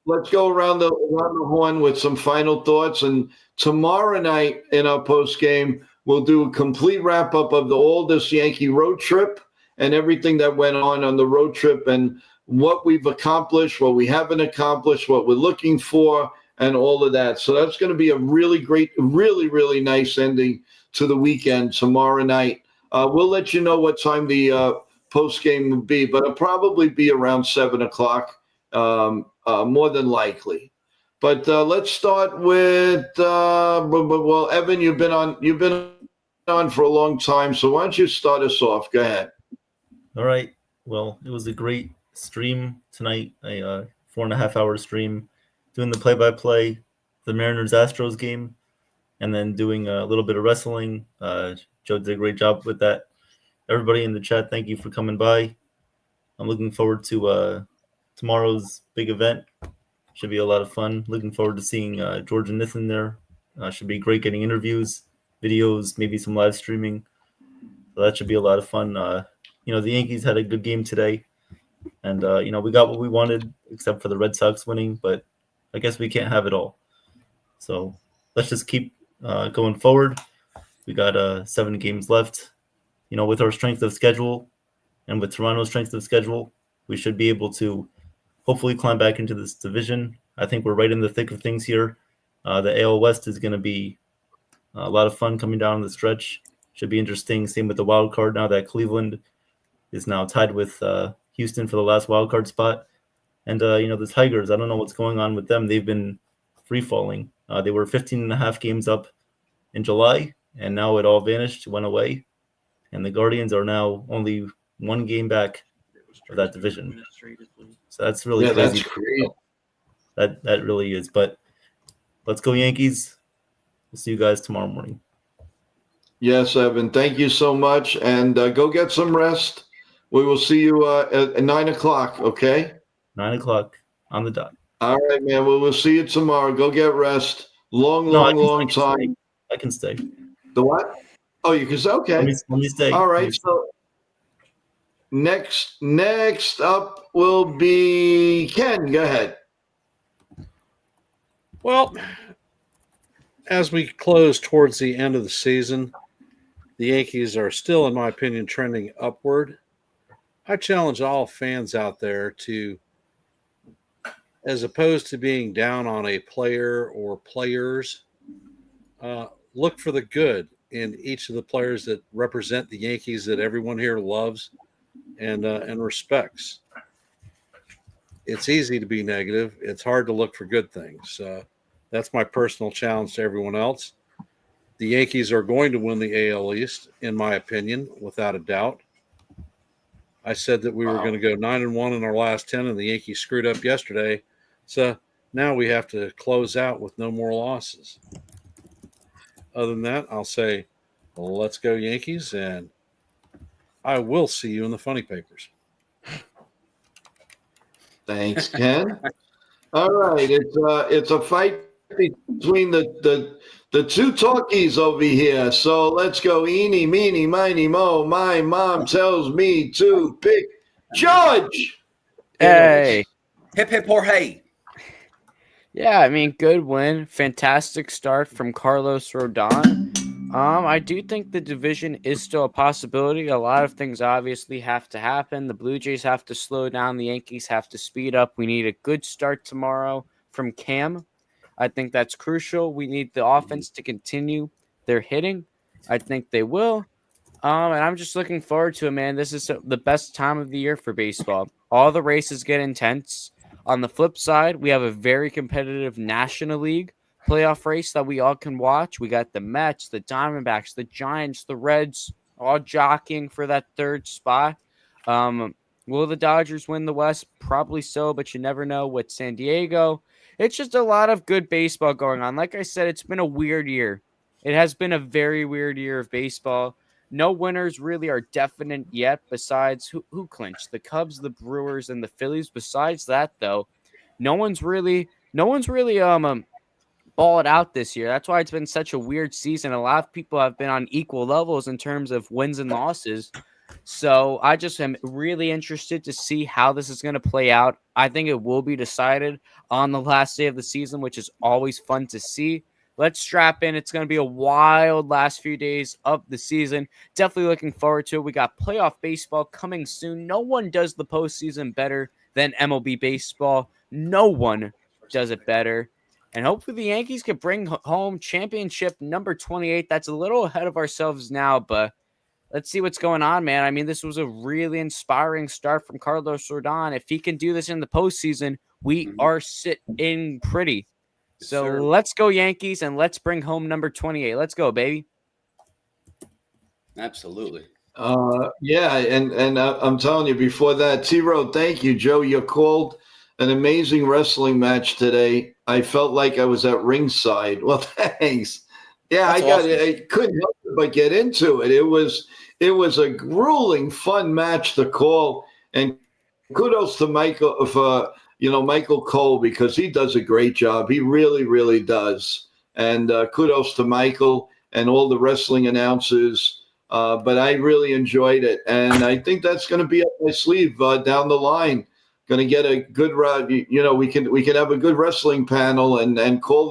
let's go around the horn with some final thoughts. And tomorrow night in our post game, we'll do a complete wrap up of the oldest Yankee road trip and everything that went on the road trip and what we've accomplished, what we haven't accomplished, what we're looking for, and all of that. So that's going to be a really great, really, really nice ending to the weekend tomorrow night. We'll let you know what time the post game will be, but it'll probably be around 7 o'clock, more than likely. But let's start with well, Evan, you've been on for a long time, so why don't you start us off? Go ahead. All right. Well, it was a great stream tonight, a 4.5 hour stream, doing the play-by-play, the Mariners Astros game, and then doing a little bit of wrestling. Joe did a great job with that. Everybody in the chat, thank you for coming by. I'm looking forward to tomorrow's big event. Should be a lot of fun. Looking forward to seeing George and Nathan there. Should be great getting interviews, videos, maybe some live streaming. So that should be a lot of fun. The Yankees had a good game today. And, we got what we wanted, except for the Red Sox winning. But I guess we can't have it all. So let's just keep going forward. We got 7 games left. With our strength of schedule and with Toronto's strength of schedule, we should be able to hopefully climb back into this division. I think we're right in the thick of things here. The AL West is going to be a lot of fun coming down the stretch. Should be interesting. Same with the wild card now that Cleveland is now tied with Houston for the last wild card spot. And, the Tigers, I don't know what's going on with them. They've been free falling. They were 15.5 games up in July, and now it all vanished, went away. And the Guardians are now only 1 game back of that division. So that's really crazy. That's crazy. That really is. But let's go Yankees. We'll see you guys tomorrow morning. Yes, Evan. Thank you so much. And go get some rest. We will see you at 9 o'clock, okay? 9 o'clock on the dot. All right, man. Well, we'll see you tomorrow. Go get rest. Long time. I can stay. The what? Oh, you can say, okay. Let me stay. All right. So next up will be Ken. Go ahead. Well, as we close towards the end of the season, the Yankees are still, in my opinion, trending upward. I challenge all fans out there to, as opposed to being down on a player or players, look for the good in each of the players that represent the Yankees that everyone here loves and respects. It's easy to be negative. It's hard to look for good things. That's my personal challenge to everyone else. The Yankees are going to win the AL East, in my opinion, without a doubt. I said that we were going to go 9-1 in our last 10, and the Yankees screwed up yesterday. So now we have to close out with no more losses. Other than that, I'll say, well, let's go Yankees, and I will see you in the funny papers. Thanks, Ken. All right, it's a fight between the two talkies over here. So let's go eeny, meeny, miny, mo. My mom tells me to pick George. Hey. Hip, hip, or hey. Yeah, I mean, good win. Fantastic start from Carlos Rodon. I do think the division is still a possibility. A lot of things obviously have to happen. The Blue Jays have to slow down. The Yankees have to speed up. We need a good start tomorrow from Cam. I think that's crucial. We need the offense to continue their hitting. I think they will. And I'm just looking forward to it, man. This is the best time of the year for baseball. All the races get intense. On the flip side, we have a very competitive National League playoff race that we all can watch. We got the Mets, the Diamondbacks, the Giants, the Reds, all jockeying for that third spot. Will the Dodgers win the West? Probably so, but you never know with San Diego. It's just a lot of good baseball going on. Like I said, it's been a weird year. It has been a very weird year of baseball. No winners really are definite yet besides who clinched? The Cubs, the Brewers, and the Phillies. Besides that, though, no one's really balled out this year. That's why it's been such a weird season. A lot of people have been on equal levels in terms of wins and losses. So I just am really interested to see how this is going to play out. I think it will be decided on the last day of the season, which is always fun to see. Let's strap in. It's going to be a wild last few days of the season. Definitely looking forward to it. We got playoff baseball coming soon. No one does the postseason better than MLB baseball. No one does it better. And hopefully the Yankees can bring home championship number 28. That's a little ahead of ourselves now, but let's see what's going on, man. I mean, this was a really inspiring start from Carlos Rodon. If he can do this in the postseason, we are sitting pretty. So let's go Yankees, and let's bring home number 28. Let's go, baby. Absolutely. Yeah, and I'm telling you, before that, T-Row, thank you, Joe. You called an amazing wrestling match today. I felt like I was at ringside. Well, thanks. Yeah, I couldn't help but get into it. It was a grueling, fun match to call, and kudos to Michael for Michael Cole, because he does a great job. He really, really does. And kudos to Michael and all the wrestling announcers. But I really enjoyed it, and I think that's going to be up my sleeve down the line. Going to get a good ride. We can have a good wrestling panel and call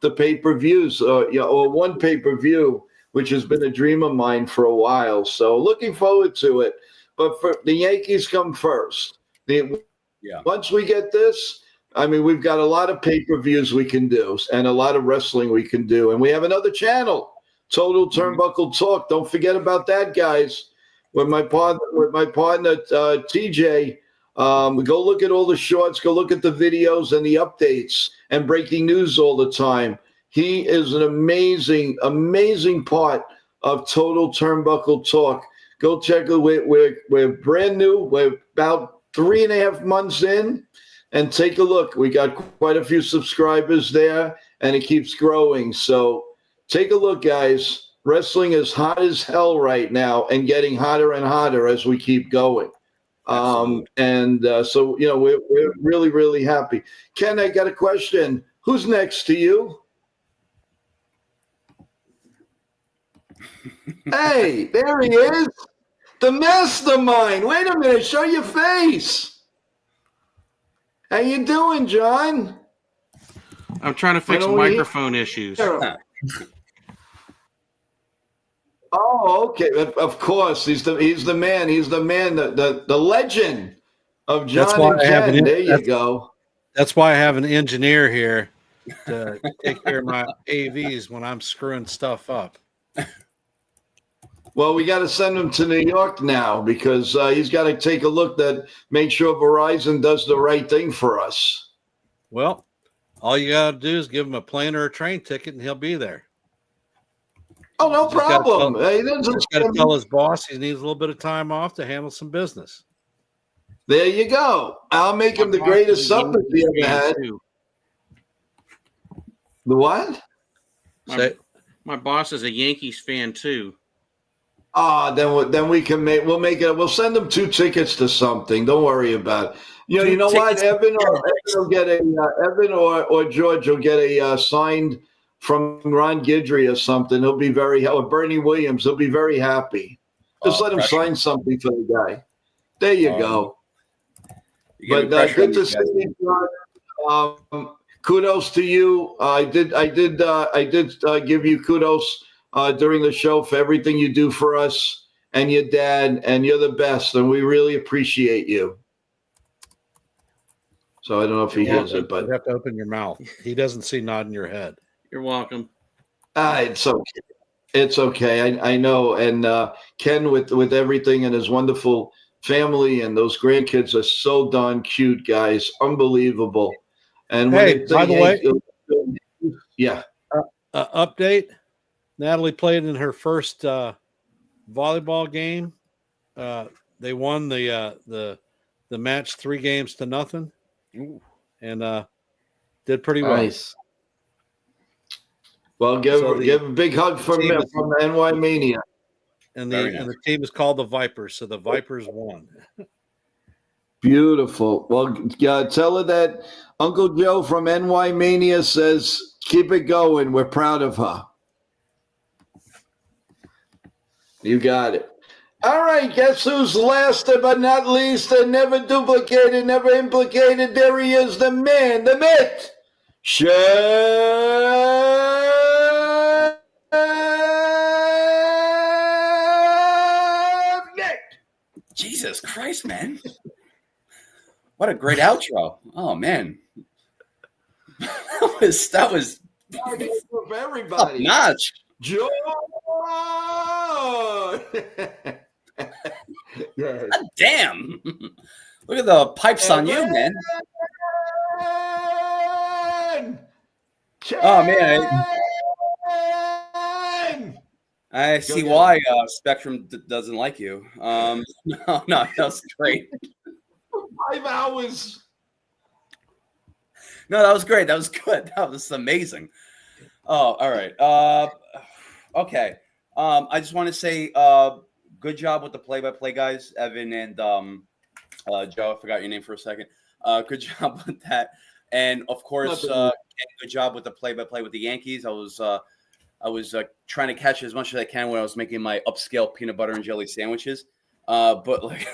the pay-per-views or one pay-per-view, which has been a dream of mine for a while. So looking forward to it. But for the Yankees come first. Once we get this, I mean, we've got a lot of pay-per-views we can do and a lot of wrestling we can do. And we have another channel, Total Turnbuckle Talk. Don't forget about that, guys. With my partner TJ, go look at all the shorts, go look at the videos and the updates and breaking news all the time. He is an amazing, amazing part of Total Turnbuckle Talk. Go check it. We're brand new. We're about 3.5 months in, and take a look. We got quite a few subscribers there, and it keeps growing. So take a look, guys. Wrestling is hot as hell right now and getting hotter and hotter as we keep going. So we're really, really happy. Ken, I got a question. Who's next to you? Hey, there he is. The mastermind. Wait a minute. Show your face. How you doing, John? I'm trying to fix microphone issues. Oh, okay. Of course, he's the man. He's the man. The legend of John and Ken. There you go. That's why I have an engineer here to take care of my AVs when I'm screwing stuff up. Well, we got to send him to New York now because he's got to take a look make sure Verizon does the right thing for us. Well, all you got to do is give him a plane or a train ticket, and he'll be there. Oh, no problem. He doesn't got to tell his boss he needs a little bit of time off to handle some business. There you go. I'll make him the greatest supplement he ever had. The what? My boss is a Yankees fan too. Then we'll make it. We'll send him 2 tickets to something. Don't worry about it. You know what? Evan will get Evan or George will get a signed from Ron Guidry or something. He'll be or Bernie Williams. He'll be very happy. Just let him sign something for the guy. There you go. But good to see you, John. Kudos to you. I did give you kudos during the show for everything you do for us and your dad, and you're the best, and we really appreciate you. So I don't know if he hears it, but you have to open your mouth. He doesn't see nodding your head. You're welcome. It's okay. It's okay. I know. And Ken, with everything and his wonderful family and those grandkids are so darn cute, guys. Unbelievable. And hey, by the way, yeah. Update. Natalie played in her first volleyball game. They won the match 3-0. Ooh. And did pretty well. Nice. Well, give a big hug from NY Mania. And the team is called the Vipers, so the Vipers won. Beautiful. Well, tell her that Uncle Joe from NY Mania says, keep it going. We're proud of her. You got it. All right, guess who's last but not least and never duplicated, never implicated? There he is, the man, the myth, Chef Nick. Jesus Christ, man. What a great outro. Oh, man. that was for everybody. Notch. George. Yes. God damn. Look at the pipes on you, man. Oh, man. I see why Spectrum doesn't like you. No, that was great. 5 hours. No, that was great. That was good. That was amazing. Oh, all right. Okay. I just want to say good job with the play-by-play guys, Evan and Joe. I forgot your name for a second. Good job with that. And, of course, good job with the play-by-play with the Yankees. I was trying to catch as much as I can when I was making my upscale peanut butter and jelly sandwiches. But like,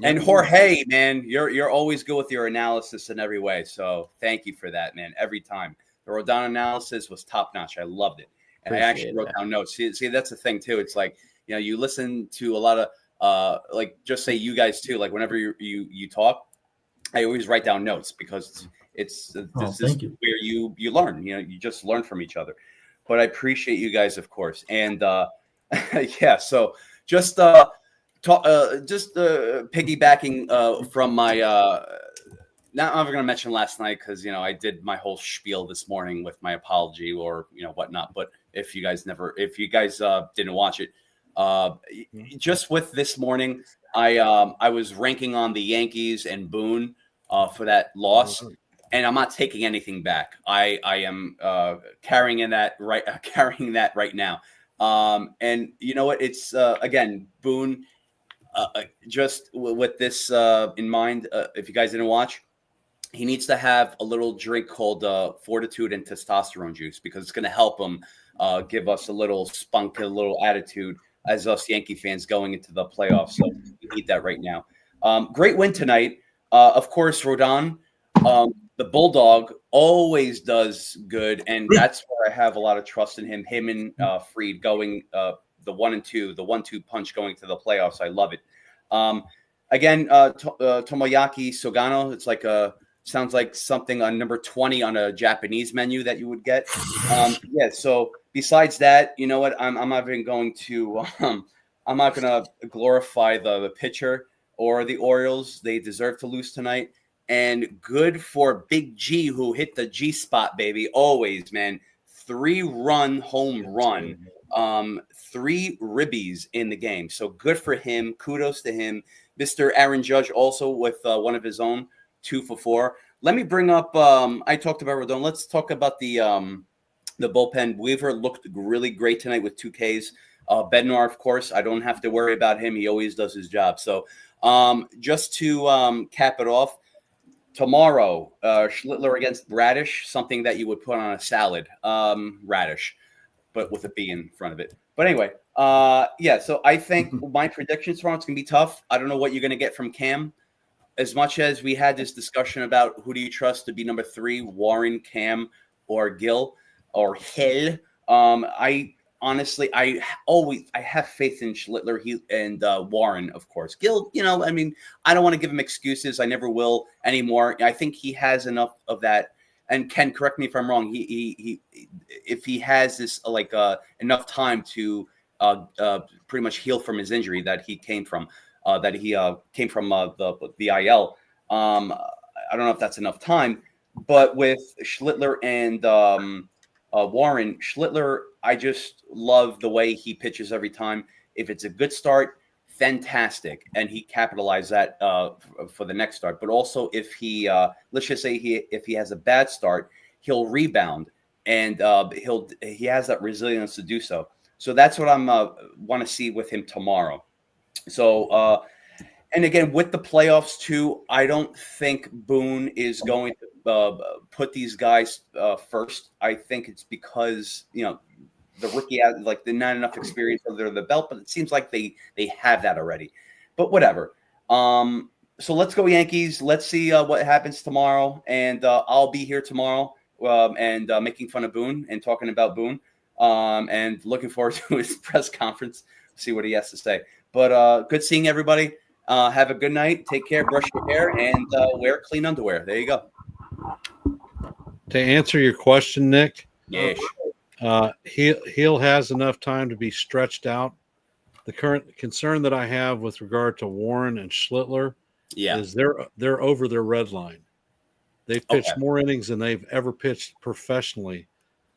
and Jorge, man, you're always good with your analysis in every way. So thank you for that, man. Every time the Rodon analysis was top notch. I loved it, and I actually wrote down notes. See, that's the thing too. It's like, you know, you listen to a lot of like, just say you guys too. Like whenever you talk, I always write down notes because this is where you learn. You know, you just learn from each other. But I appreciate you guys, of course, and yeah. So just piggybacking from my not I'm going to mention last night because, you know, I did my whole spiel this morning with my apology or, you know, whatnot. But if you guys didn't watch it, just with this morning, I was ranking on the Yankees and Boone for that loss, and I'm not taking anything back. I am carrying that right now. And you know what? It's again, Boone. Just with this in mind, if you guys didn't watch, he needs to have a little drink called Fortitude and Testosterone Juice because it's going to help him give us a little spunk, a little attitude as us Yankee fans going into the playoffs. So we need that right now. Great win tonight. Of course, Rodon, the Bulldog, always does good, and that's where I have a lot of trust in him. Him and Fried going the 1-2, the 1-2 punch going to the playoffs. I love it. Again, Tomoyaki Sugano. It's like sounds like something on number 20 on a Japanese menu that you would get. Yeah. So besides that, you know what? I'm not even going to. I'm not going to glorify the pitcher or the Orioles. They deserve to lose tonight. And good for Big G, who hit the G spot, baby. Always, man. 3-run home run. 3 ribbies in the game. So good for him. Kudos to him. Mr. Aaron Judge also with one of his own, 2 for 4. Let me bring up. I talked about Rodon. Let's talk about the bullpen. Weaver looked really great tonight with 2 Ks. Bednar, of course, I don't have to worry about him. He always does his job. So just to cap it off, tomorrow, Schlittler against Radish, something that you would put on a salad, radish, but with a B in front of it. But anyway, yeah, so I think my predictions tomorrow, it's going to be tough. I don't know what you're going to get from Cam. As much as we had this discussion about who do you trust to be number 3, Warren, Cam, or Gil, or Hill, honestly, I have faith in Schlittler and Warren, of course. Gil, I mean, I don't want to give him excuses. I never will anymore. I think he has enough of that. And Ken, correct me if I'm wrong. He if he has this enough time to pretty much heal from his injury that he came from, the IL. I don't know if that's enough time, but with Schlittler and Warren, Schlittler, I just love the way he pitches every time. If it's a good start, fantastic, and he capitalized that for the next start. But also, if he let's just say if he has a bad start, he'll rebound, and he has that resilience to do so. So that's what I'm want to see with him tomorrow. So and again with the playoffs too, I don't think Boone is going to put these guys first. I think it's because the rookie has they're not enough experience under the belt, but it seems like they have that already. But whatever. So let's go Yankees. Let's see what happens tomorrow, and I'll be here tomorrow and making fun of Boone and talking about Boone, and looking forward to his press conference. See what he has to say. But good seeing everybody. Have a good night. Take care. Brush your hair and wear clean underwear. There you go. To answer your question, Nick. Yes. He'll has enough time to be stretched out. The current concern that I have with regard to Warren and Schlittler is they're over their red line. They've pitched more innings than they've ever pitched professionally.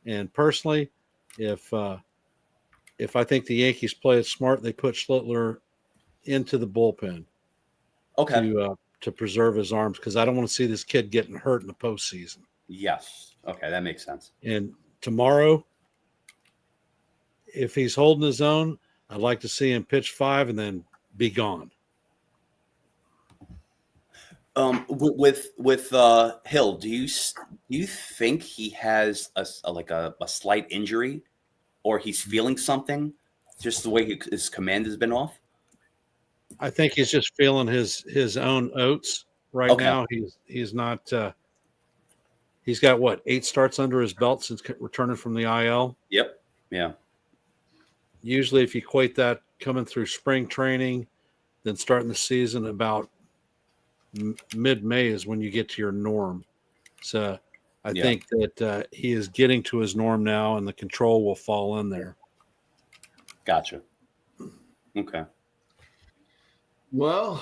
And personally, if I think the Yankees play it smart, they put Schlittler into the bullpen to preserve his arms, because I don't want to see this kid getting hurt in the postseason. Yes. Okay, that makes sense. And tomorrow, if he's holding his own, I'd like to see him pitch 5 and then be gone. With Hill, do you think he has a slight injury, or he's feeling something, just the way his command has been off? I think he's just feeling his own oats right now. He's not. He's got 8 starts under his belt since returning from the IL. Yep. Yeah. Usually, if you equate that coming through spring training, then starting the season about mid-May is when you get to your norm. So I think that he is getting to his norm now, and the control will fall in there. Gotcha. Okay. Well,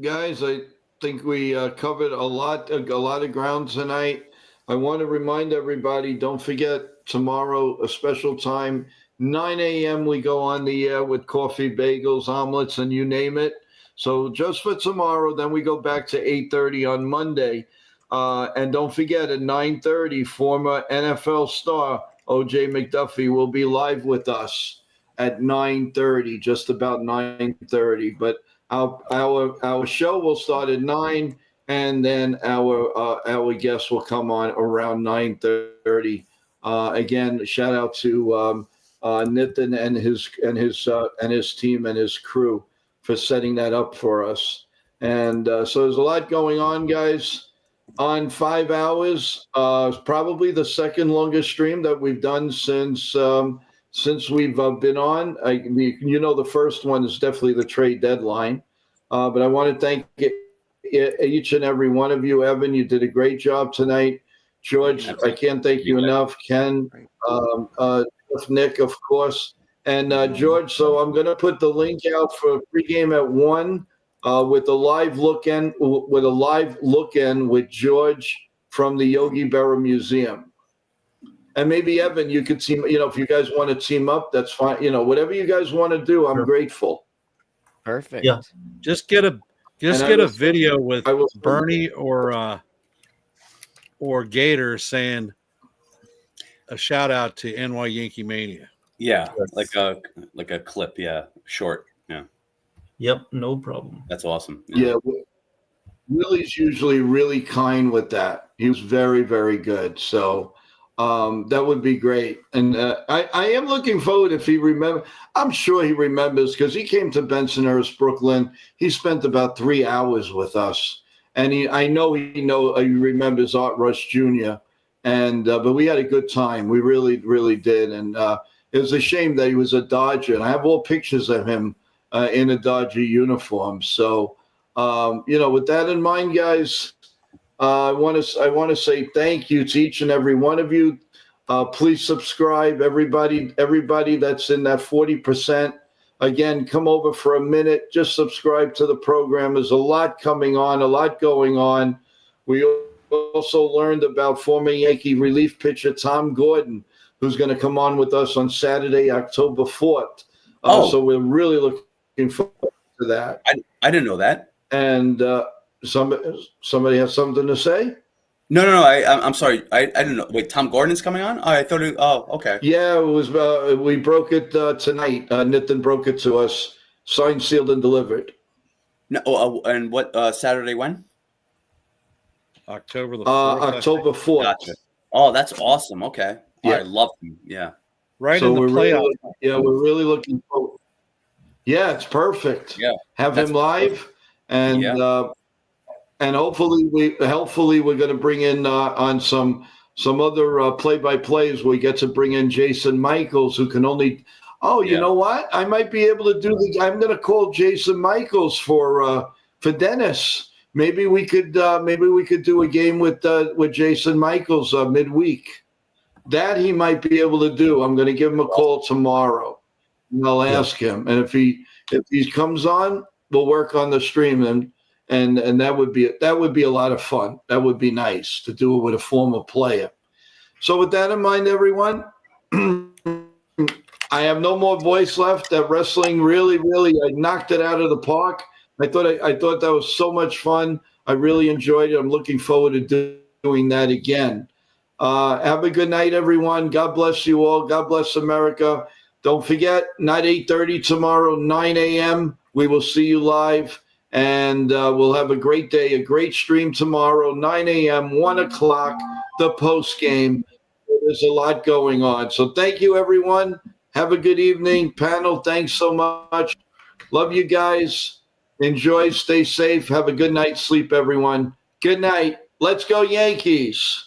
guys, I think we covered a lot of ground tonight. I want to remind everybody, don't forget tomorrow, a special time, 9 a.m. we go on the air with coffee, bagels, omelets, and you name it. So just for tomorrow, then we go back to 8:30 on Monday. And don't forget, at 9:30, former NFL star O.J. McDuffie will be live with us at 9:30, just about 9:30. But our show will start at 9, and then our guests will come on around 9:30. Again, shout out to Nitin and his team and his crew for setting that up for us. And so there's a lot going on, guys. On 5 hours, probably the second longest stream that we've done since since we've been on. The first one is definitely the trade deadline. But I want to thank each and every one of you. Evan, you did a great job tonight. George, I can't thank you enough. Ken, Nick, of course, and George. So I'm going to put the link out for pregame at 1 with a live look-in with George from the Yogi Berra Museum. And maybe Evan, you could team. If you guys want to team up, that's fine. Whatever you guys want to do, I'm grateful. Perfect. Yeah. Just get a video with Bernie or Gator saying a shout out to NY Yankee Mania. Yeah, like a clip. Yeah, short. Yeah. Yep, no problem. That's awesome. Yeah. Willie's usually really kind with that. He was very, very good. So that would be great. And I am looking forward if he remembers. I'm sure he remembers because he came to Bensonhurst, Brooklyn. He spent about 3 hours with us. And I know he remembers Art Rush Jr. And but we had a good time. We really, really did. And it was a shame that he was a Dodger. And I have all pictures of him in a Dodger uniform. So, with that in mind, guys, I want to say thank you to each and every one of you. Please subscribe, everybody that's in that 40%. Again, come over for a minute. Just subscribe to the program. There's a lot coming on, a lot going on. We also learned about former Yankee relief pitcher Tom Gordon, who's going to come on with us on Saturday, October 4th. So we're really looking forward to that. I didn't know that. And somebody has something to say? No. I'm sorry. I didn't know. Wait, Tom Gordon's coming on? I thought. Okay. Yeah, it was. We broke it tonight. Nitin broke it to us. Signed, sealed, and delivered. No. And what? Saturday when? October the 4th. October 4th. Gotcha. Oh, that's awesome. Okay. Yeah. I love him. Yeah. Right in the playoff. We're really looking forward. Yeah, it's perfect. Yeah. Have him live, and hopefully we're going to bring in on some other play-by-plays. We get to bring in Jason Michaels, who can only. Oh, you know what? I might be able to do I'm going to call Jason Michaels for Dennis. Maybe we could do a game with Jason Michaels midweek. That he might be able to do. I'm going to give him a call tomorrow. And I'll ask him, and if he comes on, we'll work on the stream, and that would be a lot of fun. That would be nice to do it with a former player. So with that in mind, everyone, I have no more voice left. That wrestling really, I knocked it out of the park. I thought that was so much fun. I really enjoyed it. I'm looking forward to doing that again. Have a good night, everyone. God bless you all. God bless America. Don't forget, not 8:30 tomorrow, 9 a.m. We will see you live, and we'll have a great day, a great stream tomorrow, 9 a.m., 1 o'clock, the post game. There's a lot going on. So thank you, everyone. Have a good evening. Panel, thanks so much. Love you guys. Enjoy. Stay safe. Have a good night's sleep, everyone. Good night. Let's go, Yankees.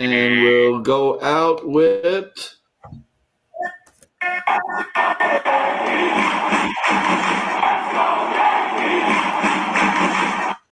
And we'll go out with